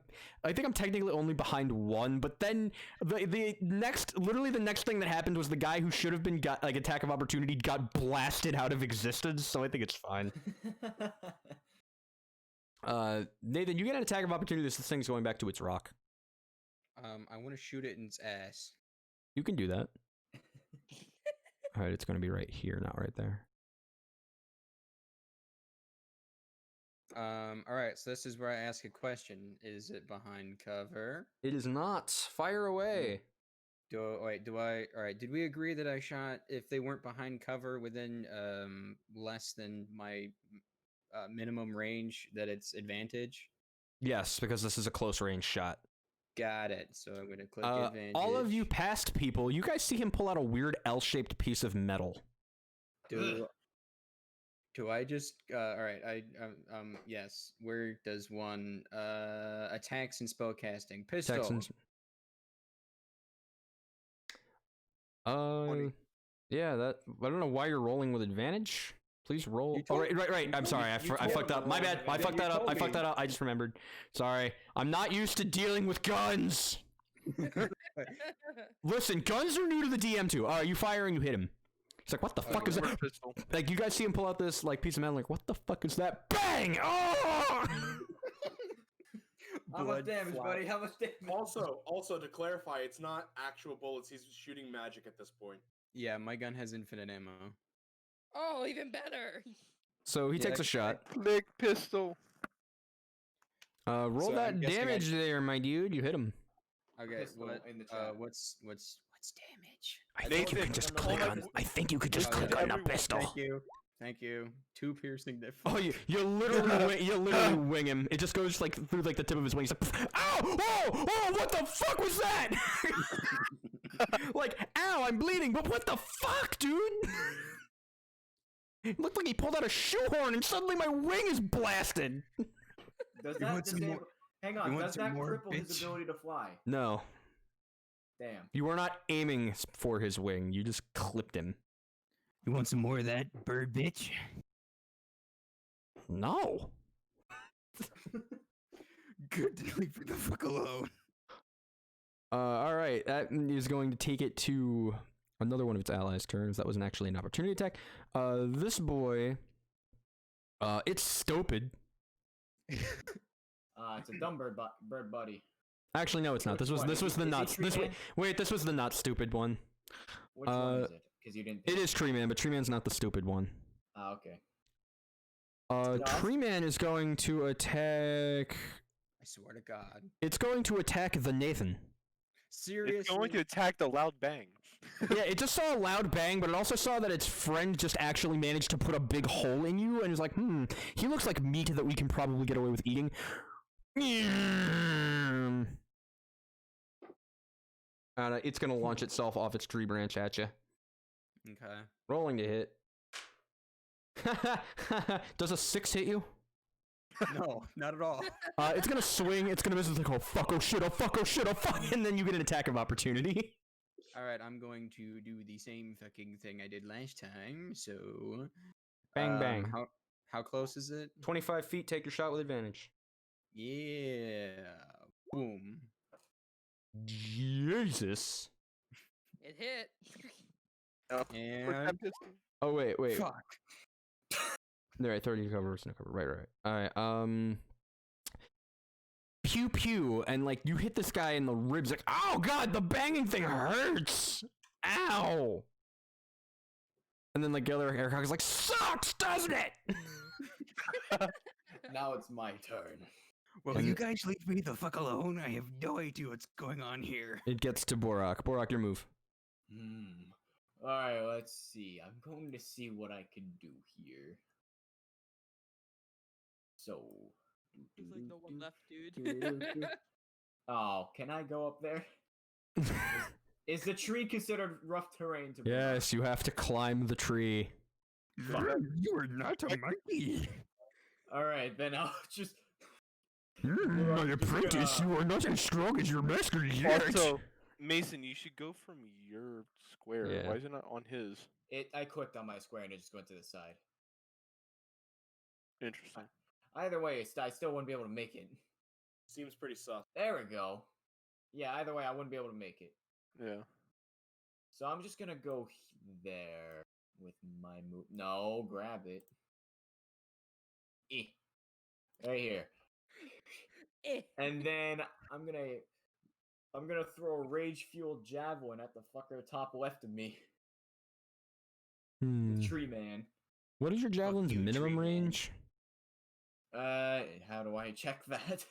technically only behind one, but then the next thing that happened was the guy who should have been got like attack of opportunity got blasted out of existence, so I think it's fine. Nathan, you get an attack of opportunity. This thing's going back to its rock. I want to shoot it in its ass. You can do that. Alright, it's gonna be right here, not right there. Alright, so this is where I ask a question. Is it behind cover? It is not. Fire away. Alright, did we agree that I shot, if they weren't behind cover within, less than my, minimum range, that it's advantage? Yes, because this is a close range shot. Got it. So I'm gonna click advantage. All of you past people, you guys see him pull out a weird L-shaped piece of metal. Do I just alright, yes. Where does one attacks and spellcasting? Pistol. Yeah, that I don't know why you're rolling with advantage. Please roll. Oh, right. I'm sorry. I fucked up. My bad. I fucked that up. I just remembered. Sorry. I'm not used to dealing with guns. Listen, guns are new to the DM too. You fire and you hit him. He's like, what the fuck is that? Like, you guys see him pull out this like piece of metal, like, what the fuck is that? Bang! Oh! How much damage, buddy? How much damage? Also, to clarify, it's not actual bullets. He's shooting magic at this point. Yeah, my gun has infinite ammo. Oh, even better. So he takes a shot. Click pistol. Roll So that I'm guessing damage there, my dude. You hit him. Okay, Pistol in the chat. what's damage? I think you could just click on. I think you could just click on the pistol. Thank you. 2 piercing damage. Oh, you literally wing him. It just goes like through like the tip of his wing. He's like, ow! Oh! What the fuck was that? Like, ow! I'm bleeding. But what the fuck, dude? It looked like he pulled out a shoehorn, and suddenly my wing is blasted. Does that disable? Hang on. Does that cripple his ability to fly? No. Damn. You were not aiming for his wing. You just clipped him. You want some more of that, bird bitch? No. Good to leave me the fuck alone. All right. That is going to take it to another one of its allies' turns. That wasn't actually an opportunity attack. This boy, it's stupid. It's a dumb bird buddy. Actually, no, it's not. This was the not. This was the not stupid one. Which one is it? Because you didn't. It is Tree Man, but Tree Man's not the stupid one. Okay. Tree Man is going to attack. I swear to God. It's going to attack the Nathan. Seriously? It's going to attack the loud bang. Yeah, it just saw a loud bang, but it also saw that its friend just actually managed to put a big hole in you, and is like, he looks like meat that we can probably get away with eating. It's gonna launch itself off its tree branch at you. Okay. Rolling to hit. Does a 6 hit you? No, not at all. It's gonna swing. It's gonna miss. It's like, oh fuck, oh shit, oh fuck, oh shit, oh fuck, and then you get an attack of opportunity. All right, I'm going to do the same fucking thing I did last time. So, Bang bang. How close is it? 25 feet. Take your shot with advantage. Yeah. Boom. Jesus. It hit. And Oh wait. fuck. All right, 30 cover, no cover. Right. All right. Pew pew, and like you hit this guy in the ribs. Like, oh god, the banging thing hurts. Ow. And then like the other aircraft is like, sucks, doesn't it? Now it's my turn. Well, you guys leave me the fuck alone. I have no idea what's going on here. It gets to Burrok. Burrok, your move. Alright, let's see. I'm going to see what I can do here. So. There's like no one left, dude. Oh, can I go up there? Is the tree considered rough terrain to Yes, you have to climb the tree. You are not a monkey. Alright, then I'll just. My apprentice, you are not as strong as your master yet. Also, Mason, you should go from your square. Yeah. Why is it not on his? I clicked on my square and it just went to the side. Interesting. Either way, I still wouldn't be able to make it. Seems pretty soft. There we go. Yeah, either way, I wouldn't be able to make it. Yeah. So I'm just gonna go there with my move. No, grab it. Right here. And then I'm gonna throw a rage-fueled javelin at the fucker top left of me. Tree man. What is your javelin's you, minimum tree man. range? How do I check that?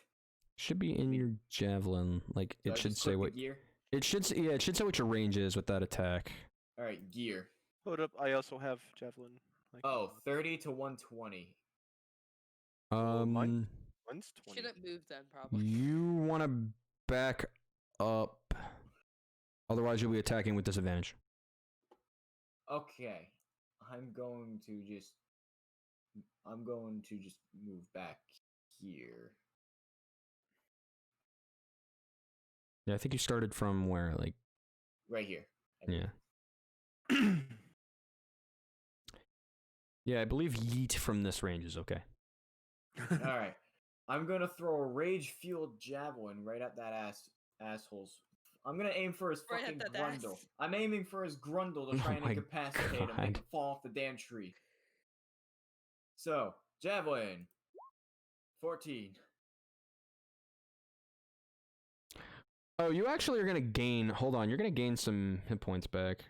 Should be in your javelin. Like Do I it should just say click the what gear. it should say. Yeah, it should say what your range is with that attack. All right, gear. Hold up, I also have javelin. Like, Oh, 30 to 120. mine's 20. Shouldn't move then, probably. You want to back up, otherwise you'll be attacking with disadvantage. Okay, I'm going to just move back here. Yeah, I think you started from where, like, Right here. yeah. Yeah, I believe yeet from this range is okay. All right. I'm gonna throw a rage-fueled javelin right at that asshole's. I'm gonna aim for his Right fucking at that grundle. ass. I'm aiming for his grundle to try and my incapacitate him, make God. him fall off the damn tree. So, javelin. 14. Oh, you actually are gonna gain. Hold on, you're gonna gain some hit points back.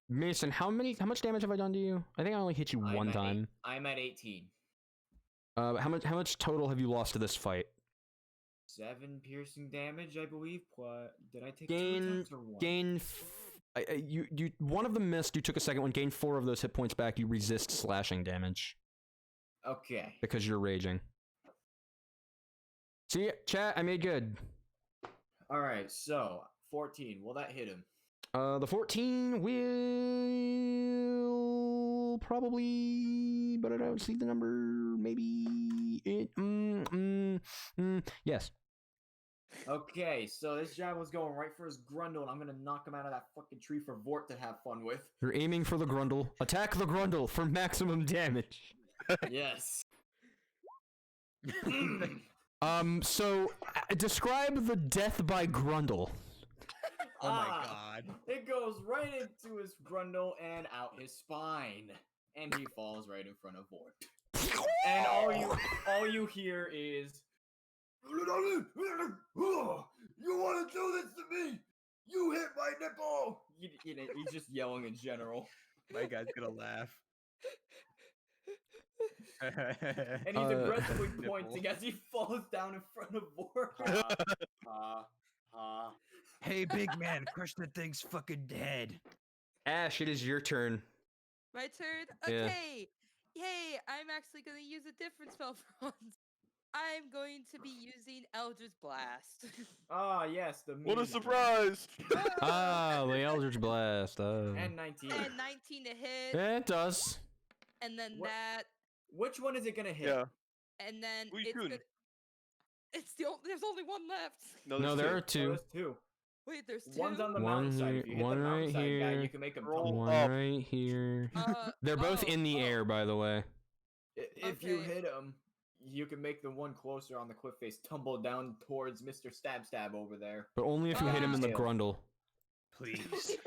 Mason, how much damage have I done to you? I think I only hit you one time. I'm at 18. How much total have you lost to this fight? 7 piercing damage, I believe. Did I take 2 Gain attacks or 1? gain. You one of them missed. You took a second one. Gain 4 of those hit points back. You resist slashing damage Okay. because you're raging. See, chat, I made good. All right. So 14. Will that hit him? The 14 will probably, but I don't see the number. Maybe it. Yes. Okay, so this javelin's going right for his grundle, and I'm gonna knock him out of that fucking tree for Vordt to have fun with. You're aiming for the grundle. Attack the grundle for maximum damage. Yes. So describe the death by grundle. Oh my god. It goes right into his grundle and out his spine, and he falls right in front of Vordt. And all you hear is, "You want to do this to me? You hit my nipple!" He's just yelling in general. My guy's gonna laugh. And he's aggressively pointing as he falls down in front of Vordt. Hey, big man, crush that thing's fucking dead. Ash, it is your turn. My turn? Yeah. Okay. Yay, I'm actually going to use a different spell for once. I'm going to be using Eldritch Blast. Ah, yes, the What a mean surprise! The Eldritch Blast. And 19. And 19 to hit. Yeah, it does. And then What- that. Which one is it gonna hit? Yeah. And then Who you it's shooting? gonna... There's only one left. No, there's there two. are two. There's 2. Wait, there's 2? One's on the One mountainside. here- If you hit one the right mountainside guy, here. you can make him Roll tumble. One up. right here. They're both in the air, by the way. If you Okay. hit him, you can make the one closer on the cliff face tumble down towards Mr. Stab over there. But only if you hit him in the Yeah. grundle. Please.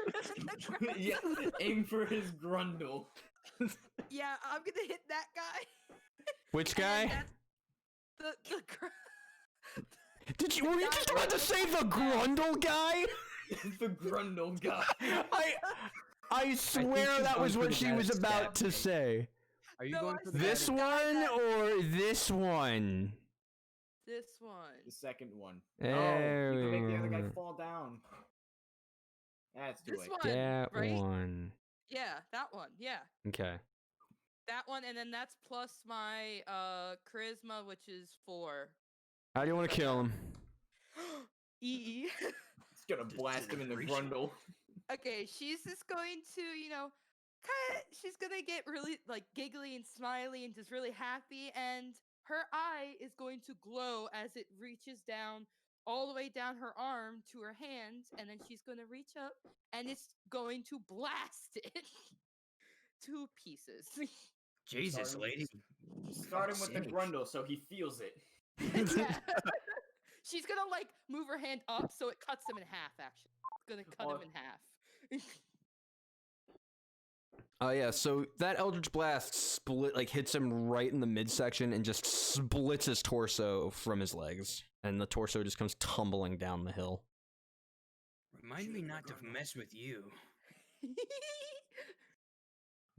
Yeah, aim for his grundle. Yeah, I'm gonna hit that guy. Which And then guy? that's Were you just about to say the grundle guy? The grundle guy. I swear she's that going was for what the she guy was that about stabbed to me. say. Are you No, going I for the said This the guy one that- or this one? This one. The second one. There you can make the other guy we fall down. That's too This late. one, That right? one. Yeah, that one. Yeah, Okay. that one, and then that's plus my charisma, which is 4. How do you want to kill him? E. It's gonna blast him in the grundle. Okay, she's just going to, she's gonna get really like giggly and smiley and just really happy, and her eye is going to glow as it reaches down all the way down her arm to her hand, and then she's gonna reach up and it's going to blast it to pieces. Jesus, Sorry. lady. Start him with the Sake. grundle so he feels it. Yeah. She's gonna like move her hand up so it cuts him in half. Actually, it's gonna cut him in half. Oh yeah, so that Eldritch Blast hits him right in the midsection and just splits his torso from his legs, and the torso just comes tumbling down the hill. Remind me not to mess with you.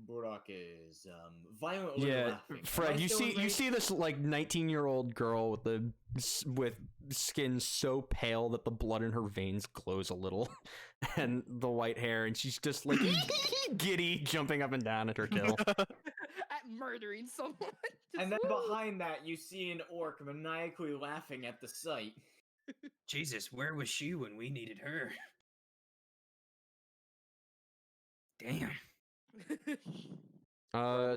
Burrok is violently Yeah, laughing. Am I Fred, you still see enraged? this like 19-year-old girl with skin so pale that the blood in her veins glows a little, and the white hair, and she's just like giddy, jumping up and down at her kill. At murdering someone. And then Just- behind that, you see an orc maniacally laughing at the sight. Jesus, where was she when we needed her? Damn.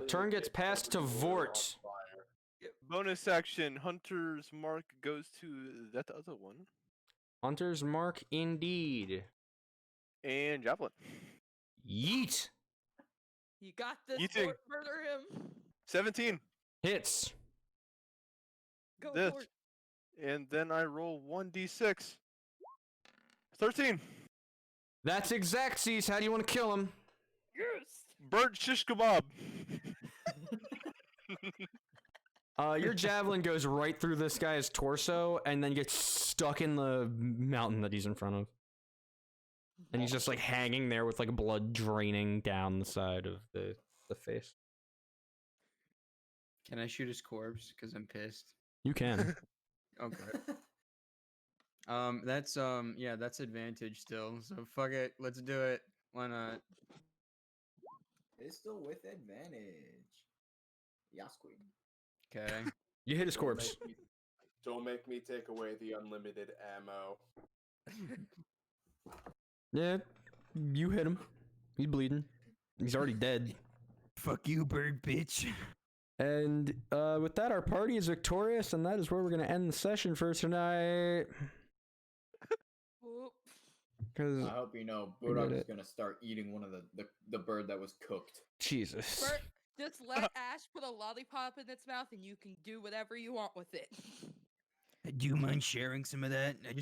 Turn gets passed to Vordt. Bonus action, Hunter's Mark goes to that other one. Hunter's Mark, indeed. And Javelin. Yeet. You got this. Eating. Fort, murder him. 17. Hits. Go This. for it. And then I roll 1d6. 13. That's Exactsies. How do you want to kill him? Yes. Bird shish kebab. Your javelin goes right through this guy's torso and then gets stuck in the mountain that he's in front of. And he's just like hanging there with like blood draining down the side of the face. Can I shoot his corpse? Because I'm pissed. You can. Okay. That's advantage still. So fuck it. Let's do it. Why not? It's still with advantage. Yasquid. Okay. You hit his corpse. Don't make me take away the unlimited ammo. Yeah, you hit him. He's bleeding. He's already dead. Fuck you, bird bitch. And with that, our party is victorious, and that is where we're going to end the session for tonight. Whoop. Because I hope you know, We did Burrok is it. gonna start eating one of the bird that was cooked. Jesus. Bert, just let Ash put a lollipop in its mouth and you can do whatever you want with it. Do you mind sharing some of that? I just